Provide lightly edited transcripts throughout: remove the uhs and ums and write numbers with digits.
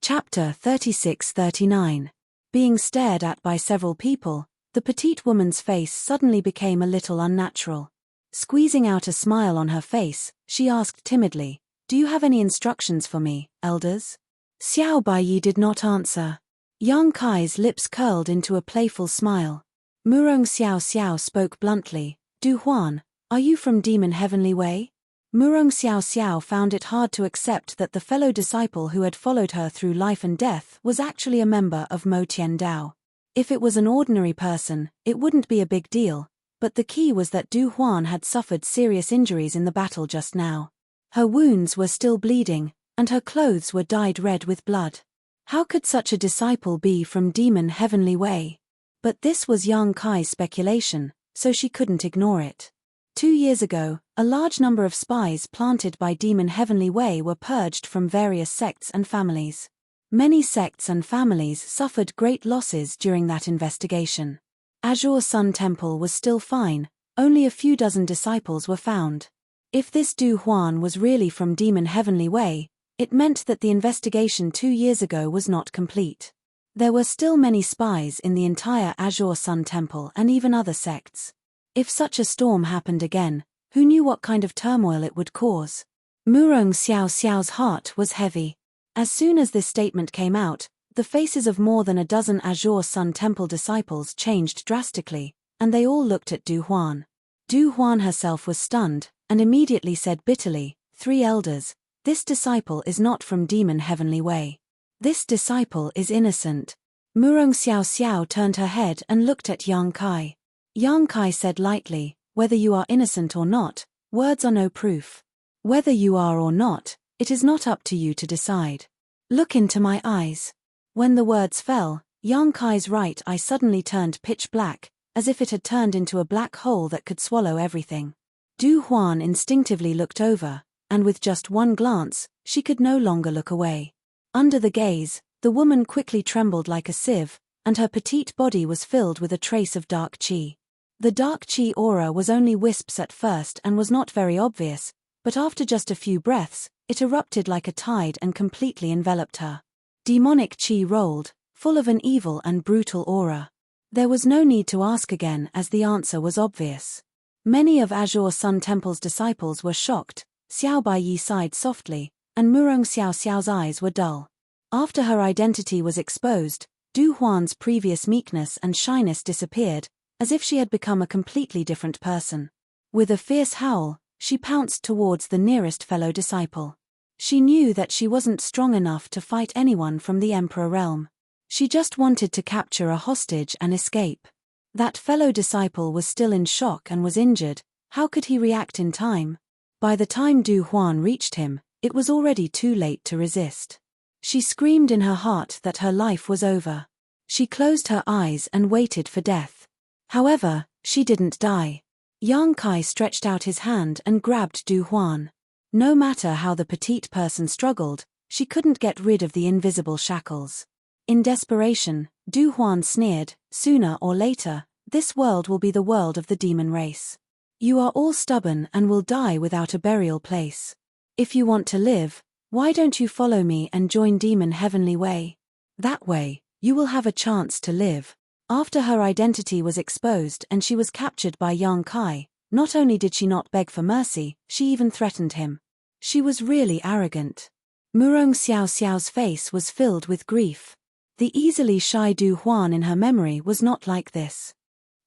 Chapter 36-39. Being stared at by several people, the petite woman's face suddenly became a little unnatural. Squeezing out a smile on her face, she asked timidly, "Do you have any instructions for me, elders?" Xiao Baiyi did not answer. Yang Kai's lips curled into a playful smile. Murong Xiao Xiao spoke bluntly, "Du Huan, are you from Demon Heavenly Way?" Murong Xiao Xiao found it hard to accept that the fellow disciple who had followed her through life and death was actually a member of Mo Tian Dao. If it was an ordinary person, it wouldn't be a big deal, but the key was that Du Huan had suffered serious injuries in the battle just now. Her wounds were still bleeding, and her clothes were dyed red with blood. How could such a disciple be from Demon Heavenly Way? But this was Yang Kai's speculation, so she couldn't ignore it. 2 years ago, a large number of spies planted by Demon Heavenly Way were purged from various sects and families. Many sects and families suffered great losses during that investigation. Azure Sun Temple was still fine, only a few dozen disciples were found. If this Du Huan was really from Demon Heavenly Way, it meant that the investigation 2 years ago was not complete. There were still many spies in the entire Azure Sun Temple and even other sects. If such a storm happened again, who knew what kind of turmoil it would cause? Murong Xiao Xiao's heart was heavy. As soon as this statement came out, the faces of more than a dozen Azure Sun Temple disciples changed drastically, and they all looked at Du Huan. Du Huan herself was stunned, and immediately said bitterly, "3 elders, this disciple is not from Demon Heavenly Way. This disciple is innocent." Murong Xiao Xiao turned her head and looked at Yang Kai. Yang Kai said lightly, "Whether you are innocent or not, words are no proof. Whether you are or not, it is not up to you to decide. Look into my eyes." When the words fell, Yang Kai's right eye suddenly turned pitch black, as if it had turned into a black hole that could swallow everything. Du Huan instinctively looked over, and with just one glance, she could no longer look away. Under the gaze, the woman quickly trembled like a sieve, and her petite body was filled with a trace of dark qi. The dark qi aura was only wisps at first and was not very obvious, but after just a few breaths, it erupted like a tide and completely enveloped her. Demonic qi rolled, full of an evil and brutal aura. There was no need to ask again as the answer was obvious. Many of Azure Sun Temple's disciples were shocked. Xiao Baiyi sighed softly, and Murong Xiao Xiao's eyes were dull. After her identity was exposed, Du Huan's previous meekness and shyness disappeared, as if she had become a completely different person. With a fierce howl, she pounced towards the nearest fellow disciple. She knew that she wasn't strong enough to fight anyone from the Emperor realm. She just wanted to capture a hostage and escape. That fellow disciple was still in shock and was injured. How could he react in time? By the time Du Huan reached him, it was already too late to resist. She screamed in her heart that her life was over. She closed her eyes and waited for death. However, she didn't die. Yang Kai stretched out his hand and grabbed Du Huan. No matter how the petite person struggled, she couldn't get rid of the invisible shackles. In desperation, Du Huan sneered, "Sooner or later, this world will be the world of the demon race. You are all stubborn and will die without a burial place. If you want to live, why don't you follow me and join Demon Heavenly Way? That way, you will have a chance to live." After her identity was exposed and she was captured by Yang Kai, not only did she not beg for mercy, she even threatened him. She was really arrogant. Murong Xiao Xiao's face was filled with grief. The easily shy Du Huan in her memory was not like this.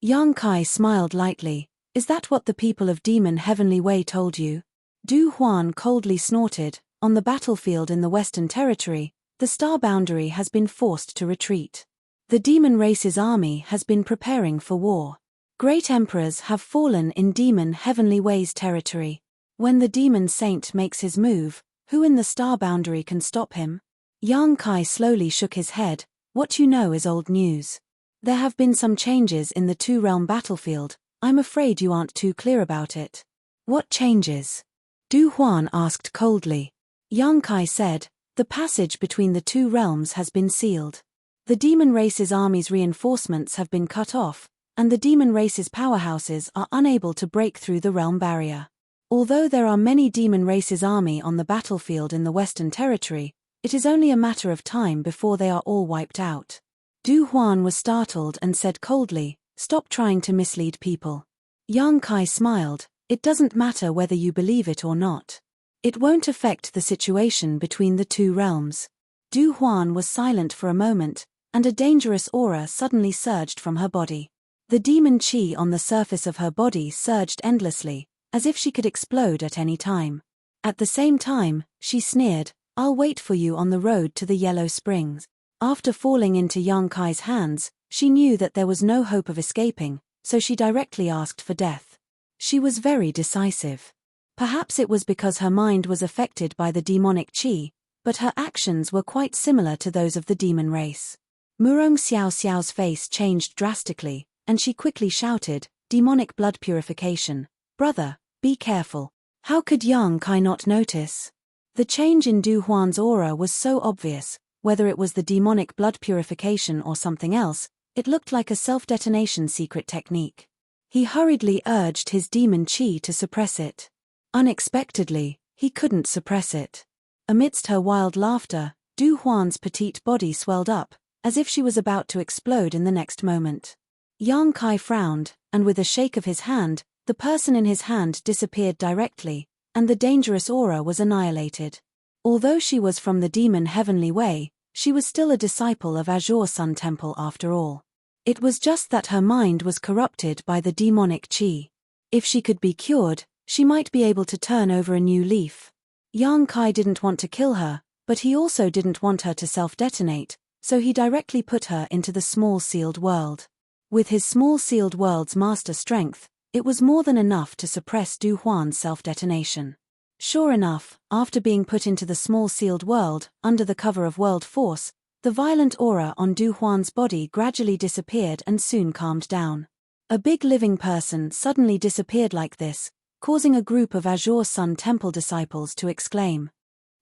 Yang Kai smiled lightly. "Is that what the people of Demon Heavenly Way told you?" Du Huan coldly snorted. "On the battlefield in the Western Territory, the star boundary has been forced to retreat. The demon race's army has been preparing for war. Great emperors have fallen in Demon Heavenly Way's territory. When the demon saint makes his move, who in the star boundary can stop him?" Yang Kai slowly shook his head. "What you know is old news. There have been some changes in the two-realm battlefield. I'm afraid you aren't too clear about it." "What changes?" Du Huan asked coldly. Yang Kai said, "The passage between the two realms has been sealed. The demon race's army's reinforcements have been cut off, and the demon race's powerhouses are unable to break through the realm barrier. Although there are many demon race's army on the battlefield in the Western Territory, It is only a matter of time before they are all wiped out. Du Huan was startled and said coldly, "Stop trying to mislead people." Yang Kai smiled, "It doesn't matter whether you believe it or not. It won't affect the situation between the two realms." Du Huan was silent for a moment, and a dangerous aura suddenly surged from her body. The demon qi on the surface of her body surged endlessly, as if she could explode at any time. At the same time, she sneered, "I'll wait for you on the road to the Yellow Springs." After falling into Yang Kai's hands, she knew that there was no hope of escaping, so she directly asked for death. She was very decisive. Perhaps it was because her mind was affected by the demonic qi, but her actions were quite similar to those of the demon race. Murong Xiao Xiao's face changed drastically, and she quickly shouted, "Demonic blood purification. Brother, be careful." How could Yang Kai not notice? The change in Du Huan's aura was so obvious, whether it was the demonic blood purification or something else, it looked like a self-detonation secret technique. He hurriedly urged his demon qi to suppress it. Unexpectedly, he couldn't suppress it. Amidst her wild laughter, Du Huan's petite body swelled up, as if she was about to explode in the next moment. Yang Kai frowned, and with a shake of his hand, the person in his hand disappeared directly, and the dangerous aura was annihilated. Although she was from the demon heavenly way, she was still a disciple of Azure Sun Temple after all. It was just that her mind was corrupted by the demonic qi. If she could be cured, she might be able to turn over a new leaf. Yang Kai didn't want to kill her, but he also didn't want her to self-detonate, so he directly put her into the small sealed world. With his small sealed world's master strength, it was more than enough to suppress Du Huan's self-detonation. Sure enough, after being put into the small sealed world, under the cover of world force, the violent aura on Du Huan's body gradually disappeared and soon calmed down. A big living person suddenly disappeared like this, causing a group of Azure Sun Temple disciples to exclaim.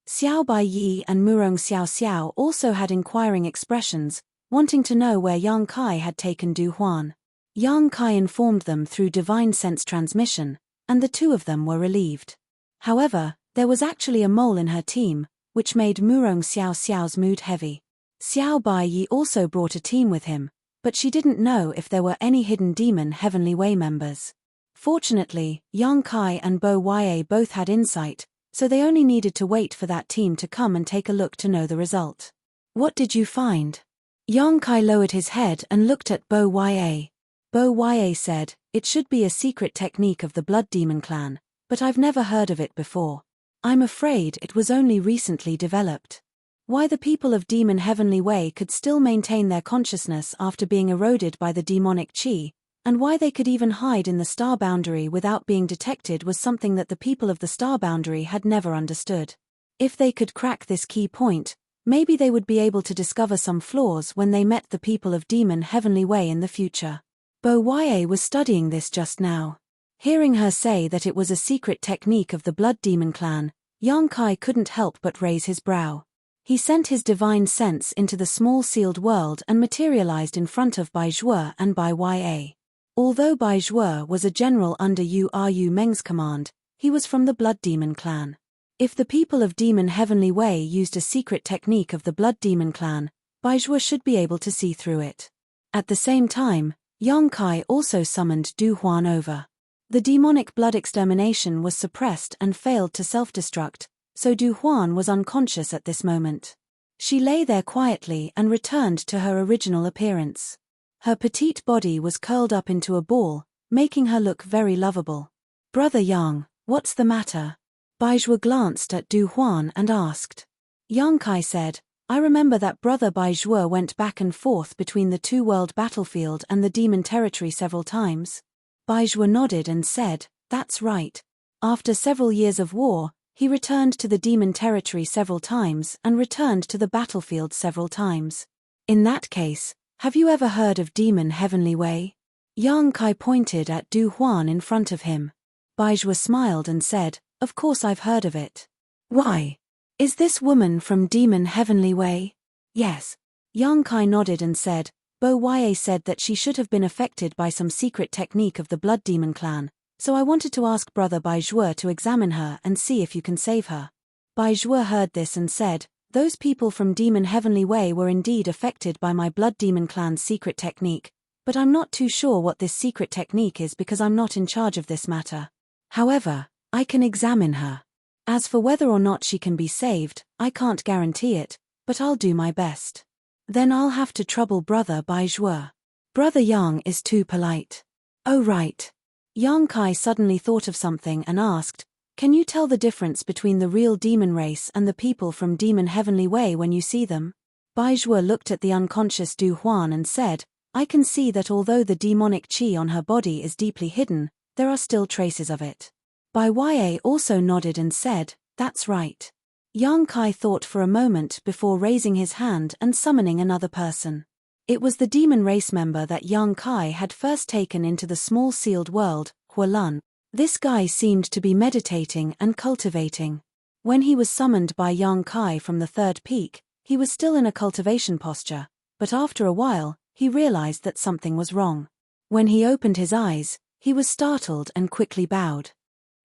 Xiao Bai Yi and Murong Xiao Xiao also had inquiring expressions, wanting to know where Yang Kai had taken Du Huan. Yang Kai informed them through divine sense transmission, and the two of them were relieved. However, there was actually a mole in her team, which made Murong Xiao Xiao's mood heavy. Xiao Bai Yi also brought a team with him, but she didn't know if there were any hidden demon Heavenly Way members. Fortunately, Yang Kai and Bo Ye both had insight, so they only needed to wait for that team to come and take a look to know the result. "What did you find?" Yang Kai lowered his head and looked at Bo Ye. Bo Ye said, "It should be a secret technique of the Blood Demon clan, but I've never heard of it before. I'm afraid it was only recently developed. Why the people of Demon Heavenly Way could still maintain their consciousness after being eroded by the demonic qi, and why they could even hide in the star boundary without being detected was something that the people of the star boundary had never understood. If they could crack this key point, maybe they would be able to discover some flaws when they met the people of Demon Heavenly Way in the future." Bo Ye was studying this just now. Hearing her say that it was a secret technique of the Blood Demon clan, Yang Kai couldn't help but raise his brow. He sent his divine sense into the small sealed world and materialized in front of Bai Zhuo and Bai Ye. Although Bai Zhuo was a general under Yu Ru Meng's command, he was from the Blood Demon clan. If the people of Demon Heavenly Way used a secret technique of the Blood Demon clan, Bai Zhuo should be able to see through it. At the same time, Yang Kai also summoned Du Huan over. The demonic blood extermination was suppressed and failed to self-destruct, so Du Huan was unconscious at this moment. She lay there quietly and returned to her original appearance. Her petite body was curled up into a ball, making her look very lovable. "Brother Yang, what's the matter?" Bai Zhuo glanced at Du Huan and asked. Yang Kai said, "I remember that brother Bai Zhuo went back and forth between the two-world battlefield and the demon territory several times." Bai Zhuo nodded and said, "That's right. After several years of war, he returned to the demon territory several times and returned to the battlefield several times. In that case, have you ever heard of Demon Heavenly Way?" Yang Kai pointed at Du Huan in front of him. Bai Zhuo smiled and said, "Of course I've heard of it." "Why? Is this woman from Demon Heavenly Way?" "Yes." Yang Kai nodded and said, "Bo Ye said that she should have been affected by some secret technique of the Blood Demon clan, so I wanted to ask brother Bai Zhuo to examine her and see if you can save her." Bai Zhuo heard this and said, Those people from Demon Heavenly Way were indeed affected by my Blood Demon clan's secret technique, but I'm not too sure what this secret technique is because I'm not in charge of this matter. However, I can examine her. As for whether or not she can be saved, I can't guarantee it, but I'll do my best. Then I'll have to trouble Brother Bai Zhuo. Brother Yang is too polite. Oh right. Yang Kai suddenly thought of something and asked, can you tell the difference between the real demon race and the people from Demon Heavenly Way when you see them? Bai Zhuo looked at the unconscious Du Huan and said, I can see that although the demonic qi on her body is deeply hidden, there are still traces of it. Bai Ya also nodded and said, that's right. Yang Kai thought for a moment before raising his hand and summoning another person. It was the demon race member that Yang Kai had first taken into the small sealed world, Hualun. This guy seemed to be meditating and cultivating. When he was summoned by Yang Kai from the third peak, he was still in a cultivation posture, but after a while, he realized that something was wrong. When he opened his eyes, he was startled and quickly bowed.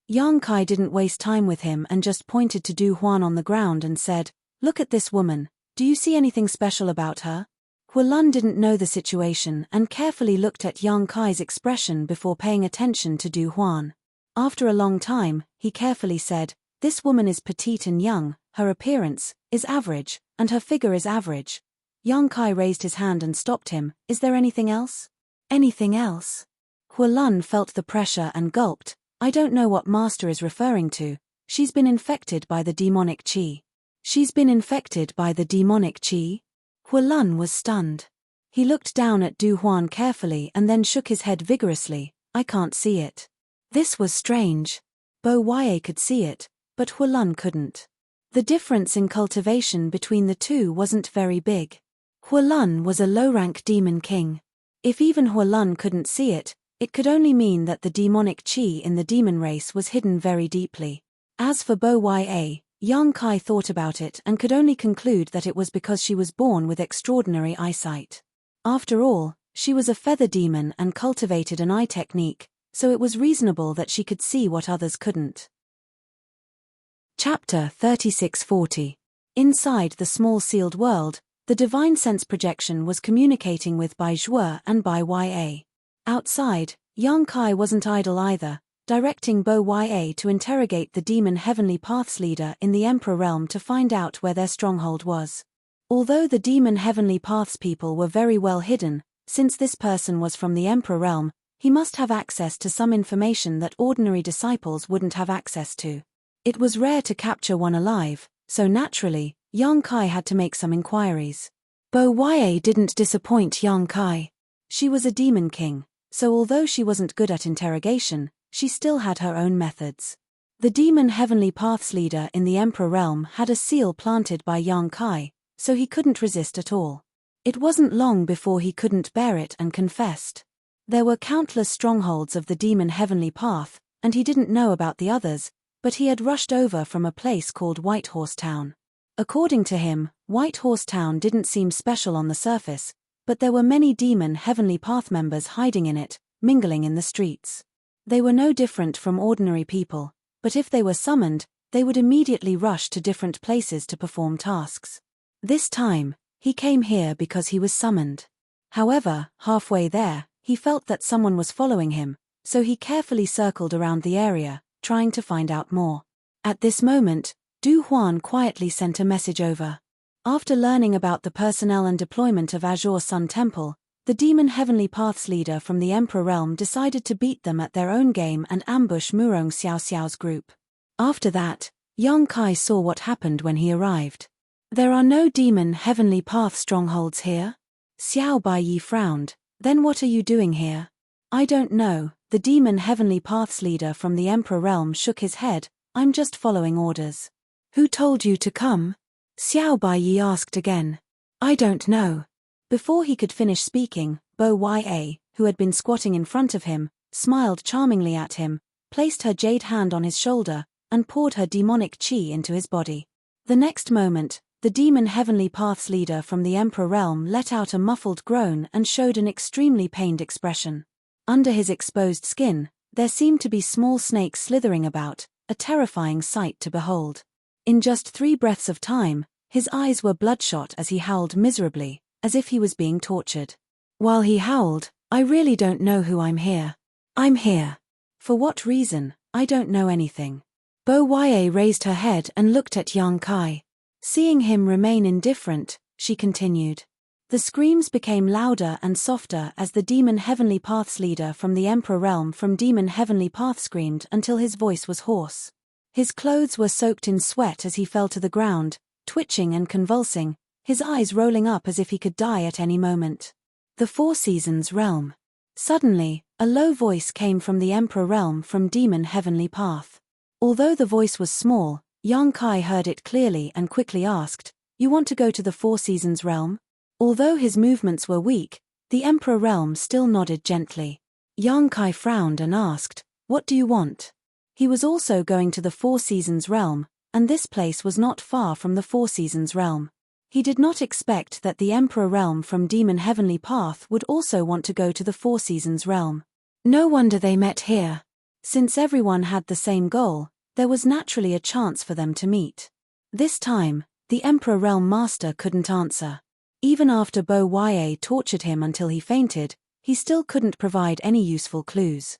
Yang Kai didn't waste time with him and just pointed to Du Huan on the ground and said, look at this woman, do you see anything special about her? Hualun didn't know the situation and carefully looked at Yang Kai's expression before paying attention to Du Huan. After a long time, he carefully said, this woman is petite and young, her appearance is average, and her figure is average. Yang Kai raised his hand and stopped him, is there anything else? Anything else? Hualun felt the pressure and gulped, I don't know what Master is referring to, she's been infected by the demonic qi. She's been infected by the demonic qi? Hualun was stunned. He looked down at Du Huan carefully and then shook his head vigorously, I can't see it. This was strange. Bo Ya could see it, but Hualun couldn't. The difference in cultivation between the two wasn't very big. Hualun was a low-rank demon king. If even Hualun couldn't see it, it could only mean that the demonic qi in the demon race was hidden very deeply. As for Bo Ya, Yang Kai thought about it and could only conclude that it was because she was born with extraordinary eyesight. After all, she was a feather demon and cultivated an eye technique, so it was reasonable that she could see what others couldn't. Chapter 3640. Inside the small sealed world, the divine sense projection was communicating with Bai Zhuo and Bai Ya. Outside, Yang Kai wasn't idle either, directing Bo Ya to interrogate the demon Heavenly Paths leader in the Emperor realm to find out where their stronghold was. Although the demon Heavenly Paths people were very well hidden, since this person was from the Emperor realm, he must have access to some information that ordinary disciples wouldn't have access to. It was rare to capture one alive, so naturally, Yang Kai had to make some inquiries. Bo Ya didn't disappoint Yang Kai. She was a demon king, so although she wasn't good at interrogation, she still had her own methods. The demon Heavenly Paths leader in the Emperor realm had a seal planted by Yang Kai, so he couldn't resist at all. It wasn't long before he couldn't bear it and confessed. There were countless strongholds of the demon Heavenly Path, and he didn't know about the others, but he had rushed over from a place called White Horse Town. According to him, White Horse Town didn't seem special on the surface, but there were many demon Heavenly Path members hiding in it, mingling in the streets. They were no different from ordinary people, but if they were summoned, they would immediately rush to different places to perform tasks. This time, he came here because he was summoned. However, halfway there, he felt that someone was following him, so he carefully circled around the area, trying to find out more. At this moment, Du Huan quietly sent a message over. After learning about the personnel and deployment of Azure Sun Temple, the demon Heavenly Paths leader from the Emperor realm decided to beat them at their own game and ambush Murong Xiao Xiao's group. After that, Yang Kai saw what happened when he arrived. There are no demon Heavenly Path strongholds here? Xiao Baiyi frowned. Then what are you doing here? I don't know, the demon Heavenly Paths leader from the Emperor realm shook his head, I'm just following orders. Who told you to come? Xiao Baiyi asked again. I don't know. Before he could finish speaking, Bo Ya, who had been squatting in front of him, smiled charmingly at him, placed her jade hand on his shoulder, and poured her demonic qi into his body. The next moment, the demon Heavenly Paths leader from the Emperor realm let out a muffled groan and showed an extremely pained expression. Under his exposed skin, there seemed to be small snakes slithering about, a terrifying sight to behold. In just 3 breaths of time, His eyes were bloodshot as he howled miserably, as if he was being tortured. While he howled, "I really don't know who I'm here. I'm here. For what reason? I don't know anything." Bo Ye raised her head and looked at Yang Kai. Seeing him remain indifferent, she continued. The screams became louder and softer as the Demon Heavenly Path's leader from the Emperor realm from Demon Heavenly Path screamed until his voice was hoarse. His clothes were soaked in sweat as he fell to the ground, twitching and convulsing, his eyes rolling up as if he could die at any moment. The Four Seasons realm. Suddenly, a low voice came from the Emperor realm from Demon Heavenly Path. Although the voice was small, Yang Kai heard it clearly and quickly asked, "You want to go to the Four Seasons realm?" Although his movements were weak, the Emperor realm still nodded gently. Yang Kai frowned and asked, "What do you want?" He was also going to the Four Seasons realm, and this place was not far from the Four Seasons realm. He did not expect that the Emperor realm from Demon Heavenly Path would also want to go to the Four Seasons realm. No wonder they met here. Since everyone had the same goal, there was naturally a chance for them to meet. This time, the Emperor Realm Master couldn't answer. Even after Bo Ye tortured him until he fainted, he still couldn't provide any useful clues.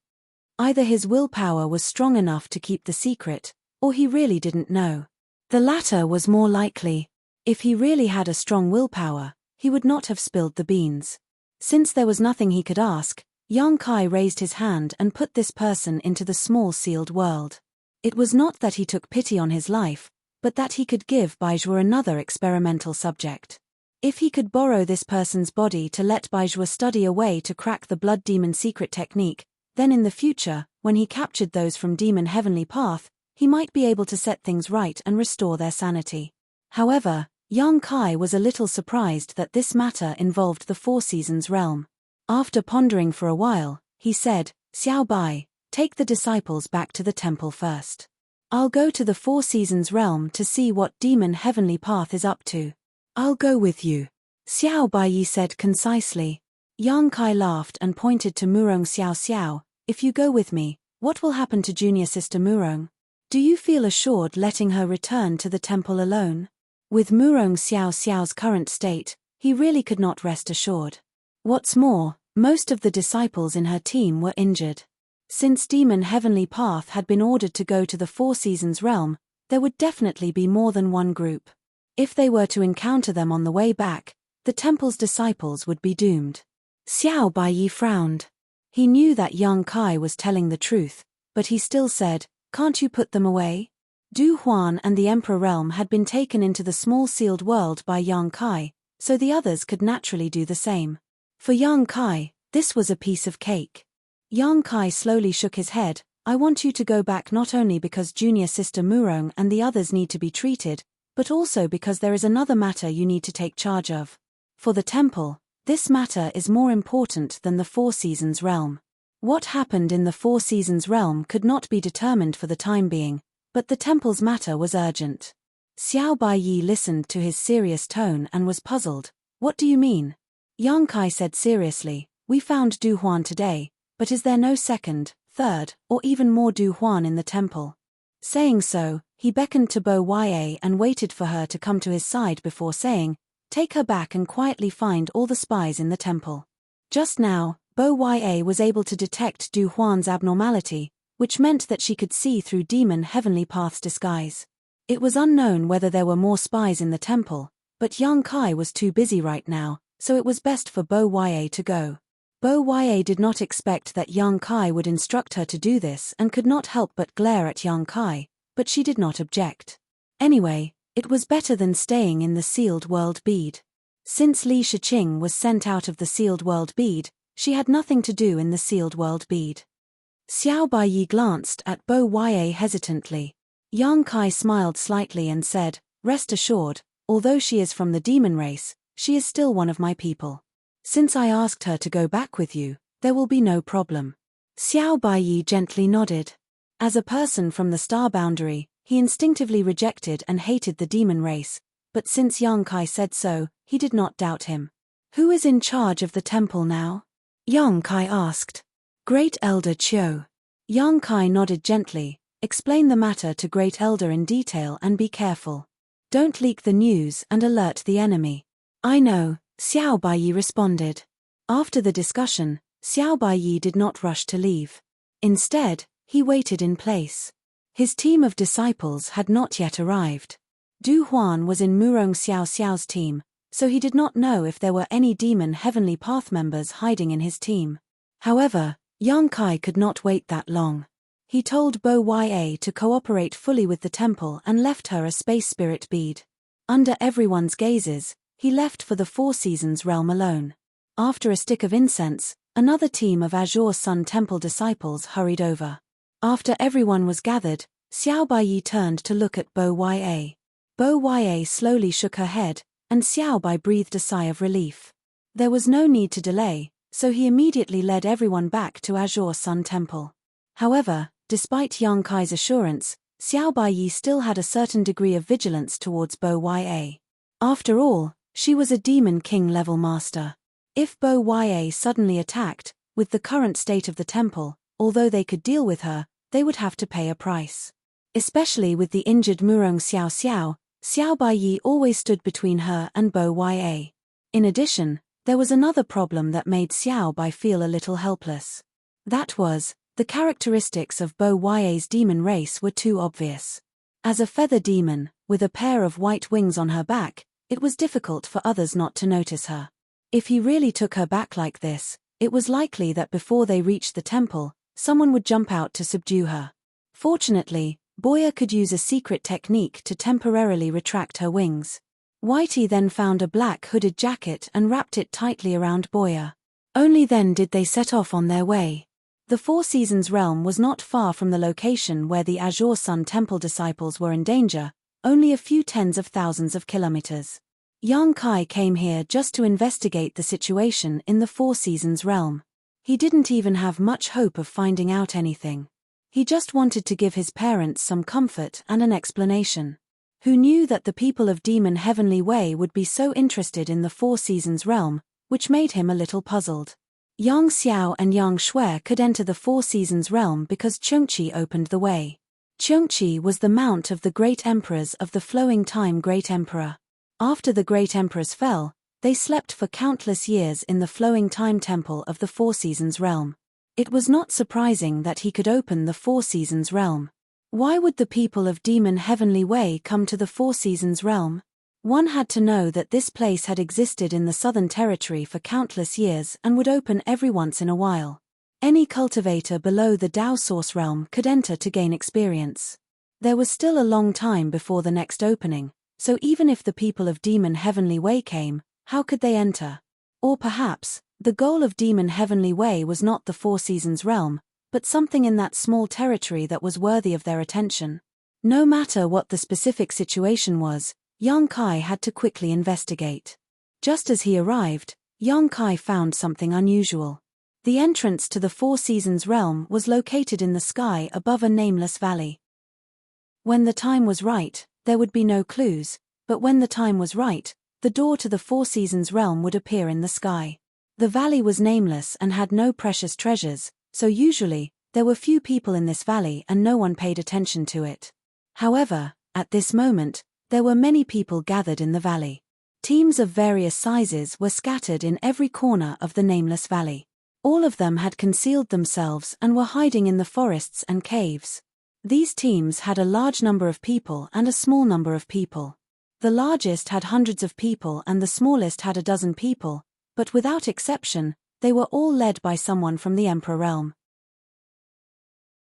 Either his willpower was strong enough to keep the secret, or he really didn't know. The latter was more likely. If he really had a strong willpower, he would not have spilled the beans. Since there was nothing he could ask, Yang Kai raised his hand and put this person into the small sealed world. It was not that he took pity on his life, but that he could give Baizhua another experimental subject. If he could borrow this person's body to let Baizhua study a way to crack the blood demon secret technique, then in the future, when he captured those from Demon Heavenly Path, he might be able to set things right and restore their sanity. However, Yang Kai was a little surprised that this matter involved the Four Seasons realm. After pondering for a while, he said, "Xiao Bai, take the disciples back to the temple first. I'll go to the Four Seasons realm to see what Demon Heavenly Path is up to." "I'll go with you," Xiao Bai said concisely. Yang Kai laughed and pointed to Murong Xiao Xiao. "If you go with me, what will happen to junior sister Murong? Do you feel assured letting her return to the temple alone?" With Murong Xiao Xiao's current state, he really could not rest assured. What's more, most of the disciples in her team were injured. Since Demon Heavenly Path had been ordered to go to the Four Seasons realm, there would definitely be more than one group. If they were to encounter them on the way back, the temple's disciples would be doomed. Xiao Baiyi frowned. He knew that Yang Kai was telling the truth, but he still said, "Can't you put them away?" Du Huan and the Emperor Realm had been taken into the small sealed world by Yang Kai, so the others could naturally do the same. For Yang Kai, this was a piece of cake. Yang Kai slowly shook his head. "I want you to go back not only because junior sister Murong and the others need to be treated, but also because there is another matter you need to take charge of. For the temple, this matter is more important than the Four Seasons realm. What happened in the Four Seasons realm could not be determined for the time being, but the temple's matter was urgent." Xiao Baiyi listened to his serious tone and was puzzled. "What do you mean?" Yang Kai said seriously, "We found Du Huan today, but is there no second, third, or even more Du Huan in the temple?" Saying so, he beckoned to Bo Ye and waited for her to come to his side before saying, "Take her back and quietly find all the spies in the temple." Just now, Bo Ye was able to detect Du Huan's abnormality, which meant that she could see through Demon Heavenly Path's disguise. It was unknown whether there were more spies in the temple, but Yang Kai was too busy right now, so it was best for Bo Ye to go. Bo Ye did not expect that Yang Kai would instruct her to do this and could not help but glare at Yang Kai, but she did not object. Anyway, it was better than staying in the sealed world bead. Since Li Shiqing was sent out of the sealed world bead, she had nothing to do in the sealed world bead. Xiao Baiyi glanced at Bo Ye hesitantly. Yang Kai smiled slightly and said, "Rest assured, although she is from the demon race, she is still one of my people. Since I asked her to go back with you, there will be no problem." Xiao Baiyi gently nodded. As a person from the star boundary, he instinctively rejected and hated the demon race, but since Yang Kai said so, he did not doubt him. "Who is in charge of the temple now?" Yang Kai asked. "Great Elder Chiu." Yang Kai nodded gently. "Explain the matter to Great Elder in detail and be careful." Don't leak the news and alert the enemy. I know, Xiao Baiyi responded. After the discussion, Xiao Baiyi did not rush to leave. Instead, he waited in place. His team of disciples had not yet arrived. Du Huan was in Murong Xiao Xiao's team, so he did not know if there were any demon Heavenly Path members hiding in his team. However, Yang Kai could not wait that long. He told Bo Ya to cooperate fully with the temple and left her a space spirit bead. Under everyone's gazes, he left for the Four Seasons realm alone. After a stick of incense, another team of Azure Sun Temple disciples hurried over. After everyone was gathered, Xiao Baiyi turned to look at Bo Ya. Bo Ya slowly shook her head, and Xiao Bai breathed a sigh of relief. There was no need to delay, so he immediately led everyone back to Azure Sun Temple. However, despite Yang Kai's assurance, Xiao Baiyi still had a certain degree of vigilance towards Bo Ya. After all, she was a Demon King level master. If Bo Ya suddenly attacked, with the current state of the temple, although they could deal with her, they would have to pay a price. Especially with the injured Murong Xiao Xiao, Xiao Baiyi always stood between her and Bo Ya. In addition, there was another problem that made Xiao Bai feel a little helpless. That was, the characteristics of Bo Ya's demon race were too obvious. As a feather demon, with a pair of white wings on her back, it was difficult for others not to notice her. If he really took her back like this, it was likely that before they reached the temple, someone would jump out to subdue her. Fortunately, Boya could use a secret technique to temporarily retract her wings. Whitey then found a black hooded jacket and wrapped it tightly around Boya. Only then did they set off on their way. The Four Seasons realm was not far from the location where the Azure Sun Temple disciples were in danger, only a few tens of thousands of kilometers. Yang Kai came here just to investigate the situation in the Four Seasons realm. He didn't even have much hope of finding out anything. He just wanted to give his parents some comfort and an explanation. Who knew that the people of Demon Heavenly Way would be so interested in the Four Seasons realm, which made him a little puzzled. Yang Xiao and Yang Shui could enter the Four Seasons realm because Chengqi opened the way. Chengqi was the mount of the great emperors of the Flowing Time Great Emperor. After the great emperors fell, they slept for countless years in the Flowing Time Temple of the Four Seasons realm. It was not surprising that he could open the Four Seasons realm. Why would the people of Demon Heavenly Way come to the Four Seasons realm? One had to know that this place had existed in the Southern Territory for countless years and would open every once in a while. Any cultivator below the Dao Source realm could enter to gain experience. There was still a long time before the next opening, so even if the people of Demon Heavenly Way came, how could they enter? Or perhaps, the goal of Demon Heavenly Way was not the Four Seasons realm, but something in that small territory that was worthy of their attention. No matter what the specific situation was, Yang Kai had to quickly investigate. Just as he arrived, Yang Kai found something unusual. The entrance to the Four Seasons realm was located in the sky above a nameless valley. When the time was right, there would be no clues, but when the time was right, the door to the Four Seasons realm would appear in the sky. The valley was nameless and had no precious treasures, so usually, there were few people in this valley and no one paid attention to it. However, at this moment, there were many people gathered in the valley. Teams of various sizes were scattered in every corner of the nameless valley. All of them had concealed themselves and were hiding in the forests and caves. These teams had a large number of people and a small number of people. The largest had hundreds of people and the smallest had a dozen people, but without exception, they were all led by someone from the Emperor realm.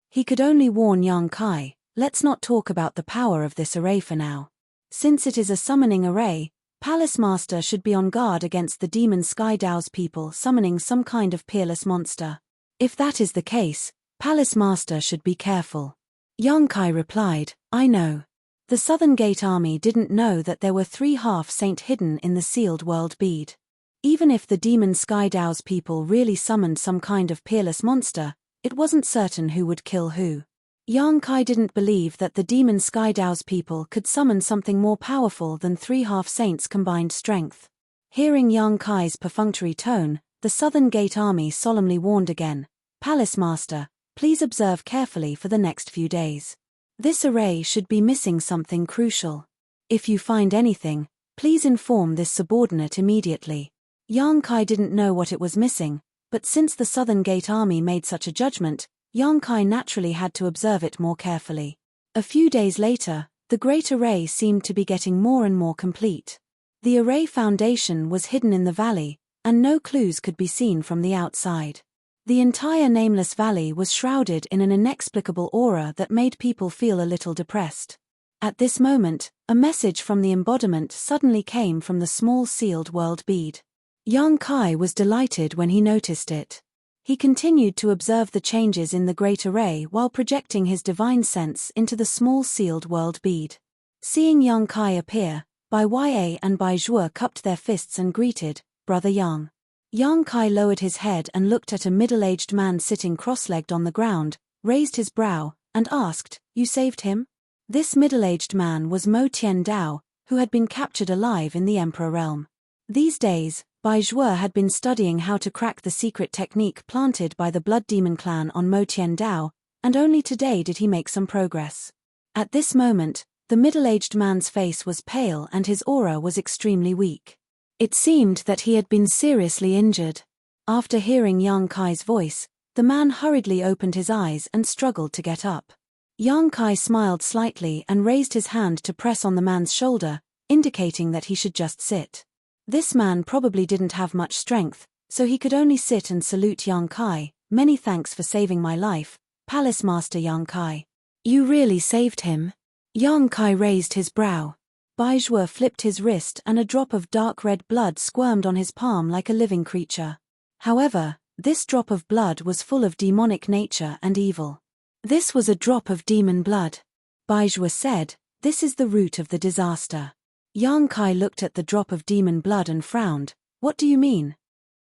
He could only warn Yang Kai, let's not talk about the power of this array for now. Since it is a summoning array, Palace Master should be on guard against the Demon Sky Dao's people summoning some kind of peerless monster. If that is the case, Palace Master should be careful. Yang Kai replied, I know. The Southern Gate Army didn't know that there were 3 half-saint hidden in the sealed world bead. Even if the Demon Sky Dao's people really summoned some kind of peerless monster, it wasn't certain who would kill who. Yang Kai didn't believe that the Demon Sky Dao's people could summon something more powerful than 3 half-saints' combined strength. Hearing Yang Kai's perfunctory tone, the Southern Gate Army solemnly warned again, Palace Master, please observe carefully for the next few days. This array should be missing something crucial. If you find anything, please inform this subordinate immediately. Yang Kai didn't know what it was missing, but since the Southern Gate Army made such a judgment, Yang Kai naturally had to observe it more carefully. A few days later, the Great Array seemed to be getting more and more complete. The array foundation was hidden in the valley, and no clues could be seen from the outside. The entire nameless valley was shrouded in an inexplicable aura that made people feel a little depressed. At this moment, a message from the embodiment suddenly came from the small sealed world bead. Yang Kai was delighted when he noticed it. He continued to observe the changes in the Great Array while projecting his divine sense into the small sealed world bead. Seeing Yang Kai appear, Bai Ya and Bai Zhuo cupped their fists and greeted, "Brother Yang." Yang Kai lowered his head and looked at a middle-aged man sitting cross-legged on the ground, raised his brow, and asked, "You saved him?" This middle-aged man was Mo Tian Dao, who had been captured alive in the Emperor realm. These days, Bai Zhuo had been studying how to crack the secret technique planted by the Blood Demon clan on Mo Tian Dao, and only today did he make some progress. At this moment, the middle-aged man's face was pale and his aura was extremely weak. It seemed that he had been seriously injured. After hearing Yang Kai's voice, the man hurriedly opened his eyes and struggled to get up. Yang Kai smiled slightly and raised his hand to press on the man's shoulder, indicating that he should just sit. This man probably didn't have much strength, so he could only sit and salute Yang Kai. "Many thanks for saving my life, Palace Master Yang Kai." "You really saved him?" Yang Kai raised his brow. Bai Zhuo flipped his wrist and a drop of dark red blood squirmed on his palm like a living creature. However, this drop of blood was full of demonic nature and evil. "This was a drop of demon blood," Bai Zhuo said. "This is the root of the disaster." Yang Kai looked at the drop of demon blood and frowned. "What do you mean?"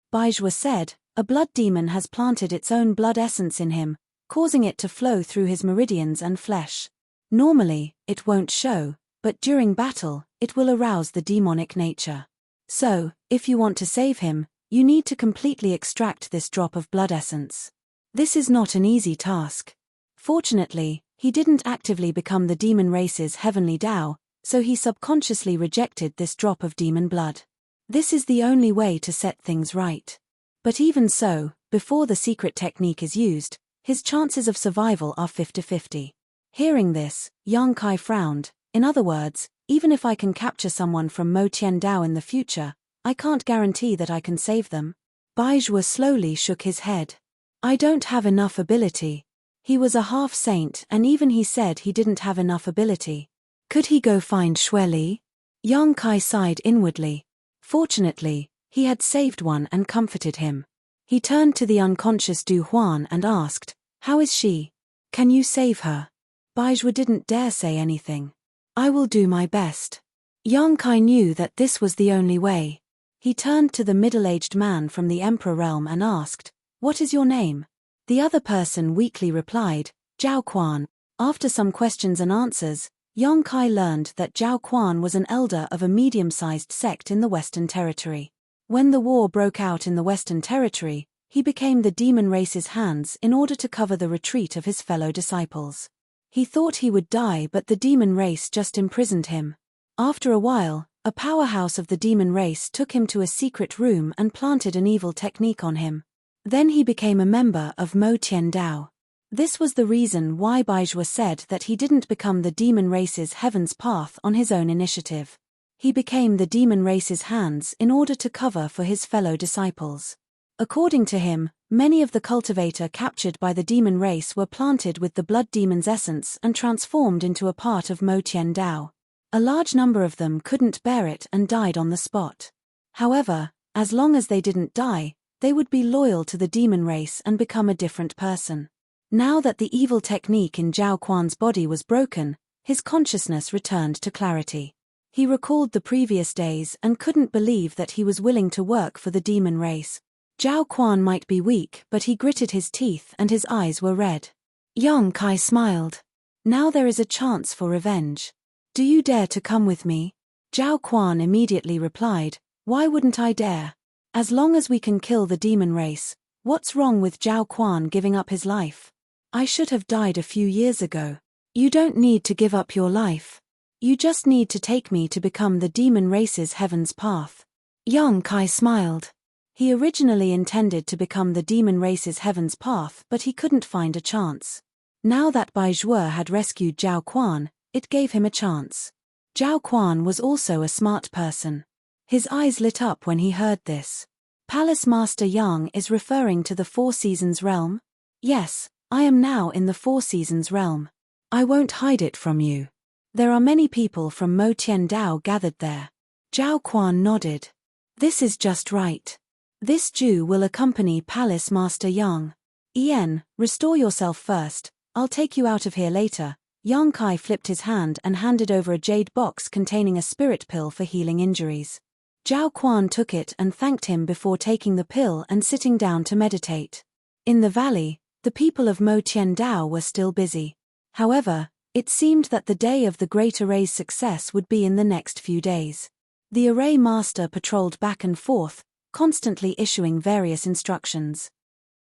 Bai Zhuo said, "A blood demon has planted its own blood essence in him, causing it to flow through his meridians and flesh. Normally, it won't show, but during battle, it will arouse the demonic nature. So, if you want to save him, you need to completely extract this drop of blood essence. This is not an easy task." Fortunately, he didn't actively become the demon race's heavenly Tao, so he subconsciously rejected this drop of demon blood. This is the only way to set things right. But even so, before the secret technique is used, his chances of survival are 50-50. Hearing this, Yang Kai frowned. "In other words, even if I can capture someone from Mo Tian Dao in the future, I can't guarantee that I can save them." Bai Zhuo slowly shook his head. "I don't have enough ability." He was a half-saint and even he said he didn't have enough ability. Could he go find Xue Li? Yang Kai sighed inwardly. Fortunately, he had saved one and comforted him. He turned to the unconscious Du Huan and asked, "How is she? Can you save her?" Bai Zhuo didn't dare say anything. "I will do my best." Yang Kai knew that this was the only way. He turned to the middle-aged man from the Emperor realm and asked, "What is your name?" The other person weakly replied, "Zhao Quan." After some questions and answers, Yang Kai learned that Zhao Quan was an elder of a medium-sized sect in the Western Territory. When the war broke out in the Western Territory, he became the demon race's hands in order to cover the retreat of his fellow disciples. He thought he would die, but the demon race just imprisoned him. After a while, a powerhouse of the demon race took him to a secret room and planted an evil technique on him. Then he became a member of Mo Tian Dao. This was the reason why Bai Zhuo said that he didn't become the demon race's heaven's path on his own initiative. He became the demon race's hands in order to cover for his fellow disciples. According to him, many of the cultivator captured by the demon race were planted with the blood demon's essence and transformed into a part of Mo Tian Dao. A large number of them couldn't bear it and died on the spot. However, as long as they didn't die, they would be loyal to the demon race and become a different person. Now that the evil technique in Zhao Quan's body was broken, his consciousness returned to clarity. He recalled the previous days and couldn't believe that he was willing to work for the demon race. Zhao Quan might be weak, but he gritted his teeth and his eyes were red. Yang Kai smiled. "Now there is a chance for revenge. Do you dare to come with me?" Zhao Quan immediately replied, "Why wouldn't I dare? As long as we can kill the demon race, what's wrong with Zhao Quan giving up his life? I should have died a few years ago." "You don't need to give up your life. You just need to take me to become the demon race's heaven's path. Yang Kai smiled. He originally intended to become the demon race's heaven's path, but he couldn't find a chance. Now that Bai Zhuo had rescued Zhao Quan, it gave him a chance. Zhao Quan was also a smart person. His eyes lit up when he heard this. Palace Master Yang is referring to the Four Seasons realm? Yes, I am now in the Four Seasons realm. I won't hide it from you. There are many people from Mo Tian Dao gathered there. Zhao Quan nodded. This is just right. This Jew will accompany Palace Master Yang. Ian, restore yourself first, I'll take you out of here later. Yang Kai flipped his hand and handed over a jade box containing a spirit pill for healing injuries. Zhao Quan took it and thanked him before taking the pill and sitting down to meditate. In the valley, the people of Mo Tian Dao were still busy. However, it seemed that the day of the Great Array's success would be in the next few days. The Array Master patrolled back and forth, constantly issuing various instructions.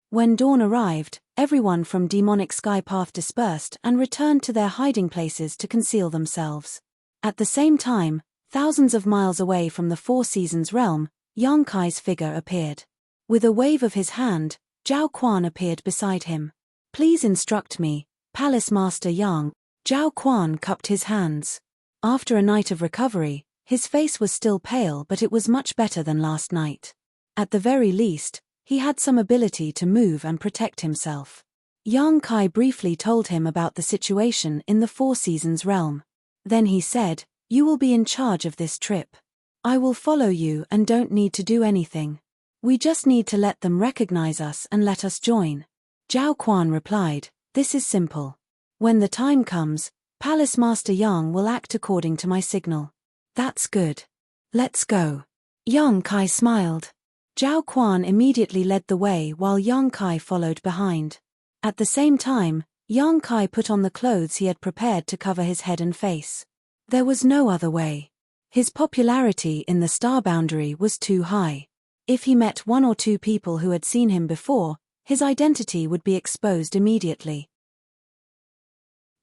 When dawn arrived, everyone from Demonic Sky Path dispersed and returned to their hiding places to conceal themselves. At the same time, thousands of miles away from the Four Seasons realm, Yang Kai's figure appeared. With a wave of his hand, Zhao Quan appeared beside him. Please instruct me, Palace Master Yang. Zhao Quan cupped his hands. After a night of recovery, his face was still pale, but it was much better than last night. At the very least, he had some ability to move and protect himself. Yang Kai briefly told him about the situation in the Four Seasons realm. Then he said, "You will be in charge of this trip. I will follow you and don't need to do anything. We just need to let them recognize us and let us join." Zhao Quan replied, "This is simple. When the time comes, Palace Master Yang will act according to my signal." "That's good. Let's go." Yang Kai smiled. Zhao Quan immediately led the way while Yang Kai followed behind. At the same time, Yang Kai put on the clothes he had prepared to cover his head and face. There was no other way. His popularity in the star boundary was too high. If he met one or two people who had seen him before, his identity would be exposed immediately.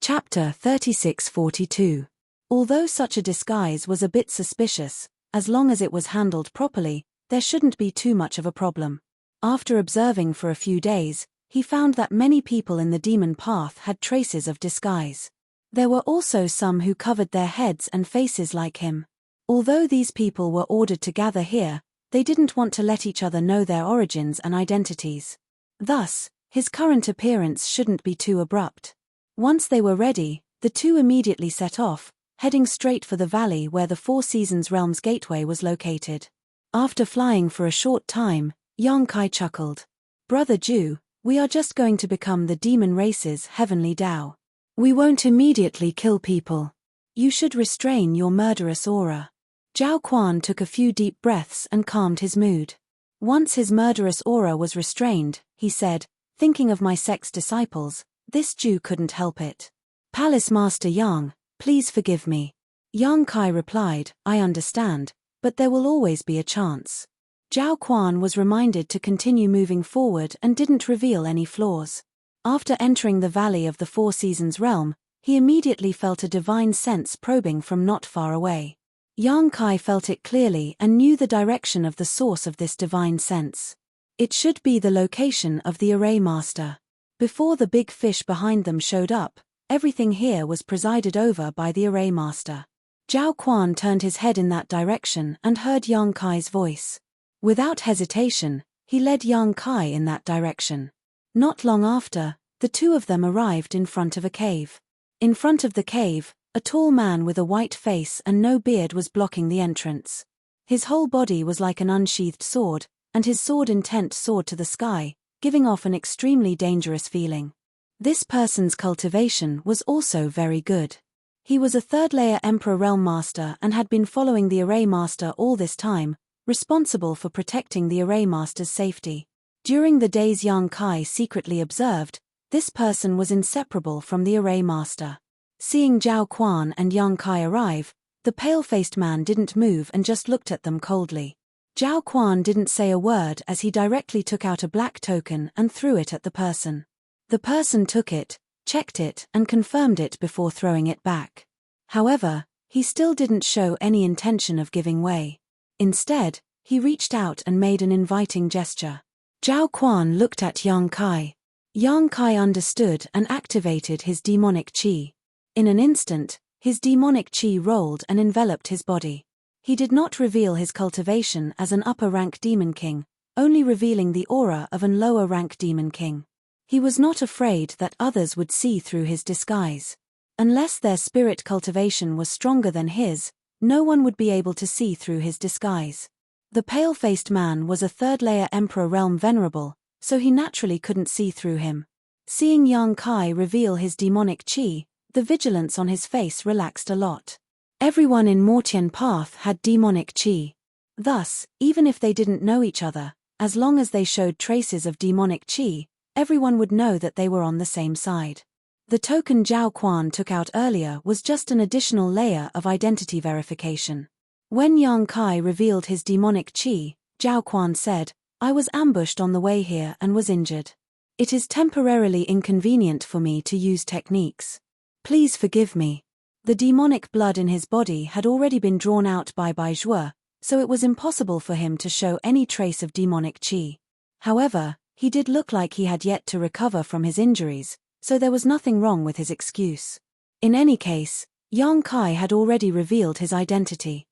Chapter 3642. Although such a disguise was a bit suspicious, as long as it was handled properly, there shouldn't be too much of a problem. After observing for a few days, he found that many people in the demon path had traces of disguise. There were also some who covered their heads and faces like him. Although these people were ordered to gather here, they didn't want to let each other know their origins and identities. Thus, his current appearance shouldn't be too abrupt. Once they were ready, the two immediately set off, heading straight for the valley where the Four Seasons Realm's gateway was located. After flying for a short time, Yang Kai chuckled. "Brother Ju, we are just going to become the demon race's heavenly Dao. We won't immediately kill people. You should restrain your murderous aura." Zhao Quan took a few deep breaths and calmed his mood. Once his murderous aura was restrained, he said, "Thinking of my sect's disciples, this Jew couldn't help it. Palace Master Yang, please forgive me." Yang Kai replied, "I understand, but there will always be a chance." Zhao Quan was reminded to continue moving forward and didn't reveal any flaws. After entering the valley of the Four Seasons realm, he immediately felt a divine sense probing from not far away. Yang Kai felt it clearly and knew the direction of the source of this divine sense. It should be the location of the Array Master. Before the big fish behind them showed up, everything here was presided over by the Array Master. Zhao Quan turned his head in that direction and heard Yang Kai's voice. Without hesitation, he led Yang Kai in that direction. Not long after, the two of them arrived in front of a cave. In front of the cave, a tall man with a white face and no beard was blocking the entrance. His whole body was like an unsheathed sword, and his sword intent soared to the sky, giving off an extremely dangerous feeling. This person's cultivation was also very good. He was a third-layer Emperor Realm Master and had been following the Array Master all this time, responsible for protecting the Array Master's safety. During the days Yang Kai secretly observed, this person was inseparable from the Array Master. Seeing Zhao Quan and Yang Kai arrive, the pale-faced man didn't move and just looked at them coldly. Zhao Quan didn't say a word as he directly took out a black token and threw it at the person. The person took it, checked it and confirmed it before throwing it back. However, He still didn't show any intention of giving way. Instead, he reached out and made an inviting gesture. Zhao Quan looked at Yang Kai. Yang Kai understood and activated his demonic qi. In an instant, his demonic qi rolled and enveloped his body. He did not reveal his cultivation as an upper-rank demon king, only revealing the aura of an lower-rank demon king. He was not afraid that others would see through his disguise. Unless their spirit cultivation was stronger than his, no one would be able to see through his disguise. The pale-faced man was a third-layer Emperor Realm Venerable, so he naturally couldn't see through him. Seeing Yang Kai reveal his demonic qi, the vigilance on his face relaxed a lot. Everyone in Mortian Path had demonic qi. Thus, even if they didn't know each other, as long as they showed traces of demonic qi, everyone would know that they were on the same side. The token Zhao Quan took out earlier was just an additional layer of identity verification. When Yang Kai revealed his demonic qi, Zhao Quan said, "I was ambushed on the way here and was injured. It is temporarily inconvenient for me to use techniques. Please forgive me." The demonic blood in his body had already been drawn out by Baizhua, so it was impossible for him to show any trace of demonic qi. However, he did look like he had yet to recover from his injuries, so there was nothing wrong with his excuse. In any case, Yang Kai had already revealed his identity.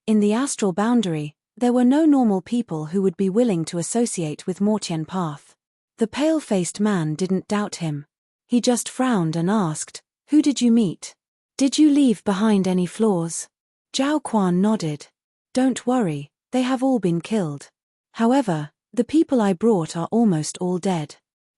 In the astral boundary, there were no normal people who would be willing to associate with Mortian Path. The pale-faced man didn't doubt him. He just frowned and asked, "Who did you meet? Did you leave behind any flaws?" Zhao Quan nodded. "Don't worry, they have all been killed. However, the people I brought are almost all dead.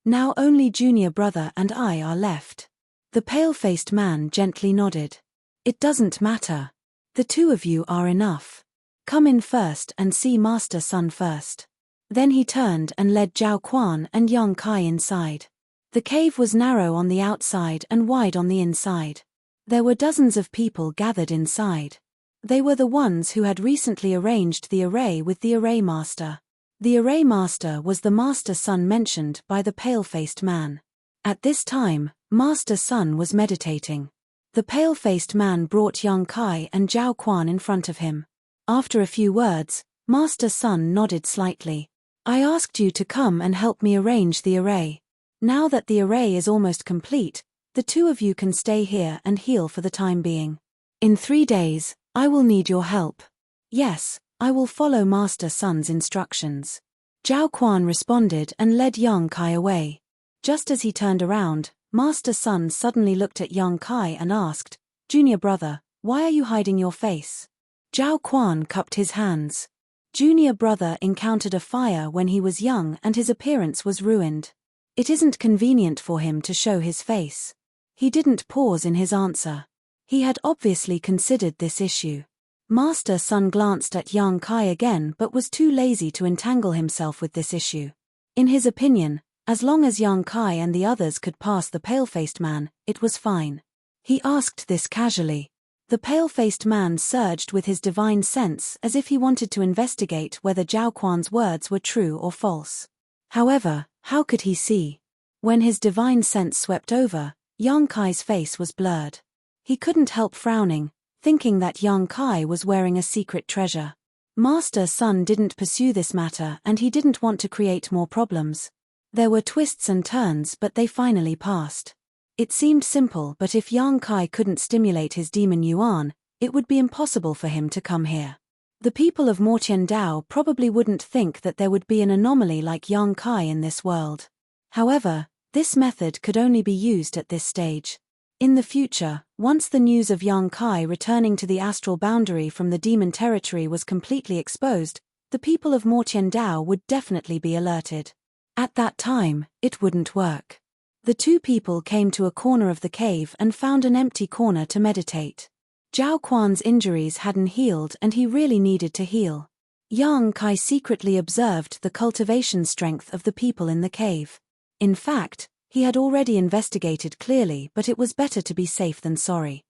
Now only junior brother and I are left." The pale-faced man gently nodded. "It doesn't matter. The two of you are enough. Come in first and see Master Sun first." Then he turned and led Zhao Quan and Yang Kai inside. The cave was narrow on the outside and wide on the inside. There were dozens of people gathered inside. They were the ones who had recently arranged the array with the array master. The array master was the Master Sun mentioned by the pale-faced man. At this time, Master Sun was meditating. The pale-faced man brought Yang Kai and Zhao Quan in front of him. After a few words, Master Sun nodded slightly. "I asked you to come and help me arrange the array. Now that the array is almost complete, the two of you can stay here and heal for the time being. In 3 days, I will need your help." "Yes, I will follow Master Sun's instructions." Zhao Quan responded and led Yang Kai away. Just as he turned around, Master Sun suddenly looked at Yang Kai and asked, "Junior brother, why are you hiding your face?" Zhao Quan cupped his hands. Junior brother encountered a fire when he was young and his appearance was ruined. It isn't convenient for him to show his face. He didn't pause in his answer. He had obviously considered this issue. Master Sun glanced at Yang Kai again but was too lazy to entangle himself with this issue. In his opinion, as long as Yang Kai and the others could pass the pale-faced man, it was fine. He asked this casually. The pale-faced man surged with his divine sense as if he wanted to investigate whether Zhao Quan's words were true or false. However, how could he see? When his divine sense swept over, Yang Kai's face was blurred. He couldn't help frowning, thinking that Yang Kai was wearing a secret treasure. Master Sun didn't pursue this matter and he didn't want to create more problems. There were twists and turns but they finally passed. It seemed simple, but if Yang Kai couldn't stimulate his demon Yuan, it would be impossible for him to come here. The people of Mortian Dao probably wouldn't think that there would be an anomaly like Yang Kai in this world. However, this method could only be used at this stage. In the future, once the news of Yang Kai returning to the astral boundary from the demon territory was completely exposed, the people of Mortian Dao would definitely be alerted. At that time, it wouldn't work. The two people came to a corner of the cave and found an empty corner to meditate. Zhao Quan's injuries hadn't healed and he really needed to heal. Yang Kai secretly observed the cultivation strength of the people in the cave. In fact, he had already investigated clearly, but it was better to be safe than sorry.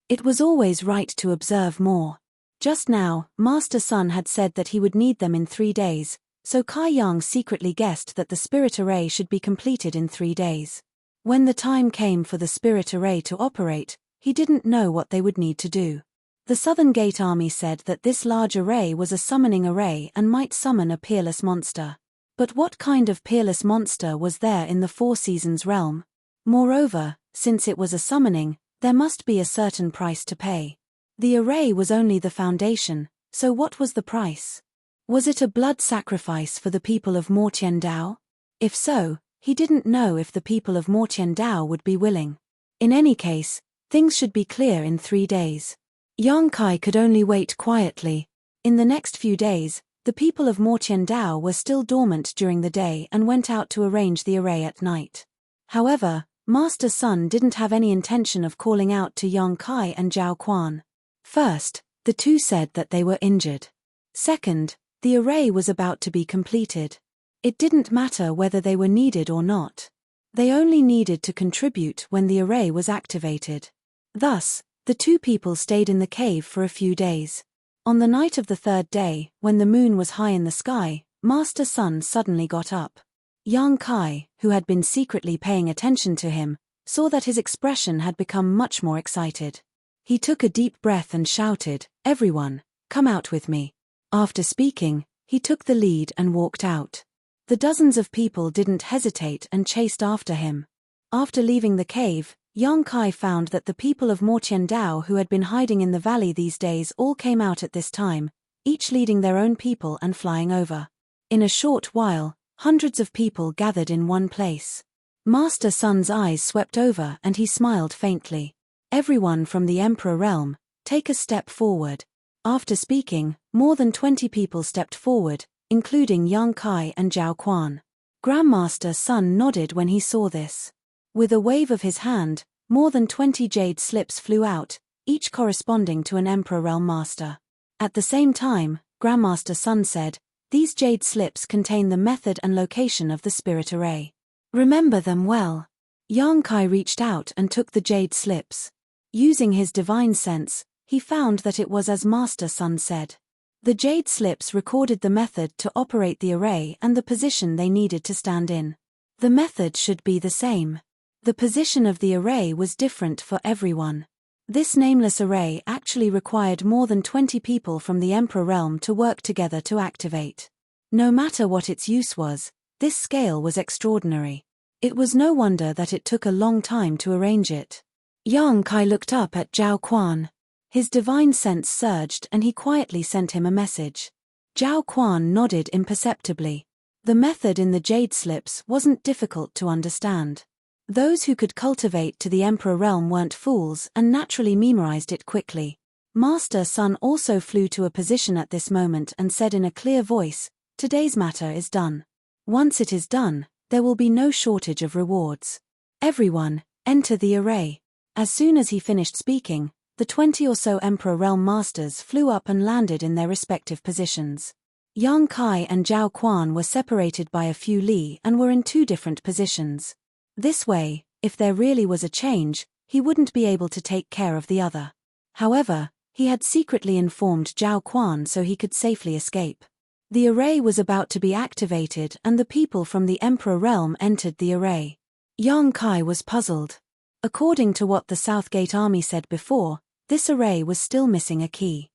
It was always right to observe more. Just now, Master Sun had said that he would need them in 3 days, so Kai Yang secretly guessed that the spirit array should be completed in 3 days. When the time came for the spirit array to operate, he didn't know what they would need to do. The Southern Gate Army said that this large array was a summoning array and might summon a peerless monster. But what kind of peerless monster was there in the Four Seasons realm? Moreover, since it was a summoning, there must be a certain price to pay. The array was only the foundation, so what was the price? Was it a blood sacrifice for the people of Mortiendao? If so, he didn't know if the people of Mortiendao would be willing. In any case, things should be clear in 3 days. Yang Kai could only wait quietly. In the next few days, the people of Mortiendao were still dormant during the day and went out to arrange the array at night. However, Master Sun didn't have any intention of calling out to Yang Kai and Zhao Quan. First, the two said that they were injured. Second, the array was about to be completed. It didn't matter whether they were needed or not. They only needed to contribute when the array was activated. Thus, the two people stayed in the cave for a few days. On the night of the 3rd day, when the moon was high in the sky, Master Sun suddenly got up. Yang Kai, who had been secretly paying attention to him, saw that his expression had become much more excited. He took a deep breath and shouted, "Everyone, come out with me." After speaking, he took the lead and walked out. The dozens of people didn't hesitate and chased after him. After leaving the cave, Yang Kai found that the people of Mortiendao who had been hiding in the valley these days all came out at this time, each leading their own people and flying over. In a short while, hundreds of people gathered in one place. Master Sun's eyes swept over and he smiled faintly. "Everyone from the Emperor realm, take a step forward." After speaking, more than 20 people stepped forward, including Yang Kai and Zhao Quan. Grandmaster Sun nodded when he saw this. With a wave of his hand, more than 20 jade slips flew out, each corresponding to an Emperor Realm Master. At the same time, Grandmaster Sun said, "These jade slips contain the method and location of the spirit array. Remember them well." Yang Kai reached out and took the jade slips. Using his divine sense, he found that it was as Master Sun said. The jade slips recorded the method to operate the array and the position they needed to stand in. The method should be the same. The position of the array was different for everyone. This nameless array actually required more than 20 people from the Emperor realm to work together to activate. No matter what its use was, this scale was extraordinary. It was no wonder that it took a long time to arrange it. Yang Kai looked up at Zhao Quan. His divine sense surged and he quietly sent him a message. Zhao Quan nodded imperceptibly. The method in the jade slips wasn't difficult to understand. Those who could cultivate to the Emperor realm weren't fools and naturally memorized it quickly. Master Sun also flew to a position at this moment and said in a clear voice, "Today's matter is done. Once it is done, there will be no shortage of rewards. Everyone, enter the array." As soon as he finished speaking, the 20 or so Emperor Realm Masters flew up and landed in their respective positions. Yang Kai and Zhao Quan were separated by a few li and were in 2 different positions. This way, if there really was a change, he wouldn't be able to take care of the other. However, he had secretly informed Zhao Quan so he could safely escape. The array was about to be activated and the people from the Emperor realm entered the array. Yang Kai was puzzled. According to what the Southgate Army said before, this array was still missing a key.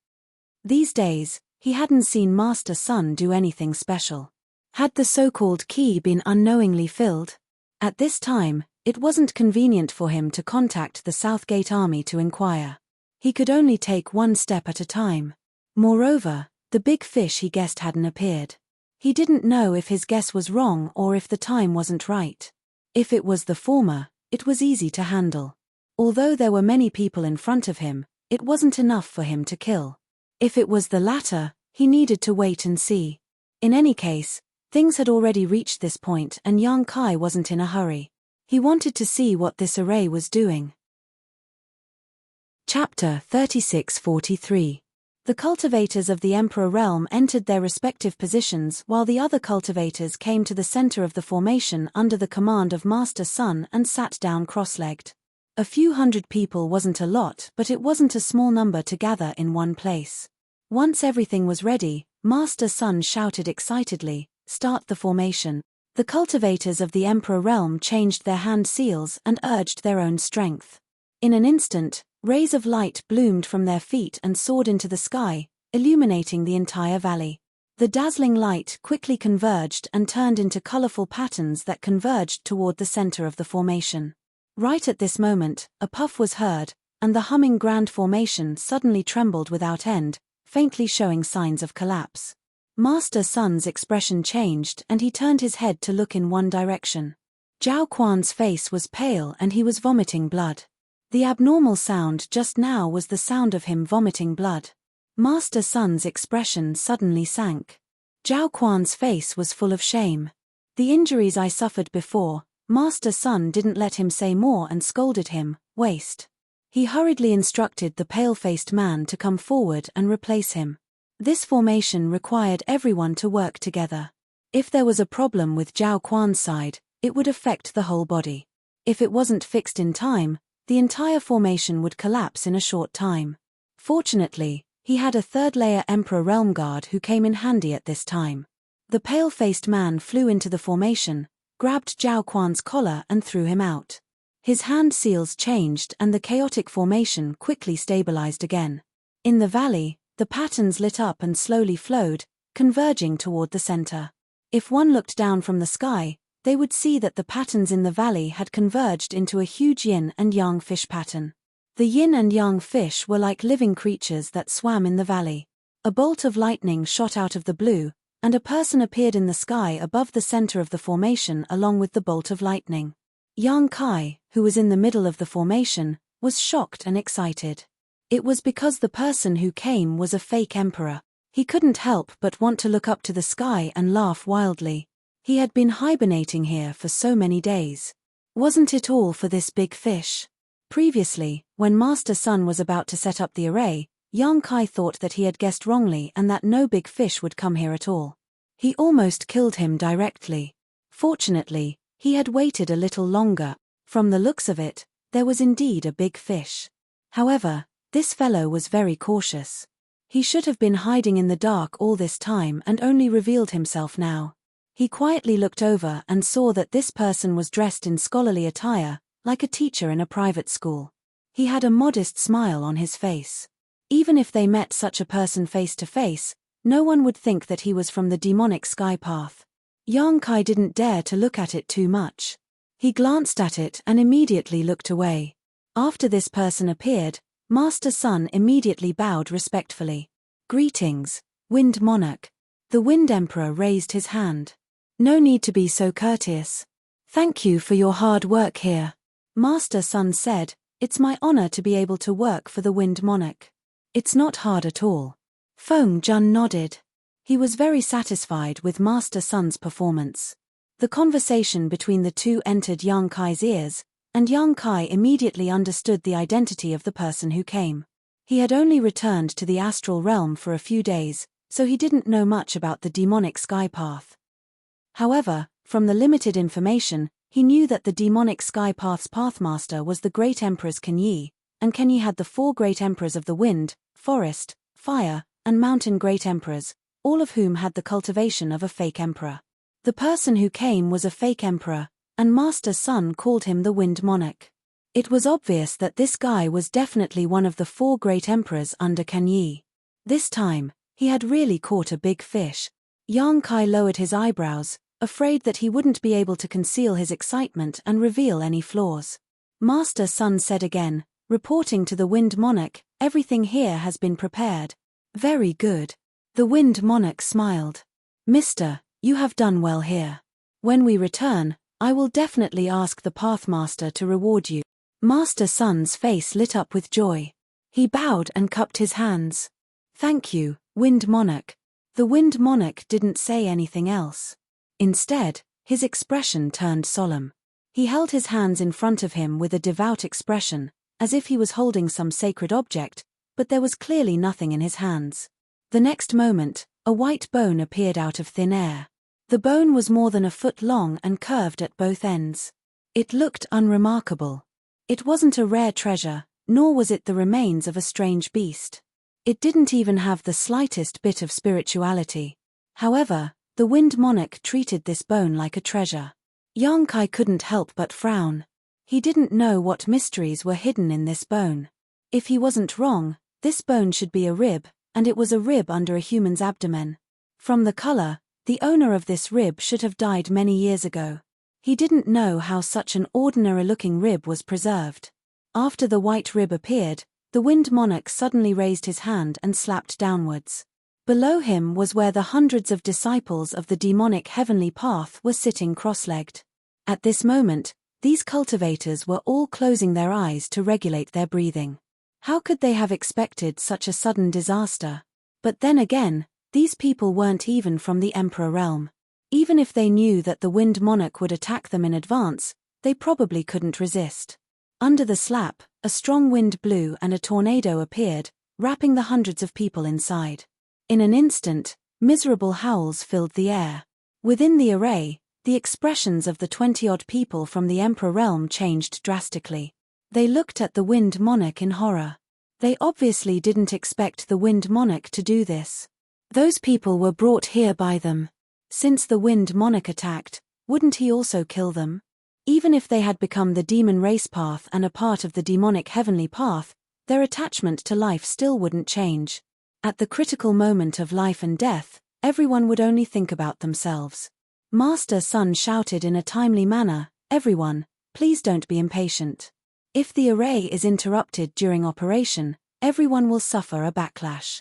These days, he hadn't seen Master Sun do anything special. Had the so-called key been unknowingly filled? At this time, it wasn't convenient for him to contact the Southgate Army to inquire. He could only take one step at a time. Moreover, the big fish he guessed hadn't appeared. He didn't know if his guess was wrong or if the time wasn't right. If it was the former, it was easy to handle. Although there were many people in front of him, it wasn't enough for him to kill. If it was the latter, he needed to wait and see. In any case, things had already reached this point and Yang Kai wasn't in a hurry. He wanted to see what this array was doing. Chapter 3643. The cultivators of the Emperor realm entered their respective positions while the other cultivators came to the center of the formation under the command of Master Sun and sat down cross-legged. A few hundred people wasn't a lot, but it wasn't a small number to gather in one place. Once everything was ready, Master Sun shouted excitedly, "Start the formation." The cultivators of the Emperor realm changed their hand seals and urged their own strength. In an instant, Rays of light bloomed from their feet and soared into the sky, illuminating the entire valley. The dazzling light quickly converged and turned into colorful patterns that converged toward the center of the formation. Right at this moment, a puff was heard, and the humming grand formation suddenly trembled without end, faintly showing signs of collapse. Master Sun's expression changed and he turned his head to look in one direction. Zhao Quan's face was pale and he was vomiting blood. The abnormal sound just now was the sound of him vomiting blood. Master Sun's expression suddenly sank. Zhao Quan's face was full of shame. The injuries I suffered before, Master Sun didn't let him say more and scolded him, waste. He hurriedly instructed the pale-faced man to come forward and replace him. This formation required everyone to work together. If there was a problem with Zhao Quan's side, it would affect the whole body. If it wasn't fixed in time, the entire formation would collapse in a short time. Fortunately, he had a third-layer Emperor Realm Guard who came in handy at this time. The pale-faced man flew into the formation, grabbed Zhao Quan's collar and threw him out. His hand seals changed and the chaotic formation quickly stabilized again. In the valley, the patterns lit up and slowly flowed, converging toward the center. If one looked down from the sky, they would see that the patterns in the valley had converged into a huge yin and yang fish pattern. The yin and yang fish were like living creatures that swam in the valley. A bolt of lightning shot out of the blue, and a person appeared in the sky above the center of the formation along with the bolt of lightning. Yang Kai, who was in the middle of the formation, was shocked and excited. It was because the person who came was a fake emperor. He couldn't help but want to look up to the sky and laugh wildly. He had been hibernating here for so many days. Wasn't it all for this big fish? Previously, when Master Sun was about to set up the array, Yang Kai thought that he had guessed wrongly and that no big fish would come here at all. He almost killed him directly. Fortunately, he had waited a little longer. From the looks of it, there was indeed a big fish. However, this fellow was very cautious. He should have been hiding in the dark all this time and only revealed himself now. He quietly looked over and saw that this person was dressed in scholarly attire, like a teacher in a private school. He had a modest smile on his face. Even if they met such a person face to face, no one would think that he was from the demonic sky path. Yang Kai didn't dare to look at it too much. He glanced at it and immediately looked away. After this person appeared, Master Sun immediately bowed respectfully. "Greetings, Wind Monarch." The Wind Emperor raised his hand. "No need to be so courteous. Thank you for your hard work here." Master Sun said, "It's my honor to be able to work for the Wind Monarch." "It's not hard at all." Feng Jun nodded. He was very satisfied with Master Sun's performance. The conversation between the two entered Yang Kai's ears, and Yang Kai immediately understood the identity of the person who came. He had only returned to the astral realm for a few days, so he didn't know much about the demonic sky path. However, from the limited information, he knew that the demonic sky path's pathmaster was the great emperors Kenyi, and Kenyi had the 4 great emperors of the wind, forest, fire, and mountain great emperors, all of whom had the cultivation of a fake emperor. The person who came was a fake emperor, and Master Sun called him the Wind Monarch. It was obvious that this guy was definitely one of the 4 great emperors under Kenyi. This time, he had really caught a big fish. Yang Kai lowered his eyebrows, afraid that he wouldn't be able to conceal his excitement and reveal any flaws. Master Sun said again, reporting to the Wind Monarch, "Everything here has been prepared." "Very good." The Wind Monarch smiled. "Mister, you have done well here. When we return, I will definitely ask the Pathmaster to reward you." Master Sun's face lit up with joy. He bowed and cupped his hands. "Thank you, Wind Monarch." The Wind Monarch didn't say anything else. Instead, his expression turned solemn. He held his hands in front of him with a devout expression, as if he was holding some sacred object, but there was clearly nothing in his hands. The next moment, a white bone appeared out of thin air. The bone was more than a foot long and curved at both ends. It looked unremarkable. It wasn't a rare treasure, nor was it the remains of a strange beast. It didn't even have the slightest bit of spirituality. However, the Wind Monarch treated this bone like a treasure. Yang Kai couldn't help but frown. He didn't know what mysteries were hidden in this bone. If he wasn't wrong, this bone should be a rib, and it was a rib under a human's abdomen. From the color, the owner of this rib should have died many years ago. He didn't know how such an ordinary-looking rib was preserved. After the white rib appeared, the winged monarch suddenly raised his hand and slapped downwards. Below him was where the hundreds of disciples of the demonic heavenly path were sitting cross-legged. At this moment, these cultivators were all closing their eyes to regulate their breathing. How could they have expected such a sudden disaster? But then again, these people weren't even from the Emperor realm. Even if they knew that the winged monarch would attack them in advance, they probably couldn't resist. Under the slap, a strong wind blew and a tornado appeared, wrapping the hundreds of people inside. In an instant, miserable howls filled the air. Within the array, the expressions of the 20-odd people from the Emperor realm changed drastically. They looked at the winged monarch in horror. They obviously didn't expect the winged monarch to do this. Those people were brought here by them. Since the winged monarch attacked, wouldn't he also kill them? Even if they had become the demon race path and a part of the demonic heavenly path, their attachment to life still wouldn't change. At the critical moment of life and death, everyone would only think about themselves. Master Sun shouted in a timely manner, "Everyone, please don't be impatient. If the array is interrupted during operation, everyone will suffer a backlash.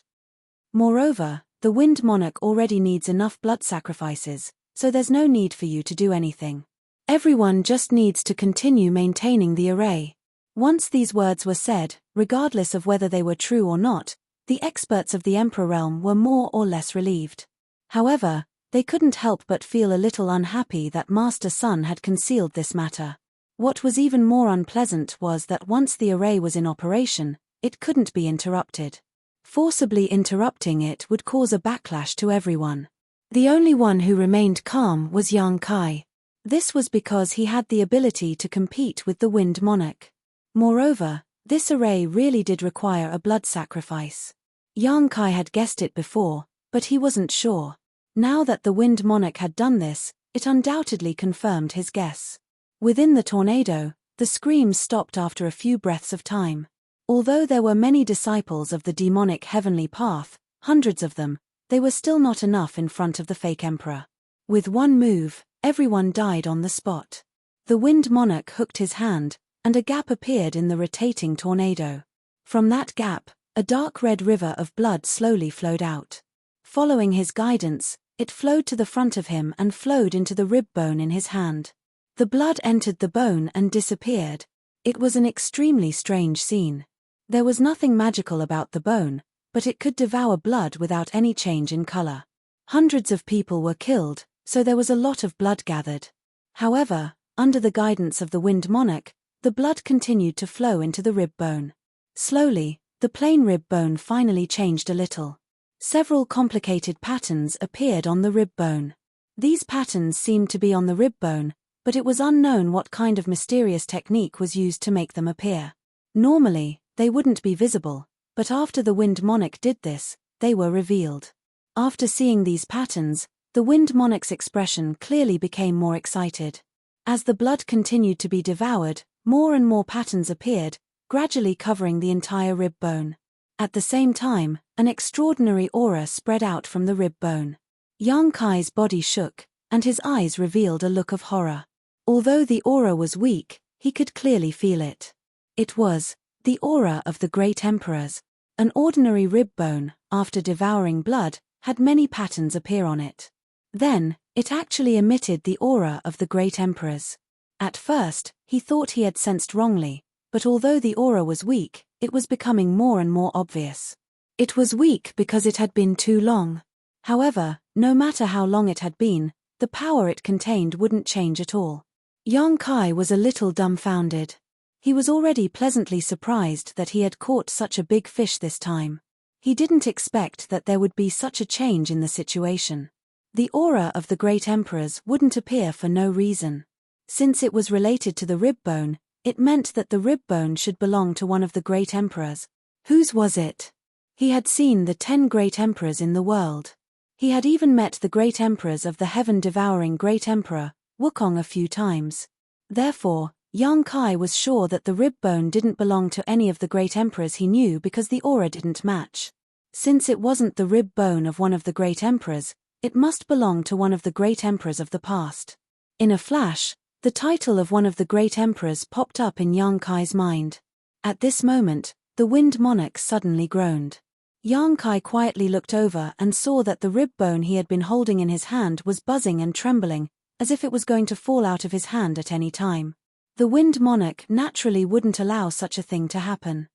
Moreover, the winged monarch already needs enough blood sacrifices, so there's no need for you to do anything. Everyone just needs to continue maintaining the array." Once these words were said, regardless of whether they were true or not, the experts of the Emperor realm were more or less relieved. However, they couldn't help but feel a little unhappy that Master Sun had concealed this matter. What was even more unpleasant was that once the array was in operation, it couldn't be interrupted. Forcibly interrupting it would cause a backlash to everyone. The only one who remained calm was Yang Kai. This was because he had the ability to compete with the winged monarch. Moreover, this array really did require a blood sacrifice. Yang Kai had guessed it before, but he wasn't sure. Now that the winged monarch had done this, it undoubtedly confirmed his guess. Within the tornado, the screams stopped after a few breaths of time. Although there were many disciples of the demonic heavenly path, hundreds of them, they were still not enough in front of the fake emperor. With one move, everyone died on the spot. The winged monarch hooked his hand, and a gap appeared in the rotating tornado. From that gap, a dark red river of blood slowly flowed out. Following his guidance, it flowed to the front of him and flowed into the rib bone in his hand. The blood entered the bone and disappeared. It was an extremely strange scene. There was nothing magical about the bone, but it could devour blood without any change in color. Hundreds of people were killed, so there was a lot of blood gathered. However, under the guidance of the winged monarch, the blood continued to flow into the rib bone. Slowly, the plain rib bone finally changed a little. Several complicated patterns appeared on the rib bone. These patterns seemed to be on the rib bone, but it was unknown what kind of mysterious technique was used to make them appear. Normally, they wouldn't be visible, but after the winged monarch did this, they were revealed. After seeing these patterns, the winged monarch's expression clearly became more excited. As the blood continued to be devoured, more and more patterns appeared, gradually covering the entire rib bone. At the same time, an extraordinary aura spread out from the rib bone. Yang Kai's body shook, and his eyes revealed a look of horror. Although the aura was weak, he could clearly feel it. It was the aura of the great emperors. An ordinary rib bone, after devouring blood, had many patterns appear on it. Then, it actually emitted the aura of the great emperors. At first, he thought he had sensed wrongly, but although the aura was weak, it was becoming more and more obvious. It was weak because it had been too long. However, no matter how long it had been, the power it contained wouldn't change at all. Yang Kai was a little dumbfounded. He was already pleasantly surprised that he had caught such a big fish this time. He didn't expect that there would be such a change in the situation. The aura of the great emperors wouldn't appear for no reason. Since it was related to the rib bone, it meant that the rib bone should belong to one of the great emperors. Whose was it? He had seen the 10 great emperors in the world. He had even met the great emperors of the heaven-devouring great emperor, Wukong, a few times. Therefore, Yang Kai was sure that the rib bone didn't belong to any of the great emperors he knew because the aura didn't match. Since it wasn't the rib bone of one of the great emperors, it must belong to one of the great emperors of the past. In a flash, the title of one of the great emperors popped up in Yang Kai's mind. At this moment, the Wind Monarch suddenly groaned. Yang Kai quietly looked over and saw that the rib bone he had been holding in his hand was buzzing and trembling, as if it was going to fall out of his hand at any time. The Wind Monarch naturally wouldn't allow such a thing to happen.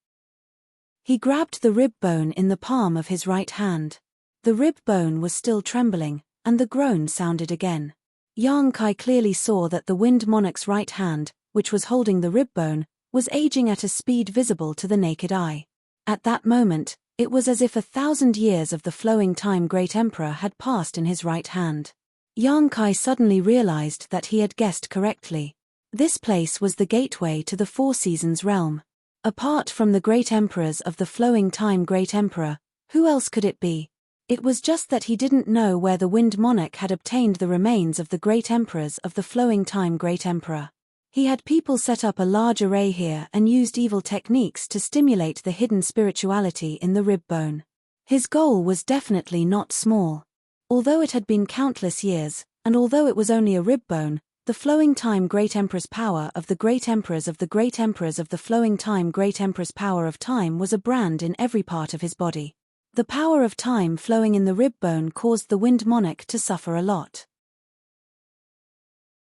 He grabbed the rib bone in the palm of his right hand. The rib bone was still trembling, and the groan sounded again. Yang Kai clearly saw that the Wind Monarch's right hand, which was holding the rib bone, was aging at a speed visible to the naked eye. At that moment, it was as if 1,000 years of the flowing time Great Emperor had passed in his right hand. Yang Kai suddenly realized that he had guessed correctly. This place was the gateway to the Four Seasons realm. Apart from the great emperors of the flowing time Great Emperor, who else could it be? It was just that he didn't know where the Wind Monarch had obtained the remains of the great emperors of the flowing time Great Emperor. He had people set up a large array here and used evil techniques to stimulate the hidden spirituality in the rib bone. His goal was definitely not small. Although it had been countless years, and although it was only a rib bone, the flowing time Great Emperor's power of the great emperors of the great emperors of the flowing time Great Emperor's power of time was a brand in every part of his body. The power of time flowing in the rib bone caused the Wind Monarch to suffer a lot.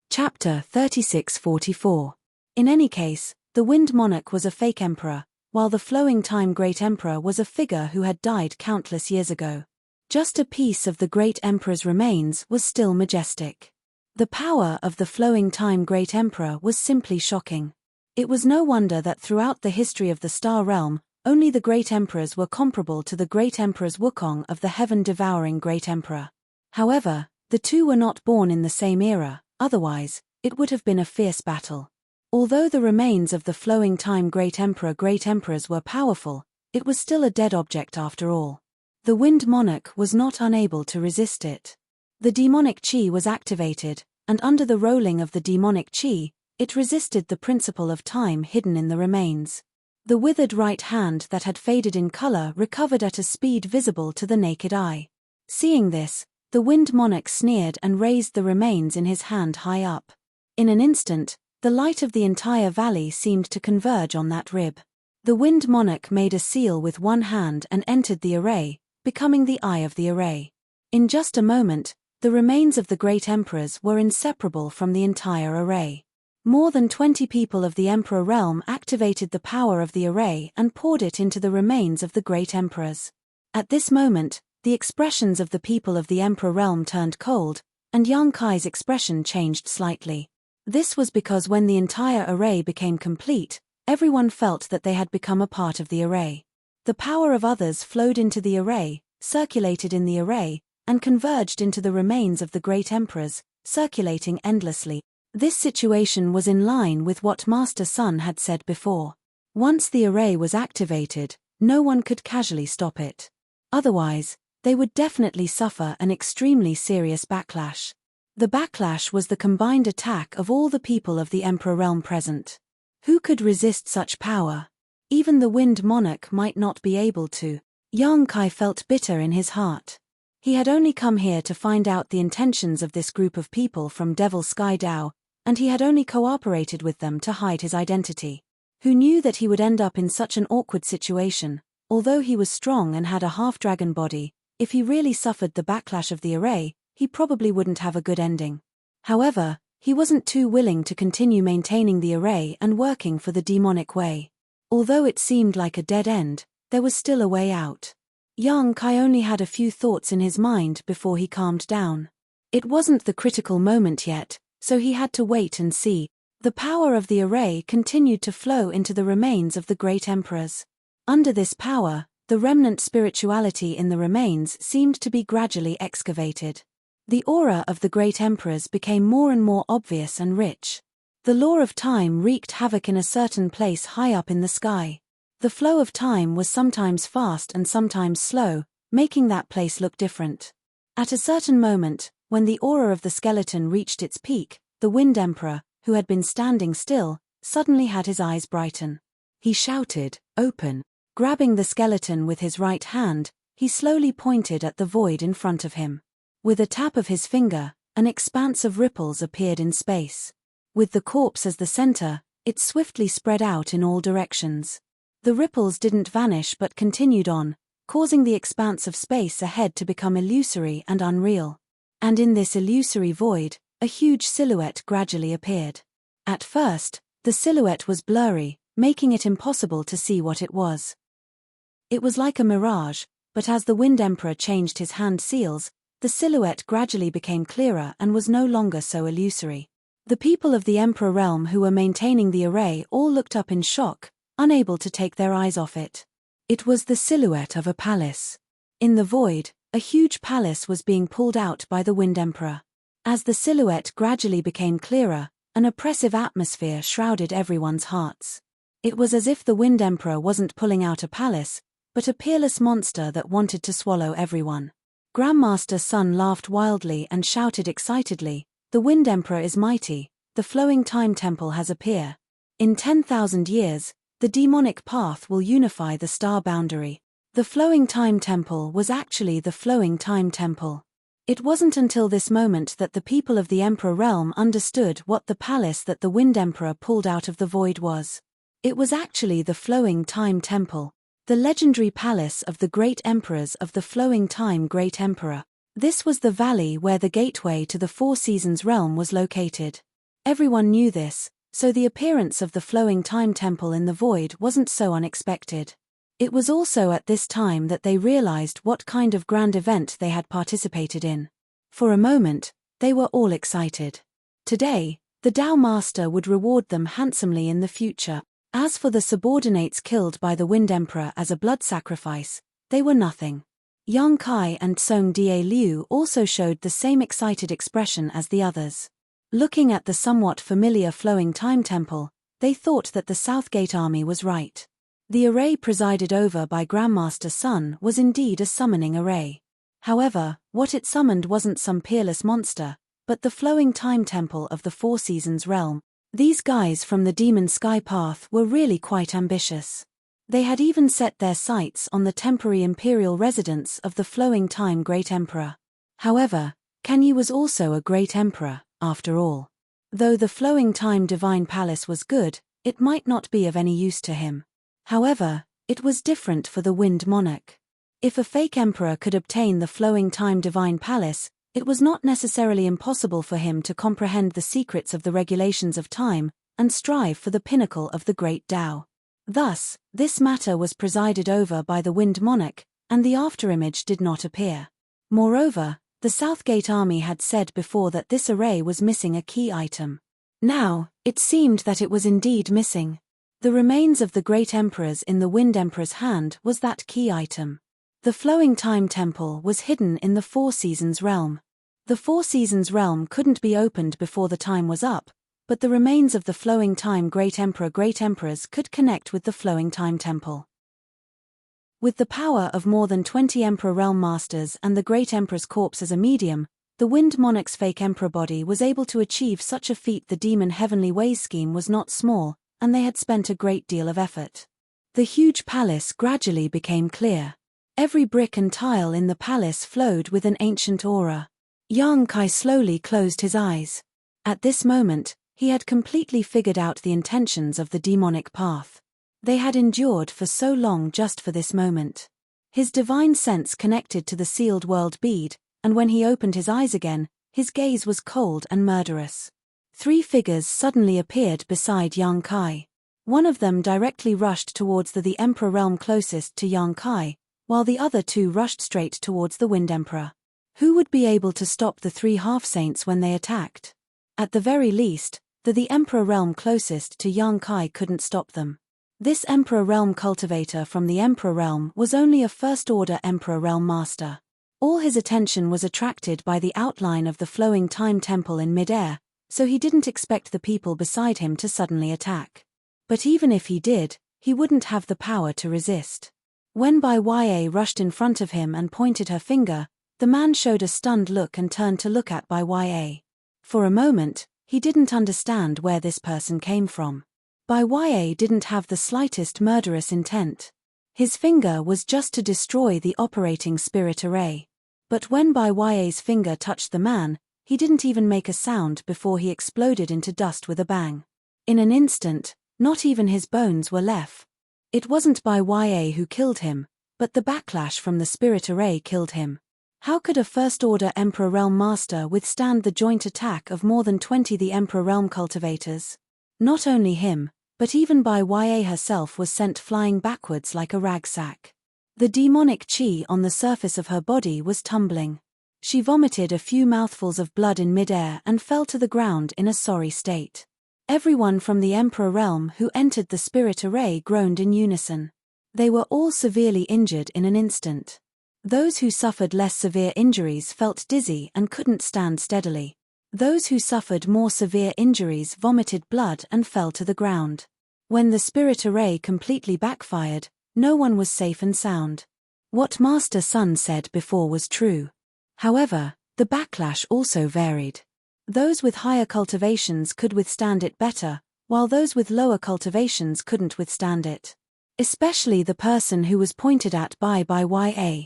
Chapter 3644. In any case, the Wind Monarch was a fake emperor, while the flowing time Great Emperor was a figure who had died countless years ago. Just a piece of the great emperor's remains was still majestic. The power of the flowing time Great Emperor was simply shocking. It was no wonder that throughout the history of the Star Realm, only the great emperors were comparable to the great emperor's Wukong of the heaven-devouring Great Emperor. However, the two were not born in the same era, otherwise, it would have been a fierce battle. Although the remains of the flowing time Great Emperors were powerful, it was still a dead object after all. The Wind Monarch was not unable to resist it. The demonic chi was activated, and under the rolling of the demonic chi, it resisted the principle of time hidden in the remains. The withered right hand that had faded in color recovered at a speed visible to the naked eye. Seeing this, the Wind Monarch sneered and raised the remains in his hand high up. In an instant, the light of the entire valley seemed to converge on that rib. The Wind Monarch made a seal with one hand and entered the array, becoming the eye of the array. In just a moment, the remains of the great emperors were inseparable from the entire array. More than 20 people of the Emperor realm activated the power of the array and poured it into the remains of the great emperors. At this moment, the expressions of the people of the Emperor realm turned cold, and Yang Kai's expression changed slightly. This was because when the entire array became complete, everyone felt that they had become a part of the array. The power of others flowed into the array, circulated in the array, and converged into the remains of the great emperors, circulating endlessly. This situation was in line with what Master Sun had said before. Once the array was activated, no one could casually stop it. Otherwise, they would definitely suffer an extremely serious backlash. The backlash was the combined attack of all the people of the Emperor realm present. Who could resist such power? Even the Wind Monarch might not be able to. Yang Kai felt bitter in his heart. He had only come here to find out the intentions of this group of people from Devil Sky Dao, and he had only cooperated with them to hide his identity. Who knew that he would end up in such an awkward situation? Although he was strong and had a half-dragon body, if he really suffered the backlash of the array, he probably wouldn't have a good ending. However, he wasn't too willing to continue maintaining the array and working for the demonic way. Although it seemed like a dead end, there was still a way out. Yang Kai only had a few thoughts in his mind before he calmed down. It wasn't the critical moment yet, so he had to wait and see. The power of the array continued to flow into the remains of the great emperors. Under this power, the remnant spirituality in the remains seemed to be gradually excavated. The aura of the great emperors became more and more obvious and rich. The law of time wreaked havoc in a certain place high up in the sky. The flow of time was sometimes fast and sometimes slow, making that place look different. At a certain moment, when the aura of the skeleton reached its peak, the Wind Emperor, who had been standing still, suddenly had his eyes brighten. He shouted, "Open!" Grabbing the skeleton with his right hand, he slowly pointed at the void in front of him. With a tap of his finger, an expanse of ripples appeared in space. With the corpse as the center, it swiftly spread out in all directions. The ripples didn't vanish but continued on, causing the expanse of space ahead to become illusory and unreal. And in this illusory void, a huge silhouette gradually appeared. At first, the silhouette was blurry, making it impossible to see what it was. It was like a mirage, but as the Wind Emperor changed his hand seals, the silhouette gradually became clearer and was no longer so illusory. The people of the Emperor realm who were maintaining the array all looked up in shock, unable to take their eyes off it. It was the silhouette of a palace. In the void, a huge palace was being pulled out by the Wind Emperor. As the silhouette gradually became clearer, an oppressive atmosphere shrouded everyone's hearts. It was as if the Wind Emperor wasn't pulling out a palace, but a peerless monster that wanted to swallow everyone. Grandmaster Sun laughed wildly and shouted excitedly, "The Wind Emperor is mighty, the flowing time temple has appeared. In 10,000 years, the demonic path will unify the star boundary." The flowing time temple was actually the flowing time temple. It wasn't until this moment that the people of the Emperor realm understood what the palace that the Wind Emperor pulled out of the void was. It was actually the flowing time temple. The legendary palace of the great emperors of the flowing time Great Emperor. This was the valley where the gateway to the Four Seasons realm was located. Everyone knew this, so the appearance of the flowing time temple in the void wasn't so unexpected. It was also at this time that they realized what kind of grand event they had participated in. For a moment, they were all excited. Today, the Tao Master would reward them handsomely in the future. As for the subordinates killed by the Wind Emperor as a blood sacrifice, they were nothing. Yang Kai and Song Da Liu also showed the same excited expression as the others. Looking at the somewhat familiar flowing time temple, they thought that the Southgate army was right. The array presided over by Grandmaster Sun was indeed a summoning array. However, what it summoned wasn't some peerless monster, but the flowing time temple of the Four Seasons realm. These guys from the Demon Sky Path were really quite ambitious. They had even set their sights on the temporary imperial residence of the flowing time Great Emperor. However, Kanyi was also a great emperor, after all. Though the flowing time divine palace was good, it might not be of any use to him. However, it was different for the Wind Monarch. If a fake emperor could obtain the flowing time divine palace, it was not necessarily impossible for him to comprehend the secrets of the regulations of time, and strive for the pinnacle of the great Tao. Thus, this matter was presided over by the Wind Monarch, and the afterimage did not appear. Moreover, the Southgate army had said before that this array was missing a key item. Now, it seemed that it was indeed missing. The remains of the great emperors in the Wind Emperor's hand was that key item. The flowing time temple was hidden in the Four Seasons realm. The Four Seasons realm couldn't be opened before the time was up, but the remains of the flowing time Great Emperors could connect with the flowing time temple. With the power of more than 20 Emperor realm masters and the Great Emperor's corpse as a medium, the Wind Monarch's fake emperor body was able to achieve such a feat. The Demon Heavenly Ways scheme was not small, and they had spent a great deal of effort. The huge palace gradually became clear. Every brick and tile in the palace flowed with an ancient aura. Yang Kai slowly closed his eyes. At this moment, he had completely figured out the intentions of the demonic path. They had endured for so long just for this moment. His divine sense connected to the sealed world bead, and when he opened his eyes again, his gaze was cold and murderous. 3 figures suddenly appeared beside Yang Kai. One of them directly rushed towards the Emperor realm closest to Yang Kai, while the other 2 rushed straight towards the Wind Emperor. Who would be able to stop the 3 half-saints when they attacked? At the very least, the Emperor realm closest to Yang Kai couldn't stop them. This Emperor realm cultivator from the Emperor realm was only a first-order Emperor realm master. All his attention was attracted by the outline of the flowing time temple in midair, so he didn't expect the people beside him to suddenly attack. But even if he did, he wouldn't have the power to resist. When Bai Ya rushed in front of him and pointed her finger, the man showed a stunned look and turned to look at Bai Ya. For a moment, he didn't understand where this person came from. Bai Ya didn't have the slightest murderous intent. His finger was just to destroy the operating spirit array. But when Bai Ya's finger touched the man, he didn't even make a sound before he exploded into dust with a bang. In an instant, not even his bones were left. It wasn't Bai Ya who killed him, but the backlash from the spirit array killed him. How could a First-Order Emperor Realm Master withstand the joint attack of more than 20 the Emperor Realm cultivators? Not only him, but even Bai Ya herself was sent flying backwards like a ragsack. The demonic chi on the surface of her body was tumbling. She vomited a few mouthfuls of blood in midair and fell to the ground in a sorry state. Everyone from the Emperor Realm who entered the spirit array groaned in unison. They were all severely injured in an instant. Those who suffered less severe injuries felt dizzy and couldn't stand steadily. Those who suffered more severe injuries vomited blood and fell to the ground. When the spirit array completely backfired, no one was safe and sound. What Master Sun said before was true. However, the backlash also varied. Those with higher cultivations could withstand it better, while those with lower cultivations couldn't withstand it. Especially the person who was pointed at by Ya.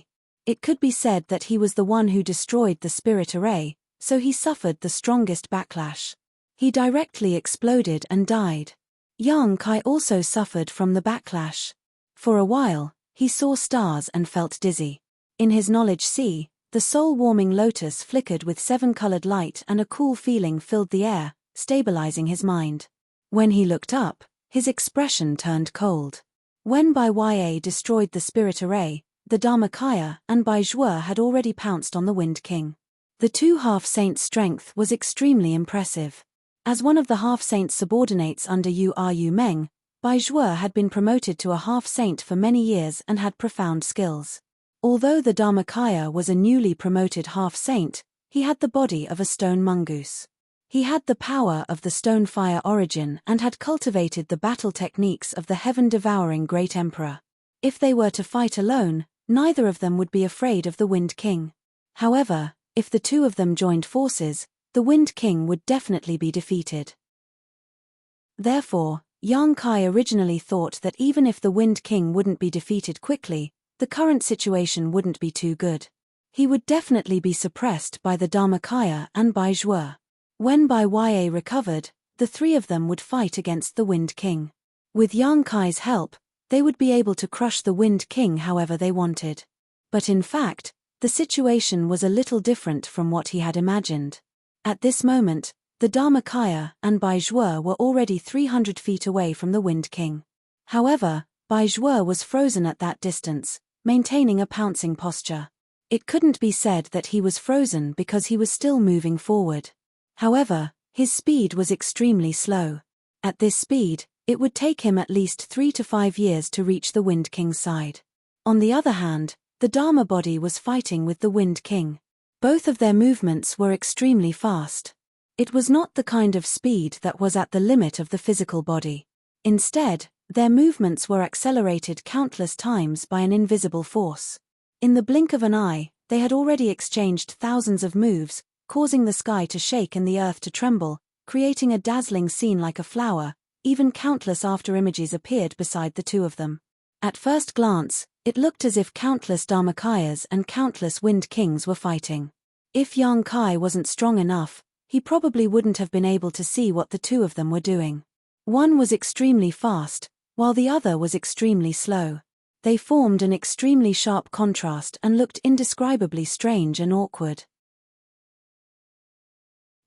It could be said that he was the one who destroyed the spirit array, so he suffered the strongest backlash. He directly exploded and died. Yang Kai also suffered from the backlash. For a while, he saw stars and felt dizzy. In his knowledge sea, the soul-warming lotus flickered with 7-colored light and a cool feeling filled the air, stabilizing his mind. When he looked up, his expression turned cold. When Bai Ya destroyed the spirit array, the Dharmakaya and Bai Zhuo had already pounced on the Wind King. The two half-saints' strength was extremely impressive. As one of the half-saints' subordinates under Yu Meng, Bai Zhuo had been promoted to a half-saint for many years and had profound skills. Although the Dharmakaya was a newly promoted half-saint, he had the body of a stone mongoose. He had the power of the stone fire origin and had cultivated the battle techniques of the heaven-devouring Great Emperor. If they were to fight alone, neither of them would be afraid of the Wind King. However, if the two of them joined forces, the Wind King would definitely be defeated. Therefore, Yang Kai originally thought that even if the Wind King wouldn't be defeated quickly, the current situation wouldn't be too good. He would definitely be suppressed by the Dharmakaya and Bai Zhuo. When Bai Ya recovered, the three of them would fight against the Wind King. With Yang Kai's help, they would be able to crush the Wind King however they wanted. But in fact, the situation was a little different from what he had imagined. At this moment, the Dharmakaya and Bai Zhuo were already 300 feet away from the Wind King. However, Bai Zhuo was frozen at that distance, maintaining a pouncing posture. It couldn't be said that he was frozen because he was still moving forward. However, his speed was extremely slow. At this speed, it would take him at least 3 to 5 years to reach the Wind King's side. On the other hand, the Dharma body was fighting with the Wind King. Both of their movements were extremely fast. It was not the kind of speed that was at the limit of the physical body. Instead, their movements were accelerated countless times by an invisible force. In the blink of an eye, they had already exchanged thousands of moves, causing the sky to shake and the earth to tremble, creating a dazzling scene like a flower. Even countless afterimages appeared beside the two of them. At first glance, it looked as if countless Dharmakayas and countless Wind Kings were fighting. If Yang Kai wasn't strong enough, he probably wouldn't have been able to see what the two of them were doing. One was extremely fast, while the other was extremely slow. They formed an extremely sharp contrast and looked indescribably strange and awkward.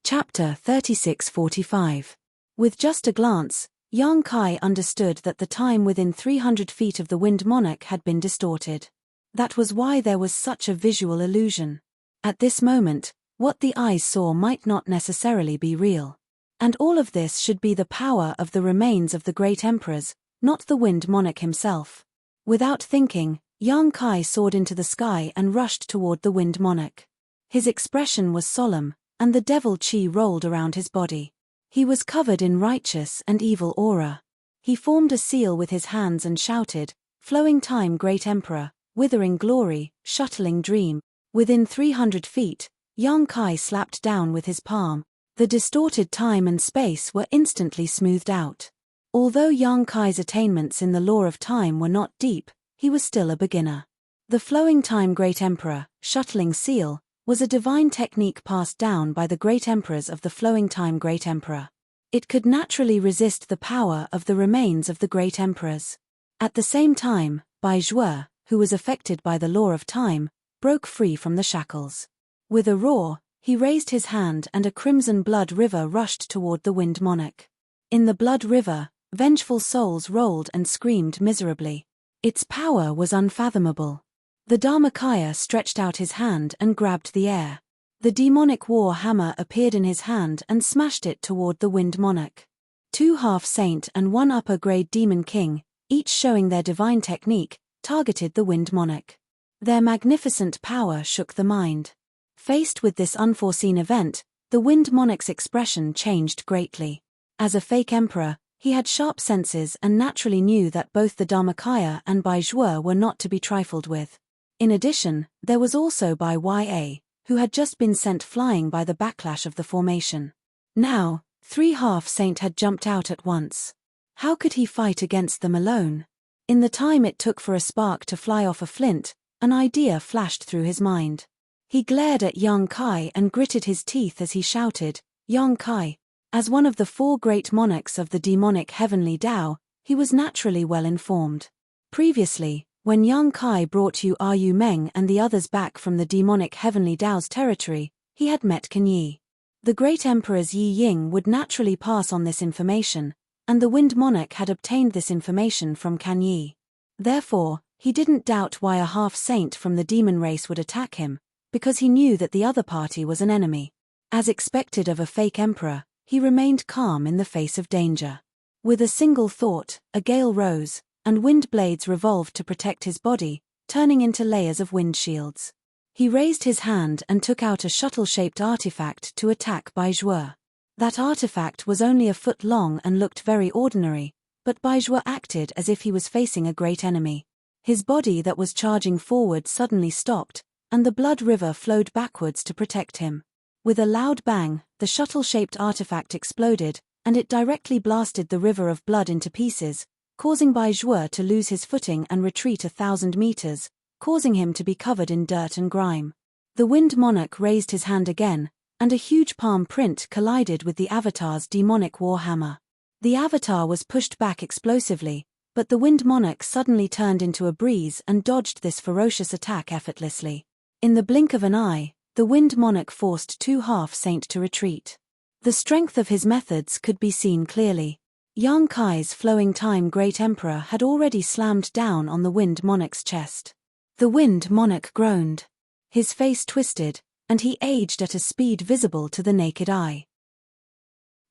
Chapter 3645. With just a glance, Yang Kai understood that the time within 300 feet of the Wind Monarch had been distorted. That was why there was such a visual illusion. At this moment, what the eyes saw might not necessarily be real. And all of this should be the power of the remains of the great emperors, not the Wind Monarch himself. Without thinking, Yang Kai soared into the sky and rushed toward the Wind Monarch. His expression was solemn, and the devil chi rolled around his body. He was covered in righteous and evil aura. He formed a seal with his hands and shouted, "Flowing time, great emperor, withering glory, shuttling dream." Within 300 feet, Yang Kai slapped down with his palm. The distorted time and space were instantly smoothed out. Although Yang Kai's attainments in the law of time were not deep, he was still a beginner. The flowing time Great Emperor, shuttling seal, was a divine technique passed down by the great emperors of the flowing time Great Emperor. It could naturally resist the power of the remains of the great emperors. At the same time, Bai Zhuo, who was affected by the law of time, broke free from the shackles. With a roar, he raised his hand and a crimson blood river rushed toward the Wind Monarch. In the blood river, vengeful souls rolled and screamed miserably. Its power was unfathomable. The Dharmakaya stretched out his hand and grabbed the air. The demonic war hammer appeared in his hand and smashed it toward the Wind Monarch. 2 half-saint and 1 upper-grade demon king, each showing their divine technique, targeted the Wind Monarch. Their magnificent power shook the mind. Faced with this unforeseen event, the Wind Monarch's expression changed greatly. As a fake emperor, he had sharp senses and naturally knew that both the Dharmakaya and Bai Zhuo were not to be trifled with. In addition, there was also Bai Ya, who had just been sent flying by the backlash of the formation. Now, 3 half-saint had jumped out at once. How could he fight against them alone? In the time it took for a spark to fly off a flint, an idea flashed through his mind. He glared at Yang Kai and gritted his teeth as he shouted, "Yang Kai!" As one of the 4 great monarchs of the demonic heavenly Tao, he was naturally well informed. Previously, when Yang Kai brought Yu Meng and the others back from the demonic heavenly Tao's territory, he had met Kan Yi. The great emperors Yi Ying would naturally pass on this information, and the Wind Monarch had obtained this information from Kan Yi. Therefore, he didn't doubt why a half-saint from the demon race would attack him, because he knew that the other party was an enemy. As expected of a fake emperor, he remained calm in the face of danger. With a single thought, a gale rose, and wind blades revolved to protect his body, turning into layers of wind shields. He raised his hand and took out a shuttle-shaped artifact to attack Bai Zhuo. That artifact was only a foot long and looked very ordinary, but Bai Zhuo acted as if he was facing a great enemy. His body that was charging forward suddenly stopped, and the blood river flowed backwards to protect him. With a loud bang, the shuttle-shaped artifact exploded, and it directly blasted the river of blood into pieces, causing Bai Zhuo to lose his footing and retreat 1,000 meters, causing him to be covered in dirt and grime. The Wind Monarch raised his hand again, and a huge palm print collided with the Avatar's demonic warhammer. The Avatar was pushed back explosively, but the Wind Monarch suddenly turned into a breeze and dodged this ferocious attack effortlessly. In the blink of an eye, the Wind Monarch forced 2 half-saint to retreat. The strength of his methods could be seen clearly. Yang Kai's flowing time Great Emperor had already slammed down on the Wind Monarch's chest. The Wind Monarch groaned. His face twisted, and he aged at a speed visible to the naked eye.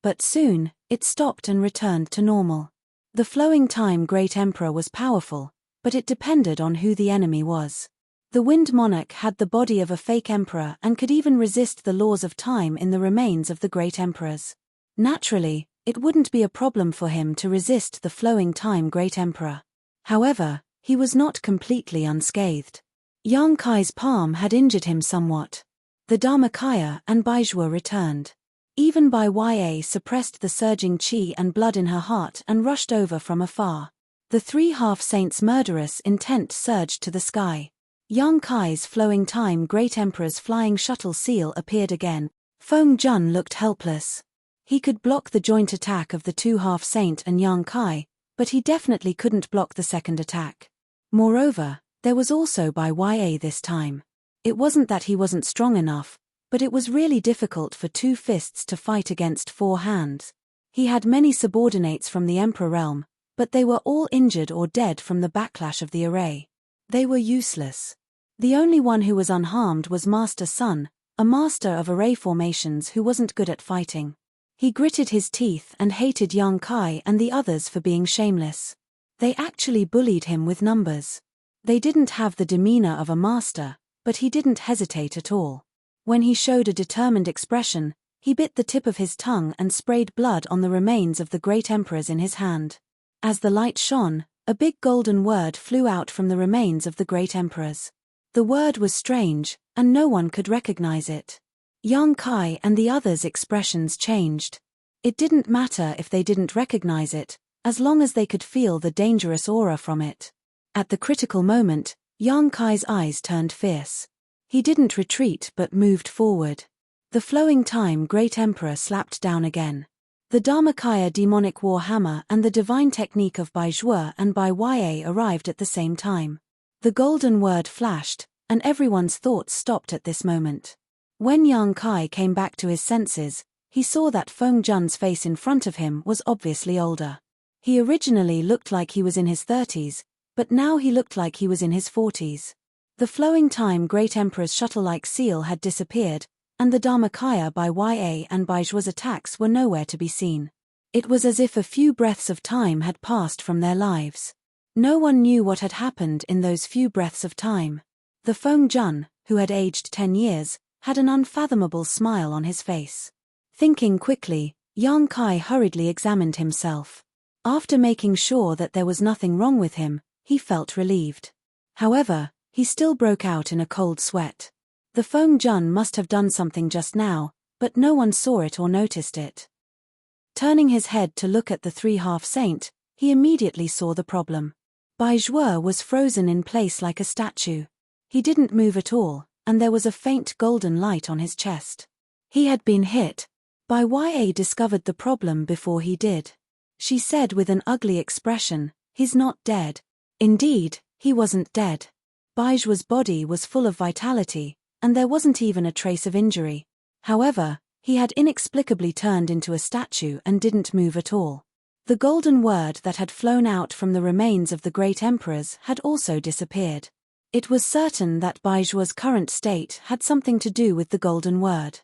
But soon, it stopped and returned to normal. The flowing time Great Emperor was powerful, but it depended on who the enemy was. The Wind Monarch had the body of a fake emperor and could even resist the laws of time in the remains of the great emperors. Naturally, it wouldn't be a problem for him to resist the flowing time Great Emperor. However, he was not completely unscathed. Yang Kai's palm had injured him somewhat. The Dharmakaya and Bai Zhuo returned. Even Bai Ya suppressed the surging qi and blood in her heart and rushed over from afar. The 3 half-saints' murderous intent surged to the sky. Yang Kai's flowing time Great Emperor's flying shuttle seal appeared again. Feng Jun looked helpless. He could block the joint attack of the 2 half-saint and Yang Kai, but he definitely couldn't block the second attack. Moreover, there was also Bai Ya this time. It wasn't that he wasn't strong enough, but it was really difficult for 2 fists to fight against 4 hands. He had many subordinates from the Emperor realm, but they were all injured or dead from the backlash of the array. They were useless. The only one who was unharmed was Master Sun, a master of array formations who wasn't good at fighting. He gritted his teeth and hated Yang Kai and the others for being shameless. They actually bullied him with numbers. They didn't have the demeanor of a master, but he didn't hesitate at all. When he showed a determined expression, he bit the tip of his tongue and sprayed blood on the remains of the great emperors in his hand. As the light shone, a big golden word flew out from the remains of the great emperors. The word was strange, and no one could recognize it. Yang Kai and the others' expressions changed. It didn't matter if they didn't recognize it, as long as they could feel the dangerous aura from it. At the critical moment, Yang Kai's eyes turned fierce. He didn't retreat but moved forward. The flowing time Great Emperor slapped down again. The Dharmakaya demonic war hammer and the divine technique of Bai Zhuo and Bai Ya arrived at the same time. The golden word flashed, and everyone's thoughts stopped at this moment. When Yang Kai came back to his senses, he saw that Feng Jun's face in front of him was obviously older. He originally looked like he was in his 30s, but now he looked like he was in his 40s. The flowing time Great Emperor's shuttle-like seal had disappeared, and the Dharmakaya by Ya and Bai Zhuo's attacks were nowhere to be seen. It was as if a few breaths of time had passed from their lives. No one knew what had happened in those few breaths of time. The Feng Jun, who had aged 10 years, had an unfathomable smile on his face. Thinking quickly, Yang Kai hurriedly examined himself. After making sure that there was nothing wrong with him, he felt relieved. However, he still broke out in a cold sweat. The Feng Jun must have done something just now, but no one saw it or noticed it. Turning his head to look at the 3-half-saint, he immediately saw the problem. Bai Zhuo was frozen in place like a statue. He didn't move at all, and there was a faint golden light on his chest. He had been hit. Bai Ya discovered the problem before he did. She said with an ugly expression, "He's not dead." Indeed, he wasn't dead. Bai Zhuo's body was full of vitality, and there wasn't even a trace of injury. However, he had inexplicably turned into a statue and didn't move at all. The golden word that had flown out from the remains of the great emperors had also disappeared. It was certain that Bai Zhuo's current state had something to do with the golden word.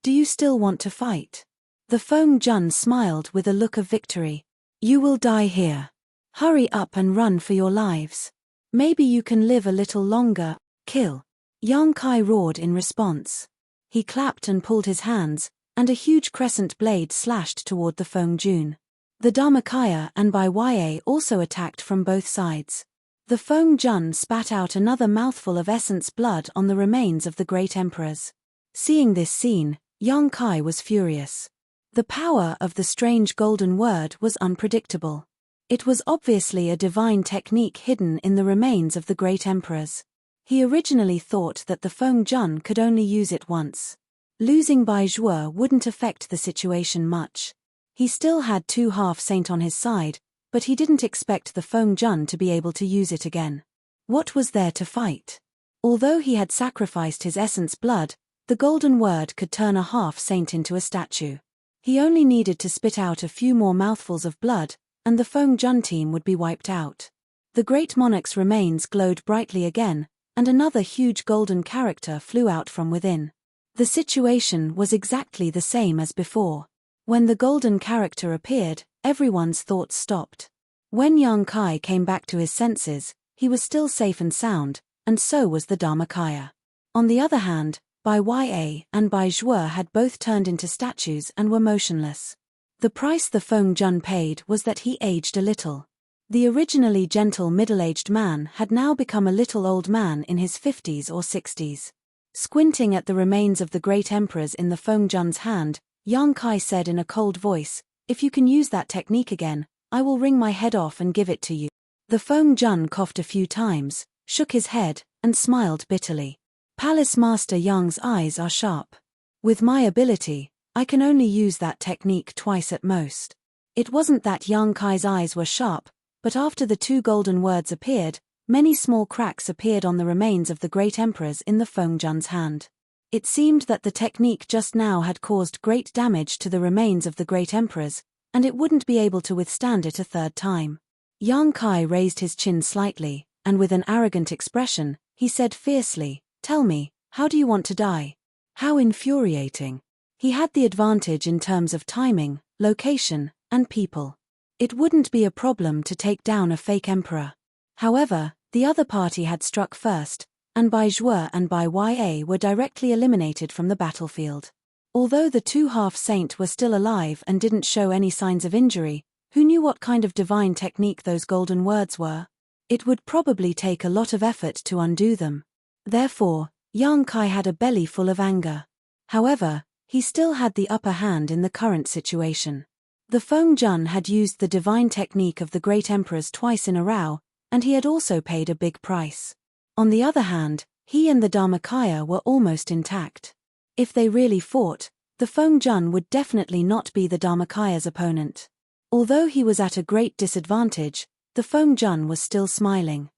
"Do you still want to fight?" The Feng Jun smiled with a look of victory. "You will die here. Hurry up and run for your lives. Maybe you can live a little longer. Kill." Yang Kai roared in response. He clapped and pulled his hands, and a huge crescent blade slashed toward the Feng Jun. The Dharmakaya and Bai Ya also attacked from both sides. The Feng Jun spat out another mouthful of essence blood on the remains of the great emperors. Seeing this scene, Yang Kai was furious. The power of the strange golden word was unpredictable. It was obviously a divine technique hidden in the remains of the great emperors. He originally thought that the Feng Jun could only use it once. Losing Bai Zhuo wouldn't affect the situation much. He still had 2-half-saint on his side, but he didn't expect the Feng Jun to be able to use it again. What was there to fight? Although he had sacrificed his essence blood, the golden word could turn a half-saint into a statue. He only needed to spit out a few more mouthfuls of blood, and the Feng Jun team would be wiped out. The great monarch's remains glowed brightly again, and another huge golden character flew out from within. The situation was exactly the same as before. When the golden character appeared, everyone's thoughts stopped. When Yang Kai came back to his senses, he was still safe and sound, and so was the Dharmakaya. On the other hand, Bai Ya and Bai Zhuo had both turned into statues and were motionless. The price the Feng Jun paid was that he aged a little. The originally gentle middle-aged man had now become a little old man in his 50s or 60s. Squinting at the remains of the great emperors in the Feng Jun's hand, Yang Kai said in a cold voice, "If you can use that technique again, I will wring my head off and give it to you." The Feng Jun coughed a few times, shook his head, and smiled bitterly. "Palace Master Yang's eyes are sharp. With my ability, I can only use that technique twice at most." It wasn't that Yang Kai's eyes were sharp, but after the 2 golden words appeared, many small cracks appeared on the remains of the great emperors in the Feng Jun's hand. It seemed that the technique just now had caused great damage to the remains of the great emperors, and it wouldn't be able to withstand it a third time. Yang Kai raised his chin slightly, and with an arrogant expression, he said fiercely, "Tell me, how do you want to die?" How infuriating. He had the advantage in terms of timing, location, and people. It wouldn't be a problem to take down a fake emperor. However, the other party had struck first, and Bai Zhuo and Bai Ya were directly eliminated from the battlefield. Although the 2-half-saint were still alive and didn't show any signs of injury, who knew what kind of divine technique those golden words were? It would probably take a lot of effort to undo them. Therefore, Yang Kai had a belly full of anger. However, he still had the upper hand in the current situation. The Feng Jun had used the divine technique of the great emperors twice in a row, and he had also paid a big price. On the other hand, he and the Dharmakaya were almost intact. If they really fought, the Feng Jun would definitely not be the Dharmakaya's opponent. Although he was at a great disadvantage, the Feng Jun was still smiling.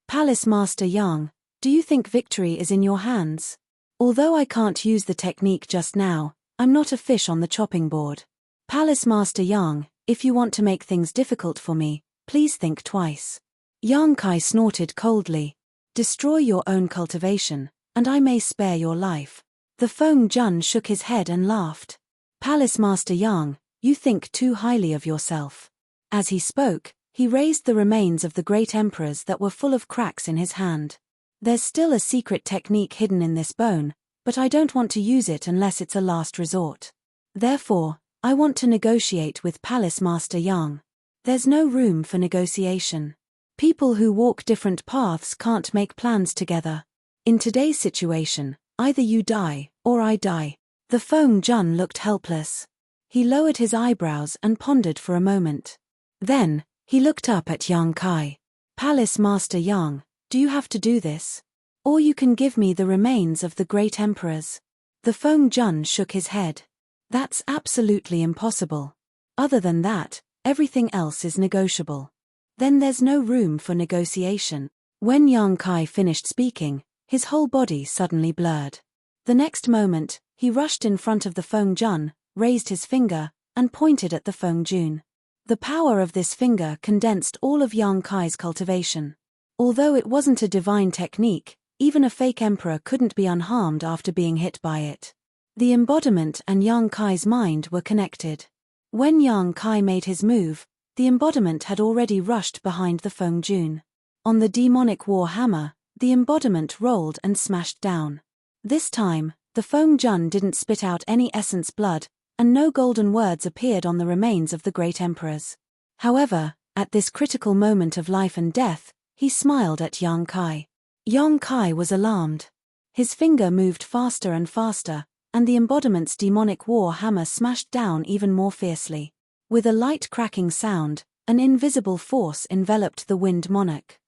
Palace Master Yang, do you think victory is in your hands? Although I can't use the technique just now, I'm not a fish on the chopping board. Palace Master Yang, if you want to make things difficult for me, please think twice. Yang Kai snorted coldly. Destroy your own cultivation, and I may spare your life. The Feng Jun shook his head and laughed. Palace Master Yang, you think too highly of yourself. As he spoke, he raised the remains of the great emperors that were full of cracks in his hand. There's still a secret technique hidden in this bone, but I don't want to use it unless it's a last resort. Therefore, I want to negotiate with Palace Master Yang. There's no room for negotiation. People who walk different paths can't make plans together. In today's situation, either you die, or I die. The Feng Jun looked helpless. He lowered his eyebrows and pondered for a moment. Then, he looked up at Yang Kai. Palace Master Yang, do you have to do this? Or you can give me the remains of the great emperors. The Feng Jun shook his head. That's absolutely impossible. Other than that, everything else is negotiable. Then there's no room for negotiation. When Yang Kai finished speaking, his whole body suddenly blurred. The next moment, he rushed in front of the Feng Jun, raised his finger, and pointed at the Feng Jun. The power of this finger condensed all of Yang Kai's cultivation. Although it wasn't a divine technique, even a fake emperor couldn't be unharmed after being hit by it. The embodiment and Yang Kai's mind were connected. When Yang Kai made his move, the embodiment had already rushed behind the Feng Jun. On the demonic war hammer, the embodiment rolled and smashed down. This time, the Feng Jun didn't spit out any essence blood, and no golden words appeared on the remains of the great emperors. However, at this critical moment of life and death, he smiled at Yang Kai. Yang Kai was alarmed. His finger moved faster and faster, and the embodiment's demonic war hammer smashed down even more fiercely. With a light cracking sound, an invisible force enveloped the Wind Monarch.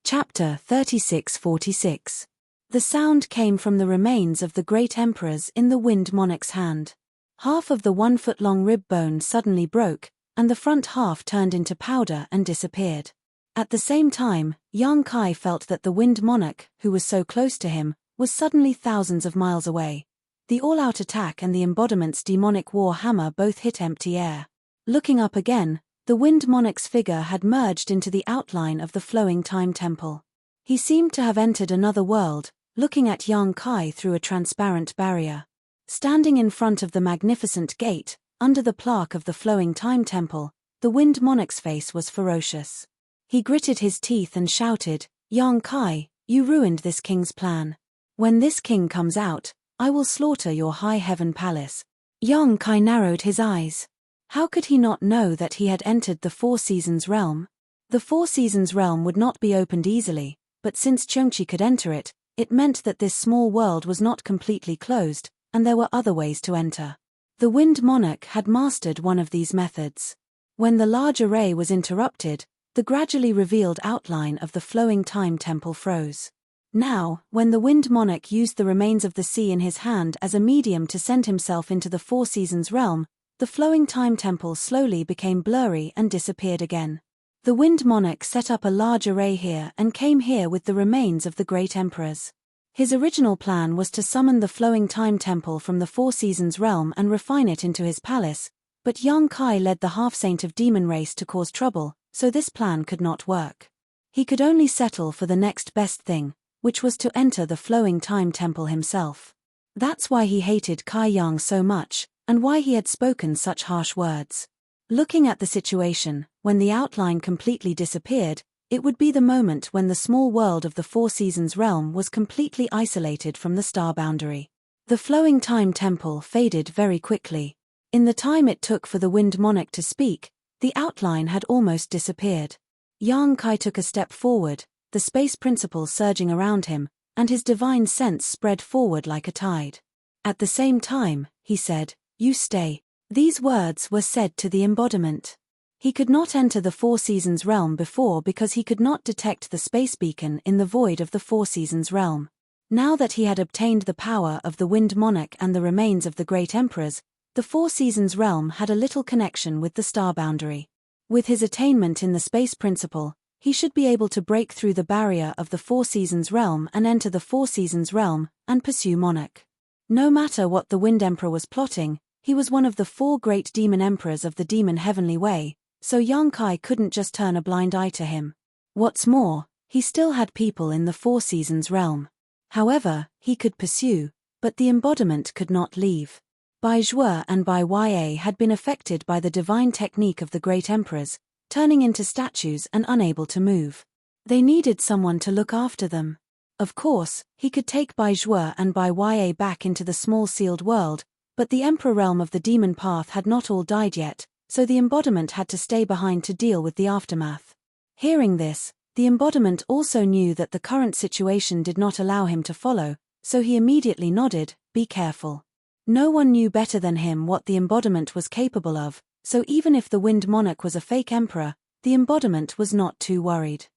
Chapter 3646. The sound came from the remains of the great emperors in the Wind Monarch's hand. Half of the 1-foot-long rib bone suddenly broke, and the front half turned into powder and disappeared. At the same time, Yang Kai felt that the Wind Monarch, who was so close to him, was suddenly thousands of miles away. The all-out attack and the embodiment's demonic war hammer both hit empty air. Looking up again, the Wind Monarch's figure had merged into the outline of the flowing time temple. He seemed to have entered another world, looking at Yang Kai through a transparent barrier. Standing in front of the magnificent gate, under the plaque of the flowing time temple, the Wind Monarch's face was ferocious. He gritted his teeth and shouted, "Yang Kai, you ruined this king's plan. When this king comes out, I will slaughter your high heaven palace." Yang Kai narrowed his eyes. How could he not know that he had entered the Four Seasons realm? The Four Seasons realm would not be opened easily, but since Chongqi could enter it, it meant that this small world was not completely closed, and there were other ways to enter. The Wind Monarch had mastered one of these methods. When the large array was interrupted, the gradually revealed outline of the flowing time temple froze. Now, when the Wind Monarch used the remains of the sea in his hand as a medium to send himself into the Four Seasons realm, the flowing time temple slowly became blurry and disappeared again. The Wind Monarch set up a large array here and came here with the remains of the great emperors. His original plan was to summon the flowing time temple from the Four Seasons realm and refine it into his palace, but Yang Kai led the half-saint of demon race to cause trouble, so this plan could not work. He could only settle for the next best thing, which was to enter the flowing time temple himself. That's why he hated Kai Yang so much, and why he had spoken such harsh words. Looking at the situation, when the outline completely disappeared, it would be the moment when the small world of the Four Seasons realm was completely isolated from the star boundary. The flowing time temple faded very quickly. In the time it took for the Wind Monarch to speak, the outline had almost disappeared. Yang Kai took a step forward, the space principle surging around him, and his divine sense spread forward like a tide. At the same time, he said, You stay. These words were said to the embodiment. He could not enter the Four Seasons realm before because he could not detect the space beacon in the void of the Four Seasons realm. Now that he had obtained the power of the Wind Monarch and the remains of the great emperors, the Four Seasons realm had a little connection with the star boundary. With his attainment in the space principle, he should be able to break through the barrier of the Four Seasons realm and enter the Four Seasons realm and pursue Monarch. No matter what the Wind Emperor was plotting, he was one of the four great demon emperors of the demon heavenly way, so Yang Kai couldn't just turn a blind eye to him. What's more, he still had people in the Four Seasons realm. However, he could pursue, but the embodiment could not leave. Bai Zhuo and Bai Ya had been affected by the divine technique of the great emperors, turning into statues and unable to move. They needed someone to look after them. Of course, he could take Bai Zhuo and Bai Ya back into the small sealed world, but the emperor realm of the demon path had not all died yet, so the embodiment had to stay behind to deal with the aftermath. Hearing this, the embodiment also knew that the current situation did not allow him to follow, so he immediately nodded, "Be careful." No one knew better than him what the embodiment was capable of, so even if the Wind Monarch was a fake emperor, the embodiment was not too worried.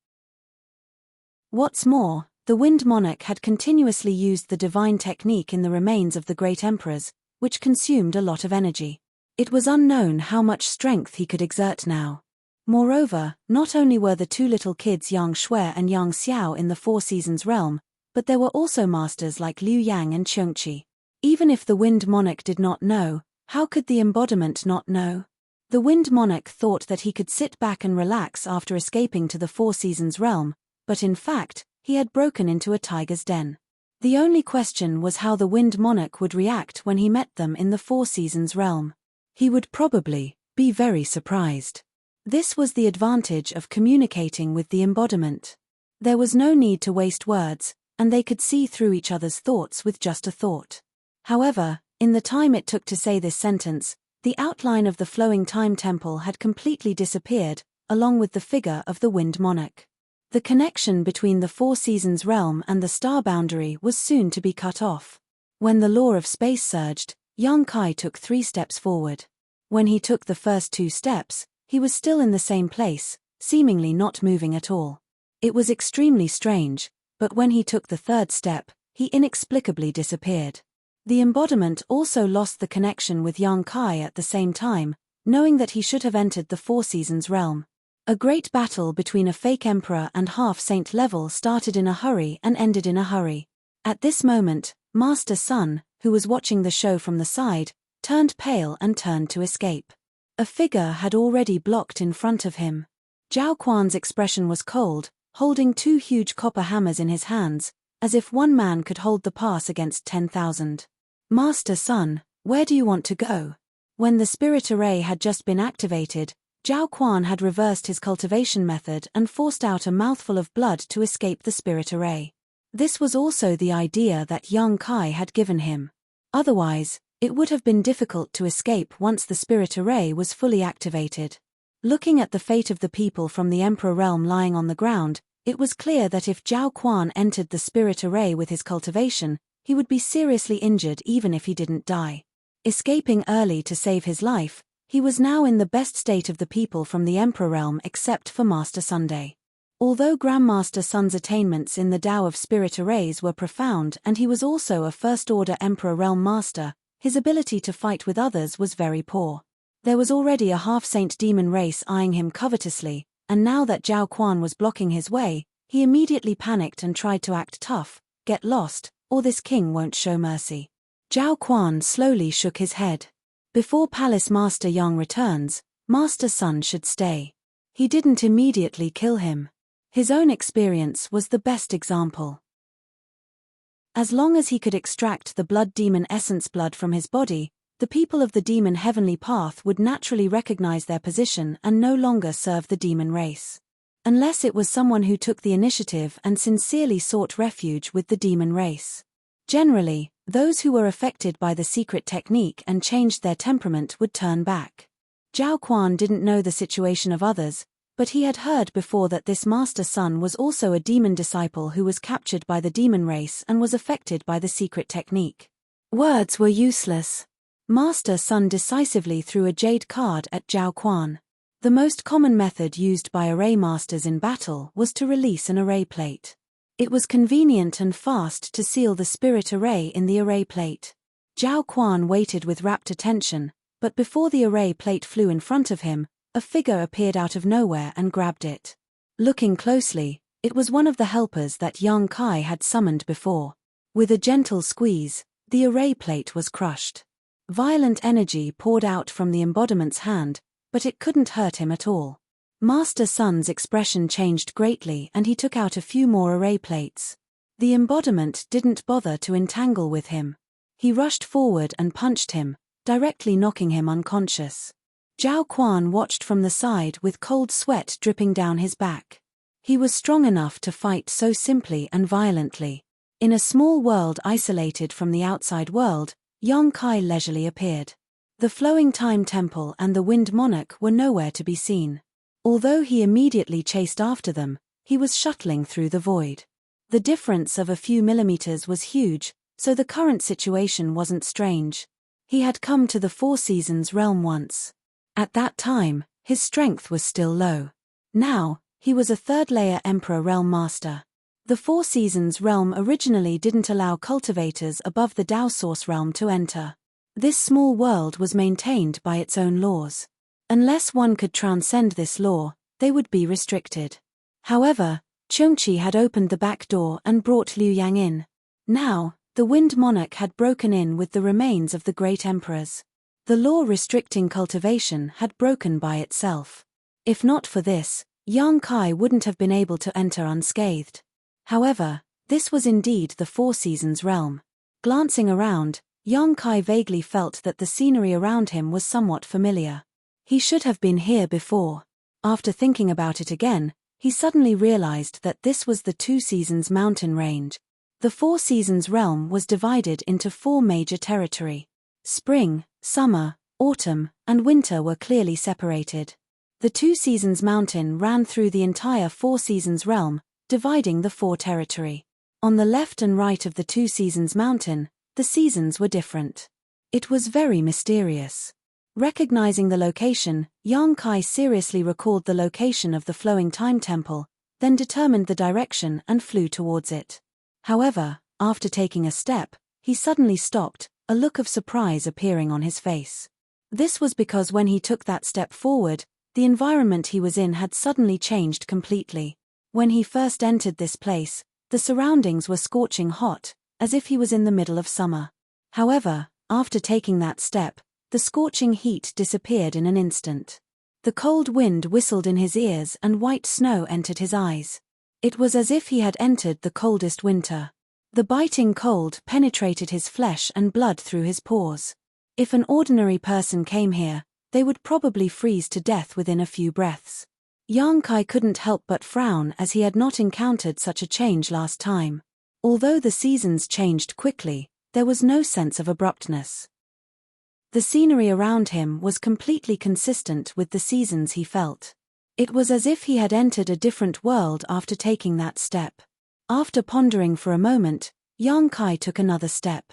What's more, the Wind Monarch had continuously used the divine technique in the remains of the great emperors, which consumed a lot of energy. It was unknown how much strength he could exert now. Moreover, not only were the two little kids Yang Shui and Yang Xiao in the Four Seasons realm, but there were also masters like Liu Yang and Qiongqi. Even if the Wind Monarch did not know, how could the embodiment not know? The Wind Monarch thought that he could sit back and relax after escaping to the Four Seasons realm, but in fact, he had broken into a tiger's den. The only question was how the Wind Monarch would react when he met them in the Four Seasons realm. He would probably be very surprised. This was the advantage of communicating with the embodiment. There was no need to waste words, and they could see through each other's thoughts with just a thought. However, in the time it took to say this sentence, the outline of the flowing time temple had completely disappeared, along with the figure of the Wind Monarch. The connection between the Four Seasons realm and the star boundary was soon to be cut off. When the law of space surged, Yang Kai took 3 steps forward. When he took the first 2 steps, he was still in the same place, seemingly not moving at all. It was extremely strange, but when he took the 3rd step, he inexplicably disappeared. The embodiment also lost the connection with Yang Kai at the same time, knowing that he should have entered the Four Seasons realm. A great battle between a fake emperor and half-saint level started in a hurry and ended in a hurry. At this moment, Master Sun, who was watching the show from the side, turned pale and turned to escape. A figure had already blocked in front of him. Zhao Quan's expression was cold, holding 2 huge copper hammers in his hands, as if one man could hold the pass against 10,000. "Master Sun, where do you want to go?" When the spirit array had just been activated, Zhao Quan had reversed his cultivation method and forced out a mouthful of blood to escape the spirit array. This was also the idea that Yang Kai had given him. Otherwise, it would have been difficult to escape once the spirit array was fully activated. Looking at the fate of the people from the Emperor realm lying on the ground, it was clear that if Zhao Quan entered the spirit array with his cultivation, he would be seriously injured even if he didn't die. Escaping early to save his life, he was now in the best state of the people from the Emperor realm except for Master Sunday. Although Grandmaster Sun's attainments in the Tao of Spirit Arrays were profound and he was also a First-Order Emperor realm master, his ability to fight with others was very poor. There was already a half-saint demon race eyeing him covetously, and now that Zhao Quan was blocking his way, he immediately panicked and tried to act tough, "Get lost, or this king won't show mercy." Zhao Quan slowly shook his head. Before Palace Master Yang returns, Master Sun should stay. He didn't immediately kill him. His own experience was the best example. As long as he could extract the blood demon essence blood from his body, the people of the demon heavenly path would naturally recognize their position and no longer serve the demon race. Unless it was someone who took the initiative and sincerely sought refuge with the demon race. Generally, those who were affected by the secret technique and changed their temperament would turn back. Zhao Quan didn't know the situation of others, but he had heard before that this Master Sun was also a demon disciple who was captured by the demon race and was affected by the secret technique. Words were useless. Master Sun decisively threw a jade card at Zhao Quan. The most common method used by array masters in battle was to release an array plate. It was convenient and fast to seal the spirit array in the array plate. Zhao Quan waited with rapt attention, but before the array plate flew in front of him, a figure appeared out of nowhere and grabbed it. Looking closely, it was one of the helpers that Yang Kai had summoned before. With a gentle squeeze, the array plate was crushed. Violent energy poured out from the embodiment's hand, but it couldn't hurt him at all. Master Sun's expression changed greatly and he took out a few more array plates. The embodiment didn't bother to entangle with him. He rushed forward and punched him, directly knocking him unconscious. Zhao Quan watched from the side with cold sweat dripping down his back. He was strong enough to fight so simply and violently. In a small world isolated from the outside world, Yang Kai leisurely appeared. The flowing time temple and the wind monarch were nowhere to be seen. Although he immediately chased after them, he was shuttling through the void. The difference of a few millimeters was huge, so the current situation wasn't strange. He had come to the Four Seasons realm once. At that time, his strength was still low. Now, he was a third-layer Emperor realm master. The Four Seasons realm originally didn't allow cultivators above the Dao Source realm to enter. This small world was maintained by its own laws. Unless one could transcend this law, they would be restricted. However, Chungchi had opened the back door and brought Liu Yang in. Now, the Wind Monarch had broken in with the remains of the great emperors. The law restricting cultivation had broken by itself. If not for this, Yang Kai wouldn't have been able to enter unscathed. However, this was indeed the Four Seasons realm. Glancing around, Yang Kai vaguely felt that the scenery around him was somewhat familiar. He should have been here before. After thinking about it again, he suddenly realized that this was the Two Seasons mountain range. The Four Seasons realm was divided into four major territory. Spring, summer, autumn, and winter were clearly separated. The Two Seasons mountain ran through the entire Four Seasons realm, dividing the four territory. On the left and right of the Two Seasons mountain, the seasons were different. It was very mysterious. Recognizing the location, Yang Kai seriously recalled the location of the flowing time temple, then determined the direction and flew towards it. However, after taking a step, he suddenly stopped, a look of surprise appearing on his face. This was because when he took that step forward, the environment he was in had suddenly changed completely. When he first entered this place, the surroundings were scorching hot, as if he was in the middle of summer. However, after taking that step, the scorching heat disappeared in an instant. The cold wind whistled in his ears and white snow entered his eyes. It was as if he had entered the coldest winter. The biting cold penetrated his flesh and blood through his pores. If an ordinary person came here, they would probably freeze to death within a few breaths. Yang Kai couldn't help but frown as he had not encountered such a change last time. Although the seasons changed quickly, there was no sense of abruptness. The scenery around him was completely consistent with the seasons he felt. It was as if he had entered a different world after taking that step. After pondering for a moment, Yang Kai took another step.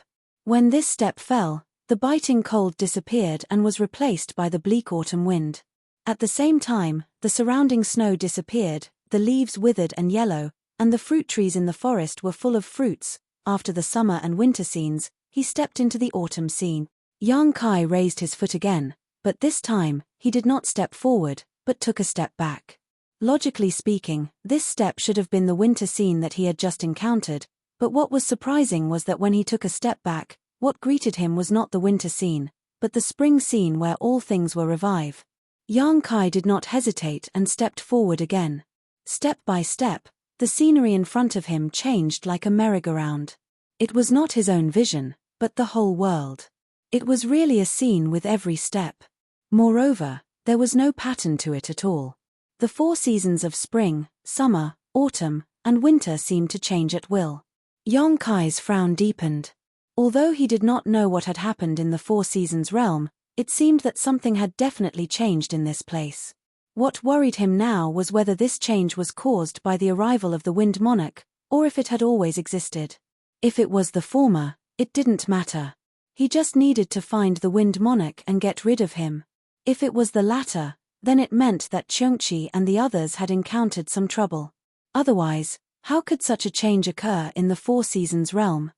When this step fell, the biting cold disappeared and was replaced by the bleak autumn wind. At the same time, the surrounding snow disappeared, the leaves withered and yellow, and the fruit trees in the forest were full of fruits. After the summer and winter scenes, he stepped into the autumn scene. Yang Kai raised his foot again, but this time, he did not step forward, but took a step back. Logically speaking, this step should have been the winter scene that he had just encountered, but what was surprising was that when he took a step back, what greeted him was not the winter scene, but the spring scene where all things were revive. Yang Kai did not hesitate and stepped forward again. Step by step, the scenery in front of him changed like a merry-go-round. It was not his own vision, but the whole world. It was really a scene with every step. Moreover, there was no pattern to it at all. The four seasons of spring, summer, autumn, and winter seemed to change at will. Yang Kai's frown deepened. Although he did not know what had happened in the Four Seasons realm, it seemed that something had definitely changed in this place. What worried him now was whether this change was caused by the arrival of the Wind Monarch, or if it had always existed. If it was the former, it didn't matter. He just needed to find the Wind Monarch and get rid of him. If it was the latter, then it meant that Chungchi and the others had encountered some trouble. Otherwise, how could such a change occur in the Four Seasons realm?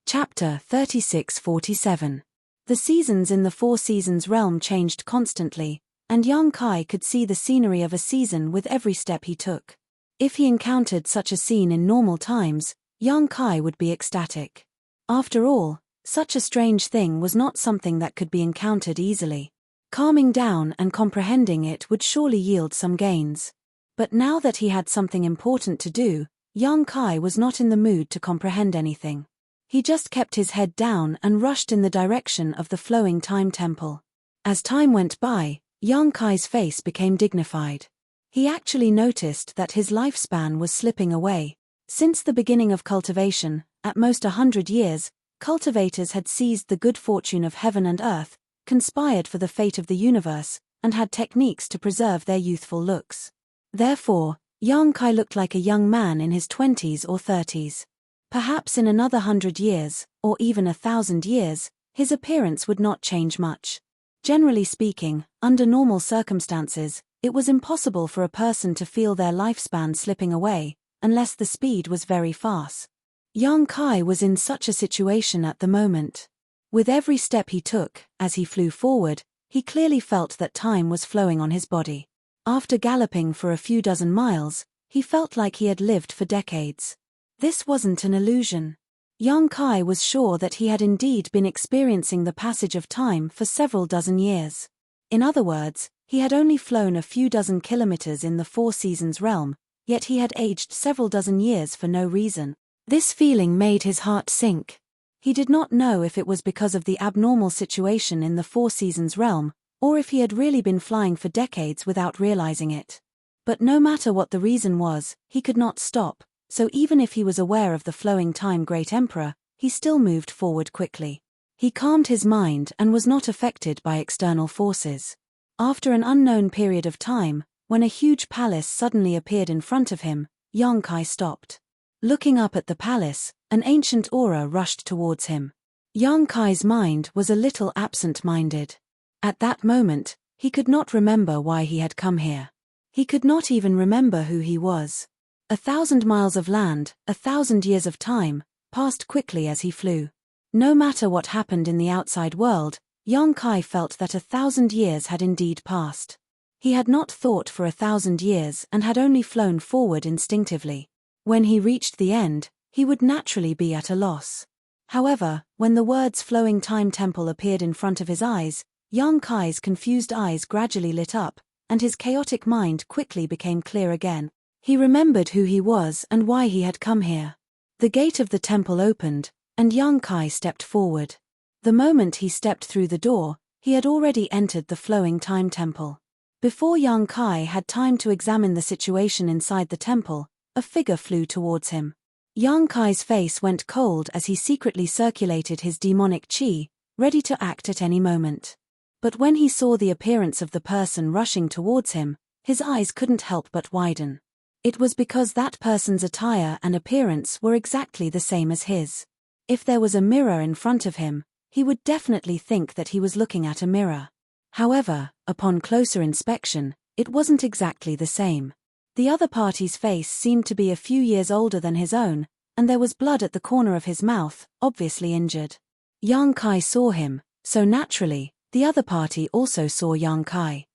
Chapter 36-47. The seasons in the Four Seasons realm changed constantly, and Yang Kai could see the scenery of a season with every step he took. If he encountered such a scene in normal times, Yang Kai would be ecstatic. After all, such a strange thing was not something that could be encountered easily. Calming down and comprehending it would surely yield some gains. But now that he had something important to do, Yang Kai was not in the mood to comprehend anything. He just kept his head down and rushed in the direction of the flowing time temple. As time went by, Yang Kai's face became dignified. He actually noticed that his lifespan was slipping away. Since the beginning of cultivation, at most 100 years, cultivators had seized the good fortune of heaven and earth, conspired for the fate of the universe, and had techniques to preserve their youthful looks. Therefore, Yang Kai looked like a young man in his 20s or 30s. Perhaps in another 100 years, or even 1,000 years, his appearance would not change much. Generally speaking, under normal circumstances, it was impossible for a person to feel their lifespan slipping away, unless the speed was very fast. Yang Kai was in such a situation at the moment. With every step he took, as he flew forward, he clearly felt that time was flowing on his body. After galloping for a few dozen miles, he felt like he had lived for decades. This wasn't an illusion. Yang Kai was sure that he had indeed been experiencing the passage of time for several dozen years. In other words, he had only flown a few dozen kilometers in the Four Seasons realm, yet he had aged several dozen years for no reason. This feeling made his heart sink. He did not know if it was because of the abnormal situation in the Four Seasons realm, or if he had really been flying for decades without realizing it. But no matter what the reason was, he could not stop, so even if he was aware of the flowing time Great Emperor, he still moved forward quickly. He calmed his mind and was not affected by external forces. After an unknown period of time, when a huge palace suddenly appeared in front of him, Yang Kai stopped. Looking up at the palace, an ancient aura rushed towards him. Yang Kai's mind was a little absent-minded. At that moment, he could not remember why he had come here. He could not even remember who he was. 1,000 miles of land, 1,000 years of time, passed quickly as he flew. No matter what happened in the outside world, Yang Kai felt that 1,000 years had indeed passed. He had not thought for 1,000 years and had only flown forward instinctively. When he reached the end, he would naturally be at a loss. However, when the words flowing time temple appeared in front of his eyes, Yang Kai's confused eyes gradually lit up, and his chaotic mind quickly became clear again. He remembered who he was and why he had come here. The gate of the temple opened, and Yang Kai stepped forward. The moment he stepped through the door, he had already entered the flowing time temple. Before Yang Kai had time to examine the situation inside the temple, a figure flew towards him. Yang Kai's face went cold as he secretly circulated his demonic qi, ready to act at any moment. But when he saw the appearance of the person rushing towards him, his eyes couldn't help but widen. It was because that person's attire and appearance were exactly the same as his. If there was a mirror in front of him, he would definitely think that he was looking at a mirror. However, upon closer inspection, it wasn't exactly the same. The other party's face seemed to be a few years older than his own, and there was blood at the corner of his mouth, obviously injured. Yang Kai saw him, so naturally, the other party also saw Yang Kai.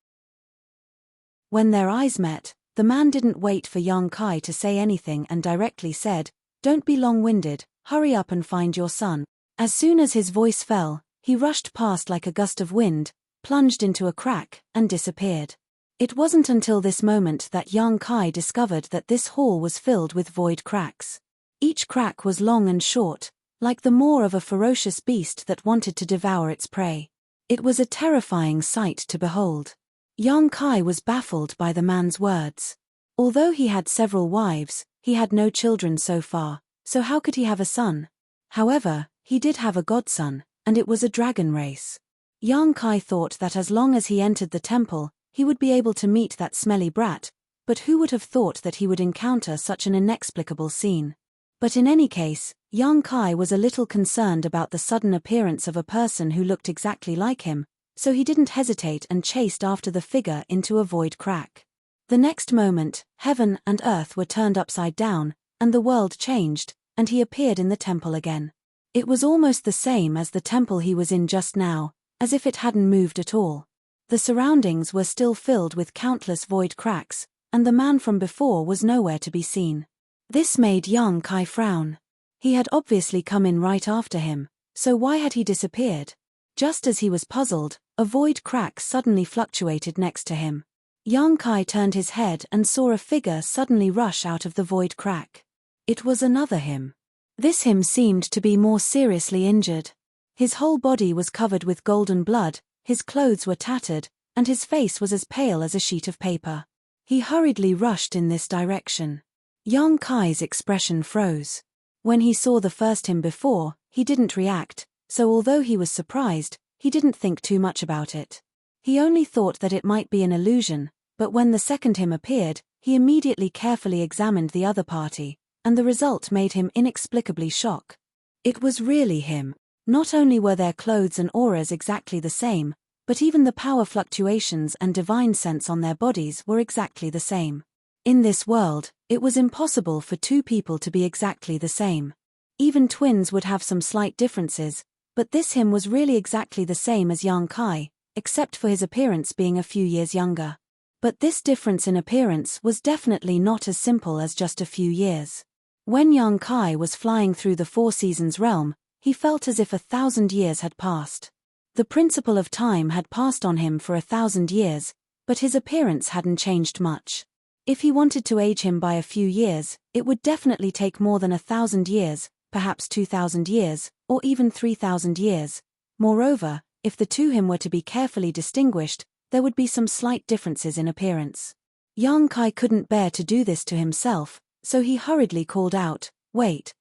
When their eyes met, the man didn't wait for Yang Kai to say anything and directly said, "Don't be long-winded, hurry up and find your son." As soon as his voice fell, he rushed past like a gust of wind, plunged into a crack, and disappeared. It wasn't until this moment that Yang Kai discovered that this hall was filled with void cracks. Each crack was long and short, like the maw of a ferocious beast that wanted to devour its prey. It was a terrifying sight to behold. Yang Kai was baffled by the man's words. Although he had several wives, he had no children so far, so how could he have a son? However, he did have a godson, and it was a dragon race. Yang Kai thought that as long as he entered the temple, he would be able to meet that smelly brat, but who would have thought that he would encounter such an inexplicable scene? But in any case, Yang Kai was a little concerned about the sudden appearance of a person who looked exactly like him, so he didn't hesitate and chased after the figure into a void crack. The next moment, heaven and earth were turned upside down, and the world changed, and he appeared in the temple again. It was almost the same as the temple he was in just now, as if it hadn't moved at all. The surroundings were still filled with countless void cracks, and the man from before was nowhere to be seen. This made Yang Kai frown. He had obviously come in right after him, so why had he disappeared? Just as he was puzzled, a void crack suddenly fluctuated next to him. Yang Kai turned his head and saw a figure suddenly rush out of the void crack. It was another him. This him seemed to be more seriously injured. His whole body was covered with golden blood, his clothes were tattered, and his face was as pale as a sheet of paper. He hurriedly rushed in this direction. Yang Kai's expression froze. When he saw the first him before, he didn't react, so although he was surprised, he didn't think too much about it. He only thought that it might be an illusion, but when the second him appeared, he immediately carefully examined the other party, and the result made him inexplicably shocked. It was really him. Not only were their clothes and auras exactly the same, but even the power fluctuations and divine sense on their bodies were exactly the same. In this world, it was impossible for two people to be exactly the same. Even twins would have some slight differences, but this him was really exactly the same as Yang Kai, except for his appearance being a few years younger. But this difference in appearance was definitely not as simple as just a few years. When Yang Kai was flying through the Four Seasons realm, he felt as if 1,000 years had passed. The principle of time had passed on him for 1,000 years, but his appearance hadn't changed much. If he wanted to age him by a few years, it would definitely take more than 1,000 years, perhaps 2,000 years, or even 3,000 years. Moreover, if the two him were to be carefully distinguished, there would be some slight differences in appearance. Yang Kai couldn't bear to do this to himself, so he hurriedly called out, "Wait."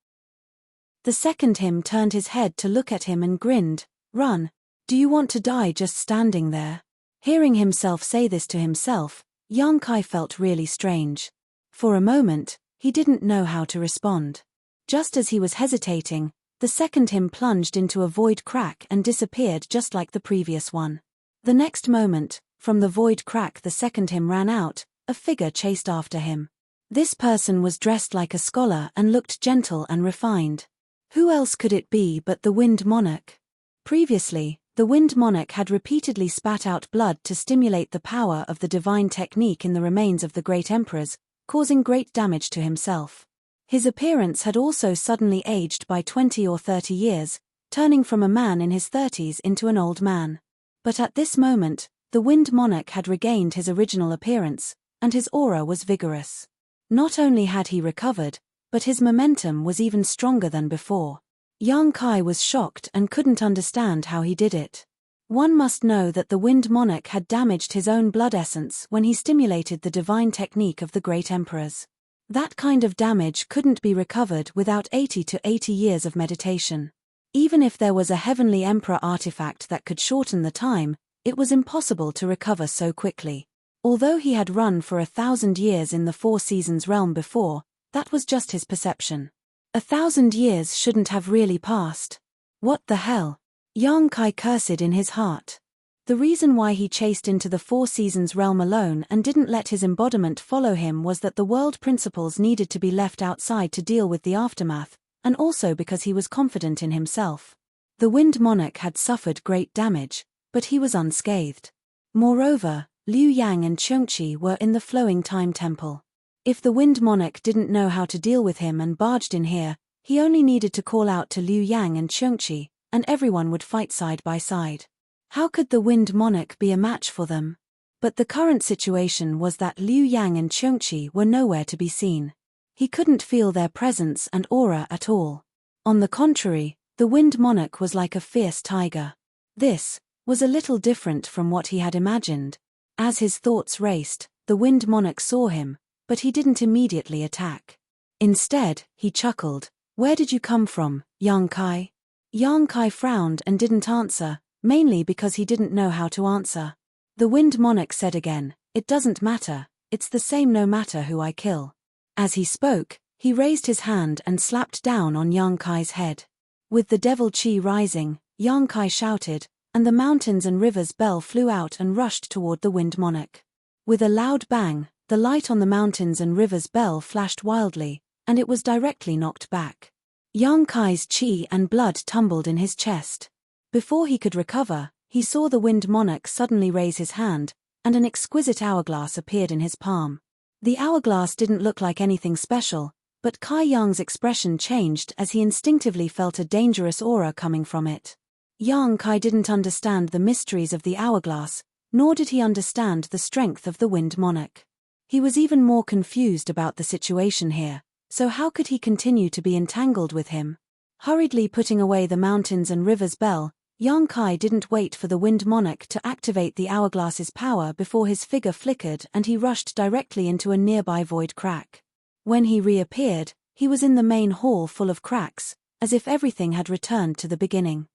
The second him turned his head to look at him and grinned, "Run. Do you want to die just standing there?" Hearing himself say this to himself, Yang Kai felt really strange. For a moment, he didn't know how to respond. Just as he was hesitating, the second him plunged into a void crack and disappeared just like the previous one. The next moment, from the void crack the second him ran out, a figure chased after him. This person was dressed like a scholar and looked gentle and refined. Who else could it be but the Wind Monarch? Previously, the Wind Monarch had repeatedly spat out blood to stimulate the power of the divine technique in the remains of the great emperors, causing great damage to himself. His appearance had also suddenly aged by 20 or 30 years, turning from a man in his 30s into an old man. But at this moment, the Wind Monarch had regained his original appearance, and his aura was vigorous. Not only had he recovered, but his momentum was even stronger than before. Yang Kai was shocked and couldn't understand how he did it. One must know that the Wind Monarch had damaged his own blood essence when he stimulated the divine technique of the great emperors. That kind of damage couldn't be recovered without 80 to 80 years of meditation. Even if there was a heavenly emperor artifact that could shorten the time, it was impossible to recover so quickly. Although he had run for 1,000 years in the Four Seasons realm before, that was just his perception. 1,000 years shouldn't have really passed. What the hell? Yang Kai cursed in his heart. The reason why he chased into the Four Seasons realm alone and didn't let his embodiment follow him was that the world principles needed to be left outside to deal with the aftermath, and also because he was confident in himself. The Wind Monarch had suffered great damage, but he was unscathed. Moreover, Liu Yang and Chengqi were in the Flowing Time Temple. If the Wind Monarch didn't know how to deal with him and barged in here, he only needed to call out to Liu Yang and Chengqi, and everyone would fight side by side. How could the Wind Monarch be a match for them? But the current situation was that Liu Yang and Chengqi were nowhere to be seen. He couldn't feel their presence and aura at all. On the contrary, the Wind Monarch was like a fierce tiger. This was a little different from what he had imagined. As his thoughts raced, the Wind Monarch saw him, but he didn't immediately attack. Instead, he chuckled. "Where did you come from, Yang Kai?" Yang Kai frowned and didn't answer, mainly because he didn't know how to answer. The Wind Monarch said again, "It doesn't matter, it's the same no matter who I kill." As he spoke, He raised his hand and slapped down on Yang Kai's head. With the devil chi rising, Yang Kai shouted, and the mountains and rivers bell flew out and rushed toward the wind monarch. With a loud bang, the light on the mountains and rivers bell flashed wildly, and it was directly knocked back. Yang Kai's chi and blood tumbled in his chest. Before he could recover, he saw the wind monarch suddenly raise his hand, and an exquisite hourglass appeared in his palm. The hourglass didn't look like anything special, but Kai Yang's expression changed as he instinctively felt a dangerous aura coming from it. Yang Kai didn't understand the mysteries of the hourglass, nor did he understand the strength of the wind monarch. He was even more confused about the situation here, so how could he continue to be entangled with him? Hurriedly putting away the mountains and rivers bell, Yang Kai didn't wait for the wind monarch to activate the hourglass's power before his figure flickered and he rushed directly into a nearby void crack. When he reappeared, he was in the main hall full of cracks, as if everything had returned to the beginning.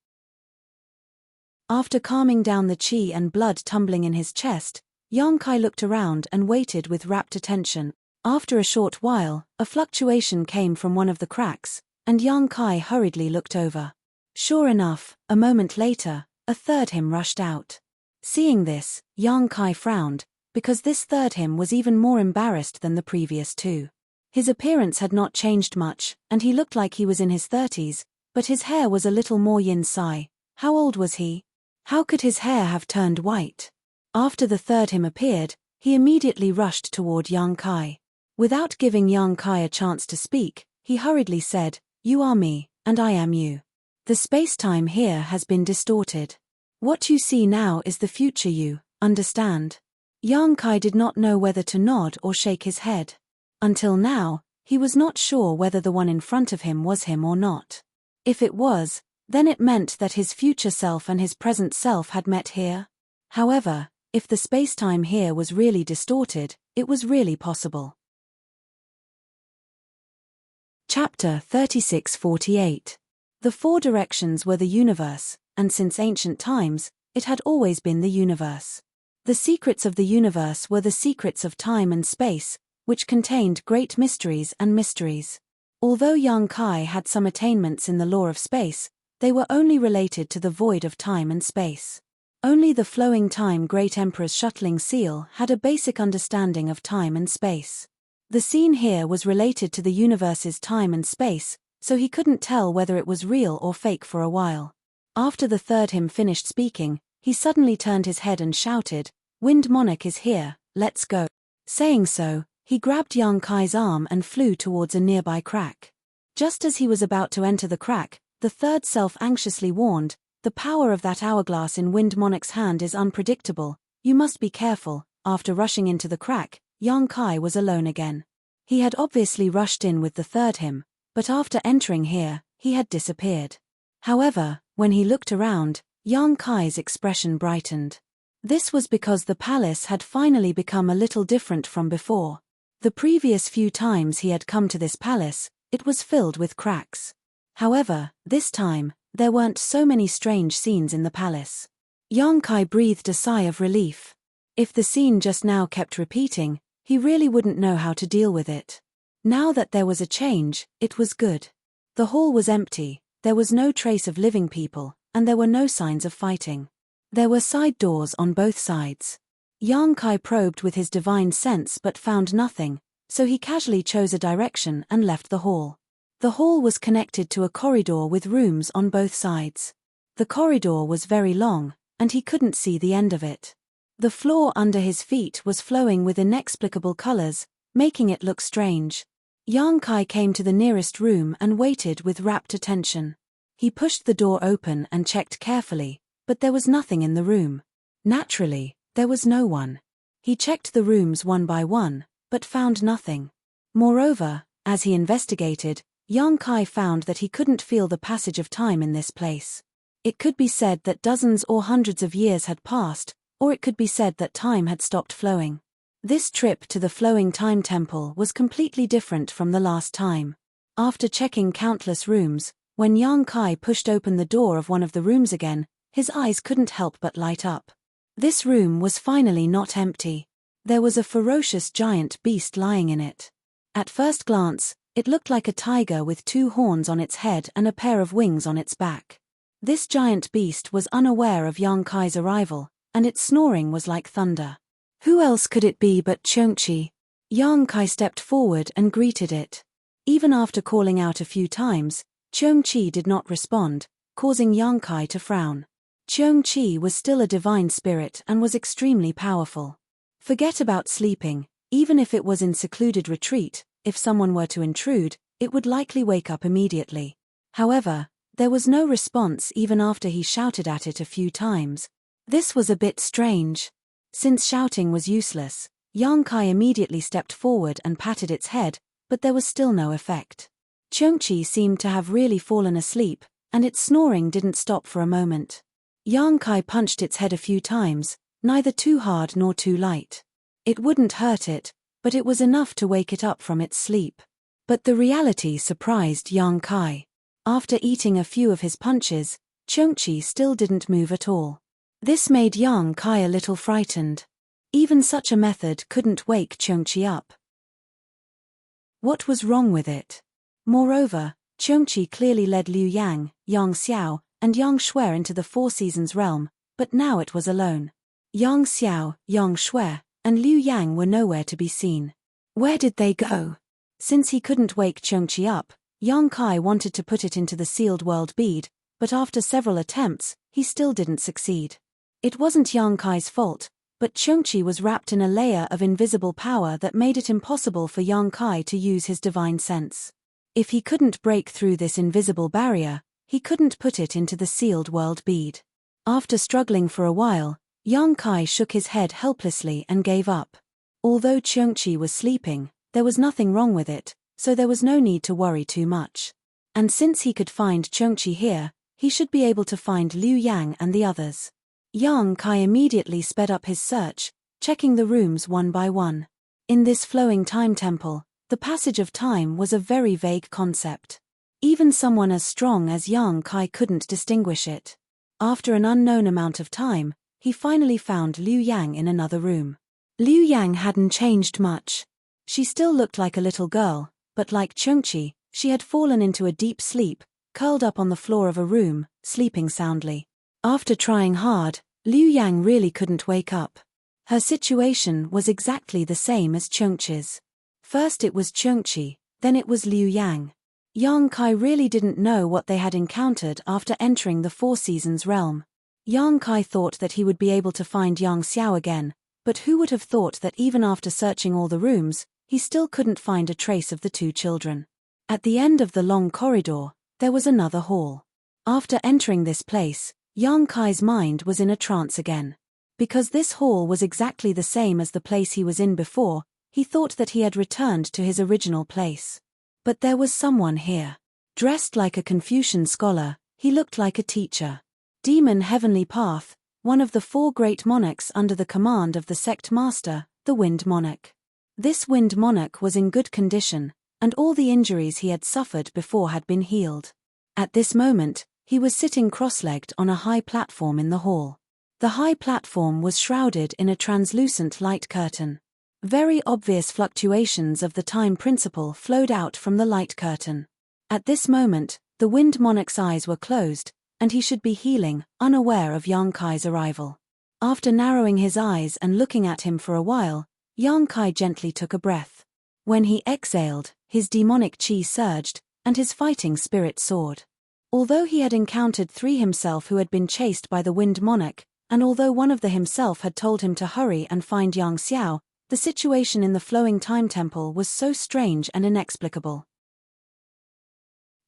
After calming down the chi and blood tumbling in his chest, Yang Kai looked around and waited with rapt attention. After a short while, a fluctuation came from one of the cracks, and Yang Kai hurriedly looked over. Sure enough, a moment later, a third him rushed out. Seeing this, Yang Kai frowned, because this third him was even more embarrassed than the previous two. His appearance had not changed much, and he looked like he was in his 30s, but his hair was a little more yin sai. How old was he? How could his hair have turned white? After the third him appeared, he immediately rushed toward Yang Kai. Without giving Yang Kai a chance to speak, he hurriedly said, "You are me, and I am you. The space-time here has been distorted. What you see now is the future you, understand?" Yang Kai did not know whether to nod or shake his head. Until now, he was not sure whether the one in front of him was him or not. If it was, then it meant that his future self and his present self had met here. However, if the space-time here was really distorted, it was really possible. Chapter 36-48. The four directions were the universe, and since ancient times, it had always been the universe. The secrets of the universe were the secrets of time and space, which contained great mysteries and mysteries. Although Yang Kai had some attainments in the law of space, they were only related to the void of time and space. Only the flowing time Great Emperor's shuttling seal had a basic understanding of time and space. The scene here was related to the universe's time and space, so he couldn't tell whether it was real or fake for a while. After the third him finished speaking, he suddenly turned his head and shouted, "Wind Monarch is here, let's go." Saying so, he grabbed Yang Kai's arm and flew towards a nearby crack. Just as he was about to enter the crack, the third self anxiously warned, "The power of that hourglass in Wind Monarch's hand is unpredictable, you must be careful." After rushing into the crack, Yang Kai was alone again. He had obviously rushed in with the third him, but after entering here, he had disappeared. However, when he looked around, Yang Kai's expression brightened. This was because the palace had finally become a little different from before. The previous few times he had come to this palace, it was filled with cracks. However, this time, there weren't so many strange scenes in the palace. Yang Kai breathed a sigh of relief. If the scene just now kept repeating, he really wouldn't know how to deal with it. Now that there was a change, it was good. The hall was empty, there was no trace of living people, and there were no signs of fighting. There were side doors on both sides. Yang Kai probed with his divine sense but found nothing, so he casually chose a direction and left the hall. The hall was connected to a corridor with rooms on both sides. The corridor was very long, and he couldn't see the end of it. The floor under his feet was flowing with inexplicable colors, making it look strange. Yang Kai came to the nearest room and waited with rapt attention. He pushed the door open and checked carefully, but there was nothing in the room. Naturally, there was no one. He checked the rooms one by one, but found nothing. Moreover, as he investigated, Yang Kai found that he couldn't feel the passage of time in this place. It could be said that dozens or hundreds of years had passed, or it could be said that time had stopped flowing. This trip to the flowing time temple was completely different from the last time. After checking countless rooms, when Yang Kai pushed open the door of one of the rooms again, his eyes couldn't help but light up. This room was finally not empty. There was a ferocious giant beast lying in it. At first glance, It looked like a tiger with 2 horns on its head and a pair of wings on its back. This giant beast was unaware of Yang Kai's arrival, and its snoring was like thunder. Who else could it be but Cheongchi? Yang Kai stepped forward and greeted it. Even after calling out a few times, Cheongchi did not respond, causing Yang Kai to frown. Cheongchi was still a divine spirit and was extremely powerful. Forget about sleeping, even if it was in secluded retreat, if someone were to intrude, it would likely wake up immediately. However, there was no response even after he shouted at it a few times. This was a bit strange. Since shouting was useless, Yang Kai immediately stepped forward and patted its head, but there was still no effect. Cheongchi seemed to have really fallen asleep, and its snoring didn't stop for a moment. Yang Kai punched its head a few times, neither too hard nor too light. It wouldn't hurt it, but it was enough to wake it up from its sleep. But the reality surprised Yang Kai. After eating a few of his punches, Cheongchi still didn't move at all. This made Yang Kai a little frightened. Even such a method couldn't wake Cheongchi up. What was wrong with it? Moreover, Cheongchi clearly led Liu Yang, Yang Xiao, and Yang Shui into the Four Seasons realm, but now it was alone. Yang Xiao, Yang Shui, and Liu Yang were nowhere to be seen. Where did they go? Since he couldn't wake Cheongchi up, Yang Kai wanted to put it into the sealed world bead, but after several attempts, he still didn't succeed. It wasn't Yang Kai's fault, but Cheongchi was wrapped in a layer of invisible power that made it impossible for Yang Kai to use his divine sense. If he couldn't break through this invisible barrier, he couldn't put it into the sealed world bead. After struggling for a while, Yang Kai shook his head helplessly and gave up. Although Cheongchi was sleeping, there was nothing wrong with it, so there was no need to worry too much. And since he could find Cheongchi here, he should be able to find Liu Yang and the others. Yang Kai immediately sped up his search, checking the rooms one by one. In this flowing time temple, the passage of time was a very vague concept. Even someone as strong as Yang Kai couldn't distinguish it. After an unknown amount of time, he finally found Liu Yang in another room. Liu Yang hadn't changed much. She still looked like a little girl, but like Cheongchi, she had fallen into a deep sleep, curled up on the floor of a room, sleeping soundly. After trying hard, Liu Yang really couldn't wake up. Her situation was exactly the same as Cheongchi's. First it was Cheongchi, then it was Liu Yang. Yang Kai really didn't know what they had encountered after entering the Four Seasons realm. Yang Kai thought that he would be able to find Yang Xiao again, but who would have thought that even after searching all the rooms, he still couldn't find a trace of the 2 children. At the end of the long corridor, there was another hall. After entering this place, Yang Kai's mind was in a trance again. Because this hall was exactly the same as the place he was in before, he thought that he had returned to his original place. But there was someone here. Dressed like a Confucian scholar, he looked like a teacher. Demon Heavenly Path, one of the 4 great monarchs under the command of the sect master, the Wind Monarch. This Wind Monarch was in good condition, and all the injuries he had suffered before had been healed. At this moment, he was sitting cross-legged on a high platform in the hall. The high platform was shrouded in a translucent light curtain. Very obvious fluctuations of the time principle flowed out from the light curtain. At this moment, the Wind Monarch's eyes were closed, and he should be healing, unaware of Yang Kai's arrival. After narrowing his eyes and looking at him for a while, Yang Kai gently took a breath. When he exhaled, his demonic chi surged, and his fighting spirit soared. Although he had encountered 3 himself who had been chased by the Wind Monarch, and although one of the himself had told him to hurry and find Yang Xiao, the situation in the flowing time temple was so strange and inexplicable.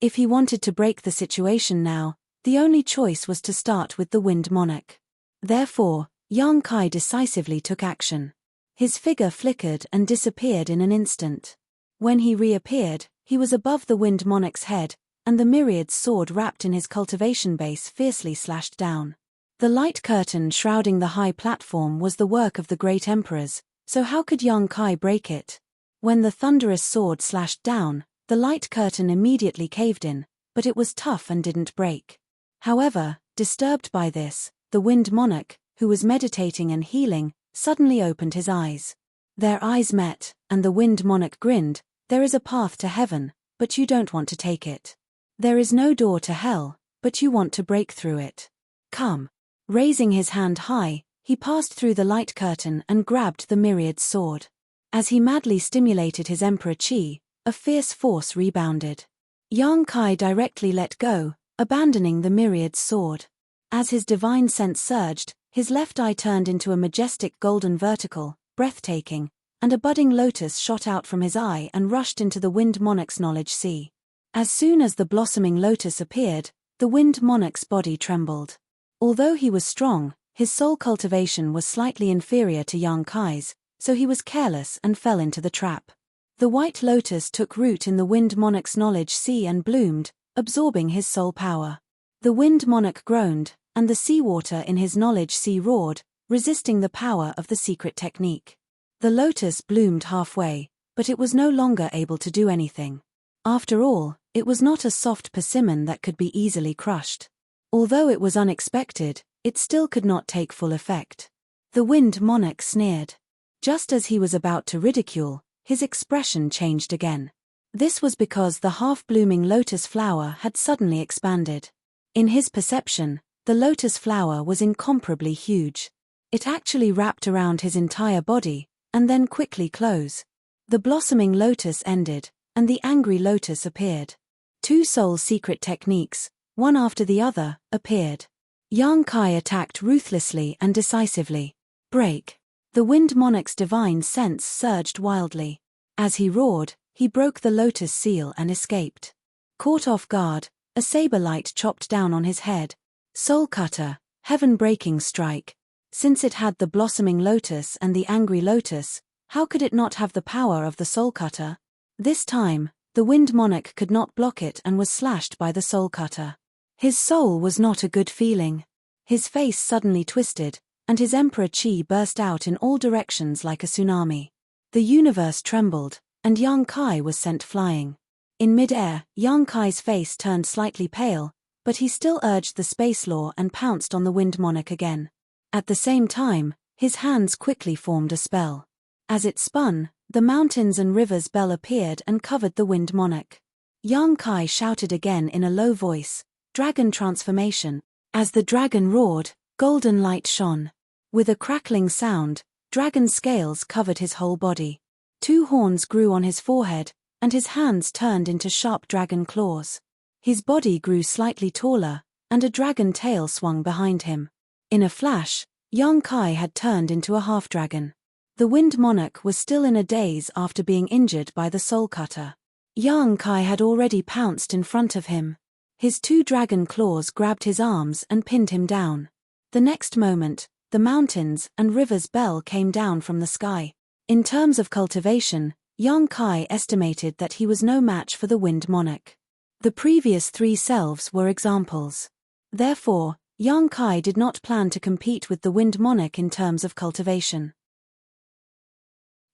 If he wanted to break the situation now, the only choice was to start with the Wind Monarch. Therefore, Yang Kai decisively took action. His figure flickered and disappeared in an instant. When he reappeared, he was above the Wind Monarch's head, and the myriad sword wrapped in his cultivation base fiercely slashed down. The light curtain shrouding the high platform was the work of the great emperors, so how could Yang Kai break it? When the thunderous sword slashed down, the light curtain immediately caved in, but it was tough and didn't break. However, disturbed by this, the Wind Monarch, who was meditating and healing, suddenly opened his eyes. Their eyes met, and the Wind Monarch grinned. "There is a path to heaven, but you don't want to take it. There is no door to hell, but you want to break through it. Come. Raising his hand high, he passed through the light curtain and grabbed the myriad's sword. As he madly stimulated his emperor chi, a fierce force rebounded. Yang Kai directly let go, abandoning the myriad's sword. As his divine sense surged, his left eye turned into a majestic golden vertical, breathtaking, and a budding lotus shot out from his eye and rushed into the Wind Monarch's knowledge sea. As soon as the blossoming lotus appeared, the Wind Monarch's body trembled. Although he was strong, his soul cultivation was slightly inferior to Yang Kai's, so he was careless and fell into the trap. The white lotus took root in the Wind Monarch's knowledge sea and bloomed, absorbing his soul power. The Wind Monarch groaned, and the seawater in his knowledge sea roared, resisting the power of the secret technique. The lotus bloomed halfway, but it was no longer able to do anything. After all, it was not a soft persimmon that could be easily crushed. Although it was unexpected, it still could not take full effect. The Wind Monarch sneered. Just as he was about to ridicule, his expression changed again. This was because the half-blooming lotus flower had suddenly expanded. In his perception, the lotus flower was incomparably huge. It actually wrapped around his entire body, and then quickly closed. The blossoming lotus ended, and the angry lotus appeared. Two soul secret techniques, one after the other, appeared. Yang Kai attacked ruthlessly and decisively. Break. The Wind Monarch's divine sense surged wildly. As he roared, he broke the lotus seal and escaped. Caught off guard, a saber light chopped down on his head. Soul cutter, heaven-breaking strike. Since it had the blossoming lotus and the angry lotus, how could it not have the power of the soul cutter? This time, the Wind Monarch could not block it and was slashed by the soul cutter. His soul was not a good feeling. His face suddenly twisted, and his emperor chi burst out in all directions like a tsunami. The universe trembled, and Yang Kai was sent flying. In mid-air, Yang Kai's face turned slightly pale, but he still urged the space law and pounced on the Wind Monarch again. At the same time, his hands quickly formed a spell. As it spun, the mountains and rivers bell appeared and covered the Wind Monarch. Yang Kai shouted again in a low voice, "Dragon transformation." As the dragon roared, golden light shone. With a crackling sound, dragon scales covered his whole body. Two horns grew on his forehead, and his hands turned into sharp dragon claws. His body grew slightly taller, and a dragon tail swung behind him. In a flash, Yang Kai had turned into a half-dragon. The Wind Monarch was still in a daze after being injured by the soul cutter. Yang Kai had already pounced in front of him. His two dragon claws grabbed his arms and pinned him down. The next moment, the mountains and rivers bell came down from the sky. In terms of cultivation, Yang Kai estimated that he was no match for the Wind Monarch. The previous three selves were examples. Therefore, Yang Kai did not plan to compete with the Wind Monarch in terms of cultivation.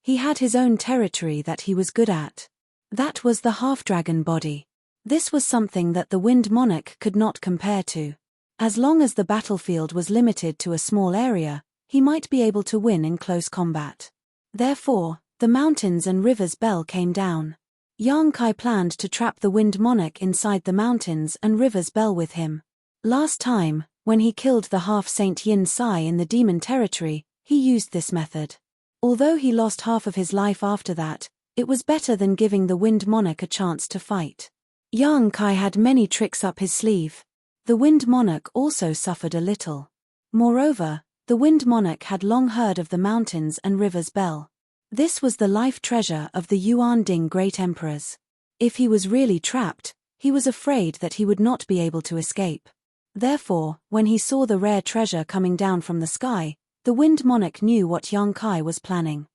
He had his own territory that he was good at. That was the half-dragon body. This was something that the Wind Monarch could not compare to. As long as the battlefield was limited to a small area, he might be able to win in close combat. Therefore, the mountains and rivers bell came down. Yang Kai planned to trap the Wind Monarch inside the mountains and rivers bell with him. Last time, when he killed the half-Saint Yin Sai in the demon territory, he used this method. Although he lost half of his life after that, it was better than giving the Wind Monarch a chance to fight. Yang Kai had many tricks up his sleeve. The Wind Monarch also suffered a little. Moreover, the Wind Monarch had long heard of the mountains and rivers bell. This was the life treasure of the Yuan Ding great emperors. If he was really trapped, he was afraid that he would not be able to escape. Therefore, when he saw the rare treasure coming down from the sky, the Wind Monarch knew what Yang Kai was planning.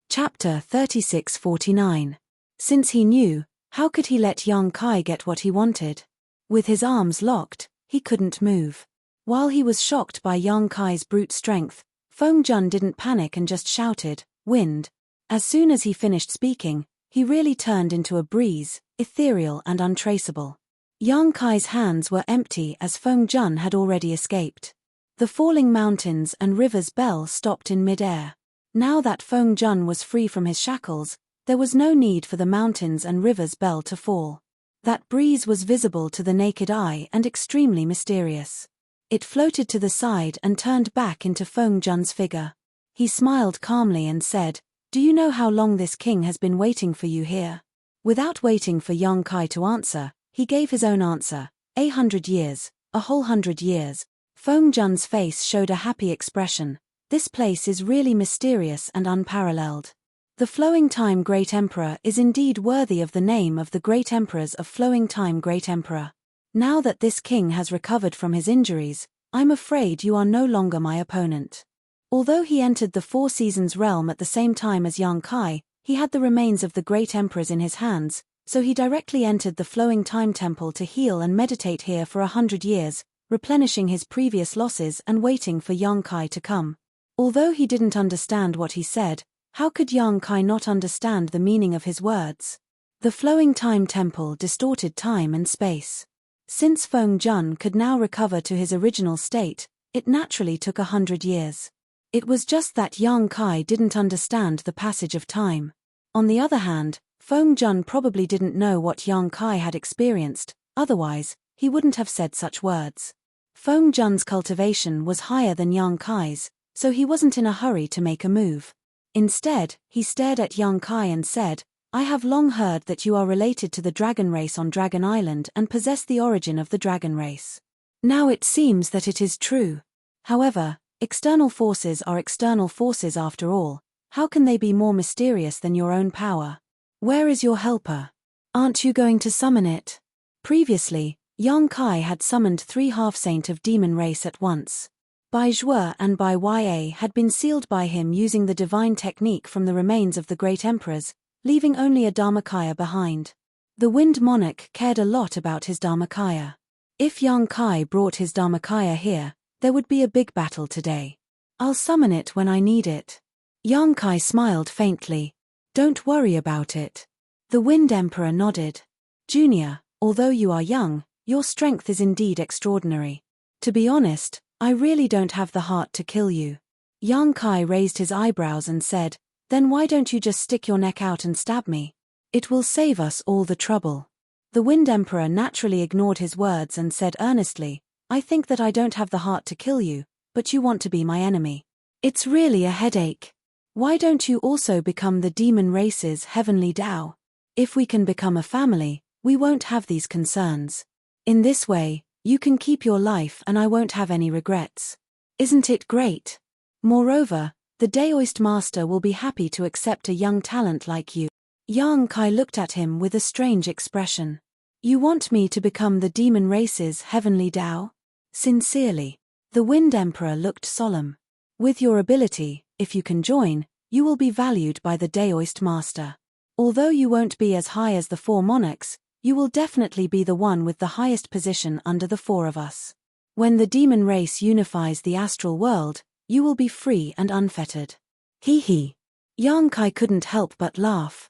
Chapter 3649. Since he knew, how could he let Yang Kai get what he wanted? With his arms locked, he couldn't move. While he was shocked by Yang Kai's brute strength, Feng Jun didn't panic and just shouted, "Wind." As soon as he finished speaking, he really turned into a breeze, ethereal and untraceable. Yang Kai's hands were empty as Feng Jun had already escaped. The falling mountains and rivers bell stopped in mid-air. Now that Feng Jun was free from his shackles, There was no need for the mountains and rivers' bell to fall. That breeze was visible to the naked eye and extremely mysterious. It floated to the side and turned back into Feng Jun's figure. He smiled calmly and said, "Do you know how long this king has been waiting for you here?" Without waiting for Yang Kai to answer, he gave his own answer, 100 years, a whole 100 years. Feng Jun's face showed a happy expression. This place is really mysterious and unparalleled. The Flowing Time Great Emperor is indeed worthy of the name of the Great Emperors of Flowing Time Great Emperor. Now that this king has recovered from his injuries, I'm afraid you are no longer my opponent. Although he entered the Four Seasons realm at the same time as Yang Kai, he had the remains of the great emperors in his hands, so he directly entered the Flowing Time Temple to heal and meditate here for 100 years, replenishing his previous losses and waiting for Yang Kai to come. Although he didn't understand what he said, how could Yang Kai not understand the meaning of his words? The Flowing Time Temple distorted time and space. Since Feng Jun could now recover to his original state, it naturally took 100 years. It was just that Yang Kai didn't understand the passage of time. On the other hand, Feng Jun probably didn't know what Yang Kai had experienced, otherwise, he wouldn't have said such words. Feng Jun's cultivation was higher than Yang Kai's, so he wasn't in a hurry to make a move. Instead, he stared at Yang Kai and said, "I have long heard that you are related to the dragon race on Dragon Island and possess the origin of the dragon race. Now it seems that it is true. However, external forces are external forces after all. How can they be more mysterious than your own power? Where is your helper? Aren't you going to summon it?" Previously, Yang Kai had summoned 3 half-saint of demon race at once. Bai Zhuo and Bai Ya had been sealed by him using the divine technique from the remains of the great emperors, leaving only a Dharmakaya behind. The Wind Monarch cared a lot about his Dharmakaya. If Yang Kai brought his Dharmakaya here, there would be a big battle today. "I'll summon it when I need it." Yang Kai smiled faintly. "Don't worry about it." The Wind Emperor nodded. "Junior, although you are young, your strength is indeed extraordinary. To be honest, I really don't have the heart to kill you." Yang Kai raised his eyebrows and said, "Then why don't you just stick your neck out and stab me? It will save us all the trouble." The Wind Emperor naturally ignored his words and said earnestly, "I think that I don't have the heart to kill you, but you want to be my enemy. It's really a headache. Why don't you also become the demon race's heavenly Tao? If we can become a family, we won't have these concerns. In this way, you can keep your life and I won't have any regrets. Isn't it great? Moreover, the Daoist Master will be happy to accept a young talent like you." Yang Kai looked at him with a strange expression. "You want me to become the demon race's heavenly Tao?" Sincerely. The Wind Emperor looked solemn. "With your ability, if you can join, you will be valued by the Daoist Master. Although you won't be as high as the 4 monarchs, you will definitely be the one with the highest position under the 4 of us. When the demon race unifies the astral world, you will be free and unfettered." Hee hee. Yang Kai couldn't help but laugh.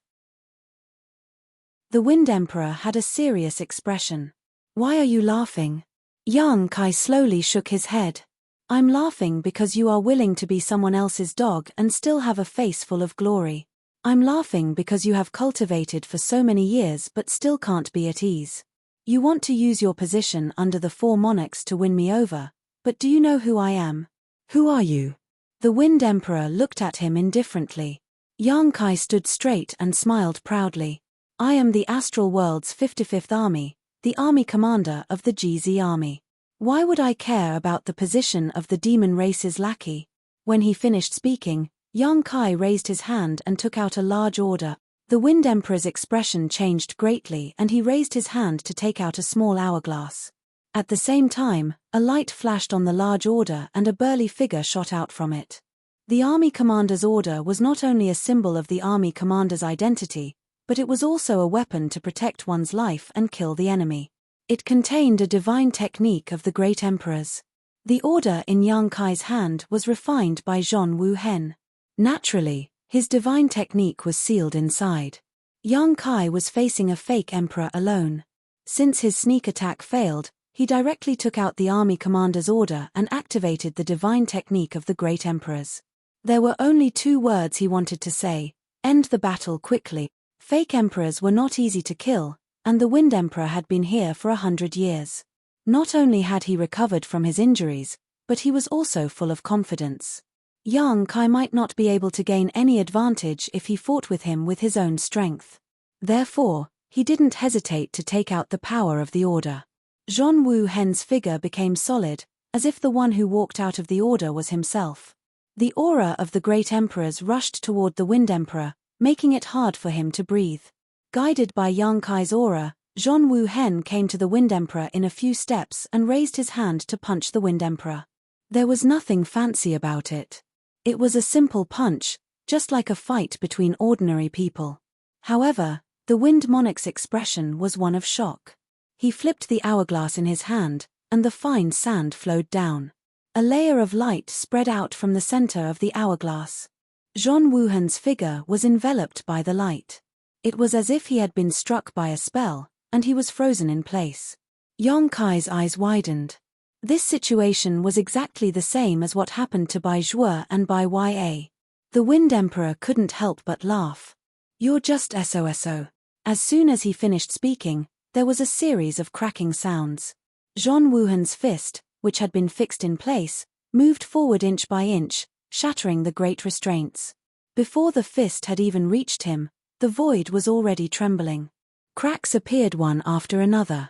The Wind Emperor had a serious expression. "Why are you laughing?" Yang Kai slowly shook his head. "I'm laughing because you are willing to be someone else's dog and still have a face full of glory. I'm laughing because you have cultivated for so many years but still can't be at ease. You want to use your position under the 4 monarchs to win me over, but do you know who I am?" "Who are you?" The Wind Emperor looked at him indifferently. Yang Kai stood straight and smiled proudly. "I am the astral world's 55th army, the army commander of the GZ army. Why would I care about the position of the demon race's lackey?" When he finished speaking, Yang Kai raised his hand and took out a large order. The Wind Emperor's expression changed greatly and he raised his hand to take out a small hourglass. At the same time, a light flashed on the large order and a burly figure shot out from it. The army commander's order was not only a symbol of the army commander's identity, but it was also a weapon to protect one's life and kill the enemy. It contained a divine technique of the great emperors. The order in Yang Kai's hand was refined by Zhon Wu Hen. Naturally, his divine technique was sealed inside. Yang Kai was facing a fake emperor alone. Since his sneak attack failed, he directly took out the army commander's order and activated the divine technique of the great emperors. There were only 2 words he wanted to say: End the battle quickly. Fake emperors were not easy to kill, and the Wind Emperor had been here for 100 years. Not only had he recovered from his injuries, but he was also full of confidence. Yang Kai might not be able to gain any advantage if he fought with him with his own strength. Therefore, he didn't hesitate to take out the power of the order. Zhong Wu Hen's figure became solid, as if the one who walked out of the order was himself. The aura of the great emperors rushed toward the Wind Emperor, making it hard for him to breathe. Guided by Yang Kai's aura, Zhong Wu Hen came to the Wind Emperor in a few steps and raised his hand to punch the Wind Emperor. There was nothing fancy about it. It was a simple punch, just like a fight between ordinary people. However, the Wind Monarch's expression was one of shock. He flipped the hourglass in his hand, and the fine sand flowed down. A layer of light spread out from the center of the hourglass. Zhong Wuhen's figure was enveloped by the light. It was as if he had been struck by a spell, and he was frozen in place. Yang Kai's eyes widened. This situation was exactly the same as what happened to Bai Zhuo and Bai Ya. The Wind Emperor couldn't help but laugh. "You're just SOSO. As soon as he finished speaking, there was a series of cracking sounds. Zhong Wuhen's fist, which had been fixed in place, moved forward inch by inch, shattering the great restraints. Before the fist had even reached him, the void was already trembling. Cracks appeared one after another.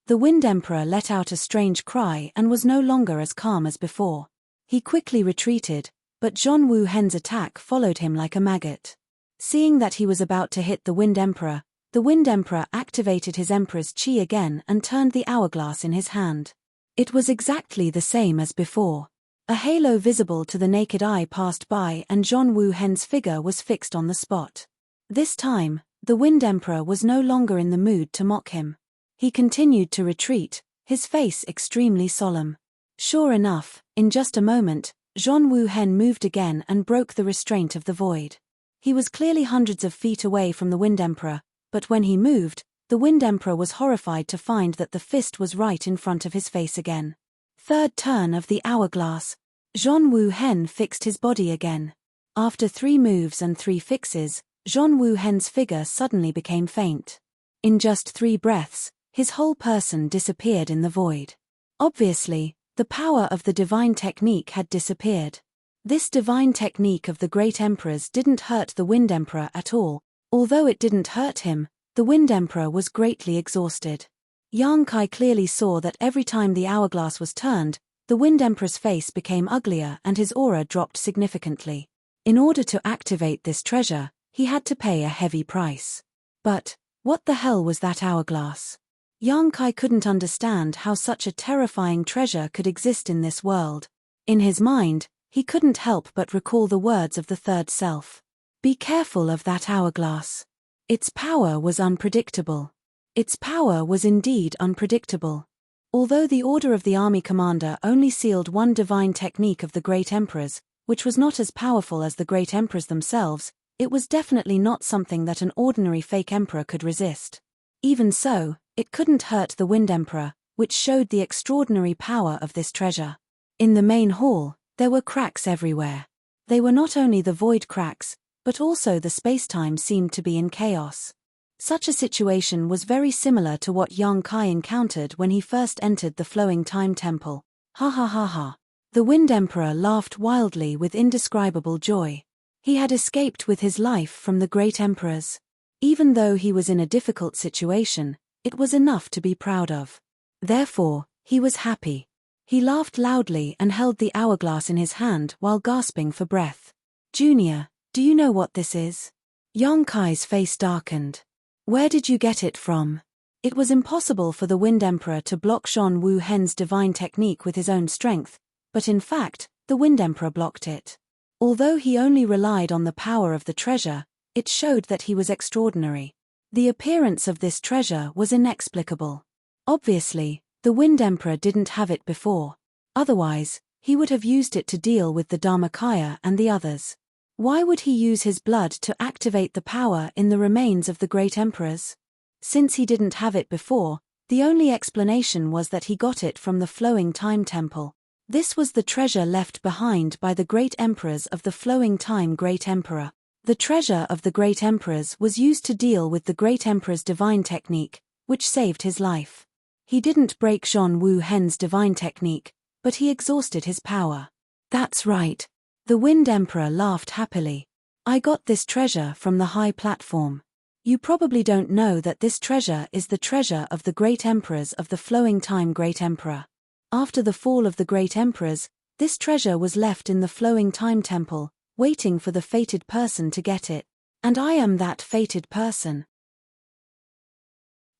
The Wind Emperor let out a strange cry and was no longer as calm as before. He quickly retreated, but Zhong Wu Hen's attack followed him like a maggot. Seeing that he was about to hit the Wind Emperor activated his Emperor's Qi again and turned the hourglass in his hand. It was exactly the same as before. A halo visible to the naked eye passed by and Zhong Wu Hen's figure was fixed on the spot. This time, the Wind Emperor was no longer in the mood to mock him. He continued to retreat, his face extremely solemn. Sure enough, in just a moment, Zhong Wu Hen moved again and broke the restraint of the void. He was clearly hundreds of feet away from the Wind Emperor, but when he moved, the Wind Emperor was horrified to find that the fist was right in front of his face again. Third turn of the hourglass. Zhong Wu Hen fixed his body again. After 3 moves and 3 fixes, Zhong Wu Hen's figure suddenly became faint. In just 3 breaths, his whole person disappeared in the void. Obviously, the power of the divine technique had disappeared. This divine technique of the great emperors didn't hurt the Wind Emperor at all. Although it didn't hurt him, the Wind Emperor was greatly exhausted. Yang Kai clearly saw that every time the hourglass was turned, the Wind Emperor's face became uglier and his aura dropped significantly. In order to activate this treasure, he had to pay a heavy price. But, what the hell was that hourglass? Yang Kai couldn't understand how such a terrifying treasure could exist in this world. In his mind, he couldn't help but recall the words of the third self. Be careful of that hourglass. Its power was unpredictable. Its power was indeed unpredictable. Although the order of the army commander only sealed one divine technique of the great emperors, which was not as powerful as the great emperors themselves, it was definitely not something that an ordinary fake emperor could resist. Even so, it couldn't hurt the Wind Emperor, which showed the extraordinary power of this treasure. In the main hall, there were cracks everywhere. They were not only the void cracks, but also the space-time seemed to be in chaos. Such a situation was very similar to what Yang Kai encountered when he first entered the flowing time temple. Ha ha ha ha. The Wind Emperor laughed wildly with indescribable joy. He had escaped with his life from the great emperors. Even though he was in a difficult situation, it was enough to be proud of. Therefore, he was happy. He laughed loudly and held the hourglass in his hand while gasping for breath. "Junior, do you know what this is?" Yang Kai's face darkened. "Where did you get it from?" It was impossible for the Wind Emperor to block Zhong Wu Hen's divine technique with his own strength, but in fact, the Wind Emperor blocked it. Although he only relied on the power of the treasure, it showed that he was extraordinary. The appearance of this treasure was inexplicable. Obviously, the Wind Emperor didn't have it before. Otherwise, he would have used it to deal with the Dharmakaya and the others. Why would he use his blood to activate the power in the remains of the great emperors? Since he didn't have it before, the only explanation was that he got it from the flowing time temple. This was the treasure left behind by the great emperors of the flowing time Great Emperor. The treasure of the great emperors was used to deal with the great emperor's divine technique, which saved his life. He didn't break Zhong Wu Hen's divine technique, but he exhausted his power. That's right. The Wind Emperor laughed happily. I got this treasure from the high platform. You probably don't know that this treasure is the treasure of the great emperors of the flowing time Great Emperor. After the fall of the great emperors, this treasure was left in the flowing time temple, waiting for the fated person to get it. And I am that fated person.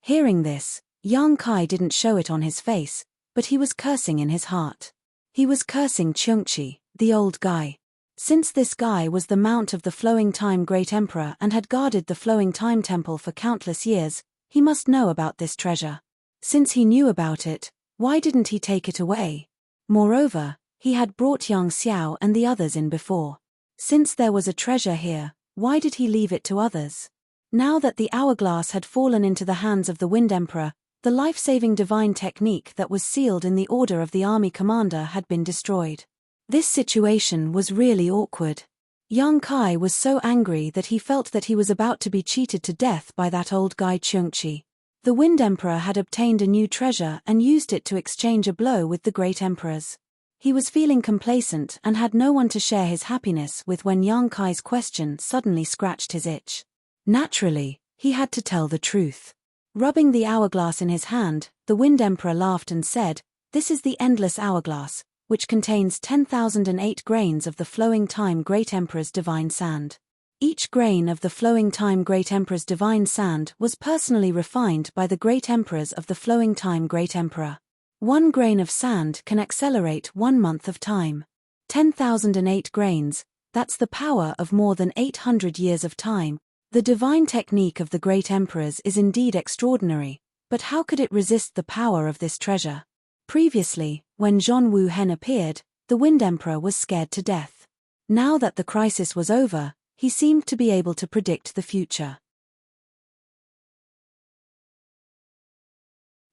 Hearing this, Yang Kai didn't show it on his face, but he was cursing in his heart. He was cursing Chungchi, the old guy. Since this guy was the mount of the flowing time Great Emperor and had guarded the flowing time temple for countless years, he must know about this treasure. Since he knew about it, why didn't he take it away? Moreover, he had brought Yang Xiao and the others in before. Since there was a treasure here, why did he leave it to others? Now that the hourglass had fallen into the hands of the Wind Emperor, the life-saving divine technique that was sealed in the order of the army commander had been destroyed. This situation was really awkward. Yang Kai was so angry that he felt that he was about to be cheated to death by that old guy Chungchi. The Wind Emperor had obtained a new treasure and used it to exchange a blow with the great emperors. He was feeling complacent and had no one to share his happiness with when Yang Kai's question suddenly scratched his itch. Naturally, he had to tell the truth. Rubbing the hourglass in his hand, the Wind Emperor laughed and said, "This is the endless hourglass, which contains 10,008 grains of the flowing time Great Emperor's divine sand. Each grain of the flowing time Great Emperor's divine sand was personally refined by the great emperors of the flowing time Great Emperor. 1 grain of sand can accelerate 1 month of time. 10,008 grains, that's the power of more than 800 years of time. The divine technique of the great emperors is indeed extraordinary, but how could it resist the power of this treasure?" Previously, when Zhong Wu Hen appeared, the Wind Emperor was scared to death. Now that the crisis was over, he seemed to be able to predict the future.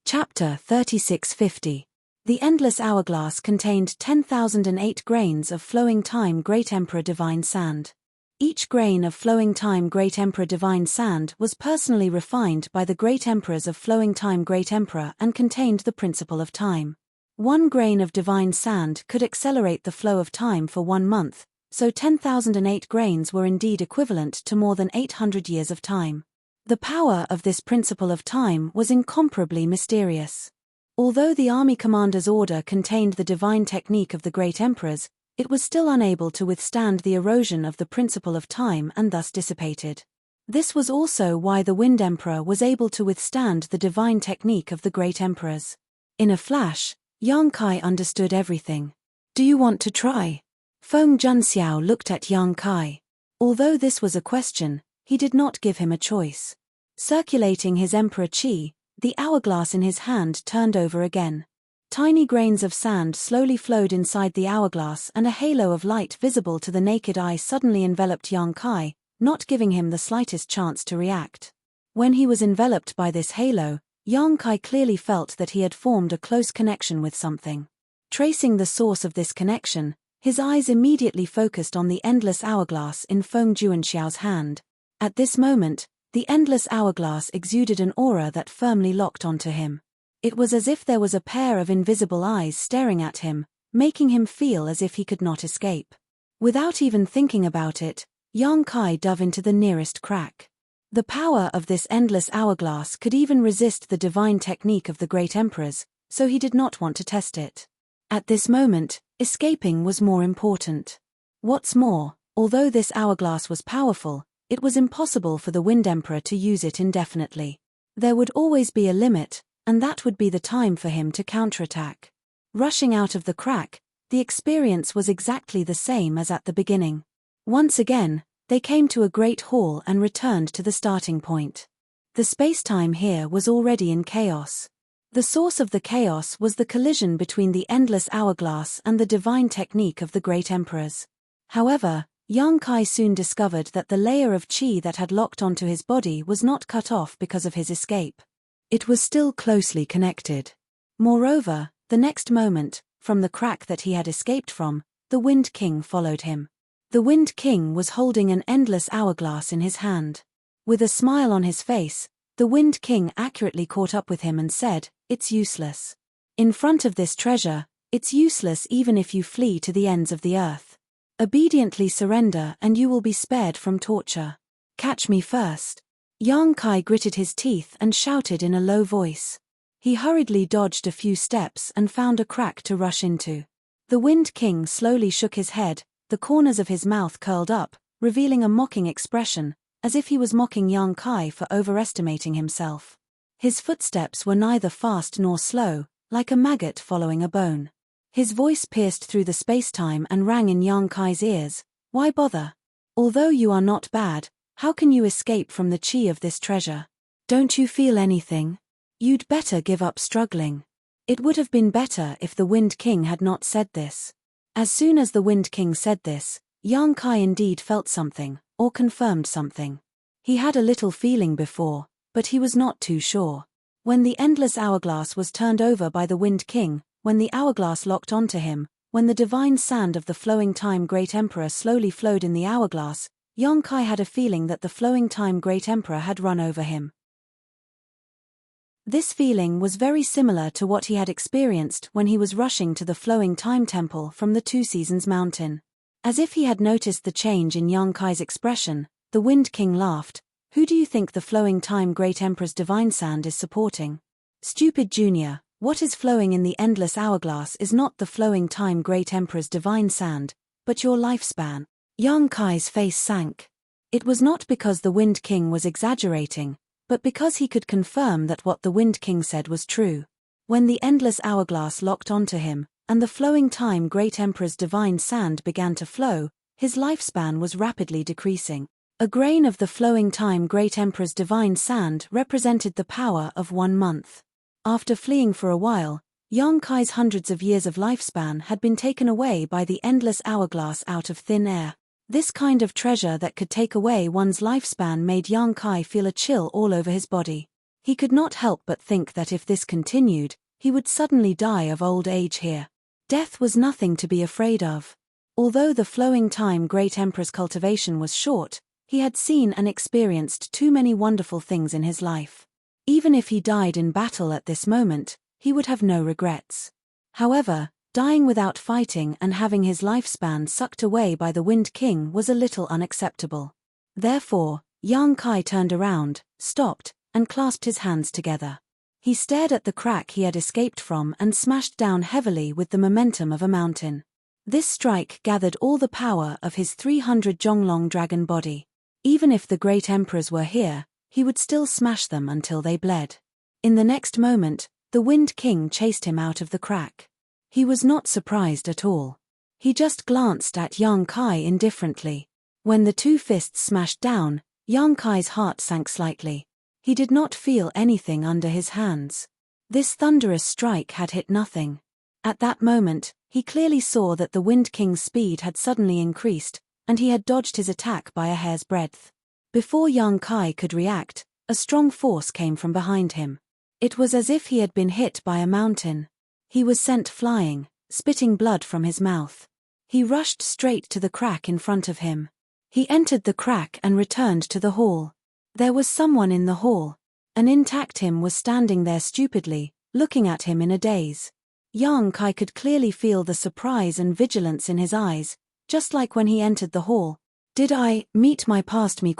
Chapter 3650. The endless hourglass contained 10,008 grains of flowing time Great Emperor divine sand. Each grain of flowing time Great Emperor divine sand was personally refined by the great emperors of flowing time Great Emperor and contained the principle of time. 1 grain of divine sand could accelerate the flow of time for 1 month, so 10,008 grains were indeed equivalent to more than 800 years of time. The power of this principle of time was incomparably mysterious. Although the army commander's order contained the divine technique of the great emperors, it was still unable to withstand the erosion of the principle of time and thus dissipated. This was also why the Wind Emperor was able to withstand the divine technique of the great emperors. In a flash, Yang Kai understood everything. "Do you want to try?" Feng Junxiao looked at Yang Kai. Although this was a question, he did not give him a choice. Circulating his emperor qi, the hourglass in his hand turned over again. Tiny grains of sand slowly flowed inside the hourglass and a halo of light visible to the naked eye suddenly enveloped Yang Kai, not giving him the slightest chance to react. When he was enveloped by this halo, Yang Kai clearly felt that he had formed a close connection with something. Tracing the source of this connection, his eyes immediately focused on the endless hourglass in Feng Junxiao's hand. At this moment, the endless hourglass exuded an aura that firmly locked onto him. It was as if there was a pair of invisible eyes staring at him, making him feel as if he could not escape. Without even thinking about it, Yang Kai dove into the nearest crack. The power of this endless hourglass could even resist the divine technique of the great emperors, so he did not want to test it. At this moment, escaping was more important. What's more, although this hourglass was powerful, it was impossible for the Wind Emperor to use it indefinitely. There would always be a limit, and that would be the time for him to counterattack. Rushing out of the crack, the experience was exactly the same as at the beginning. Once again, they came to a great hall and returned to the starting point. The space-time here was already in chaos. The source of the chaos was the collision between the endless hourglass and the divine technique of the great emperors. However, Yang Kai soon discovered that the layer of qi that had locked onto his body was not cut off because of his escape. It was still closely connected. Moreover, the next moment, from the crack that he had escaped from, the Wind King followed him. The Wind King was holding an endless hourglass in his hand. With a smile on his face, the Wind King accurately caught up with him and said, "It's useless. In front of this treasure, it's useless even if you flee to the ends of the earth. Obediently surrender and you will be spared from torture. Catch me first." Yang Kai gritted his teeth and shouted in a low voice. He hurriedly dodged a few steps and found a crack to rush into. The Wind King slowly shook his head, the corners of his mouth curled up, revealing a mocking expression, as if he was mocking Yang Kai for overestimating himself. His footsteps were neither fast nor slow, like a maggot following a bone. His voice pierced through the space-time and rang in Yang Kai's ears. "Why bother? Although you are not bad, how can you escape from the chi of this treasure? Don't you feel anything? You'd better give up struggling." It would have been better if the Wind King had not said this. As soon as the Wind King said this, Yang Kai indeed felt something, or confirmed something. He had a little feeling before, but he was not too sure. When the endless hourglass was turned over by the Wind King, when the hourglass locked onto him, when the divine sand of the flowing time Great Emperor slowly flowed in the hourglass, Yang Kai had a feeling that the flowing time Great Emperor had run over him. This feeling was very similar to what he had experienced when he was rushing to the flowing time temple from the Two Seasons Mountain. As if he had noticed the change in Yang Kai's expression, the Wind King laughed. "Who do you think the flowing time Great Emperor's divine sand is supporting? Stupid Junior, what is flowing in the endless hourglass is not the flowing time Great Emperor's divine sand, but your lifespan." Yang Kai's face sank. It was not because the Wind King was exaggerating, but because he could confirm that what the Wind King said was true. When the endless hourglass locked onto him, and the flowing time Great Emperor's divine sand began to flow, his lifespan was rapidly decreasing. A grain of the flowing time Great Emperor's divine sand represented the power of 1 month. After fleeing for a while, Yang Kai's hundreds of years of lifespan had been taken away by the endless hourglass out of thin air. This kind of treasure that could take away one's lifespan made Yang Kai feel a chill all over his body. He could not help but think that if this continued, he would suddenly die of old age here. Death was nothing to be afraid of. Although the flowing time Great Emperor's cultivation was short, he had seen and experienced too many wonderful things in his life. Even if he died in battle at this moment, he would have no regrets. However, dying without fighting and having his lifespan sucked away by the Wind King was a little unacceptable. Therefore, Yang Kai turned around, stopped, and clasped his hands together. He stared at the crack he had escaped from and smashed down heavily with the momentum of a mountain. This strike gathered all the power of his 300 Zhonglong dragon body. Even if the great emperors were here, he would still smash them until they bled. In the next moment, the Wind King chased him out of the crack. He was not surprised at all. He just glanced at Yang Kai indifferently. When the two fists smashed down, Yang Kai's heart sank slightly. He did not feel anything under his hands. This thunderous strike had hit nothing. At that moment, he clearly saw that the Wind King's speed had suddenly increased, and he had dodged his attack by a hair's breadth. Before Yang Kai could react, a strong force came from behind him. It was as if he had been hit by a mountain. He was sent flying, spitting blood from his mouth. He rushed straight to the crack in front of him. He entered the crack and returned to the hall. There was someone in the hall. An intact him was standing there stupidly, looking at him in a daze. Yang Kai could clearly feel the surprise and vigilance in his eyes, just like when he entered the hall. "Did I meet my past me?" ?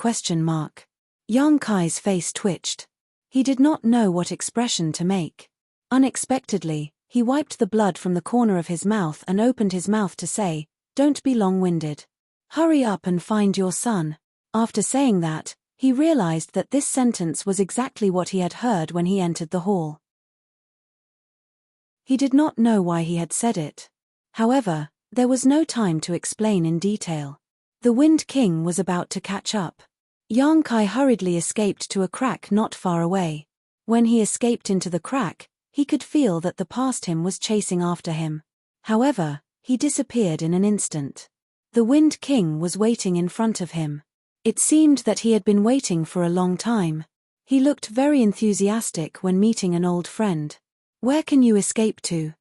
Yang Kai's face twitched. He did not know what expression to make. Unexpectedly, he wiped the blood from the corner of his mouth and opened his mouth to say, "Don't be long-winded. Hurry up and find your son." After saying that, he realized that this sentence was exactly what he had heard when he entered the hall. He did not know why he had said it. However, there was no time to explain in detail. The Wind King was about to catch up. Yang Kai hurriedly escaped to a crack not far away. When he escaped into the crack, he could feel that the past him was chasing after him. However, he disappeared in an instant. The Wind King was waiting in front of him. It seemed that he had been waiting for a long time. He looked very enthusiastic when meeting an old friend. "Where can you escape to?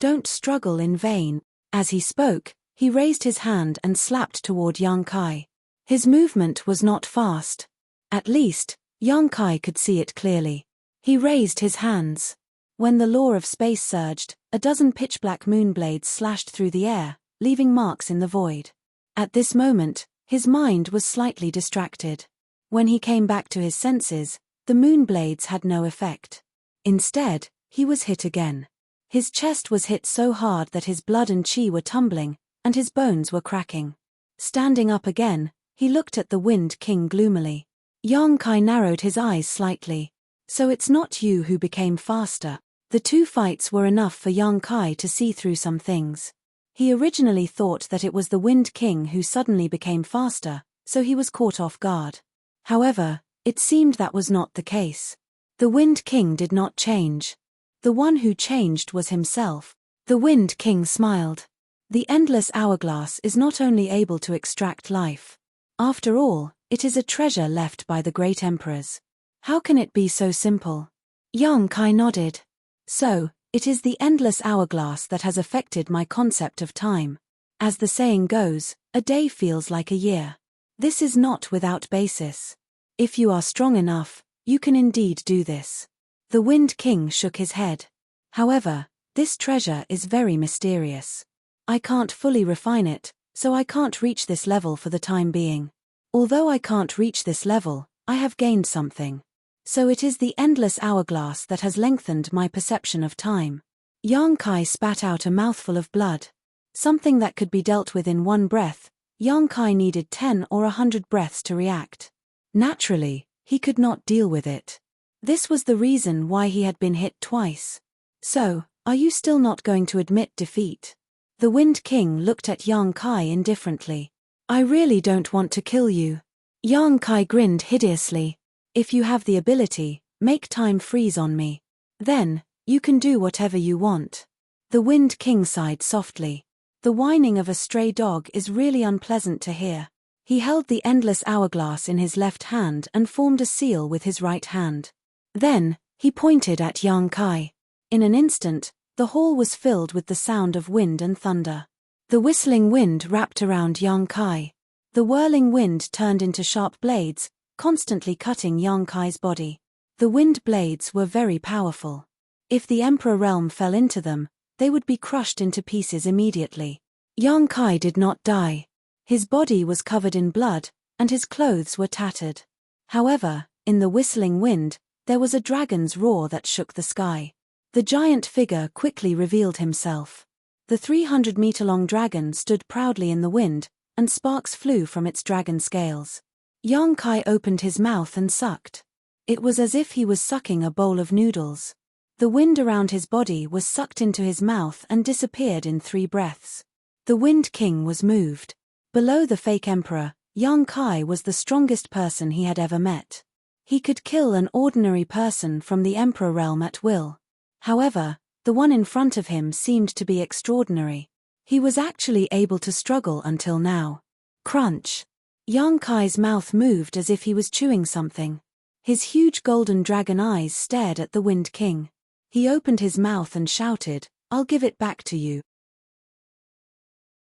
Don't struggle in vain. As he spoke, he raised his hand and slapped toward Yang Kai. His movement was not fast. At least, Yang Kai could see it clearly. He raised his hands. When the law of space surged, a dozen pitch-black moonblades slashed through the air, leaving marks in the void. At this moment, his mind was slightly distracted. When he came back to his senses, the moonblades had no effect. Instead, he was hit again. His chest was hit so hard that his blood and chi were tumbling, and his bones were cracking. Standing up again, he looked at the Wind King gloomily. Yang Kai narrowed his eyes slightly. So it's not you who became faster. The two fights were enough for Yang Kai to see through some things. He originally thought that it was the Wind King who suddenly became faster, so he was caught off guard. However, it seemed that was not the case. The Wind King did not change. The one who changed was himself. The Wind King smiled. The endless hourglass is not only able to extract life. After all, it is a treasure left by the great emperors. How can it be so simple? Yang Kai nodded. So, it is the endless hourglass that has affected my concept of time. As the saying goes, a day feels like a year. This is not without basis. If you are strong enough, you can indeed do this. The Wind King shook his head. However, this treasure is very mysterious. I can't fully refine it, so I can't reach this level for the time being. Although I can't reach this level, I have gained something. So it is the endless hourglass that has lengthened my perception of time. Yang Kai spat out a mouthful of blood. Something that could be dealt with in one breath, Yang Kai needed 10 or 100 breaths to react. Naturally, he could not deal with it. This was the reason why he had been hit twice. So, are you still not going to admit defeat? The Wind King looked at Yang Kai indifferently. I really don't want to kill you. Yang Kai grinned hideously. If you have the ability, make time freeze on me. Then, you can do whatever you want. The Wind King sighed softly. The whining of a stray dog is really unpleasant to hear. He held the endless hourglass in his left hand and formed a seal with his right hand. Then, he pointed at Yang Kai. In an instant, the hall was filled with the sound of wind and thunder. The whistling wind wrapped around Yang Kai. The whirling wind turned into sharp blades, constantly cutting Yang Kai's body. The wind blades were very powerful. If the Emperor realm fell into them, they would be crushed into pieces immediately. Yang Kai did not die. His body was covered in blood, and his clothes were tattered. However, in the whistling wind, there was a dragon's roar that shook the sky. The giant figure quickly revealed himself. The 300-meter-long dragon stood proudly in the wind, and sparks flew from its dragon scales. Yang Kai opened his mouth and sucked. It was as if he was sucking a bowl of noodles. The wind around his body was sucked into his mouth and disappeared in 3 breaths. The Wind King was moved. Below the fake emperor, Yang Kai was the strongest person he had ever met. He could kill an ordinary person from the emperor realm at will. However, the one in front of him seemed to be extraordinary. He was actually able to struggle until now. Crunch. Yang Kai's mouth moved as if he was chewing something. His huge golden dragon eyes stared at the Wind King. He opened his mouth and shouted, "I'll give it back to you."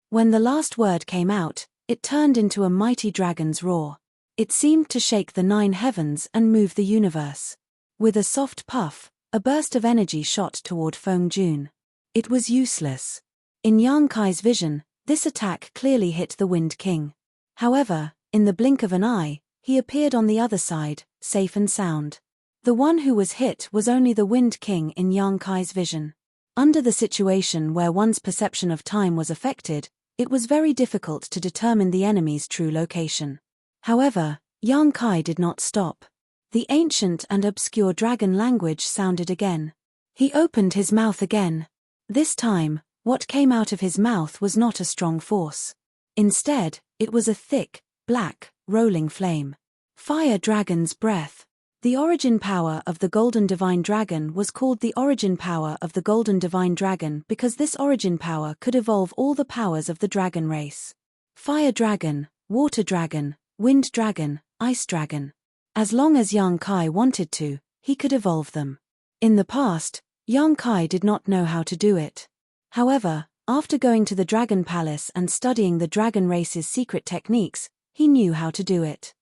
When the last word came out, it turned into a mighty dragon's roar. It seemed to shake the 9 heavens and move the universe. With a soft puff, a burst of energy shot toward Feng Jun. It was useless. In Yang Kai's vision, this attack clearly hit the Wind King. However, in the blink of an eye, he appeared on the other side, safe and sound. The one who was hit was only the Wind King in Yang Kai's vision. Under the situation where one's perception of time was affected, it was very difficult to determine the enemy's true location. However, Yang Kai did not stop. The ancient and obscure dragon language sounded again. He opened his mouth again. This time, what came out of his mouth was not a strong force. Instead, it was a thick, black, rolling flame. Fire Dragon's breath. The origin power of the Golden Divine Dragon was called the origin power of the Golden Divine Dragon because this origin power could evolve all the powers of the dragon race. Fire Dragon, Water Dragon, Wind Dragon, Ice Dragon. As long as Yang Kai wanted to, he could evolve them. In the past, Yang Kai did not know how to do it. However, after going to the Dragon Palace and studying the dragon race's secret techniques, he knew how to do it.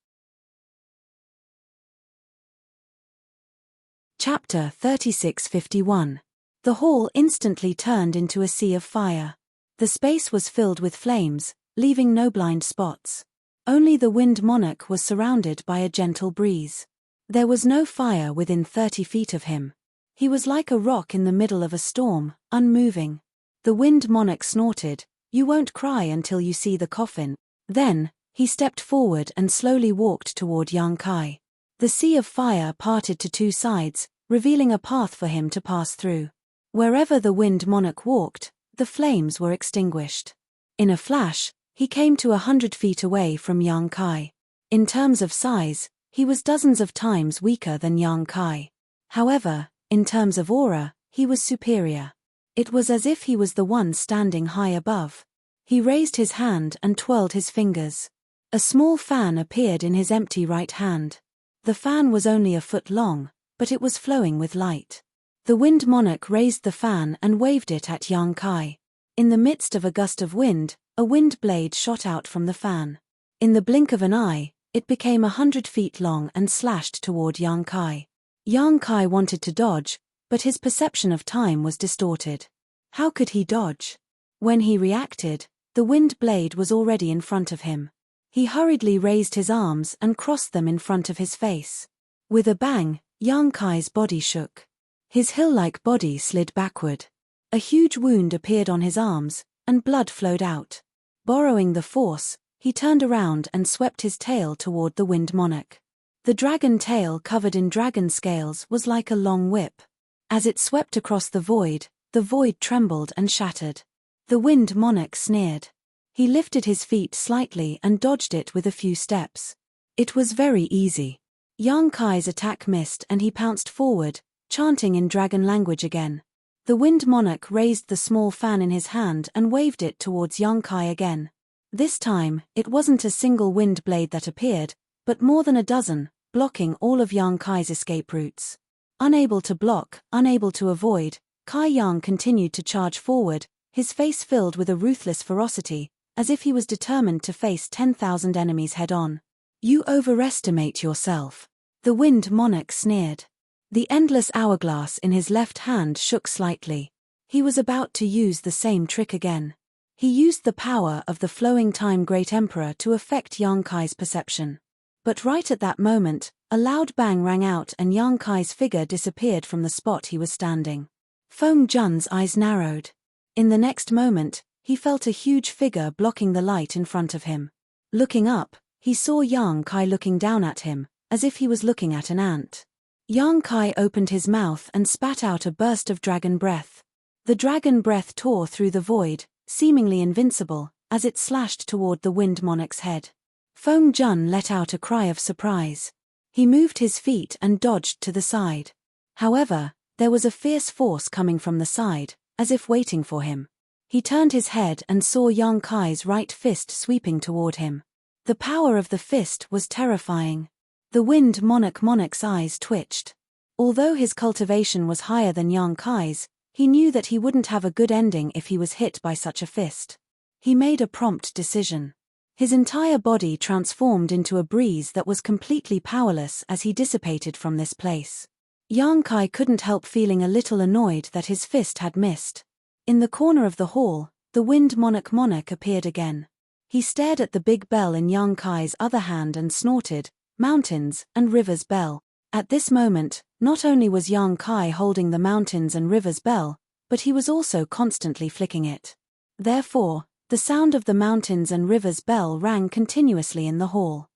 Chapter 3651. The hall instantly turned into a sea of fire. The space was filled with flames, leaving no blind spots. Only the Wind Monarch was surrounded by a gentle breeze. There was no fire within 30 feet of him. He was like a rock in the middle of a storm, unmoving. The Wind Monarch snorted, "You won't cry until you see the coffin." Then, he stepped forward and slowly walked toward Yang Kai. The sea of fire parted to two sides, revealing a path for him to pass through. Wherever the Wind Monarch walked, the flames were extinguished. In a flash, he came to 100 feet away from Yang Kai. In terms of size, he was dozens of times weaker than Yang Kai. However, in terms of aura, he was superior. It was as if he was the one standing high above. He raised his hand and twirled his fingers. A small fan appeared in his empty right hand. The fan was only a foot long, but it was flowing with light. The Wind Monarch raised the fan and waved it at Yang Kai. In the midst of a gust of wind, a wind blade shot out from the fan. In the blink of an eye, it became 100 feet long and slashed toward Yang Kai. Yang Kai wanted to dodge, but his perception of time was distorted. How could he dodge? When he reacted, the wind blade was already in front of him. He hurriedly raised his arms and crossed them in front of his face. With a bang, Yang Kai's body shook. His hill-like body slid backward. A huge wound appeared on his arms, and blood flowed out. Borrowing the force, he turned around and swept his tail toward the Wind Monarch. The dragon tail covered in dragon scales was like a long whip. As it swept across the void trembled and shattered. The Wind Monarch sneered. He lifted his feet slightly and dodged it with a few steps. It was very easy. Yang Kai's attack missed and he pounced forward, chanting in dragon language again. The Wind Monarch raised the small fan in his hand and waved it towards Yang Kai again. This time, it wasn't a single wind blade that appeared, but more than a dozen, blocking all of Yang Kai's escape routes. Unable to block, unable to avoid, Kai Yang continued to charge forward, his face filled with a ruthless ferocity, as if he was determined to face 10,000 enemies head-on. "You overestimate yourself." The Wind Monarch sneered. The endless hourglass in his left hand shook slightly. He was about to use the same trick again. He used the power of the flowing time Great Emperor to affect Yang Kai's perception. But right at that moment, a loud bang rang out and Yang Kai's figure disappeared from the spot he was standing. Feng Jun's eyes narrowed. In the next moment, he felt a huge figure blocking the light in front of him. Looking up, he saw Yang Kai looking down at him, as if he was looking at an ant. Yang Kai opened his mouth and spat out a burst of dragon breath. The dragon breath tore through the void, seemingly invincible, as it slashed toward the Wind Monarch's head. Feng Jun let out a cry of surprise. He moved his feet and dodged to the side. However, there was a fierce force coming from the side, as if waiting for him. He turned his head and saw Yang Kai's right fist sweeping toward him. The power of the fist was terrifying. The Wind Monarch's eyes twitched. Although his cultivation was higher than Yang Kai's, he knew that he wouldn't have a good ending if he was hit by such a fist. He made a prompt decision. His entire body transformed into a breeze that was completely powerless as he dissipated from this place. Yang Kai couldn't help feeling a little annoyed that his fist had missed. In the corner of the hall, the Wind Monarch appeared again. He stared at the big bell in Yang Kai's other hand and snorted, "Mountains and Rivers Bell." At this moment, not only was Yang Kai holding the Mountains and Rivers Bell, but he was also constantly flicking it. Therefore, the sound of the Mountains and Rivers Bell rang continuously in the hall.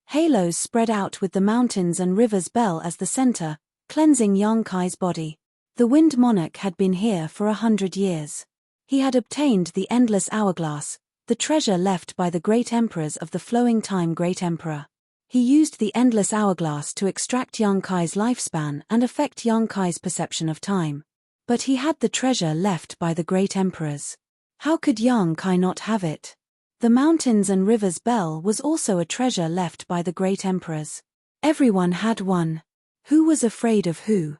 Halos spread out with the Mountains and Rivers Bell as the center, cleansing Yang Kai's body. The Wind Monarch had been here for 100 years. He had obtained the Endless Hourglass, the treasure left by the great emperors of the Flowing Time Great Emperor. He used the Endless Hourglass to extract Yang Kai's lifespan and affect Yang Kai's perception of time. But he had the treasure left by the great emperors. How could Yang Kai not have it? The Mountains and Rivers Bell was also a treasure left by the great emperors. Everyone had one. Who was afraid of who?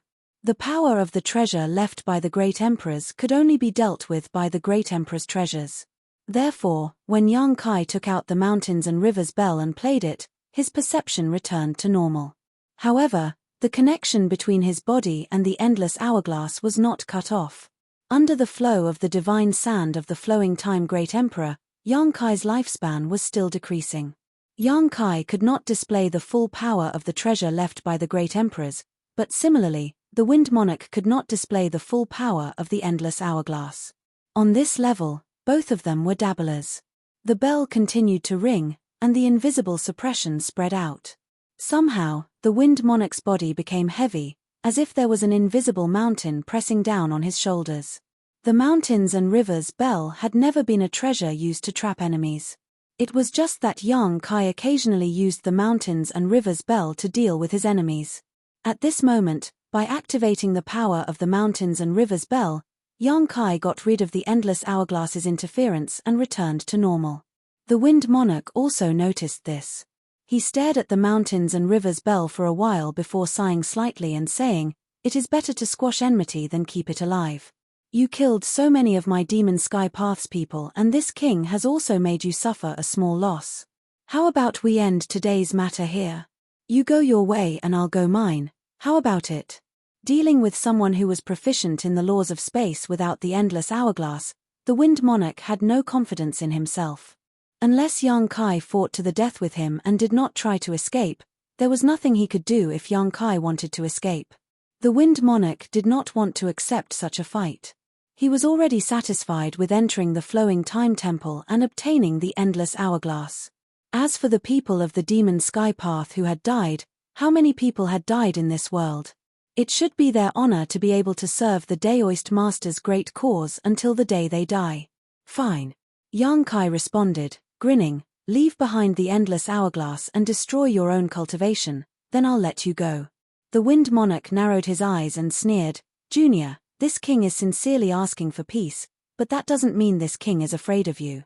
The power of the treasure left by the great emperors could only be dealt with by the great emperor's treasures. Therefore, when Yang Kai took out the mountains and rivers bell and played it, his perception returned to normal. However, the connection between his body and the endless hourglass was not cut off. Under the flow of the divine sand of the flowing time great emperor, Yang Kai's lifespan was still decreasing. Yang Kai could not display the full power of the treasure left by the great emperors, but similarly, the wind monarch could not display the full power of the endless hourglass. On this level, both of them were dabblers. The bell continued to ring, and the invisible suppression spread out. Somehow, the wind monarch's body became heavy, as if there was an invisible mountain pressing down on his shoulders. The mountains and rivers bell had never been a treasure used to trap enemies. It was just that Yang Kai occasionally used the mountains and rivers bell to deal with his enemies. At this moment, by activating the power of the mountains and rivers bell, Yang Kai got rid of the endless hourglass's interference and returned to normal. The wind monarch also noticed this. He stared at the mountains and rivers bell for a while before sighing slightly and saying, "It is better to squash enmity than keep it alive. You killed so many of my demon sky paths people, and this king has also made you suffer a small loss. How about we end today's matter here? You go your way and I'll go mine. How about it?" Dealing with someone who was proficient in the laws of space without the endless hourglass, the wind monarch had no confidence in himself. Unless Yang Kai fought to the death with him and did not try to escape, there was nothing he could do if Yang Kai wanted to escape. The wind monarch did not want to accept such a fight. He was already satisfied with entering the flowing time temple and obtaining the endless hourglass. As for the people of the demon sky path who had died, how many people had died in this world? It should be their honor to be able to serve the Daoist Master's great cause until the day they die. Fine. Yang Kai responded, grinning, "Leave behind the endless hourglass and destroy your own cultivation, then I'll let you go." The wind monarch narrowed his eyes and sneered, "Junior, this king is sincerely asking for peace, but that doesn't mean this king is afraid of you.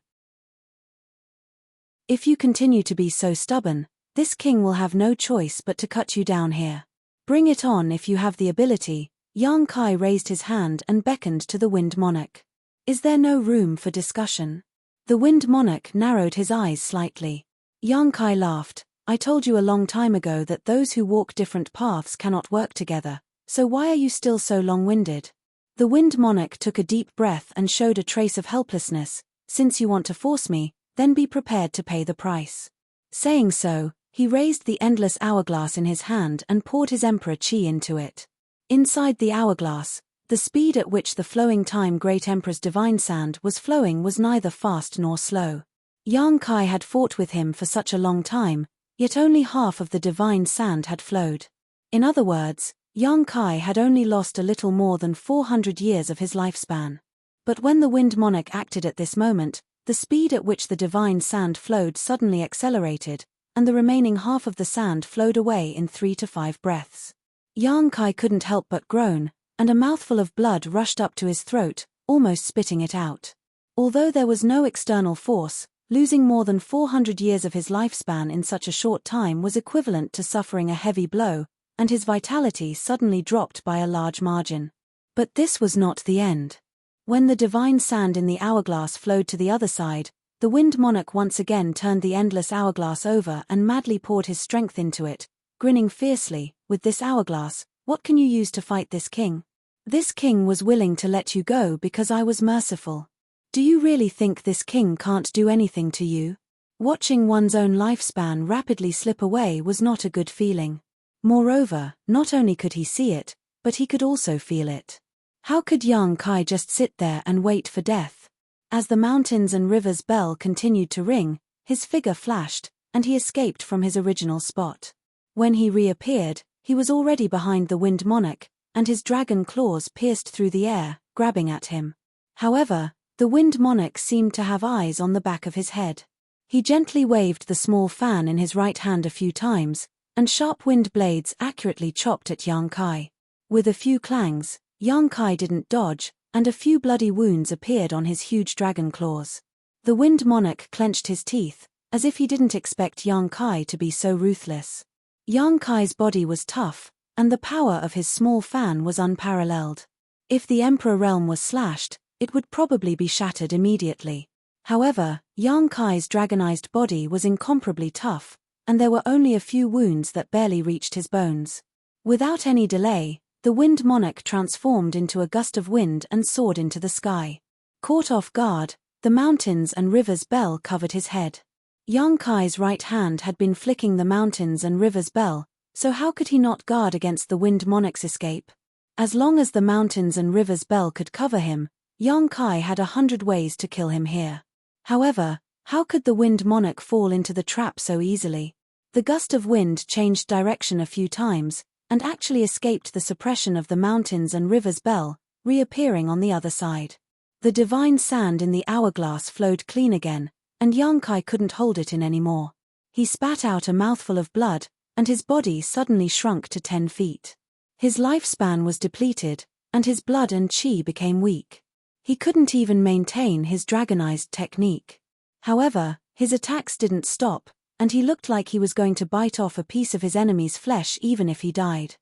If you continue to be so stubborn, this king will have no choice but to cut you down here. Bring it on if you have the ability." Yang Kai raised his hand and beckoned to the wind monarch. "Is there no room for discussion?" The wind monarch narrowed his eyes slightly. Yang Kai laughed, "I told you a long time ago that those who walk different paths cannot work together, so why are you still so long-winded?" The wind monarch took a deep breath and showed a trace of helplessness. "Since you want to force me, then be prepared to pay the price." Saying so, he raised the endless hourglass in his hand and poured his emperor chi into it. Inside the hourglass, the speed at which the flowing time great emperor's divine sand was flowing was neither fast nor slow. Yang Kai had fought with him for such a long time, yet only half of the divine sand had flowed. In other words, Yang Kai had only lost a little more than 400 years of his lifespan. But when the wind monarch acted at this moment, the speed at which the divine sand flowed suddenly accelerated, and the remaining half of the sand flowed away in 3 to 5 breaths. Yang Kai couldn't help but groan, and a mouthful of blood rushed up to his throat, almost spitting it out. Although there was no external force, losing more than 400 years of his lifespan in such a short time was equivalent to suffering a heavy blow, and his vitality suddenly dropped by a large margin. But this was not the end. When the divine sand in the hourglass flowed to the other side, the wind monarch once again turned the endless hourglass over and madly poured his strength into it, grinning fiercely, "With this hourglass, what can you use to fight this king? This king was willing to let you go because I was merciful. Do you really think this king can't do anything to you?" Watching one's own lifespan rapidly slip away was not a good feeling. Moreover, not only could he see it, but he could also feel it. How could Yang Kai just sit there and wait for death? As the mountains and rivers bell continued to ring, his figure flashed, and he escaped from his original spot. When he reappeared, he was already behind the wind monarch, and his dragon claws pierced through the air, grabbing at him. However, the wind monarch seemed to have eyes on the back of his head. He gently waved the small fan in his right hand a few times, and sharp wind blades accurately chopped at Yang Kai. With a few clangs, Yang Kai didn't dodge, and a few bloody wounds appeared on his huge dragon claws. The wind monarch clenched his teeth, as if he didn't expect Yang Kai to be so ruthless. Yang Kai's body was tough, and the power of his small fan was unparalleled. If the Emperor realm was slashed, it would probably be shattered immediately. However, Yang Kai's dragonized body was incomparably tough, and there were only a few wounds that barely reached his bones. Without any delay, the Wind Monarch transformed into a gust of wind and soared into the sky. Caught off guard, the mountains and rivers bell covered his head. Yang Kai's right hand had been flicking the mountains and rivers bell, so how could he not guard against the Wind Monarch's escape? As long as the mountains and rivers bell could cover him, Yang Kai had 100 ways to kill him here. However, how could the Wind Monarch fall into the trap so easily? The gust of wind changed direction a few times, and actually escaped the suppression of the mountains and rivers bell, reappearing on the other side. The divine sand in the hourglass flowed clean again, and Yang Kai couldn't hold it in anymore. He spat out a mouthful of blood, and his body suddenly shrunk to 10 feet. His lifespan was depleted, and his blood and chi became weak. He couldn't even maintain his dragonized technique. However, his attacks didn't stop, and he looked like he was going to bite off a piece of his enemy's flesh even if he died.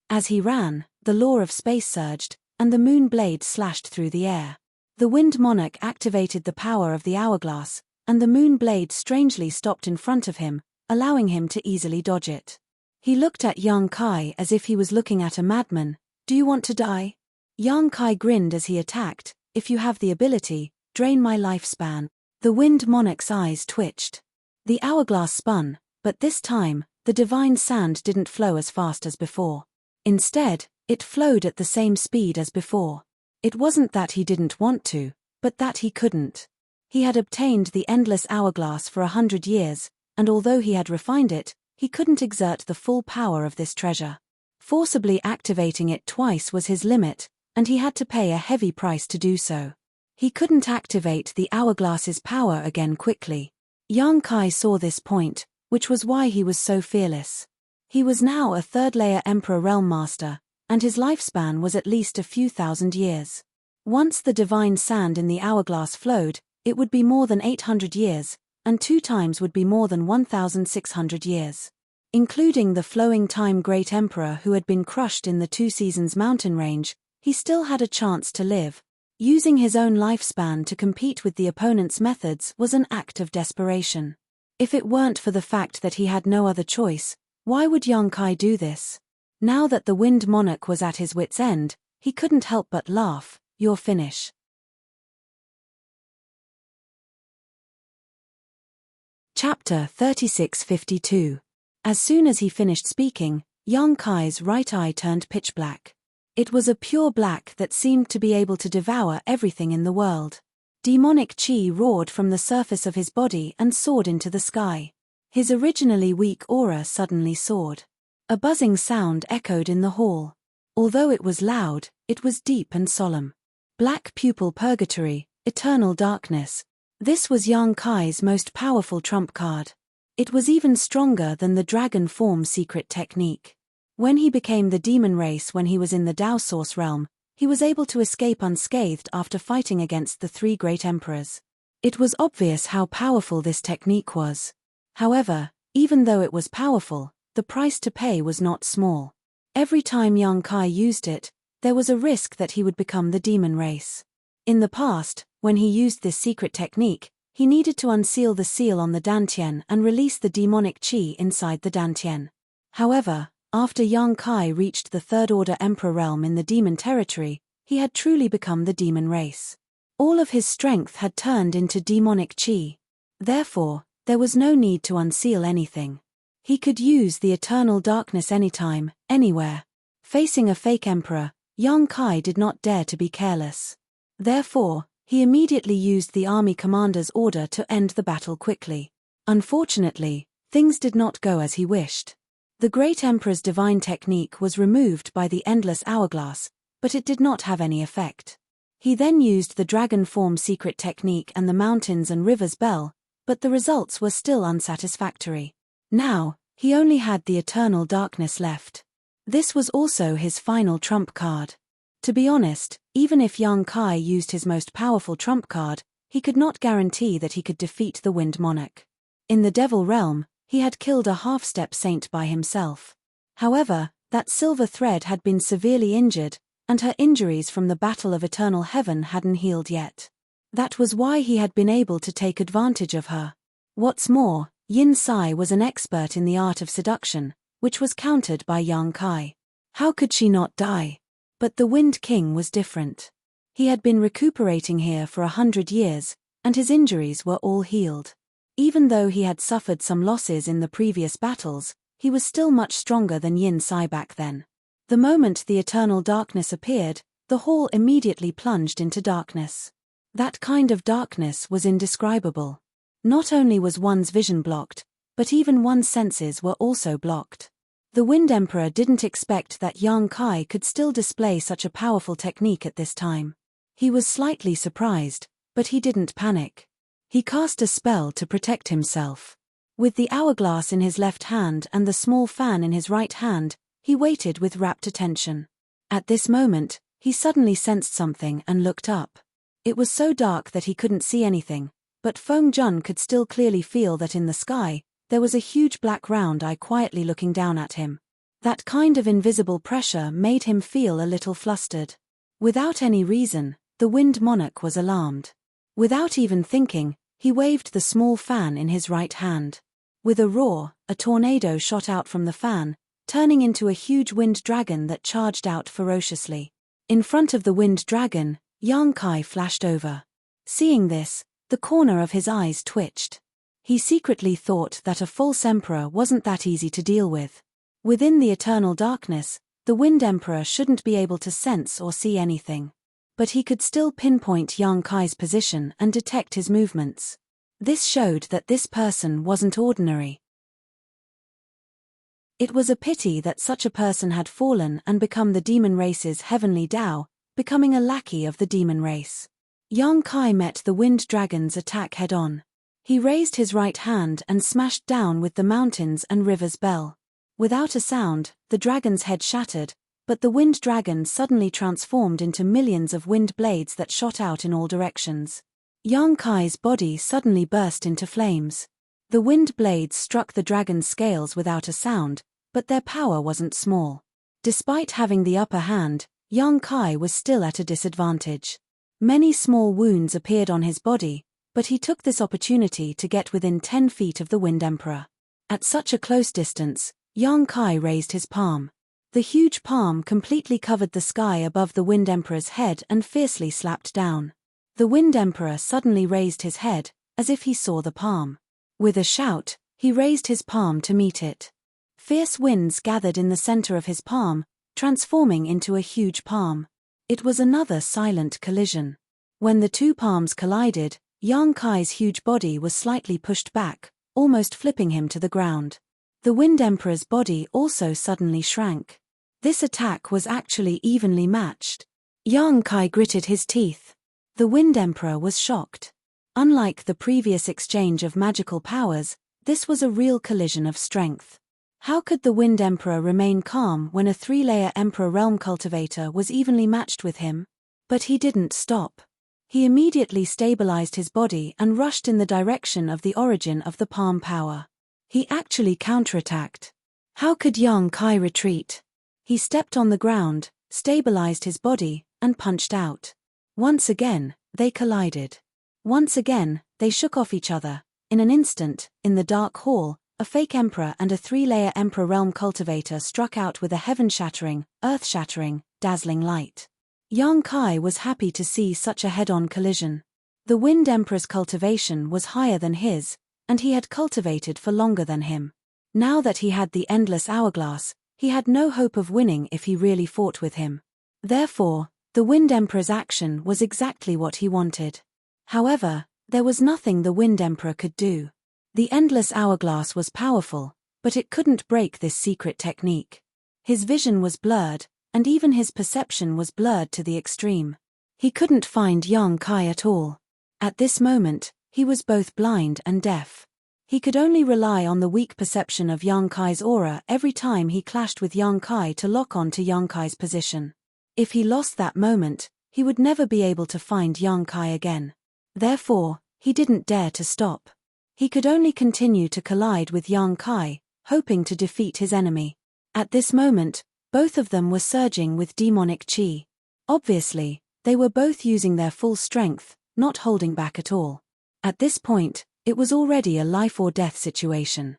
As he ran, the law of space surged, and the moon blade slashed through the air. The Wind Monarch activated the power of the hourglass, and the moon blade strangely stopped in front of him, allowing him to easily dodge it. He looked at Yang Kai as if he was looking at a madman. "Do you want to die?" Yang Kai grinned as he attacked. "If you have the ability, drain my lifespan." The Wind Monarch's eyes twitched. The hourglass spun, but this time, the divine sand didn't flow as fast as before. Instead, it flowed at the same speed as before. It wasn't that he didn't want to, but that he couldn't. He had obtained the endless hourglass for 100 years, and although he had refined it, he couldn't exert the full power of this treasure. Forcibly activating it twice was his limit, and he had to pay a heavy price to do so. He couldn't activate the hourglass's power again quickly. Yang Kai saw this point, which was why he was so fearless. He was now a third-layer Emperor Realm Master, and his lifespan was at least a few thousand years. Once the divine sand in the hourglass flowed, it would be more than 800 years, and 2 times would be more than 1,600 years. Including the flowing time Great Emperor who had been crushed in the 2 Seasons mountain range, he still had a chance to live. Using his own lifespan to compete with the opponent's methods was an act of desperation. If it weren't for the fact that he had no other choice, why would Yang Kai do this? Now that the Wind Monarch was at his wit's end, he couldn't help but laugh. "Your finish." Chapter 3652. As soon as he finished speaking, Yang Kai's right eye turned pitch black. It was a pure black that seemed to be able to devour everything in the world. Demonic chi roared from the surface of his body and soared into the sky. His originally weak aura suddenly soared. A buzzing sound echoed in the hall. Although it was loud, it was deep and solemn. Black pupil purgatory, eternal darkness. This was Yang Kai's most powerful trump card. It was even stronger than the dragon form secret technique. When he became the demon race when he was in the Dao Source realm, he was able to escape unscathed after fighting against the 3 great emperors. It was obvious how powerful this technique was. However, even though it was powerful, the price to pay was not small. Every time Yang Kai used it, there was a risk that he would become the demon race. In the past, when he used this secret technique, he needed to unseal the seal on the Dantian and release the demonic chi inside the Dantian. However, after Yang Kai reached the Third Order Emperor realm in the demon territory, he had truly become the demon race. All of his strength had turned into demonic chi. Therefore, there was no need to unseal anything. He could use the eternal darkness anytime, anywhere. Facing a fake emperor, Yang Kai did not dare to be careless. Therefore, he immediately used the army commander's order to end the battle quickly. Unfortunately, things did not go as he wished. The great emperor's divine technique was removed by the endless hourglass, but it did not have any effect. He then used the dragon form secret technique and the mountains and rivers bell, but the results were still unsatisfactory. Now, he only had the eternal darkness left. This was also his final trump card. To be honest, even if Yang Kai used his most powerful trump card, he could not guarantee that he could defeat the Wind Monarch. In the Devil realm, he had killed a half-step saint by himself. However, that silver thread had been severely injured, and her injuries from the Battle of Eternal Heaven hadn't healed yet. That was why he had been able to take advantage of her. What's more, Yin Sai was an expert in the art of seduction, which was countered by Yang Kai. How could she not die? But the Wind King was different. He had been recuperating here for 100 years, and his injuries were all healed. Even though he had suffered some losses in the previous battles, he was still much stronger than Yin Sai back then. The moment the eternal darkness appeared, the hall immediately plunged into darkness. That kind of darkness was indescribable. Not only was one's vision blocked, but even one's senses were also blocked. The Wind Emperor didn't expect that Yang Kai could still display such a powerful technique at this time. He was slightly surprised, but he didn't panic. He cast a spell to protect himself. With the hourglass in his left hand and the small fan in his right hand, he waited with rapt attention. At this moment, he suddenly sensed something and looked up. It was so dark that he couldn't see anything, but Feng Jun could still clearly feel that in the sky, there was a huge black round eye quietly looking down at him. That kind of invisible pressure made him feel a little flustered. Without any reason, the Wind Monarch was alarmed. Without even thinking, he waved the small fan in his right hand. With a roar, a tornado shot out from the fan, turning into a huge wind dragon that charged out ferociously. In front of the wind dragon, Yang Kai flashed over. Seeing this, the corner of his eyes twitched. He secretly thought that a false emperor wasn't that easy to deal with. Within the eternal darkness, the Wind Emperor shouldn't be able to sense or see anything. But he could still pinpoint Yang Kai's position and detect his movements. This showed that this person wasn't ordinary. It was a pity that such a person had fallen and become the demon race's heavenly Tao, becoming a lackey of the demon race. Yang Kai met the wind dragon's attack head-on. He raised his right hand and smashed down with the mountains and river's bell. Without a sound, the dragon's head shattered, but the wind dragon suddenly transformed into millions of wind blades that shot out in all directions. Yang Kai's body suddenly burst into flames. The wind blades struck the dragon's scales without a sound, but their power wasn't small. Despite having the upper hand, Yang Kai was still at a disadvantage. Many small wounds appeared on his body, but he took this opportunity to get within 10 feet of the Wind Emperor. At such a close distance, Yang Kai raised his palm. The huge palm completely covered the sky above the Wind Emperor's head and fiercely slapped down. The Wind Emperor suddenly raised his head, as if he saw the palm. With a shout, he raised his palm to meet it. Fierce winds gathered in the center of his palm, transforming into a huge palm. It was another silent collision. When the two palms collided, Yang Kai's huge body was slightly pushed back, almost flipping him to the ground. The Wind Emperor's body also suddenly shrank. This attack was actually evenly matched. Yang Kai gritted his teeth. The Wind Emperor was shocked. Unlike the previous exchange of magical powers, this was a real collision of strength. How could the Wind Emperor remain calm when a 3-layer Emperor Realm Cultivator was evenly matched with him? But he didn't stop. He immediately stabilized his body and rushed in the direction of the origin of the palm power. He actually counterattacked. How could Yang Kai retreat? He stepped on the ground, stabilized his body, and punched out. Once again, they collided. Once again, they shook off each other. In an instant, in the dark hall, a fake emperor and a 3-layer Emperor Realm Cultivator struck out with a heaven-shattering, earth-shattering, dazzling light. Yang Kai was happy to see such a head-on collision. The Wind Emperor's cultivation was higher than his, and he had cultivated for longer than him. Now that he had the endless hourglass, he had no hope of winning if he really fought with him. Therefore, the Wind Emperor's action was exactly what he wanted. However, there was nothing the Wind Emperor could do. The endless hourglass was powerful, but it couldn't break this secret technique. His vision was blurred, and even his perception was blurred to the extreme. He couldn't find Yang Kai at all. At this moment, he was both blind and deaf. He could only rely on the weak perception of Yang Kai's aura every time he clashed with Yang Kai to lock on to Yang Kai's position. If he lost that moment, he would never be able to find Yang Kai again. Therefore, he didn't dare to stop. He could only continue to collide with Yang Kai, hoping to defeat his enemy. At this moment, both of them were surging with demonic chi. Obviously, they were both using their full strength, not holding back at all. At this point, it was already a life-or-death situation.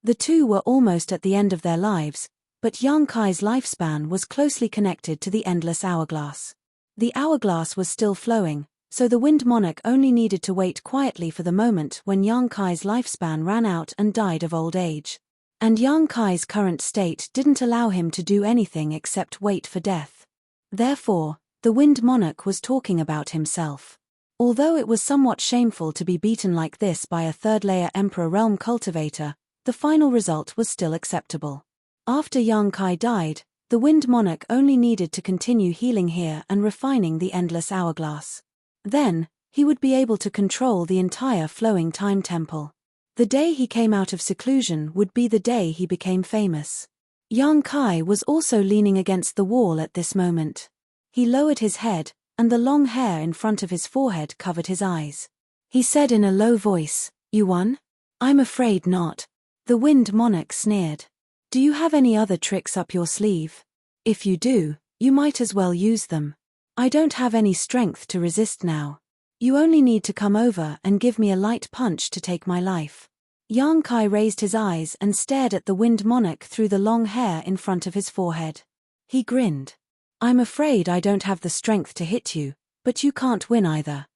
The two were almost at the end of their lives, but Yang Kai's lifespan was closely connected to the endless hourglass. The hourglass was still flowing, so the Wind Monarch only needed to wait quietly for the moment when Yang Kai's lifespan ran out and died of old age. And Yang Kai's current state didn't allow him to do anything except wait for death. Therefore, the Wind Monarch was talking about himself. Although it was somewhat shameful to be beaten like this by a third-layer Emperor Realm cultivator, the final result was still acceptable. After Yang Kai died, the Wind Monarch only needed to continue healing here and refining the endless hourglass. Then, he would be able to control the entire flowing time temple. The day he came out of seclusion would be the day he became famous. Yang Kai was also leaning against the wall at this moment. He lowered his head, and the long hair in front of his forehead covered his eyes. He said in a low voice, "You won?" "I'm afraid not." The Wind Monarch sneered. "Do you have any other tricks up your sleeve? If you do, you might as well use them. I don't have any strength to resist now. You only need to come over and give me a light punch to take my life." Yang Kai raised his eyes and stared at the Wind Monarch through the long hair in front of his forehead. He grinned. "I'm afraid I don't have the strength to hit you, but you can't win either."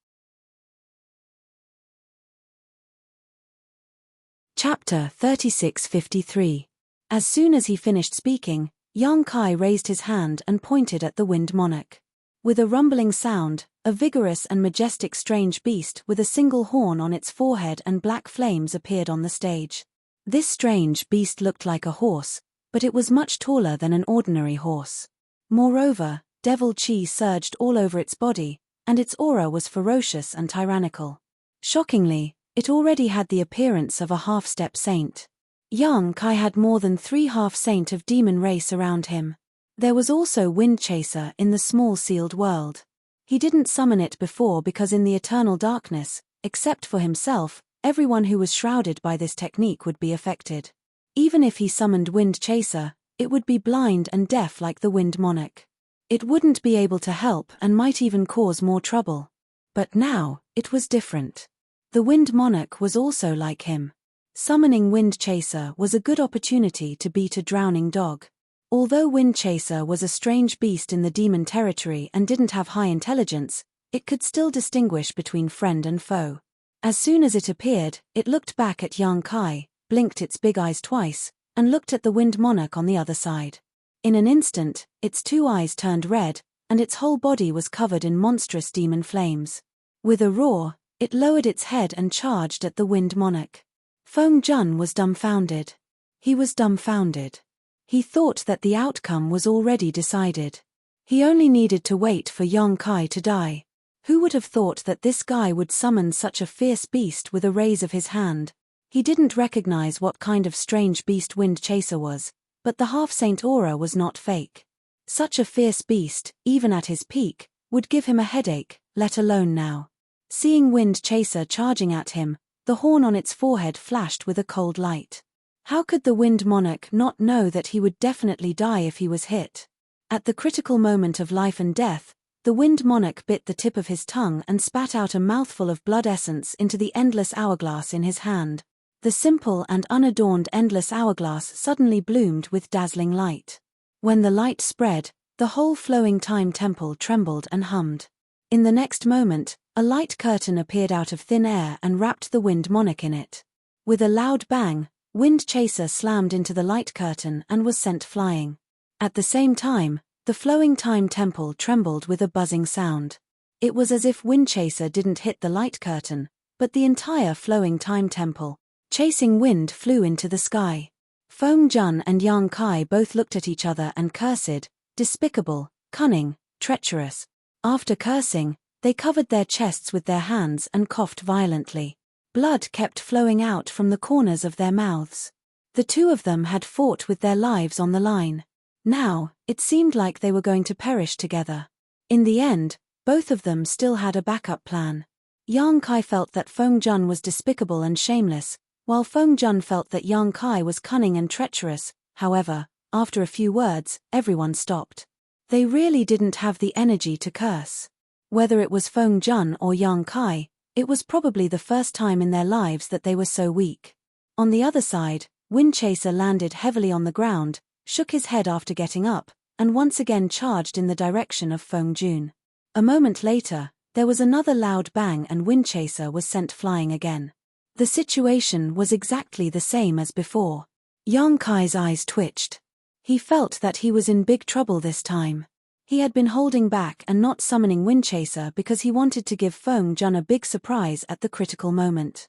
Chapter 3653. As soon as he finished speaking, Yang Kai raised his hand and pointed at the Wind Monarch. With a rumbling sound, a vigorous and majestic strange beast with a single horn on its forehead and black flames appeared on the stage. This strange beast looked like a horse, but it was much taller than an ordinary horse. Moreover, devil chi surged all over its body, and its aura was ferocious and tyrannical. Shockingly, it already had the appearance of a half-step saint. Yang Kai had more than 3 half-saint of demon race around him. There was also Wind Chaser in the small sealed world. He didn't summon it before because in the eternal darkness, except for himself, everyone who was shrouded by this technique would be affected. Even if he summoned Wind Chaser, it would be blind and deaf like the Wind Monarch. It wouldn't be able to help and might even cause more trouble. But now, it was different. The Wind Monarch was also like him. Summoning Wind Chaser was a good opportunity to beat a drowning dog. Although Wind Chaser was a strange beast in the demon territory and didn't have high intelligence, it could still distinguish between friend and foe. As soon as it appeared, it looked back at Yang Kai, blinked its big eyes twice, and looked at the Wind Monarch on the other side. In an instant, its 2 eyes turned red, and its whole body was covered in monstrous demon flames. With a roar, it lowered its head and charged at the Wind Monarch. Feng Jun was dumbfounded. He was dumbfounded. He thought that the outcome was already decided. He only needed to wait for Yang Kai to die. Who would have thought that this guy would summon such a fierce beast with a raise of his hand? He didn't recognize what kind of strange beast Wind Chaser was, but the half-saint aura was not fake. Such a fierce beast, even at his peak, would give him a headache, let alone now. Seeing Wind Chaser charging at him, the horn on its forehead flashed with a cold light. How could the Wind Monarch not know that he would definitely die if he was hit? At the critical moment of life and death, the Wind Monarch bit the tip of his tongue and spat out a mouthful of blood essence into the endless hourglass in his hand. The simple and unadorned endless hourglass suddenly bloomed with dazzling light. When the light spread, the whole flowing time temple trembled and hummed. In the next moment, a light curtain appeared out of thin air and wrapped the Wind Monarch in it. With a loud bang, Wind Chaser slammed into the light curtain and was sent flying. At the same time, the flowing time temple trembled with a buzzing sound. It was as if Wind Chaser didn't hit the light curtain, but the entire flowing time temple, chasing wind, flew into the sky. Feng Jun and Yang Kai both looked at each other and cursed, despicable, cunning, treacherous. After cursing, they covered their chests with their hands and coughed violently. Blood kept flowing out from the corners of their mouths. The two of them had fought with their lives on the line. Now, it seemed like they were going to perish together. In the end, both of them still had a backup plan. Yang Kai felt that Feng Jun was despicable and shameless, While Feng Jun felt that Yang Kai was cunning and treacherous, however, after a few words, everyone stopped. They really didn't have the energy to curse. Whether it was Feng Jun or Yang Kai, it was probably the first time in their lives that they were so weak. On the other side, Windchaser landed heavily on the ground, shook his head after getting up, and once again charged in the direction of Feng Jun. A moment later, there was another loud bang and Windchaser was sent flying again. The situation was exactly the same as before. Yang Kai's eyes twitched. He felt that he was in big trouble this time. He had been holding back and not summoning Windchaser because he wanted to give Feng Jun a big surprise at the critical moment.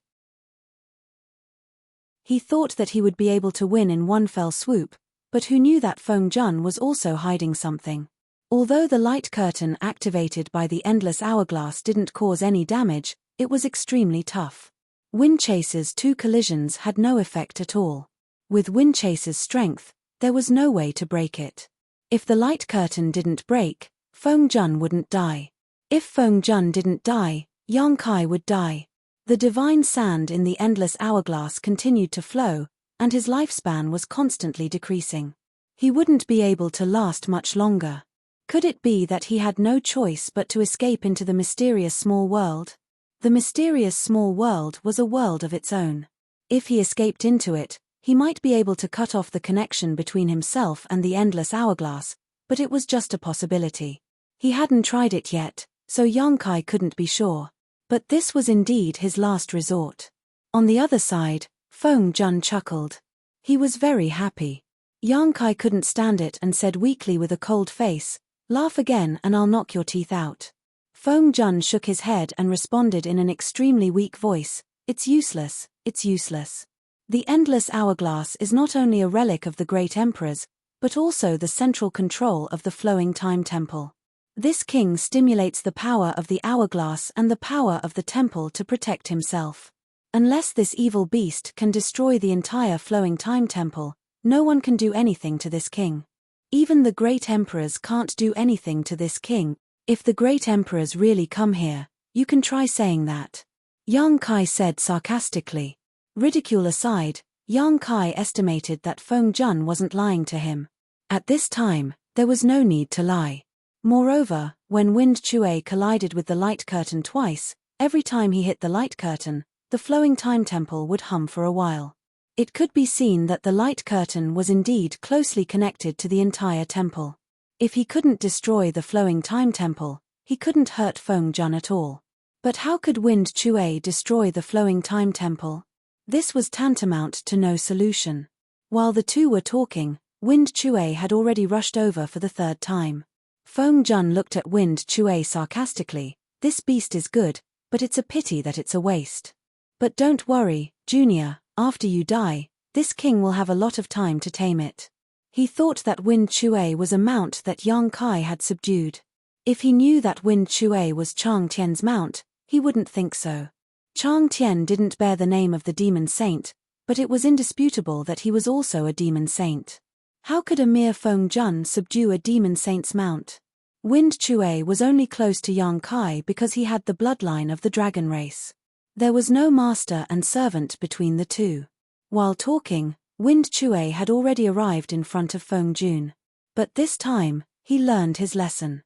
He thought that he would be able to win in one fell swoop, but who knew that Feng Jun was also hiding something? Although the light curtain activated by the endless hourglass didn't cause any damage, it was extremely tough. Windchaser's 2 collisions had no effect at all. With Windchaser's strength, there was no way to break it. If the light curtain didn't break, Feng Jun wouldn't die. If Feng Jun didn't die, Yang Kai would die. The divine sand in the endless hourglass continued to flow, and his lifespan was constantly decreasing. He wouldn't be able to last much longer. Could it be that he had no choice but to escape into the mysterious small world? The mysterious small world was a world of its own. If he escaped into it, he might be able to cut off the connection between himself and the endless hourglass, but it was just a possibility. He hadn't tried it yet, so Yang Kai couldn't be sure. But this was indeed his last resort. On the other side, Feng Jun chuckled. He was very happy. Yang Kai couldn't stand it and said weakly with a cold face, "Laugh again and I'll knock your teeth out." Feng Jun shook his head and responded in an extremely weak voice, "It's useless, it's useless." The endless hourglass is not only a relic of the great emperors, but also the central control of the flowing time temple. This king stimulates the power of the hourglass and the power of the temple to protect himself. Unless this evil beast can destroy the entire flowing time temple, no one can do anything to this king. Even the great emperors can't do anything to this king. If the great emperors really come here, you can try saying that. Yang Kai said sarcastically. Ridicule aside, Yang Kai estimated that Feng Jun wasn't lying to him. At this time, there was no need to lie. Moreover, when Wind Chue collided with the light curtain twice, every time he hit the light curtain, the flowing time temple would hum for a while. It could be seen that the light curtain was indeed closely connected to the entire temple. If he couldn't destroy the flowing time temple, he couldn't hurt Feng Jun at all. But how could Wind Chue destroy the flowing time temple? This was tantamount to no solution. While the two were talking, Wind Chue had already rushed over for the 3rd time. Feng Jun looked at Wind Chue sarcastically, "This beast is good, but it's a pity that it's a waste. But don't worry, Junior, after you die, this king will have a lot of time to tame it." He thought that Wind Chue was a mount that Yang Kai had subdued. If he knew that Wind Chue was Chang Tian's mount, he wouldn't think so. Chang Tian didn't bear the name of the demon saint, but it was indisputable that he was also a demon saint. How could a mere Feng Jun subdue a demon saint's mount? Wind Chue was only close to Yang Kai because he had the bloodline of the dragon race. There was no master and servant between the two. While talking, Wind Chue had already arrived in front of Feng Jun. But this time, he learned his lesson.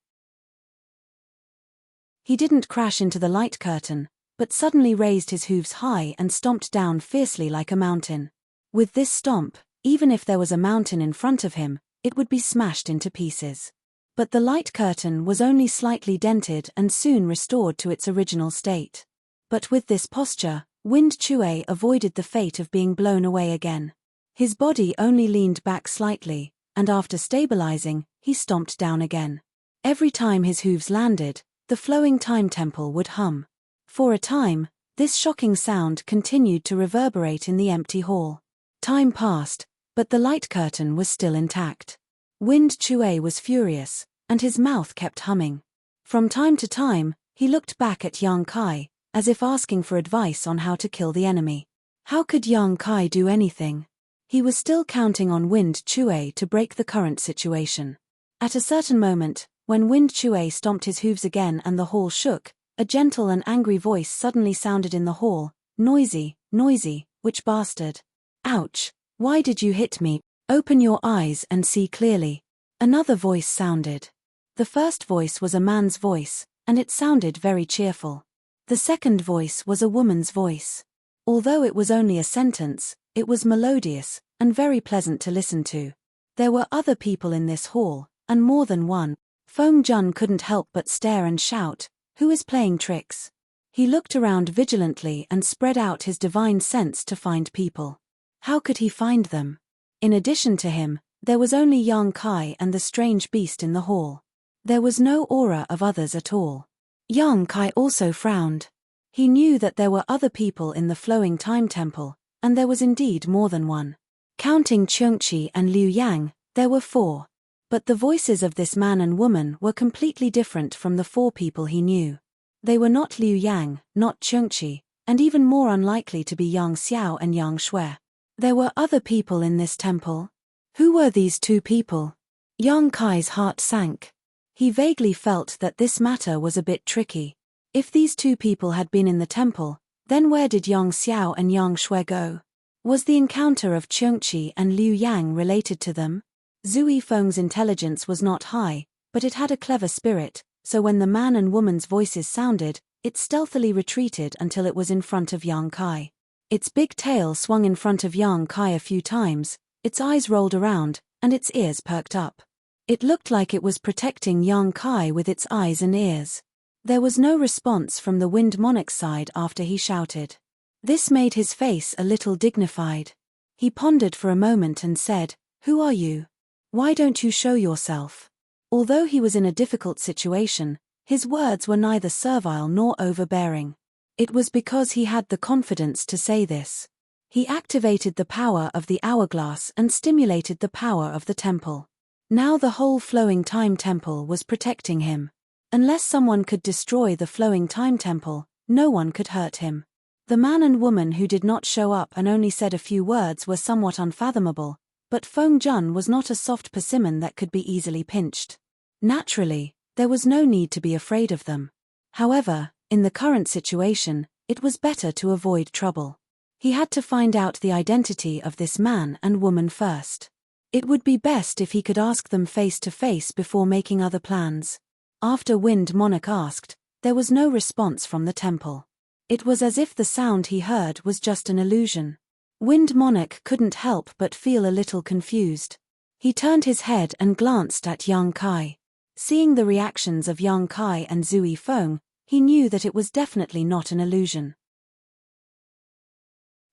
He didn't crash into the light curtain, but suddenly raised his hooves high and stomped down fiercely like a mountain. With this stomp, even if there was a mountain in front of him, it would be smashed into pieces. But the light curtain was only slightly dented and soon restored to its original state. But with this posture, Wind Chue avoided the fate of being blown away again. His body only leaned back slightly, and after stabilizing, he stomped down again. Every time his hooves landed, the flowing time temple would hum. For a time, this shocking sound continued to reverberate in the empty hall. Time passed, but the light curtain was still intact. Wind Chue was furious, and his mouth kept humming. From time to time, he looked back at Yang Kai, as if asking for advice on how to kill the enemy. How could Yang Kai do anything? He was still counting on Wind Chue to break the current situation. At a certain moment, when Wind Chue stomped his hooves again and the hall shook, a gentle and angry voice suddenly sounded in the hall, "Noisy, noisy, "Which bastard? Ouch! Why did you hit me? Open your eyes and see clearly." Another voice sounded. The first voice was a man's voice, and it sounded very cheerful. The second voice was a woman's voice. Although it was only a sentence, it was melodious and very pleasant to listen to. There were other people in this hall, and more than one. Feng Jun couldn't help but stare and shout, "Who is playing tricks?" He looked around vigilantly and spread out his divine sense to find people. How could he find them? In addition to him, there was only Yang Kai and the strange beast in the hall. There was no aura of others at all. Yang Kai also frowned. He knew that there were other people in the flowing time temple, and there was indeed more than one. Counting Chungchi and Liu Yang, there were 4. But the voices of this man and woman were completely different from the 4 people he knew. They were not Liu Yang, not Chungchi, and even more unlikely to be Yang Xiao and Yang Shui. There were other people in this temple. Who were these 2 people? Yang Kai's heart sank. He vaguely felt that this matter was a bit tricky. If these 2 people had been in the temple, then where did Yang Xiao and Yang Shui go? Was the encounter of Chungchi and Liu Yang related to them? Zui Feng's intelligence was not high, but it had a clever spirit, so when the man and woman's voices sounded, it stealthily retreated until it was in front of Yang Kai. Its big tail swung in front of Yang Kai a few times, its eyes rolled around, and its ears perked up. It looked like it was protecting Yang Kai with its eyes and ears. There was no response from the Wind Monarch's side after he shouted. This made his face a little dignified. He pondered for a moment and said, "Who are you? Why don't you show yourself?" Although he was in a difficult situation, his words were neither servile nor overbearing. It was because he had the confidence to say this. He activated the power of the hourglass and stimulated the power of the temple. Now the whole flowing time temple was protecting him. Unless someone could destroy the flowing time temple, no one could hurt him. The man and woman who did not show up and only said a few words were somewhat unfathomable, but Feng Jun was not a soft persimmon that could be easily pinched. Naturally, there was no need to be afraid of them. However, in the current situation, it was better to avoid trouble. He had to find out the identity of this man and woman first. It would be best if he could ask them face to face before making other plans. After Wind Monarch asked, there was no response from the temple. It was as if the sound he heard was just an illusion. Wind Monarch couldn't help but feel a little confused. He turned his head and glanced at Yang Kai. Seeing the reactions of Yang Kai and Zui Feng, he knew that it was definitely not an illusion.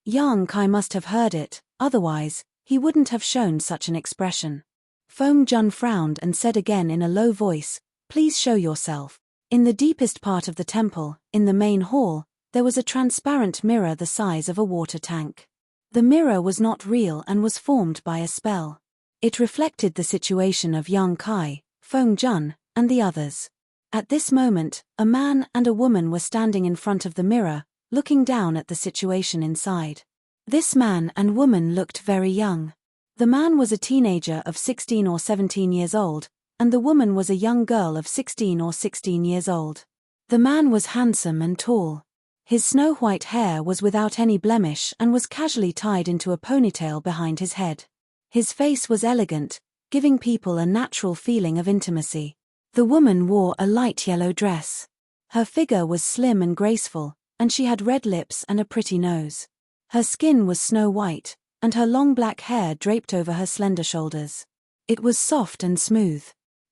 Yang Kai must have heard it, otherwise, he wouldn't have shown such an expression. Feng Jun frowned and said again in a low voice, "Please show yourself." In the deepest part of the temple, in the main hall, there was a transparent mirror the size of a water tank. The mirror was not real and was formed by a spell. It reflected the situation of Yang Kai, Feng Jun, and the others. At this moment, a man and a woman were standing in front of the mirror, looking down at the situation inside. This man and woman looked very young. The man was a teenager of 16 or 17 years old, and the woman was a young girl of 16 or 16 years old. The man was handsome and tall. His snow-white hair was without any blemish and was casually tied into a ponytail behind his head. His face was elegant, giving people a natural feeling of intimacy. The woman wore a light yellow dress. Her figure was slim and graceful, and she had red lips and a pretty nose. Her skin was snow-white, and her long black hair draped over her slender shoulders. It was soft and smooth.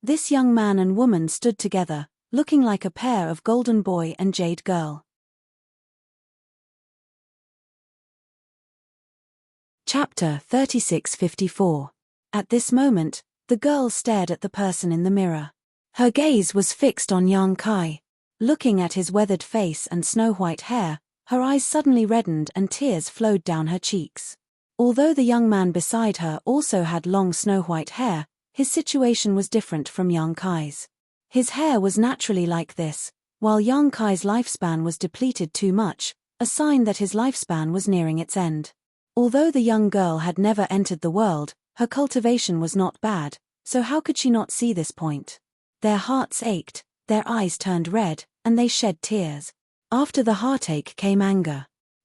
This young man and woman stood together, looking like a pair of golden boy and jade girl. Chapter 3654. At this moment, the girl stared at the person in the mirror. Her gaze was fixed on Yang Kai. Looking at his weathered face and snow-white hair, her eyes suddenly reddened and tears flowed down her cheeks. Although the young man beside her also had long snow-white hair, his situation was different from Yang Kai's. His hair was naturally like this, while Yang Kai's lifespan was depleted too much, a sign that his lifespan was nearing its end. Although the young girl had never entered the world, her cultivation was not bad, so how could she not see this point? Their hearts ached, their eyes turned red, and they shed tears. After the heartache came anger.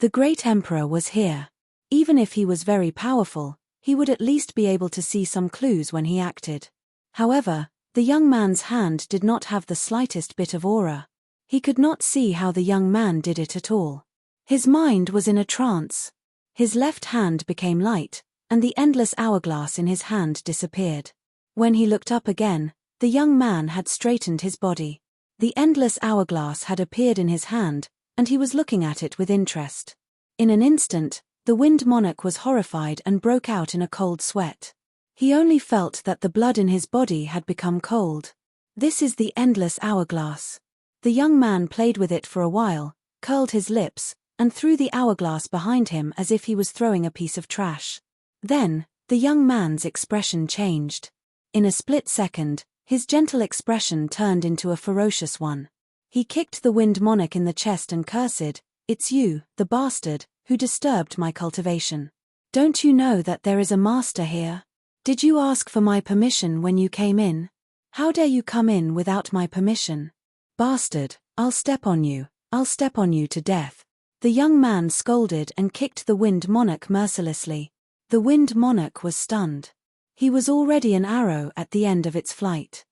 The great emperor was here. Even if he was very powerful, he would at least be able to see some clues when he acted. However, the young man's hand did not have the slightest bit of aura. He could not see how the young man did it at all. His mind was in a trance. His left hand became light, and the endless hourglass in his hand disappeared. When he looked up again, the young man had straightened his body. The endless hourglass had appeared in his hand, and he was looking at it with interest. In an instant, the Wind Monarch was horrified and broke out in a cold sweat. He only felt that the blood in his body had become cold. This is the endless hourglass. The young man played with it for a while, curled his lips, and threw the hourglass behind him as if he was throwing a piece of trash. Then, the young man's expression changed. In a split second, his gentle expression turned into a ferocious one. He kicked the Wind Monarch in the chest and cursed, "It's you, the bastard, who disturbed my cultivation. Don't you know that there is a master here? Did you ask for my permission when you came in? How dare you come in without my permission? Bastard, I'll step on you to death." The young man scolded and kicked the Wind Monarch mercilessly. The Wind Monarch was stunned. He was already an arrow at the end of its flight.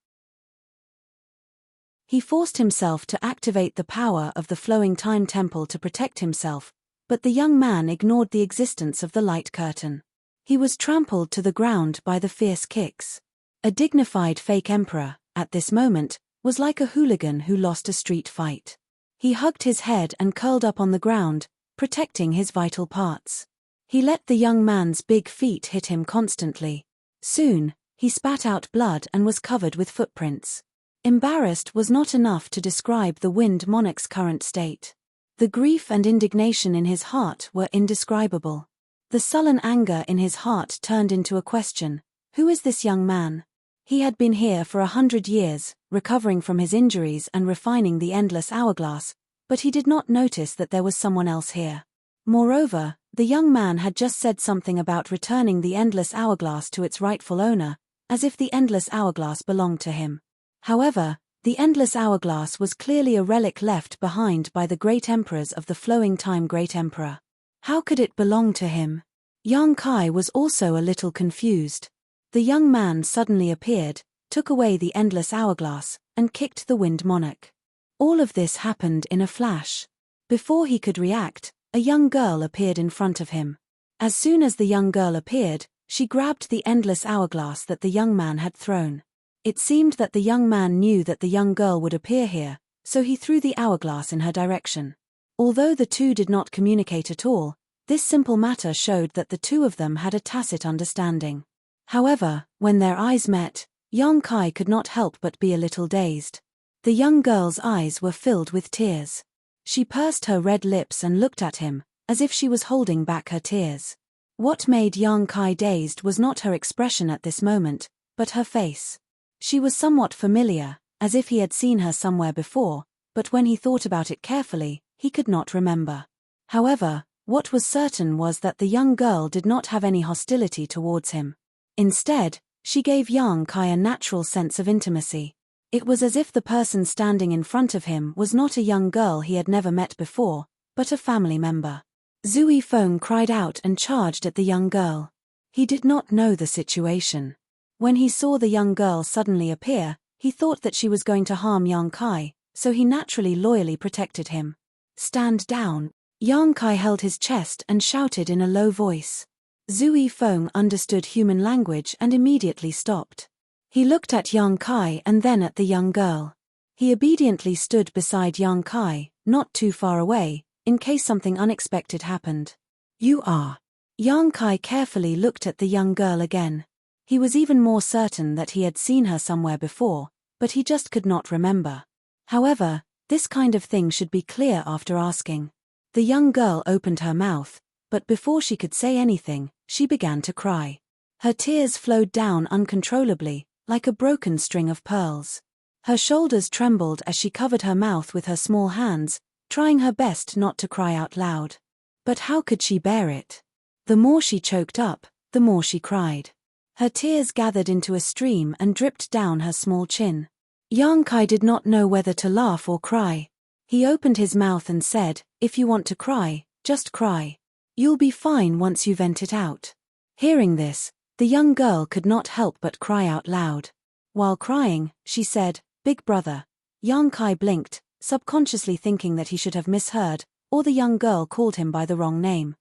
He forced himself to activate the power of the Flowing Time Temple to protect himself, but the young man ignored the existence of the light curtain. He was trampled to the ground by the fierce kicks. A dignified fake emperor, at this moment, was like a hooligan who lost a street fight. He hugged his head and curled up on the ground, protecting his vital parts. He let the young man's big feet hit him constantly. Soon, he spat out blood and was covered with footprints. Embarrassed was not enough to describe the Wind Monarch's current state. The grief and indignation in his heart were indescribable. The sullen anger in his heart turned into a question: who is this young man? He had been here for 100 years, recovering from his injuries and refining the endless hourglass, but he did not notice that there was someone else here. Moreover, the young man had just said something about returning the endless hourglass to its rightful owner, as if the endless hourglass belonged to him. However, the endless hourglass was clearly a relic left behind by the great emperors of the Flowing Time Great Emperor. How could it belong to him? Yang Kai was also a little confused. The young man suddenly appeared, took away the endless hourglass, and kicked the Wind Monarch. All of this happened in a flash. Before he could react, a young girl appeared in front of him. As soon as the young girl appeared, she grabbed the endless hourglass that the young man had thrown. It seemed that the young man knew that the young girl would appear here, so he threw the hourglass in her direction. Although the two did not communicate at all, this simple matter showed that the two of them had a tacit understanding. However, when their eyes met, Yang Kai could not help but be a little dazed. The young girl's eyes were filled with tears. She pursed her red lips and looked at him, as if she was holding back her tears. What made Yang Kai dazed was not her expression at this moment, but her face. She was somewhat familiar, as if he had seen her somewhere before, but when he thought about it carefully, he could not remember. However, what was certain was that the young girl did not have any hostility towards him. Instead, she gave Yang Kai a natural sense of intimacy. It was as if the person standing in front of him was not a young girl he had never met before, but a family member. Zui Feng cried out and charged at the young girl. He did not know the situation. When he saw the young girl suddenly appear, he thought that she was going to harm Yang Kai, so he naturally loyally protected him. "Stand down." Yang Kai held his chest and shouted in a low voice. Zui Feng understood human language and immediately stopped. He looked at Yang Kai and then at the young girl. He obediently stood beside Yang Kai, not too far away, in case something unexpected happened. "You are." Yang Kai carefully looked at the young girl again. He was even more certain that he had seen her somewhere before, but he just could not remember. However, this kind of thing should be clear after asking. The young girl opened her mouth, but before she could say anything, she began to cry. Her tears flowed down uncontrollably, like a broken string of pearls. Her shoulders trembled as she covered her mouth with her small hands, trying her best not to cry out loud. But how could she bear it? The more she choked up, the more she cried. Her tears gathered into a stream and dripped down her small chin. Yang Kai did not know whether to laugh or cry. He opened his mouth and said, "If you want to cry, Just cry. You'll be fine once you vent it out. Hearing this, the young girl could not help but cry out loud. While crying, she said, "Big brother." Yang Kai blinked, subconsciously thinking that he should have misheard, or the young girl called him by the wrong name.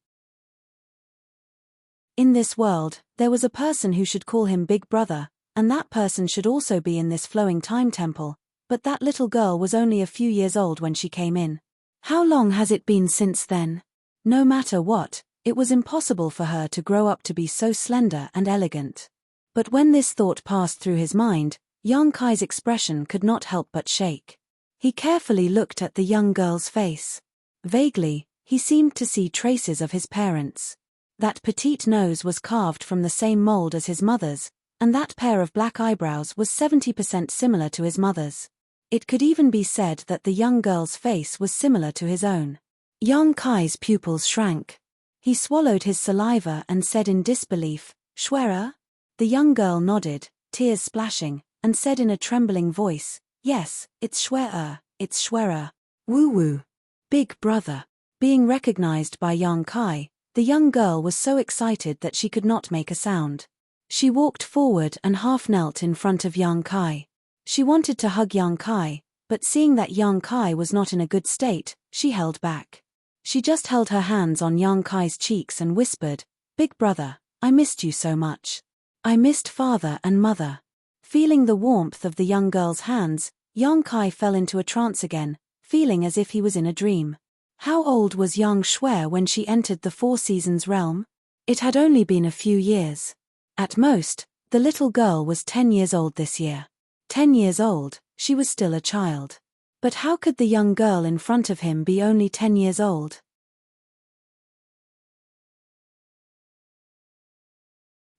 In this world, there was a person who should call him Big Brother, and that person should also be in this flowing time temple, but that little girl was only a few years old when she came in. How long has it been since then? No matter what, it was impossible for her to grow up to be so slender and elegant. But when this thought passed through his mind, Yang Kai's expression could not help but shake. He carefully looked at the young girl's face. Vaguely, he seemed to see traces of his parents. That petite nose was carved from the same mold as his mother's, and that pair of black eyebrows was 70% similar to his mother's. It could even be said that the young girl's face was similar to his own. Yang Kai's pupils shrank. He swallowed his saliva and said in disbelief, "Schwerer?" The young girl nodded, tears splashing, and said in a trembling voice, "Yes, it's Schwerer, it's Schwerer. Woo-woo. Big brother." Being recognized by Yang Kai, the young girl was so excited that she could not make a sound. She walked forward and half knelt in front of Yang Kai. She wanted to hug Yang Kai, but seeing that Yang Kai was not in a good state, she held back. She just held her hands on Yang Kai's cheeks and whispered, "Big brother, I missed you so much. I missed father and mother." Feeling the warmth of the young girl's hands, Yang Kai fell into a trance again, feeling as if he was in a dream. How old was young Schwer when she entered the Four Seasons realm? It had only been a few years. At most, the little girl was 10 years old this year. 10 years old, she was still a child. But how could the young girl in front of him be only 10 years old?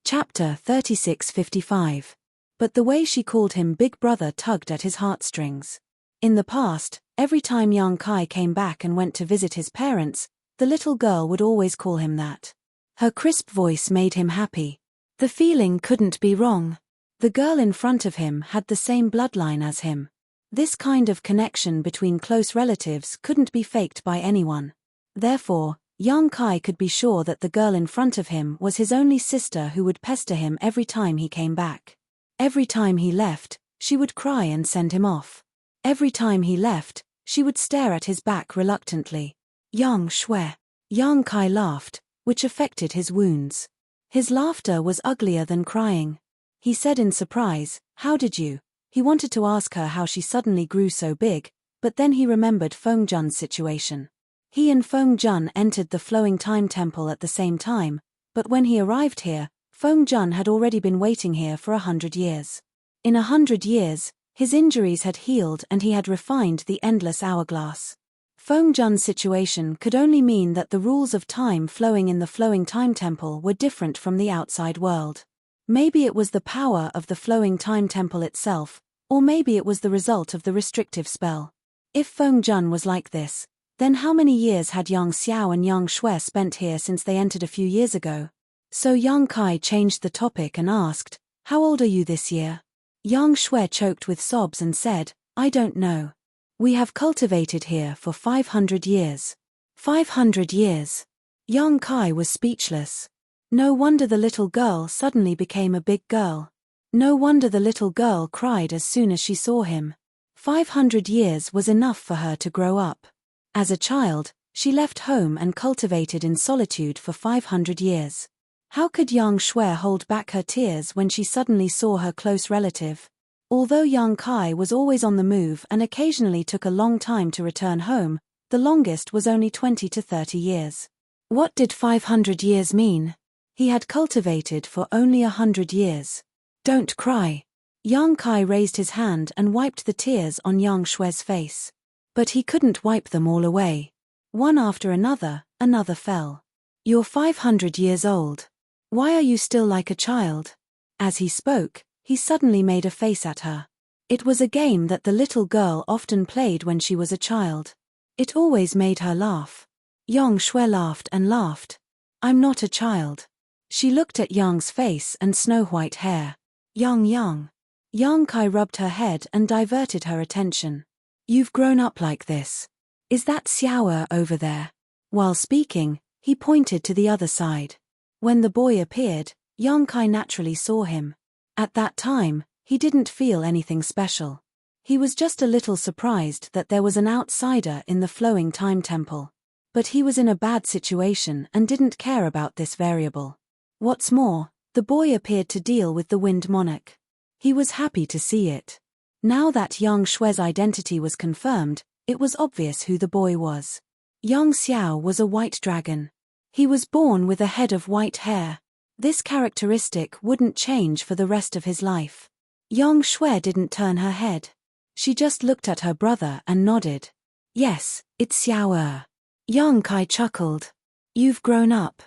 Chapter 36:55. But the way she called him Big Brother tugged at his heartstrings. In the past, every time Yang Kai came back and went to visit his parents, the little girl would always call him that. Her crisp voice made him happy. The feeling couldn't be wrong. The girl in front of him had the same bloodline as him. This kind of connection between close relatives couldn't be faked by anyone. Therefore, Yang Kai could be sure that the girl in front of him was his only sister who would pester him every time he came back. Every time he left, she would cry and send him off. Every time he left, she would stare at his back reluctantly. "Yang Schwer." Yang Kai laughed, which affected his wounds. His laughter was uglier than crying. He said in surprise, "How did you?" He wanted to ask her how she suddenly grew so big, but then he remembered Feng Jun's situation. He and Feng Jun entered the flowing time temple at the same time, but when he arrived here, Feng Jun had already been waiting here for 100 years. In 100 years, his injuries had healed and he had refined the endless hourglass. Feng Jun's situation could only mean that the rules of time flowing in the flowing time temple were different from the outside world. Maybe it was the power of the flowing time temple itself, or maybe it was the result of the restrictive spell. If Feng Jun was like this, then how many years had Yang Xiao and Yang Schwer spent here since they entered a few years ago? So Yang Kai changed the topic and asked, "How old are you this year?" Yang Schwer choked with sobs and said, "I don't know. We have cultivated here for 500 years. 500 years. Yang Kai was speechless. No wonder the little girl suddenly became a big girl. No wonder the little girl cried as soon as she saw him. 500 years was enough for her to grow up. As a child, she left home and cultivated in solitude for 500 years. How could Yang Schwer hold back her tears when she suddenly saw her close relative? Although Yang Kai was always on the move and occasionally took a long time to return home, the longest was only 20 to 30 years. What did 500 years mean? He had cultivated for only 100 years. "Don't cry." Yang Kai raised his hand and wiped the tears on Yang Schwer's face. But he couldn't wipe them all away. One after another fell. "You're 500 years old. Why are you still like a child?" As he spoke, he suddenly made a face at her. It was a game that the little girl often played when she was a child. It always made her laugh. Yang Schwer laughed and laughed. "I'm not a child." She looked at Yang's face and snow-white hair. Yang. Yang Kai rubbed her head and diverted her attention. "You've grown up like this. Is that Xiaoer over there?" While speaking, he pointed to the other side. When the boy appeared, Yang Kai naturally saw him. At that time, he didn't feel anything special. He was just a little surprised that there was an outsider in the flowing time temple. But he was in a bad situation and didn't care about this variable. What's more, the boy appeared to deal with the wind monarch. He was happy to see it. Now that Yang Shue's identity was confirmed, it was obvious who the boy was. Yang Xiao was a white dragon. He was born with a head of white hair. This characteristic wouldn't change for the rest of his life. Yang Shui didn't turn her head. She just looked at her brother and nodded. Yes, it's Xiao. Yang Kai chuckled. You've grown up.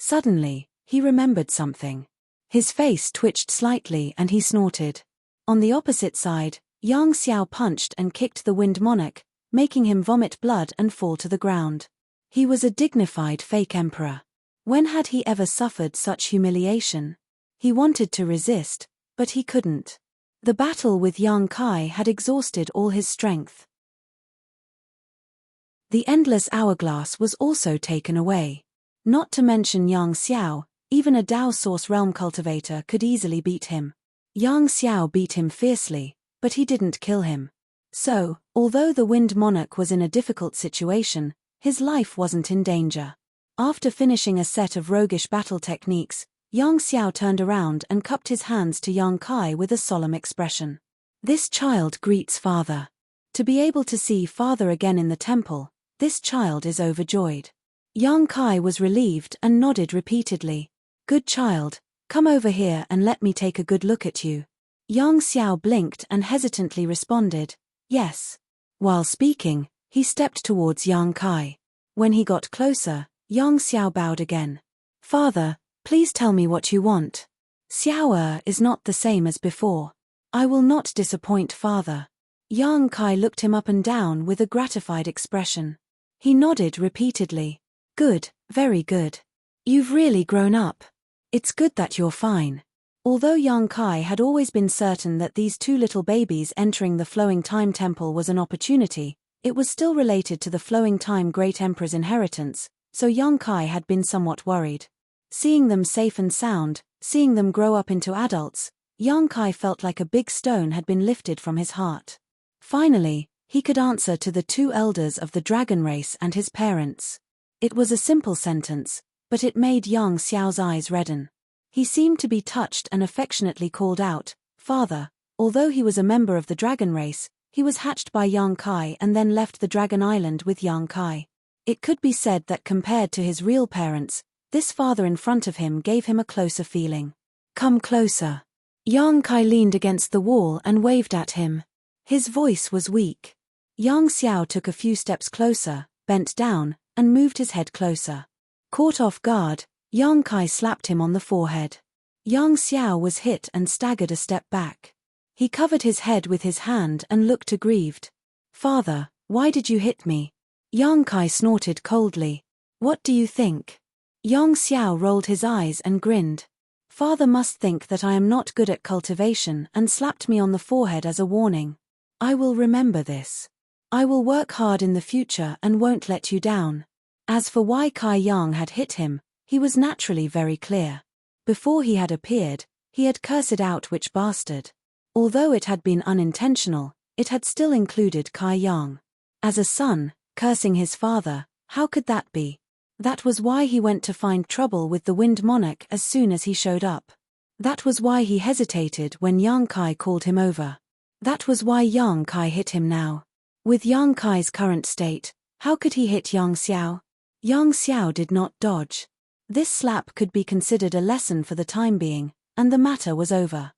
Suddenly, he remembered something. His face twitched slightly and he snorted. On the opposite side, Yang Xiao punched and kicked the wind monarch, making him vomit blood and fall to the ground. He was a dignified fake emperor. When had he ever suffered such humiliation? He wanted to resist, but he couldn't. The battle with Yang Kai had exhausted all his strength. The endless hourglass was also taken away. Not to mention Yang Xiao, even a Dao Source Realm cultivator could easily beat him. Yang Xiao beat him fiercely, but he didn't kill him. So, although the Wind Monarch was in a difficult situation, his life wasn't in danger. After finishing a set of roguish battle techniques, Yang Xiao turned around and cupped his hands to Yang Kai with a solemn expression. This child greets father. To be able to see father again in the temple, this child is overjoyed. Yang Kai was relieved and nodded repeatedly. Good child, come over here and let me take a good look at you. Yang Xiao blinked and hesitantly responded, yes. While speaking, he stepped towards Yang Kai. When he got closer, Yang Xiao bowed again. Father, please tell me what you want. Xiao is not the same as before. I will not disappoint father. Yang Kai looked him up and down with a gratified expression. He nodded repeatedly. Good, very good. You've really grown up. It's good that you're fine. Although Yang Kai had always been certain that these two little babies entering the Flowing Time Temple was an opportunity, it was still related to the Flowing Time Great Emperor's inheritance, so Yang Kai had been somewhat worried. Seeing them safe and sound, seeing them grow up into adults, Yang Kai felt like a big stone had been lifted from his heart. Finally, he could answer to the two elders of the dragon race and his parents. It was a simple sentence, but it made Yang Xiao's eyes redden. He seemed to be touched and affectionately called out, Father. Although he was a member of the dragon race, he was hatched by Yang Kai and then left the Dragon Island with Yang Kai. It could be said that compared to his real parents, this father in front of him gave him a closer feeling. Come closer. Yang Kai leaned against the wall and waved at him. His voice was weak. Yang Xiao took a few steps closer, bent down, and moved his head closer. Caught off guard, Yang Kai slapped him on the forehead. Yang Xiao was hit and staggered a step back. He covered his head with his hand and looked aggrieved. Father, why did you hit me? Yang Kai snorted coldly. What do you think? Yang Xiao rolled his eyes and grinned. Father must think that I am not good at cultivation and slapped me on the forehead as a warning. I will remember this. I will work hard in the future and won't let you down. As for why Kai Yang had hit him, he was naturally very clear. Before he had appeared, he had cursed out which bastard. Although it had been unintentional, it had still included Kai Yang. As a son, cursing his father, how could that be? That was why he went to find trouble with the Wind Monarch as soon as he showed up. That was why he hesitated when Yang Kai called him over. That was why Yang Kai hit him now. With Yang Kai's current state, how could he hit Yang Xiao? Yang Xiao did not dodge. This slap could be considered a lesson for the time being, and the matter was over.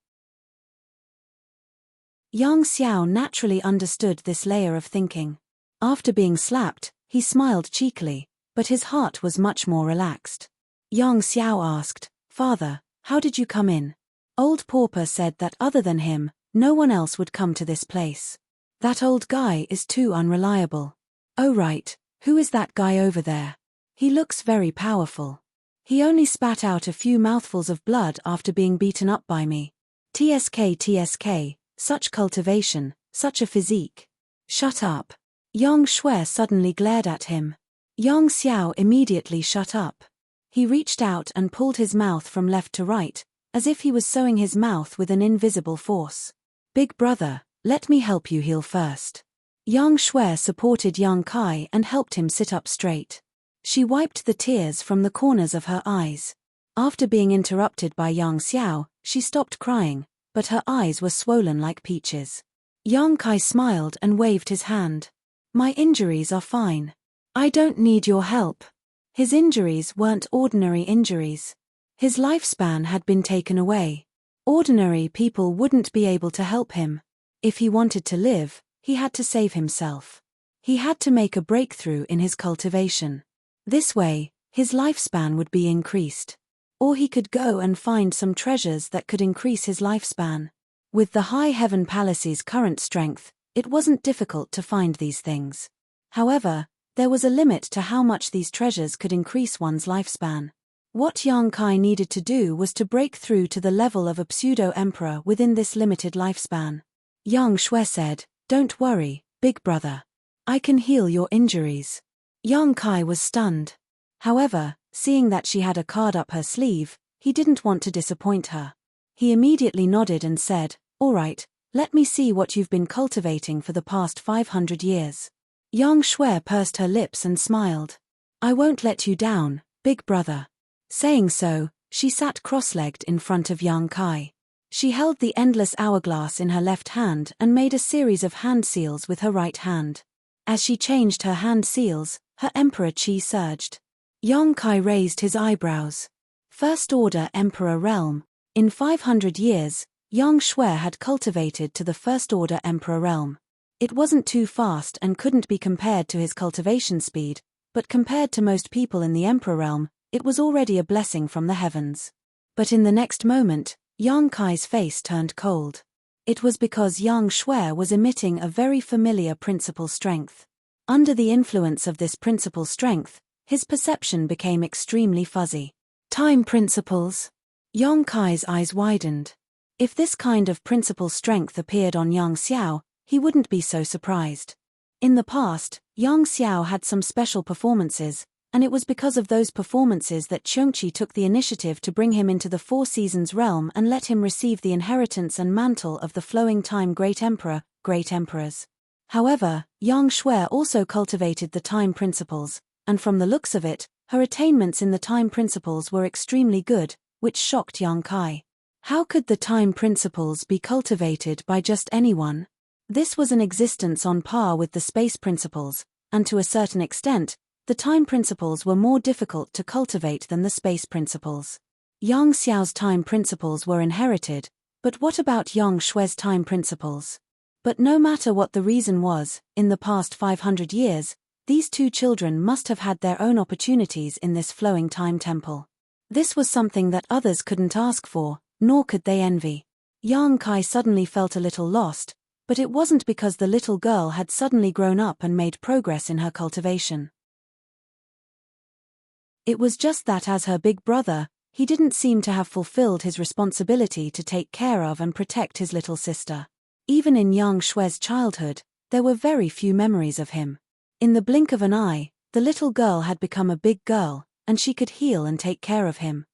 Yang Xiao naturally understood this layer of thinking. After being slapped, he smiled cheekily, but his heart was much more relaxed. Yang Xiao asked, Father, how did you come in? Old Pauper said that other than him, no one else would come to this place. That old guy is too unreliable. Oh right, who is that guy over there? He looks very powerful. He only spat out a few mouthfuls of blood after being beaten up by me. TSK, such cultivation, such a physique. Shut up. Yang Shui suddenly glared at him. Yang Xiao immediately shut up. He reached out and pulled his mouth from left to right, as if he was sewing his mouth with an invisible force. Big brother, let me help you heal first. Yang Shui supported Yang Kai and helped him sit up straight. She wiped the tears from the corners of her eyes. After being interrupted by Yang Xiao, she stopped crying, but her eyes were swollen like peaches. Yang Kai smiled and waved his hand. My injuries are fine. I don't need your help. His injuries weren't ordinary injuries. His lifespan had been taken away. Ordinary people wouldn't be able to help him. If he wanted to live, he had to save himself. He had to make a breakthrough in his cultivation. This way, his lifespan would be increased. Or he could go and find some treasures that could increase his lifespan. With the High Heaven Palace's current strength, it wasn't difficult to find these things. However, there was a limit to how much these treasures could increase one's lifespan. What Yang Kai needed to do was to break through to the level of a pseudo-emperor within this limited lifespan. Yang Shui said, "Don't worry, big brother. I can heal your injuries." Yang Kai was stunned. However, seeing that she had a card up her sleeve, he didn't want to disappoint her. He immediately nodded and said, "All right, let me see what you've been cultivating for the past 500 years. Yang Shui pursed her lips and smiled. "I won't let you down, big brother." Saying so, she sat cross-legged in front of Yang Kai. She held the endless hourglass in her left hand and made a series of hand seals with her right hand. As she changed her hand seals, her emperor chi surged. Yang Kai raised his eyebrows. First Order Emperor Realm. In 500 years, Yang Shui had cultivated to the First Order Emperor Realm. It wasn't too fast and couldn't be compared to his cultivation speed, but compared to most people in the Emperor Realm, it was already a blessing from the heavens. But in the next moment, Yang Kai's face turned cold. It was because Yang Shui was emitting a very familiar principal strength. Under the influence of this principal strength, his perception became extremely fuzzy. Time principles. Yang Kai's eyes widened. If this kind of principal strength appeared on Yang Xiao, he wouldn't be so surprised. In the past, Yang Xiao had some special performances, and it was because of those performances that Qiongqi took the initiative to bring him into the Four Seasons realm and let him receive the inheritance and mantle of the flowing time Great Emperor, Great Emperors. However, Yang Shui also cultivated the time principles, and from the looks of it, her attainments in the time principles were extremely good, which shocked Yang Kai. How could the time principles be cultivated by just anyone? This was an existence on par with the space principles, and to a certain extent, the time principles were more difficult to cultivate than the space principles. Yang Xiao's time principles were inherited, but what about Yang Shui's time principles? But no matter what the reason was, in the past 500 years, these two children must have had their own opportunities in this flowing time temple. This was something that others couldn't ask for, nor could they envy. Yang Kai suddenly felt a little lost, but it wasn't because the little girl had suddenly grown up and made progress in her cultivation. It was just that as her big brother, he didn't seem to have fulfilled his responsibility to take care of and protect his little sister. Even in Yang Shui's childhood, there were very few memories of him. In the blink of an eye, the little girl had become a big girl, and she could heal and take care of him.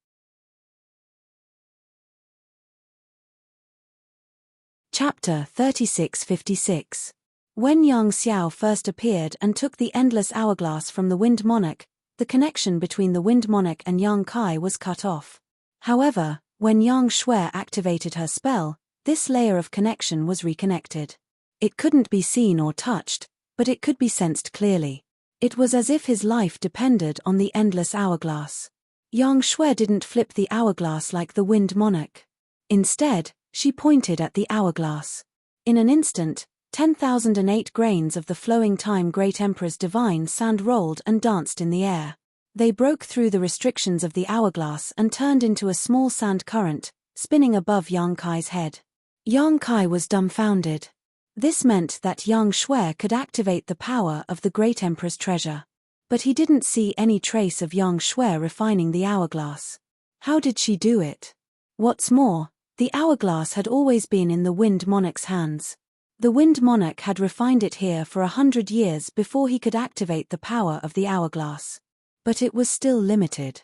Chapter 3656. When Yang Xiao first appeared and took the endless hourglass from the Wind Monarch, the connection between the Wind Monarch and Yang Kai was cut off. However, when Yang Shui activated her spell, this layer of connection was reconnected. It couldn't be seen or touched, but it could be sensed clearly. It was as if his life depended on the endless hourglass. Yang Shui didn't flip the hourglass like the Wind Monarch. Instead, she pointed at the hourglass. In an instant, 10,008 grains of the flowing time Great Emperor's divine sand rolled and danced in the air. They broke through the restrictions of the hourglass and turned into a small sand current, spinning above Yang Kai's head. Yang Kai was dumbfounded. This meant that Yang Shui could activate the power of the Great Emperor's treasure. But he didn't see any trace of Yang Shui refining the hourglass. How did she do it? What's more, the hourglass had always been in the Wind Monarch's hands. The Wind Monarch had refined it here for 100 years before he could activate the power of the hourglass. But it was still limited.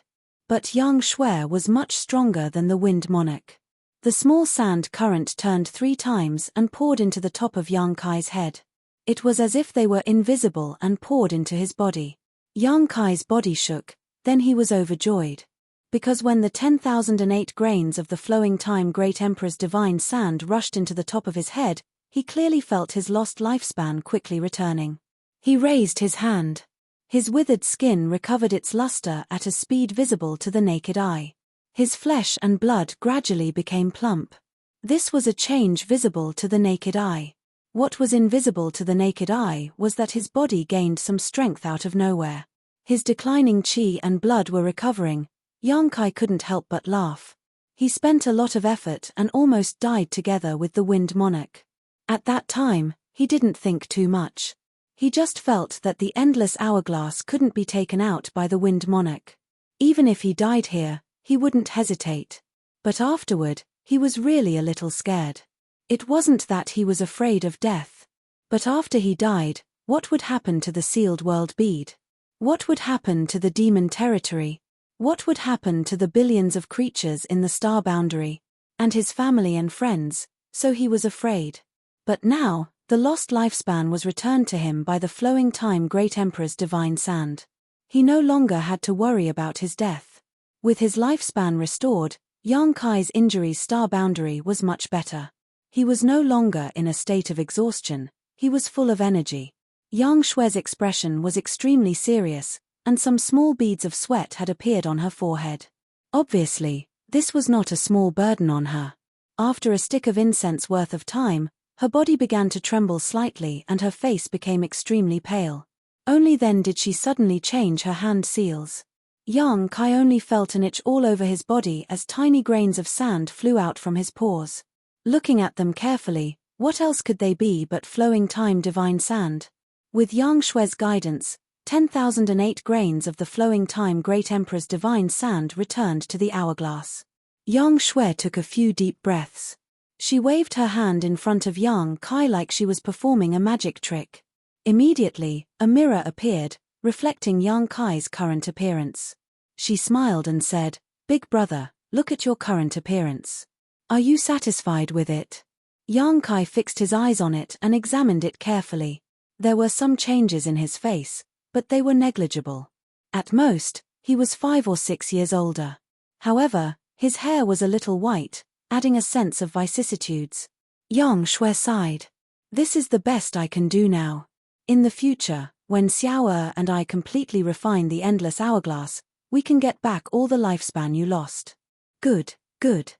But Yang Shui was much stronger than the Wind Monarch. The small sand current turned 3 times and poured into the top of Yang Kai's head. It was as if they were invisible and poured into his body. Yang Kai's body shook, then he was overjoyed. Because when the 10,008 grains of the flowing time Great Emperor's divine sand rushed into the top of his head, he clearly felt his lost lifespan quickly returning. He raised his hand. His withered skin recovered its luster at a speed visible to the naked eye. His flesh and blood gradually became plump. This was a change visible to the naked eye. What was invisible to the naked eye was that his body gained some strength out of nowhere. His declining qi and blood were recovering. Yang Kai couldn't help but laugh. He spent a lot of effort and almost died together with the Wind Monarch. At that time, he didn't think too much. He just felt that the endless hourglass couldn't be taken out by the Wind Monarch. Even if he died here, he wouldn't hesitate. But afterward, he was really a little scared. It wasn't that he was afraid of death. But after he died, what would happen to the sealed world bead? What would happen to the demon territory? What would happen to the billions of creatures in the star boundary? And his family and friends, so he was afraid. But now, the lost lifespan was returned to him by the flowing time Great Emperor's divine sand. He no longer had to worry about his death. With his lifespan restored, Yang Kai's injury's star boundary was much better. He was no longer in a state of exhaustion, he was full of energy. Yang Shui's expression was extremely serious, and some small beads of sweat had appeared on her forehead. Obviously, this was not a small burden on her. After a stick of incense worth of time, her body began to tremble slightly and her face became extremely pale. Only then did she suddenly change her hand seals. Yang Kai only felt an itch all over his body as tiny grains of sand flew out from his pores. Looking at them carefully, what else could they be but flowing time divine sand? With Yang Shui's guidance, 10,008 grains of the flowing time Great Emperor's divine sand returned to the hourglass. Yang Shui took a few deep breaths. She waved her hand in front of Yang Kai like she was performing a magic trick. Immediately, a mirror appeared, reflecting Yang Kai's current appearance. She smiled and said, "Big brother, look at your current appearance. Are you satisfied with it?" Yang Kai fixed his eyes on it and examined it carefully. There were some changes in his face, but they were negligible. At most, he was 5 or 6 years older. However, his hair was a little white, adding a sense of vicissitudes. Yang Shui sighed. "This is the best I can do now. In the future, when Xiao and I completely refine the endless hourglass, we can get back all the lifespan you lost." "Good, good."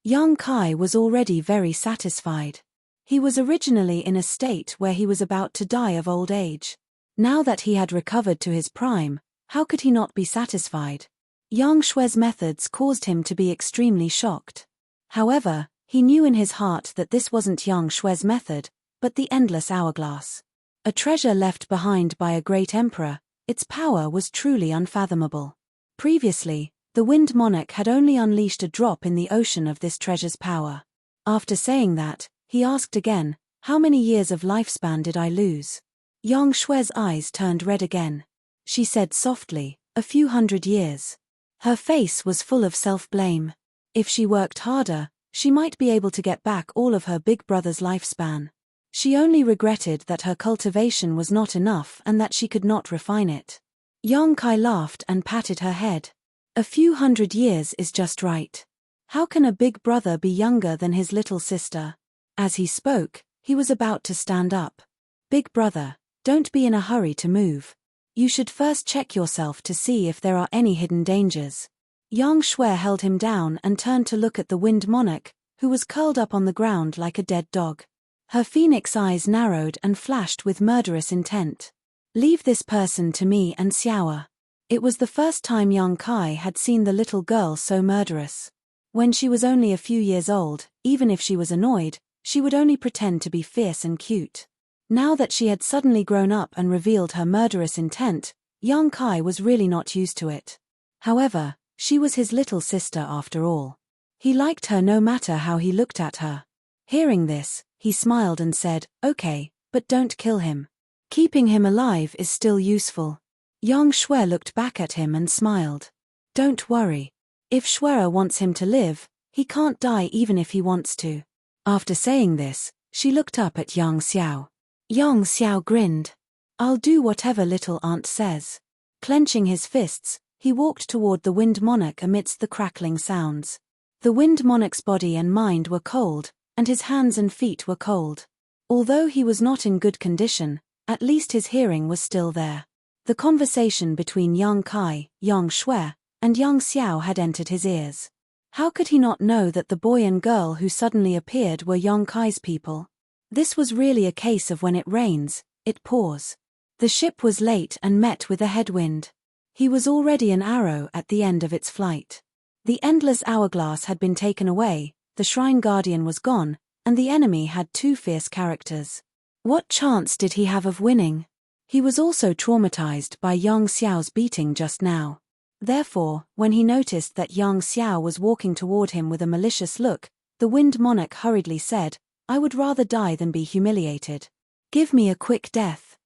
Yang Kai was already very satisfied. He was originally in a state where he was about to die of old age. Now that he had recovered to his prime, how could he not be satisfied? Yang Shui's methods caused him to be extremely shocked. However, he knew in his heart that this wasn't Yang Shui's method, but the endless hourglass. A treasure left behind by a great emperor, its power was truly unfathomable. Previously, the Wind Monarch had only unleashed a drop in the ocean of this treasure's power. After saying that, he asked again, "How many years of lifespan did I lose?" Yang Shui's eyes turned red again. She said softly, "A few 100 years." Her face was full of self-blame. If she worked harder, she might be able to get back all of her big brother's lifespan. She only regretted that her cultivation was not enough and that she could not refine it. Yang Kai laughed and patted her head. "A few 100 years is just right. How can a big brother be younger than his little sister?" As he spoke, he was about to stand up. "Big brother, don't be in a hurry to move. You should first check yourself to see if there are any hidden dangers." Yang Shui held him down and turned to look at the Wind Monarch, who was curled up on the ground like a dead dog. Her phoenix eyes narrowed and flashed with murderous intent. "Leave this person to me and Xiao." It was the first time Yang Kai had seen the little girl so murderous. When she was only a few years old, even if she was annoyed, she would only pretend to be fierce and cute. Now that she had suddenly grown up and revealed her murderous intent, Yang Kai was really not used to it. However, she was his little sister after all. He liked her no matter how he looked at her. Hearing this, he smiled and said, "Okay, but don't kill him. Keeping him alive is still useful." Yang Shui looked back at him and smiled. "Don't worry. If Shui wants him to live, he can't die even if he wants to." After saying this, she looked up at Yang Xiao. Yang Xiao grinned. "I'll do whatever little aunt says." Clenching his fists, he walked toward the Wind Monarch amidst the crackling sounds. The Wind Monarch's body and mind were cold, and his hands and feet were cold. Although he was not in good condition, at least his hearing was still there. The conversation between Yang Kai, Yang Shui, and Yang Xiao had entered his ears. How could he not know that the boy and girl who suddenly appeared were Yang Kai's people? This was really a case of when it rains, it pours. The ship was late and met with a headwind. He was already an arrow at the end of its flight. The endless hourglass had been taken away, the shrine guardian was gone, and the enemy had two fierce characters. What chance did he have of winning? He was also traumatized by Yang Xiao's beating just now. Therefore, when he noticed that Yang Xiao was walking toward him with a malicious look, the Wind Monarch hurriedly said, "I would rather die than be humiliated. Give me a quick death.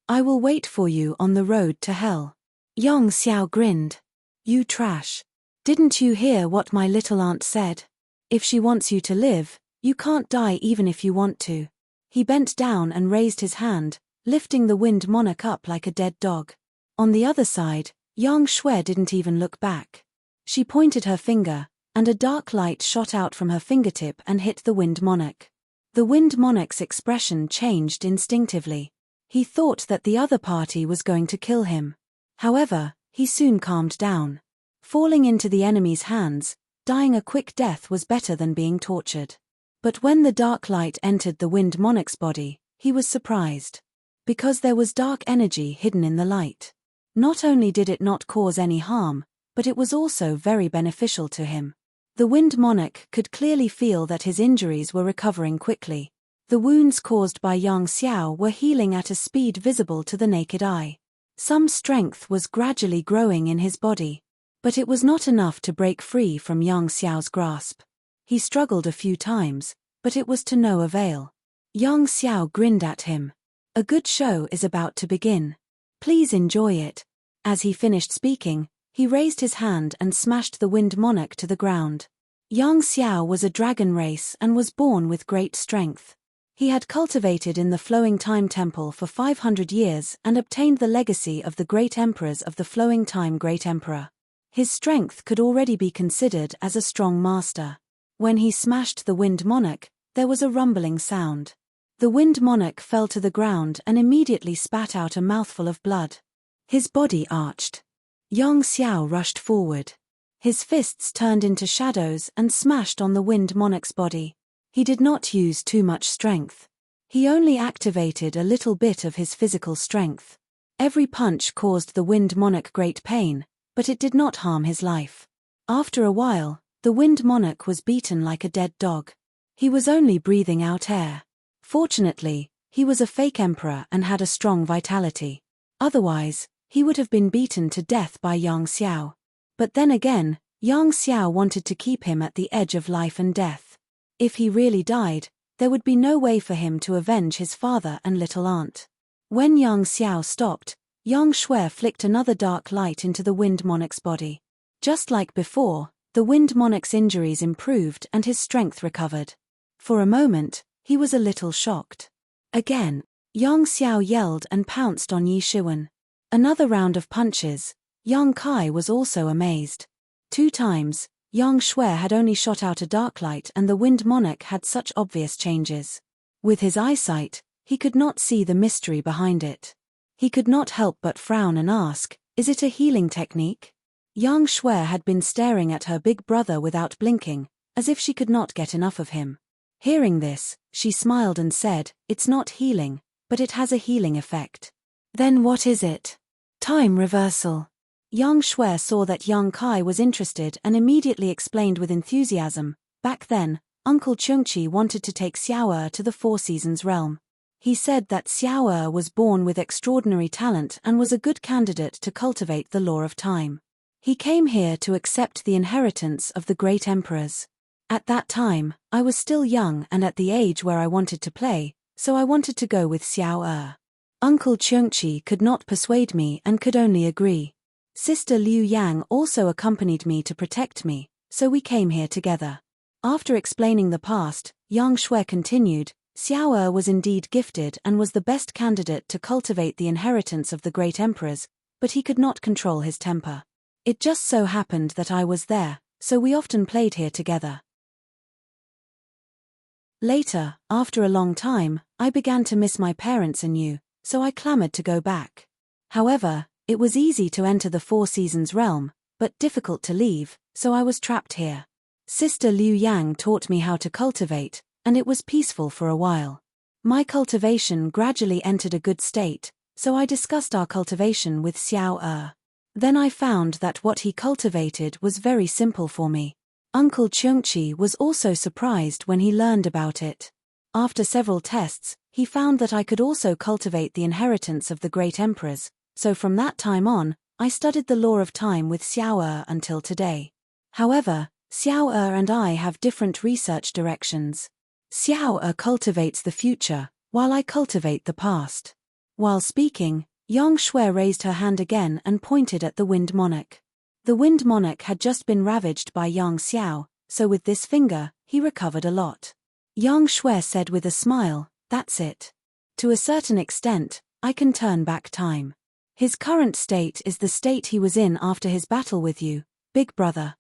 I will wait for you on the road to hell." Yang Xiao grinned. "You trash. Didn't you hear what my little aunt said? If she wants you to live, you can't die even if you want to." He bent down and raised his hand, lifting the Wind Monarch up like a dead dog. On the other side, Yang Shui didn't even look back. She pointed her finger, and a dark light shot out from her fingertip and hit the Wind Monarch. The Wind Monarch's expression changed instinctively. He thought that the other party was going to kill him. However, he soon calmed down. Falling into the enemy's hands, dying a quick death was better than being tortured. But when the dark light entered the Wind Monarch's body, he was surprised. Because there was dark energy hidden in the light. Not only did it not cause any harm, but it was also very beneficial to him. The Wind Monarch could clearly feel that his injuries were recovering quickly. The wounds caused by Yang Xiao were healing at a speed visible to the naked eye. Some strength was gradually growing in his body. But it was not enough to break free from Yang Xiao's grasp. He struggled a few times, but it was to no avail. Yang Xiao grinned at him. "A good show is about to begin. Please enjoy it." As he finished speaking, he raised his hand and smashed the Wind Monarch to the ground. Yang Xiao was a dragon race and was born with great strength. He had cultivated in the Flowing Time Temple for 500 years and obtained the legacy of the great emperors of the Flowing Time Great Emperor. His strength could already be considered as a strong master. When he smashed the Wind Monarch, there was a rumbling sound. The Wind Monarch fell to the ground and immediately spat out a mouthful of blood. His body arched. Yang Xiao rushed forward. His fists turned into shadows and smashed on the Wind Monarch's body. He did not use too much strength. He only activated a little bit of his physical strength. Every punch caused the Wind Monarch great pain, but it did not harm his life. After a while, the Wind Monarch was beaten like a dead dog. He was only breathing out air. Fortunately, he was a fake emperor and had a strong vitality. Otherwise, he would have been beaten to death by Yang Xiao. But then again, Yang Xiao wanted to keep him at the edge of life and death. If he really died, there would be no way for him to avenge his father and little aunt. When Yang Xiao stopped, Yang Shui flicked another dark light into the Wind Monarch's body. Just like before, the Wind Monarch's injuries improved and his strength recovered. For a moment, he was a little shocked. Again, Yang Xiao yelled and pounced on Yi Shiwen. Another round of punches. Yang Kai was also amazed. 2 times, Yang Shui had only shot out a dark light and the Wind Monarch had such obvious changes. With his eyesight, he could not see the mystery behind it. He could not help but frown and ask, "Is it a healing technique?" Yang Shui had been staring at her big brother without blinking, as if she could not get enough of him. Hearing this, she smiled and said, "It's not healing, but it has a healing effect." "Then what is it?" "Time reversal." Yang Shui saw that Yang Kai was interested and immediately explained with enthusiasm, "Back then, Uncle Chungchi wanted to take Xiao'er to the Four Seasons realm. He said that Xiao'er was born with extraordinary talent and was a good candidate to cultivate the law of time. He came here to accept the inheritance of the great emperors. At that time, I was still young and at the age where I wanted to play, so I wanted to go with Xiao Er. Uncle Cheongqi could not persuade me and could only agree. Sister Liu Yang also accompanied me to protect me, so we came here together. After explaining the past, Yang Shui continued, Xiao Er was indeed gifted and was the best candidate to cultivate the inheritance of the great emperors, but he could not control his temper. It just so happened that I was there, so we often played here together. Later, after a long time, I began to miss my parents and you, so I clamored to go back. However, it was easy to enter the Four Seasons realm, but difficult to leave, so I was trapped here. Sister Liu Yang taught me how to cultivate, and it was peaceful for a while. My cultivation gradually entered a good state, so I discussed our cultivation with Xiao Er. Then I found that what he cultivated was very simple for me. Uncle Cheongqi was also surprised when he learned about it. After several tests, he found that I could also cultivate the inheritance of the great emperors, so from that time on, I studied the law of time with Xiao Er until today. However, Xiao Er and I have different research directions. Xiao Er cultivates the future, while I cultivate the past. While speaking, Yang Shui raised her hand again and pointed at the Wind Monarch. The Wind Monarch had just been ravaged by Yang Xiao, so with this finger, he recovered a lot. Yang Shui said with a smile, that's it. To a certain extent, I can turn back time. His current state is the state he was in after his battle with you, Big Brother.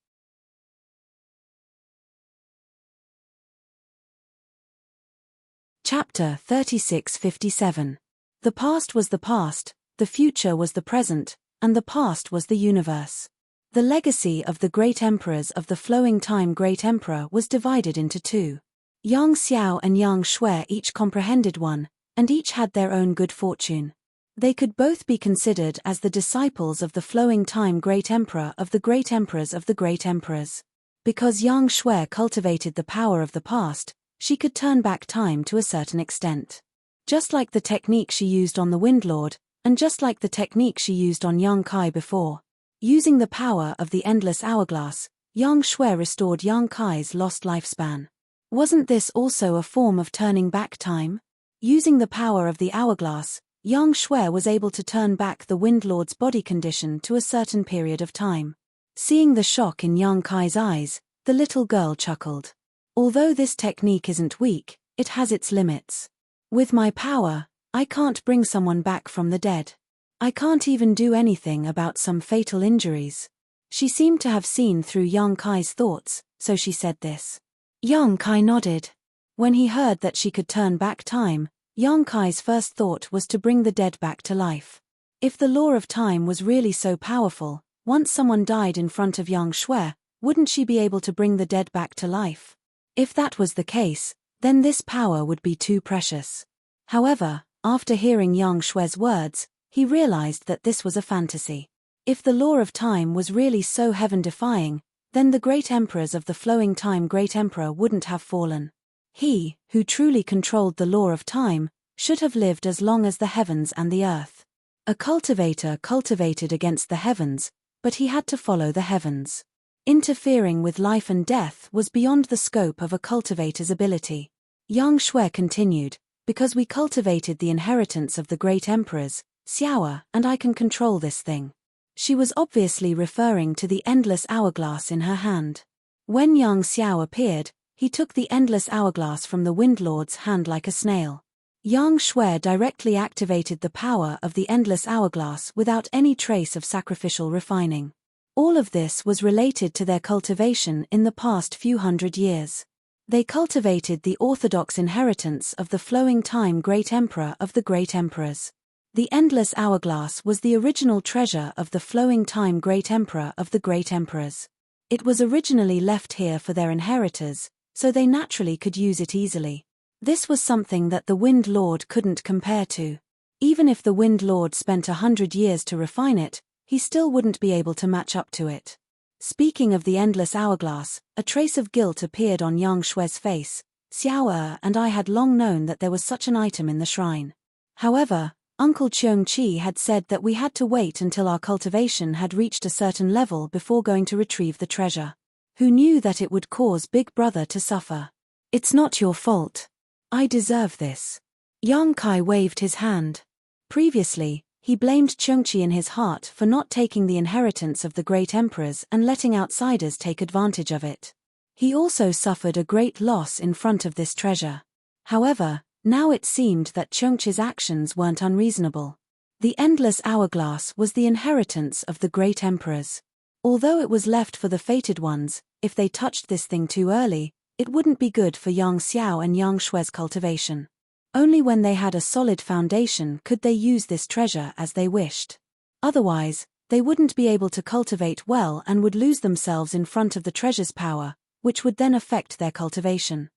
Chapter 3657. The past was the past, the future was the present, and the past was the universe. The legacy of the great emperors of the flowing time great emperor was divided into two. Yang Xiao and Yang Shui each comprehended one, and each had their own good fortune. They could both be considered as the disciples of the flowing time great emperor of the great emperors of the great emperors. Because Yang Shui cultivated the power of the past, she could turn back time to a certain extent. Just like the technique she used on the Wind Lord, and just like the technique she used on Yang Kai before. Using the power of the endless hourglass, Yang Shui restored Yang Kai's lost lifespan. Wasn't this also a form of turning back time? Using the power of the hourglass, Yang Shui was able to turn back the Wind Lord's body condition to a certain period of time. Seeing the shock in Yang Kai's eyes, the little girl chuckled. Although this technique isn't weak, it has its limits. With my power, I can't bring someone back from the dead. I can't even do anything about some fatal injuries. She seemed to have seen through Yang Kai's thoughts, so she said this. Yang Kai nodded. When he heard that she could turn back time, Yang Kai's first thought was to bring the dead back to life. If the law of time was really so powerful, once someone died in front of Yang Shui, wouldn't she be able to bring the dead back to life? If that was the case, then this power would be too precious. However, after hearing Yang Shui's words, he realized that this was a fantasy. If the law of time was really so heaven-defying, then the great emperors of the flowing time great emperor wouldn't have fallen. He, who truly controlled the law of time, should have lived as long as the heavens and the earth. A cultivator cultivated against the heavens, but he had to follow the heavens. Interfering with life and death was beyond the scope of a cultivator's ability. Yang Shui continued, because we cultivated the inheritance of the great emperors, Xiao, and I can control this thing. She was obviously referring to the endless hourglass in her hand. When Yang Xiao appeared, he took the endless hourglass from the Wind Lord's hand like a snail. Yang Shui directly activated the power of the endless hourglass without any trace of sacrificial refining. All of this was related to their cultivation in the past few hundred years. They cultivated the orthodox inheritance of the flowing time great emperor of the great emperors. The endless hourglass was the original treasure of the flowing time great emperor of the great emperors. It was originally left here for their inheritors, so they naturally could use it easily. This was something that the Wind Lord couldn't compare to. Even if the Wind Lord spent 100 years to refine it, he still wouldn't be able to match up to it. Speaking of the endless hourglass, a trace of guilt appeared on Yang Shui's face. Xiao and I had long known that there was such an item in the shrine. However, Uncle Cheongqi had said that we had to wait until our cultivation had reached a certain level before going to retrieve the treasure. who knew that it would cause Big Brother to suffer. "It's not your fault. I deserve this." Yang Kai waved his hand. Previously, he blamed Chengqi in his heart for not taking the inheritance of the great emperors and letting outsiders take advantage of it. He also suffered a great loss in front of this treasure. However, now it seemed that Chengqi's actions weren't unreasonable. The endless hourglass was the inheritance of the great emperors. Although it was left for the fated ones, if they touched this thing too early, it wouldn't be good for Yang Xiao and Yang Shui's cultivation. Only when they had a solid foundation could they use this treasure as they wished. Otherwise, they wouldn't be able to cultivate well and would lose themselves in front of the treasure's power, which would then affect their cultivation.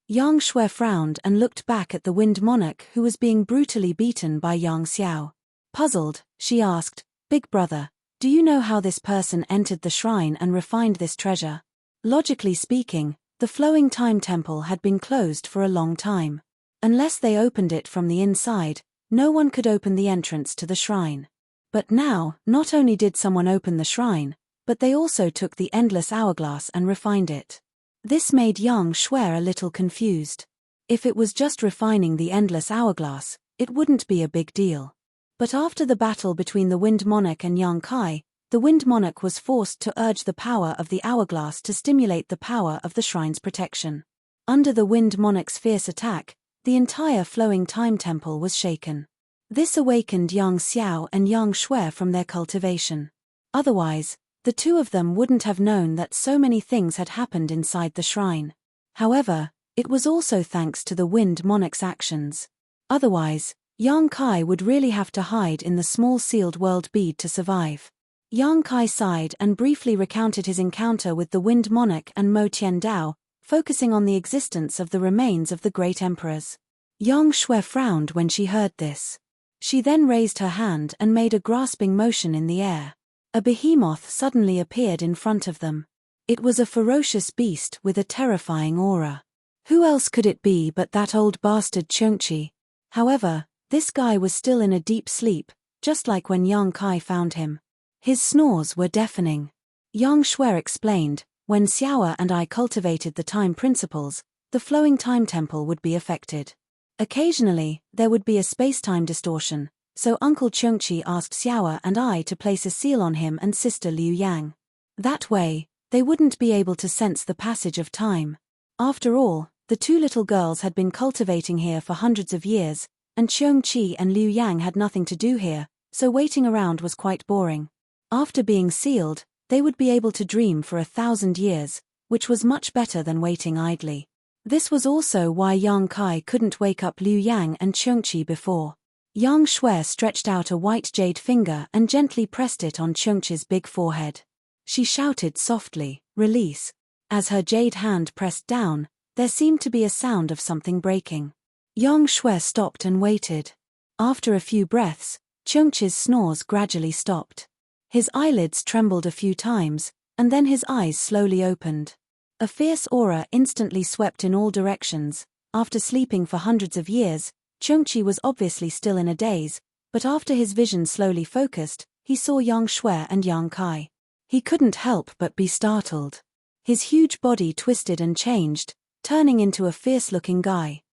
Yang Shui frowned and looked back at the Wind Monarch who was being brutally beaten by Yang Xiao. Puzzled, she asked, "Big Brother, do you know how this person entered the shrine and refined this treasure?" Logically speaking, the Flowing Time Temple had been closed for a long time. Unless they opened it from the inside, no one could open the entrance to the shrine. But now, not only did someone open the shrine, but they also took the endless hourglass and refined it. This made Yang Shui a little confused. If it was just refining the endless hourglass, it wouldn't be a big deal. But after the battle between the Wind Monarch and Yang Kai, the Wind Monarch was forced to urge the power of the hourglass to stimulate the power of the shrine's protection. Under the Wind Monarch's fierce attack, the entire Flowing Time Temple was shaken. This awakened Yang Xiao and Yang Shui from their cultivation. Otherwise, the two of them wouldn't have known that so many things had happened inside the shrine. However, it was also thanks to the Wind Monarch's actions. Otherwise, Yang Kai would really have to hide in the small sealed world bead to survive. Yang Kai sighed and briefly recounted his encounter with the Wind Monarch and Mo Tiandao, focusing on the existence of the remains of the great emperors. Yang Shui frowned when she heard this. She then raised her hand and made a grasping motion in the air. A behemoth suddenly appeared in front of them. It was a ferocious beast with a terrifying aura. Who else could it be but that old bastard Chengqi? However, this guy was still in a deep sleep, just like when Yang Kai found him. His snores were deafening. Yang Shui explained, "When Xiao and I cultivated the time principles, the Flowing Time Temple would be affected. Occasionally, there would be a space-time distortion, so Uncle Chengqi asked Xiao and I to place a seal on him and sister Liu Yang. That way, they wouldn't be able to sense the passage of time. After all, the two little girls had been cultivating here for hundreds of years, and Chengqi and Liu Yang had nothing to do here, so waiting around was quite boring. After being sealed, they would be able to dream for 1,000 years, which was much better than waiting idly." This was also why Yang Kai couldn't wake up Liu Yang and Chengqi before. Yang Shui stretched out a white jade finger and gently pressed it on Chengqi's big forehead. She shouted softly, "Release." As her jade hand pressed down, there seemed to be a sound of something breaking. Yang Shui stopped and waited. After a few breaths, Chengqi's snores gradually stopped. His eyelids trembled a few times, and then his eyes slowly opened. A fierce aura instantly swept in all directions. After sleeping for hundreds of years, Chengqi was obviously still in a daze, but after his vision slowly focused, he saw Yang Shui and Yang Kai. He couldn't help but be startled. His huge body twisted and changed, turning into a fierce-looking guy.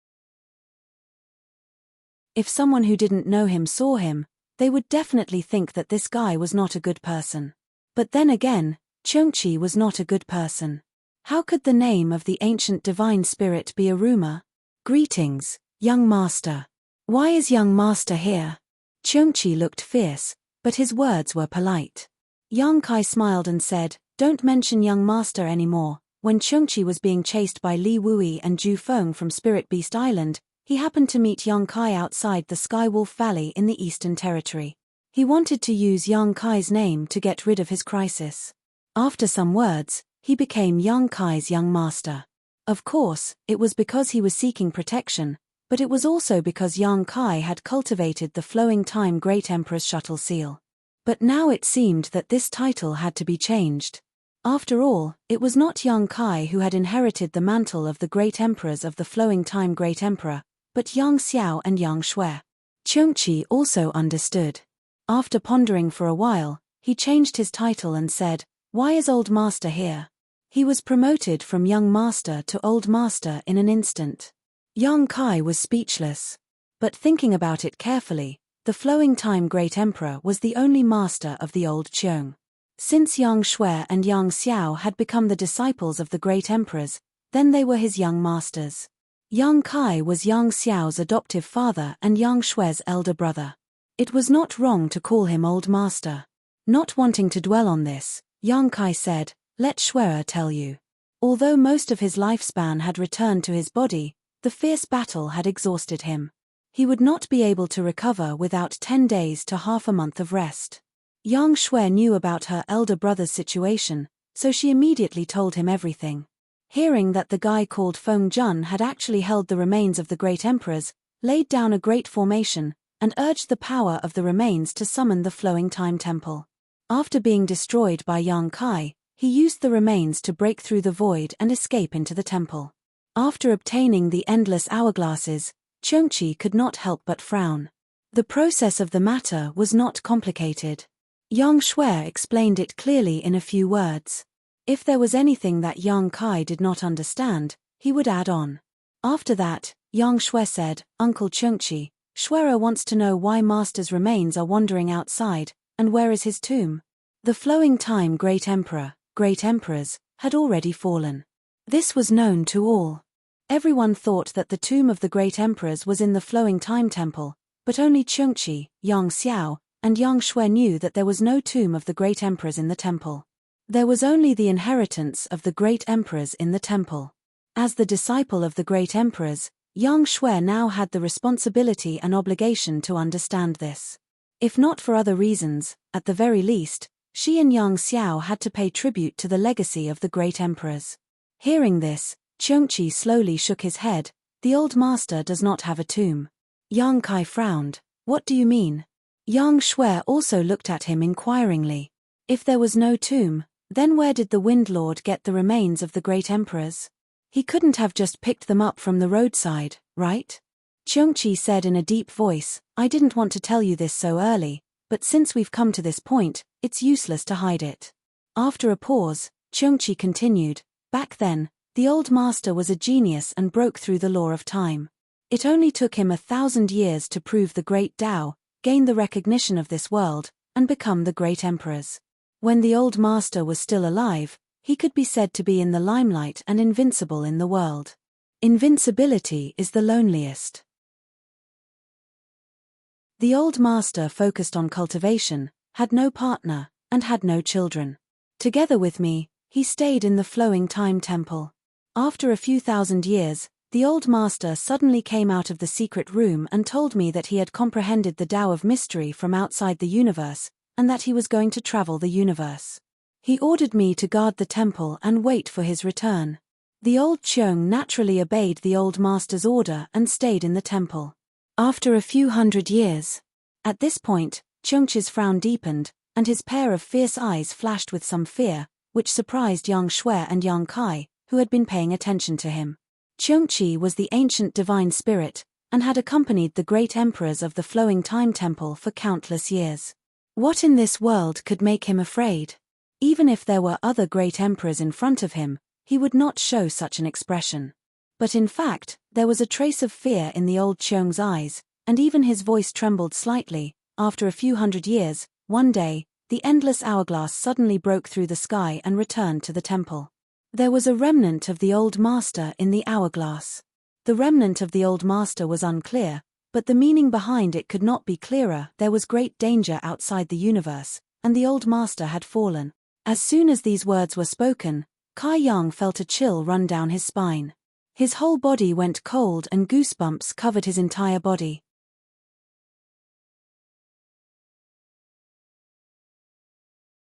If someone who didn't know him saw him, they would definitely think that this guy was not a good person. But then again, Chengqi was not a good person. How could the name of the ancient divine spirit be a rumor? "Greetings, young master. Why is young master here?" Chengqi looked fierce, but his words were polite. Yang Kai smiled and said, "Don't mention young master anymore." When Chengqi was being chased by Li Wui and Ju Feng from Spirit Beast Island, he happened to meet Yang Kai outside the Skywolf Valley in the Eastern Territory. He wanted to use Yang Kai's name to get rid of his crisis. After some words, he became Yang Kai's young master. Of course, it was because he was seeking protection, but it was also because Yang Kai had cultivated the Flowing Time Great Emperor's shuttle seal. But now it seemed that this title had to be changed. After all, it was not Yang Kai who had inherited the mantle of the Great Emperors of the Flowing Time Great Emperor, but Yang Xiao and Yang Shui. Chengqi also understood. After pondering for a while, he changed his title and said, Why is Old Master here? He was promoted from young master to old master in an instant. Yang Kai was speechless. But thinking about it carefully, the flowing time great emperor was the only master of the old Cheong. Since Yang Shui and Yang Xiao had become the disciples of the great emperors, then they were his young masters. Yang Kai was Yang Xiao's adoptive father and Yang Shui's elder brother. It was not wrong to call him old master. Not wanting to dwell on this, Yang Kai said, "Let Shui tell you." Although most of his lifespan had returned to his body, the fierce battle had exhausted him. He would not be able to recover without 10 days to half a month of rest. Yang Shui knew about her elder brother's situation, so she immediately told him everything. Hearing that the guy called Feng Jun had actually held the remains of the great emperors, laid down a great formation, and urged the power of the remains to summon the flowing time temple. After being destroyed by Yang Kai, he used the remains to break through the void and escape into the temple. After obtaining the endless hourglasses, Cheongqi could not help but frown. The process of the matter was not complicated. Yang Shui explained it clearly in a few words. If there was anything that Yang Kai did not understand, he would add on. After that, Yang Shui said, "Uncle Cheongqi, Shui wants to know why Master's remains are wandering outside, and where is his tomb?" The flowing time great emperor, great emperors, had already fallen. This was known to all. Everyone thought that the tomb of the great emperors was in the flowing time temple, but only Cheongqi, Yang Xiao, and Yang Shui knew that there was no tomb of the great emperors in the temple. There was only the inheritance of the great emperors in the temple. As the disciple of the great emperors, Yang Shui now had the responsibility and obligation to understand this. If not for other reasons, at the very least, she and Yang Xiao had to pay tribute to the legacy of the great emperors. Hearing this, Cheongqi slowly shook his head. "The old master does not have a tomb." Yang Kai frowned. "What do you mean?" Yang Shui also looked at him inquiringly. If there was no tomb, then where did the Wind Lord get the remains of the great emperors? He couldn't have just picked them up from the roadside, right? Cheongqi said in a deep voice, "I didn't want to tell you this so early, but since we've come to this point, it's useless to hide it." After a pause, Cheongqi continued, "Back then, the old master was a genius and broke through the law of time. It only took him 1,000 years to prove the great Tao, gain the recognition of this world, and become the great emperors. When the old master was still alive, he could be said to be in the limelight and invincible in the world. Invincibility is the loneliest." The old master focused on cultivation, had no partner, and had no children. Together with me, he stayed in the flowing time temple. After a few thousand years, the old master suddenly came out of the secret room and told me that he had comprehended the Tao of mystery from outside the universe, and that he was going to travel the universe. He ordered me to guard the temple and wait for his return. The old Cheong naturally obeyed the old master's order and stayed in the temple. After a few hundred years. At this point, Cheongqi's frown deepened, and his pair of fierce eyes flashed with some fear, which surprised Yang Shui and Yang Kai, who had been paying attention to him. Cheongqi was the ancient divine spirit, and had accompanied the great emperors of the flowing time temple for countless years. What in this world could make him afraid? Even if there were other great emperors in front of him, he would not show such an expression. But in fact, there was a trace of fear in the old Cheong's eyes, and even his voice trembled slightly. After a few hundred years, one day, the endless hourglass suddenly broke through the sky and returned to the temple. There was a remnant of the old master in the hourglass. The remnant of the old master was unclear, but the meaning behind it could not be clearer. There was great danger outside the universe, and the old master had fallen. As soon as these words were spoken, Kai Yang felt a chill run down his spine. His whole body went cold and goosebumps covered his entire body.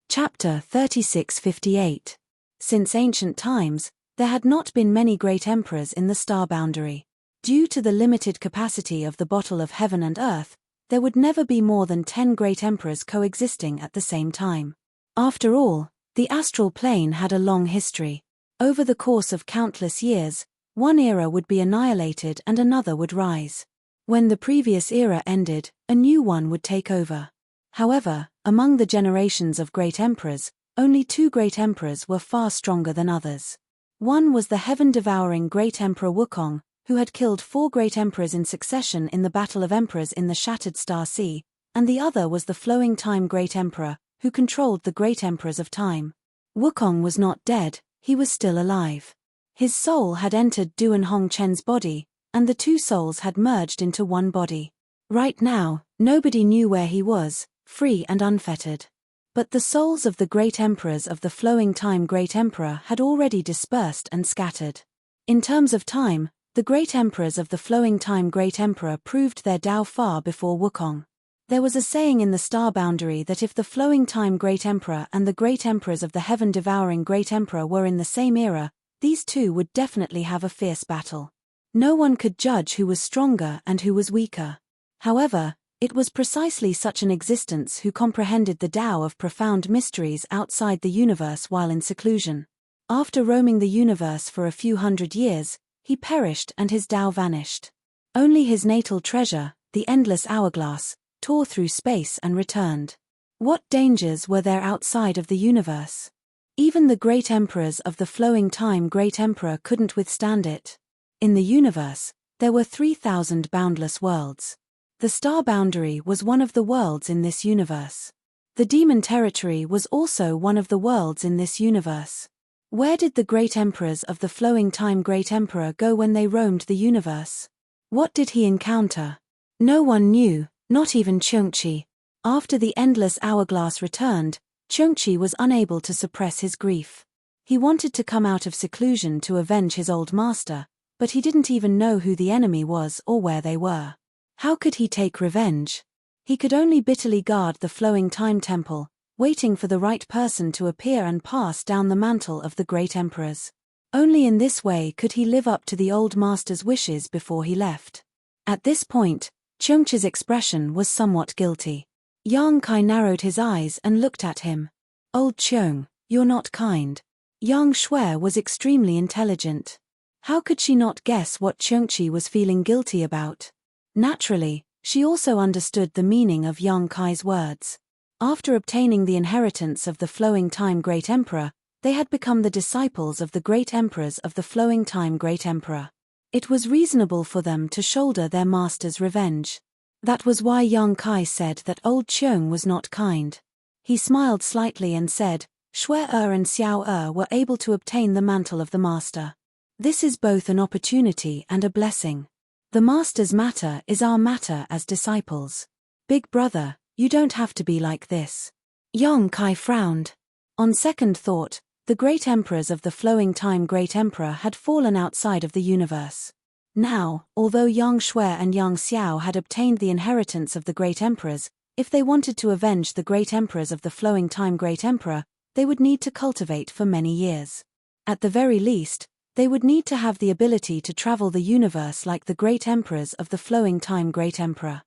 Chapter 3658. Since ancient times, there had not been many great emperors in the star boundary. Due to the limited capacity of the bottle of heaven and earth, there would never be more than 10 great emperors coexisting at the same time. After all, the astral plane had a long history. Over the course of countless years, one era would be annihilated and another would rise. When the previous era ended, a new one would take over. However, among the generations of great emperors, Only 2 great emperors were far stronger than others. One was the heaven-devouring great emperor Wukong, who had killed 4 great emperors in succession in the Battle of Emperors in the Shattered Star Sea, and the other was the Flowing Time Great Emperor, who controlled the great emperors of time. Wukong was not dead, he was still alive. His soul had entered Duan Hongchen's body, and the 2 souls had merged into one body. Right now, nobody knew where he was, free and unfettered. But the souls of the great emperors of the Flowing Time Great Emperor had already dispersed and scattered. In terms of time, the great emperors of the Flowing Time Great Emperor proved their Tao far before Wukong. There was a saying in the star boundary that if the Flowing Time Great Emperor and the great emperors of the heaven-devouring Great Emperor were in the same era, these 2 would definitely have a fierce battle. No one could judge who was stronger and who was weaker. However, it was precisely such an existence who comprehended the Tao of profound mysteries outside the universe while in seclusion. After roaming the universe for a few hundred years, he perished and his Tao vanished. Only his natal treasure, the endless hourglass, tore through space and returned. What dangers were there outside of the universe? Even the great emperors of the Flowing Time Great Emperor couldn't withstand it. In the universe, there were 3,000 boundless worlds. The star boundary was one of the worlds in this universe. The demon territory was also one of the worlds in this universe. Where did the great emperors of the Flowing Time Great Emperor go when they roamed the universe? What did he encounter? No one knew, not even Chengqi. After the endless hourglass returned, Chengqi was unable to suppress his grief. He wanted to come out of seclusion to avenge his old master, but he didn't even know who the enemy was or where they were. How could he take revenge? He could only bitterly guard the Flowing Time Temple, waiting for the right person to appear and pass down the mantle of the great emperors. Only in this way could he live up to the old master's wishes before he left. At this point, Chengqi's expression was somewhat guilty. Yang Kai narrowed his eyes and looked at him. "Old Cheng, you're not kind." Yang Shui was extremely intelligent. How could she not guess what Chengqi was feeling guilty about? Naturally, she also understood the meaning of Yang Kai's words. After obtaining the inheritance of the Flowing Time Great Emperor, they had become the disciples of the great emperors of the Flowing Time Great Emperor. It was reasonable for them to shoulder their master's revenge. That was why Yang Kai said that old Cheng was not kind. He smiled slightly and said, Shui and Xiao were able to obtain the mantle of the master. This is both an opportunity and a blessing. The master's matter is our matter as disciples. Big brother, you don't have to be like this. Yang Kai frowned. On second thought, the great emperors of the Flowing Time Great Emperor had fallen outside of the universe. Now, although Yang Shui and Yang Xiao had obtained the inheritance of the great emperors, if they wanted to avenge the great emperors of the Flowing Time Great Emperor, they would need to cultivate for many years. At the very least, they would need to have the ability to travel the universe like the great emperors of the Flowing Time Great Emperor.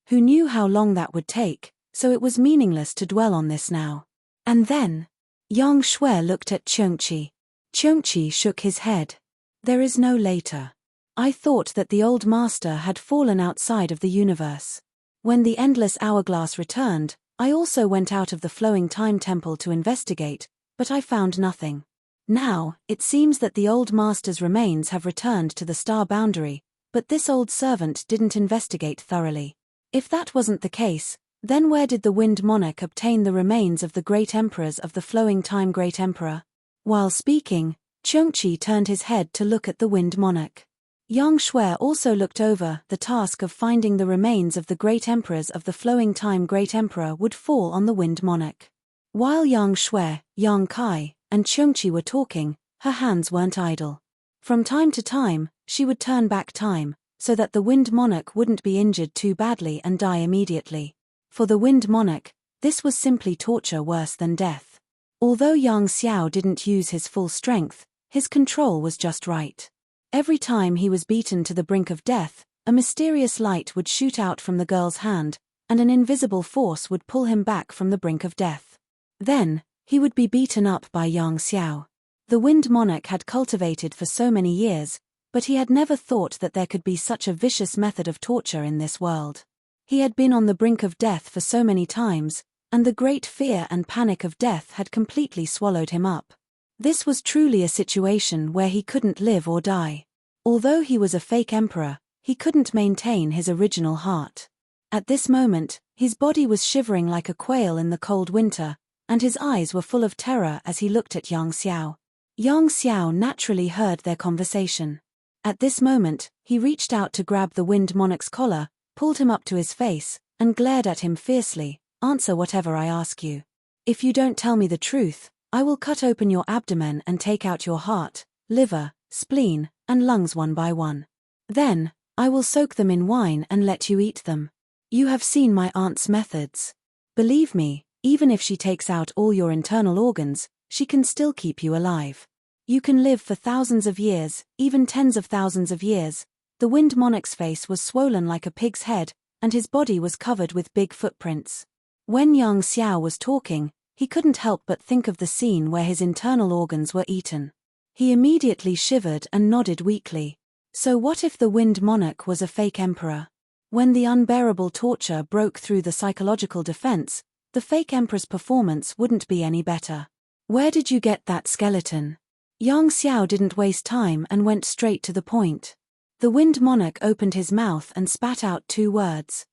Who knew how long that would take, so it was meaningless to dwell on this now. And then, Yang Shui looked at Chengqi. Chengqi shook his head. There is no later. I thought that the old master had fallen outside of the universe. When the endless hourglass returned, I also went out of the Flowing Time Temple to investigate, but I found nothing. Now, it seems that the old master's remains have returned to the star boundary, but this old servant didn't investigate thoroughly. If that wasn't the case, then where did the Wind Monarch obtain the remains of the great emperors of the Flowing Time Great Emperor? While speaking, Chengqi turned his head to look at the Wind Monarch. Yang Shui also looked over. The task of finding the remains of the great emperors of the Flowing Time Great Emperor would fall on the Wind Monarch. While Yang Shui, Yang Kai, and Chengqi were talking, her hands weren't idle. From time to time, she would turn back time, so that the Wind Monarch wouldn't be injured too badly and die immediately. For the Wind Monarch, this was simply torture worse than death. Although Yang Xiao didn't use his full strength, his control was just right. Every time he was beaten to the brink of death, a mysterious light would shoot out from the girl's hand, and an invisible force would pull him back from the brink of death. Then, he would be beaten up by Yang Xiao. The Wind Monarch had cultivated for so many years, but he had never thought that there could be such a vicious method of torture in this world. He had been on the brink of death for so many times, and the great fear and panic of death had completely swallowed him up. This was truly a situation where he couldn't live or die. Although he was a fake emperor, he couldn't maintain his original heart. At this moment, his body was shivering like a quail in the cold winter, and his eyes were full of terror as he looked at Yang Xiao. Yang Xiao naturally heard their conversation. At this moment, he reached out to grab the Wind Monarch's collar, pulled him up to his face, and glared at him fiercely. "Answer whatever I ask you. If you don't tell me the truth, I will cut open your abdomen and take out your heart, liver, spleen, and lungs one by one. Then, I will soak them in wine and let you eat them. You have seen my aunt's methods. Believe me, even if she takes out all your internal organs, she can still keep you alive. You can live for thousands of years, even tens of thousands of years." The Wind Monarch's face was swollen like a pig's head, and his body was covered with big footprints. When Yang Xiao was talking, he couldn't help but think of the scene where his internal organs were eaten. He immediately shivered and nodded weakly. So what if the Wind Monarch was a fake emperor? When the unbearable torture broke through the psychological defense, the fake emperor's performance wouldn't be any better. "Where did you get that skeleton?" Yang Xiao didn't waste time and went straight to the point. The Wind Monarch opened his mouth and spat out 2 words.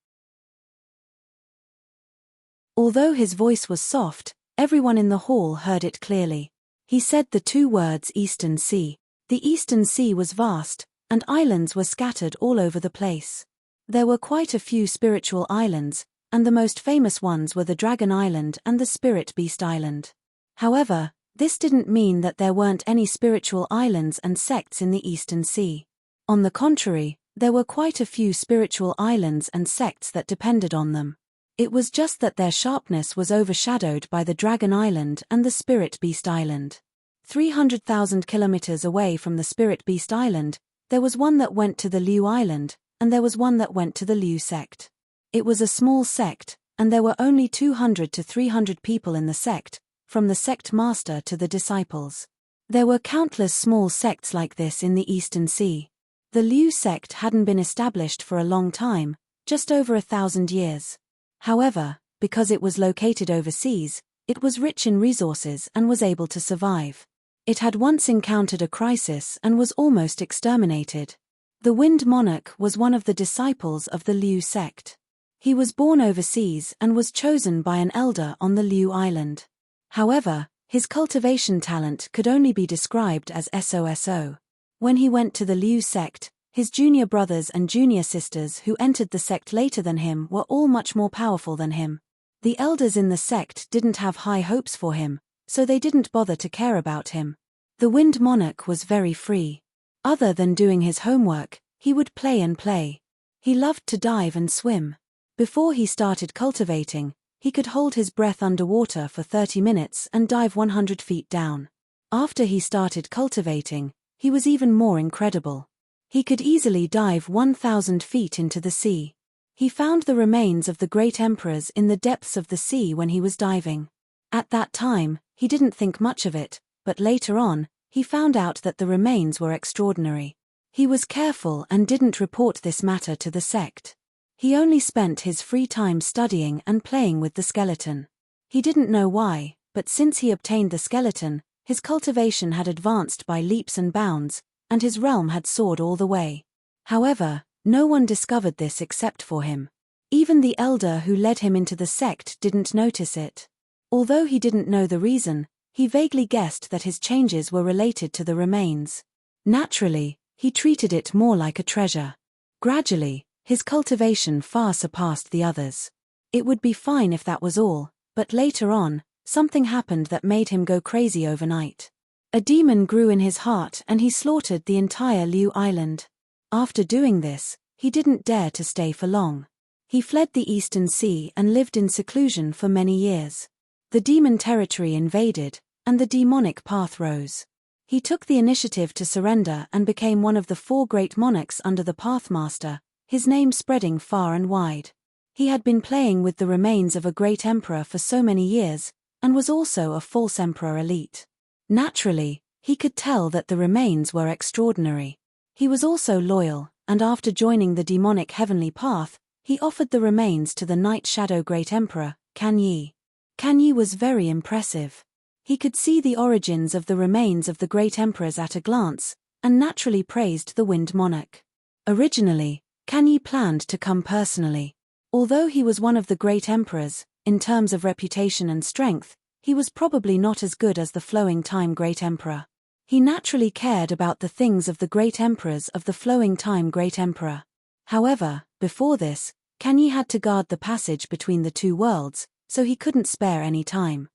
Although his voice was soft, everyone in the hall heard it clearly. He said the 2 words Eastern Sea. The Eastern Sea was vast, and islands were scattered all over the place. There were quite a few spiritual islands, and the most famous ones were the Dragon Island and the Spirit Beast Island. However, this didn't mean that there weren't any spiritual islands and sects in the Eastern Sea. On the contrary, there were quite a few spiritual islands and sects that depended on them. It was just that their sharpness was overshadowed by the Dragon Island and the Spirit Beast Island. 300,000 kilometers away from the Spirit Beast Island, there was one that went to the Liu Island, and there was one that went to the Liu sect. It was a small sect, and there were only 200 to 300 people in the sect, from the sect master to the disciples. There were countless small sects like this in the Eastern Sea. The Liu sect hadn't been established for a long time, just over 1,000 years. However, because it was located overseas, it was rich in resources and was able to survive. It had once encountered a crisis and was almost exterminated. The Wind Monarch was one of the disciples of the Liu sect. He was born overseas and was chosen by an elder on the Liu Island. However, his cultivation talent could only be described as SOSO. When he went to the Liu sect, his junior brothers and junior sisters who entered the sect later than him were all much more powerful than him. The elders in the sect didn't have high hopes for him, so they didn't bother to care about him. The Wind Monarch was very free. Other than doing his homework, he would play and play. He loved to dive and swim. Before he started cultivating, he could hold his breath underwater for 30 minutes and dive 100 feet down. After he started cultivating, he was even more incredible. He could easily dive 1,000 feet into the sea. He found the remains of the great emperors in the depths of the sea when he was diving. At that time, he didn't think much of it, but later on, he found out that the remains were extraordinary. He was careful and didn't report this matter to the sect. He only spent his free time studying and playing with the skeleton. He didn't know why, but since he obtained the skeleton, his cultivation had advanced by leaps and bounds, and his realm had soared all the way. However, no one discovered this except for him. Even the elder who led him into the sect didn't notice it. Although he didn't know the reason, he vaguely guessed that his changes were related to the remains. Naturally, he treated it more like a treasure. Gradually, his cultivation far surpassed the others. It would be fine if that was all, but later on, something happened that made him go crazy overnight. A demon grew in his heart and he slaughtered the entire Liu Island. After doing this, he didn't dare to stay for long. He fled the Eastern Sea and lived in seclusion for many years. The demon territory invaded, and the demonic path rose. He took the initiative to surrender and became one of the 4 great monarchs under the Pathmaster, his name spreading far and wide. He had been playing with the remains of a great emperor for so many years, and was also a false emperor elite. Naturally, he could tell that the remains were extraordinary. He was also loyal, and after joining the demonic heavenly path, he offered the remains to the Night Shadow Great Emperor, Kan Yi. Kan was very impressive. He could see the origins of the remains of the great emperors at a glance, and naturally praised the Wind Monarch. Originally, Kan planned to come personally. Although he was one of the great emperors, in terms of reputation and strength, he was probably not as good as the Flowing Time Great Emperor. He naturally cared about the things of the great emperors of the Flowing Time Great Emperor. However, before this, Kan had to guard the passage between the two worlds, so he couldn't spare any time.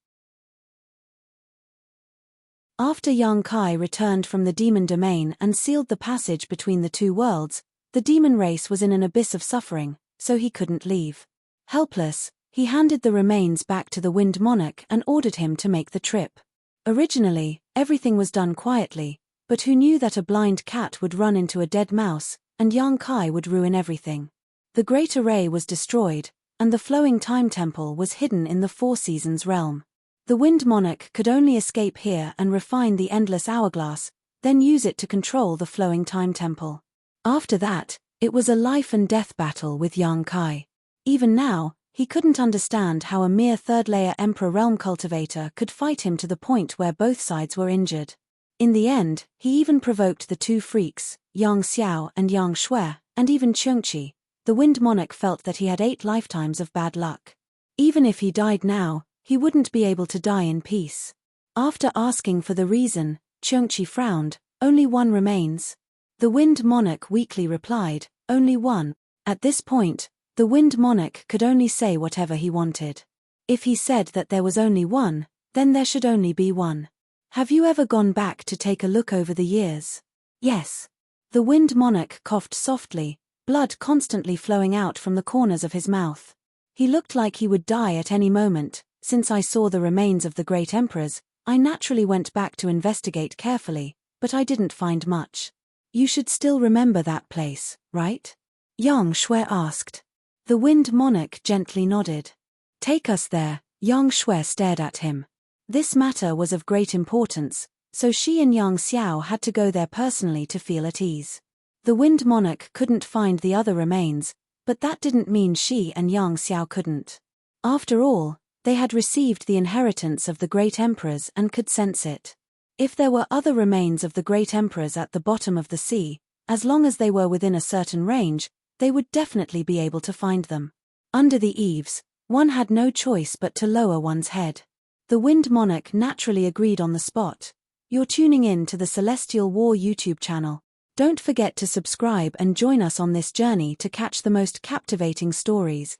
After Yang Kai returned from the demon domain and sealed the passage between the two worlds, the demon race was in an abyss of suffering, so he couldn't leave. Helpless, he handed the remains back to the Wind Monarch and ordered him to make the trip. Originally, everything was done quietly, but who knew that a blind cat would run into a dead mouse, and Yang Kai would ruin everything. The Great Array was destroyed, and the Flowing Time Temple was hidden in the Four Seasons realm. The Wind Monarch could only escape here and refine the Endless Hourglass, then use it to control the Flowing Time Temple. After that, it was a life and death battle with Yang Kai. Even now, he couldn't understand how a mere third-layer Emperor Realm Cultivator could fight him to the point where both sides were injured. In the end, he even provoked the two freaks, Yang Xiao and Yang Shui, and even Chengqi. The Wind Monarch felt that he had 8 lifetimes of bad luck. Even if he died now, he wouldn't be able to die in peace. After asking for the reason, Chengqi frowned. Only one remains. The Wind Monarch weakly replied, only one. At this point, the Wind Monarch could only say whatever he wanted. If he said that there was only one, then there should only be one. Have you ever gone back to take a look over the years? Yes. The Wind Monarch coughed softly, blood constantly flowing out from the corners of his mouth. He looked like he would die at any moment. Since I saw the remains of the great emperors, I naturally went back to investigate carefully, but I didn't find much. You should still remember that place, right? Yang Shui asked. The Wind Monarch gently nodded. Take us there. Yang Shui stared at him. This matter was of great importance, so she and Yang Xiao had to go there personally to feel at ease. The Wind Monarch couldn't find the other remains, but that didn't mean she and Yang Xiao couldn't. After all, they had received the inheritance of the great emperors and could sense it. If there were other remains of the great emperors at the bottom of the sea, as long as they were within a certain range, they would definitely be able to find them. Under the eaves, one had no choice but to lower one's head. The Wind Monarch naturally agreed on the spot. You're tuning in to the Celestial War YouTube channel. Don't forget to subscribe and join us on this journey to catch the most captivating stories.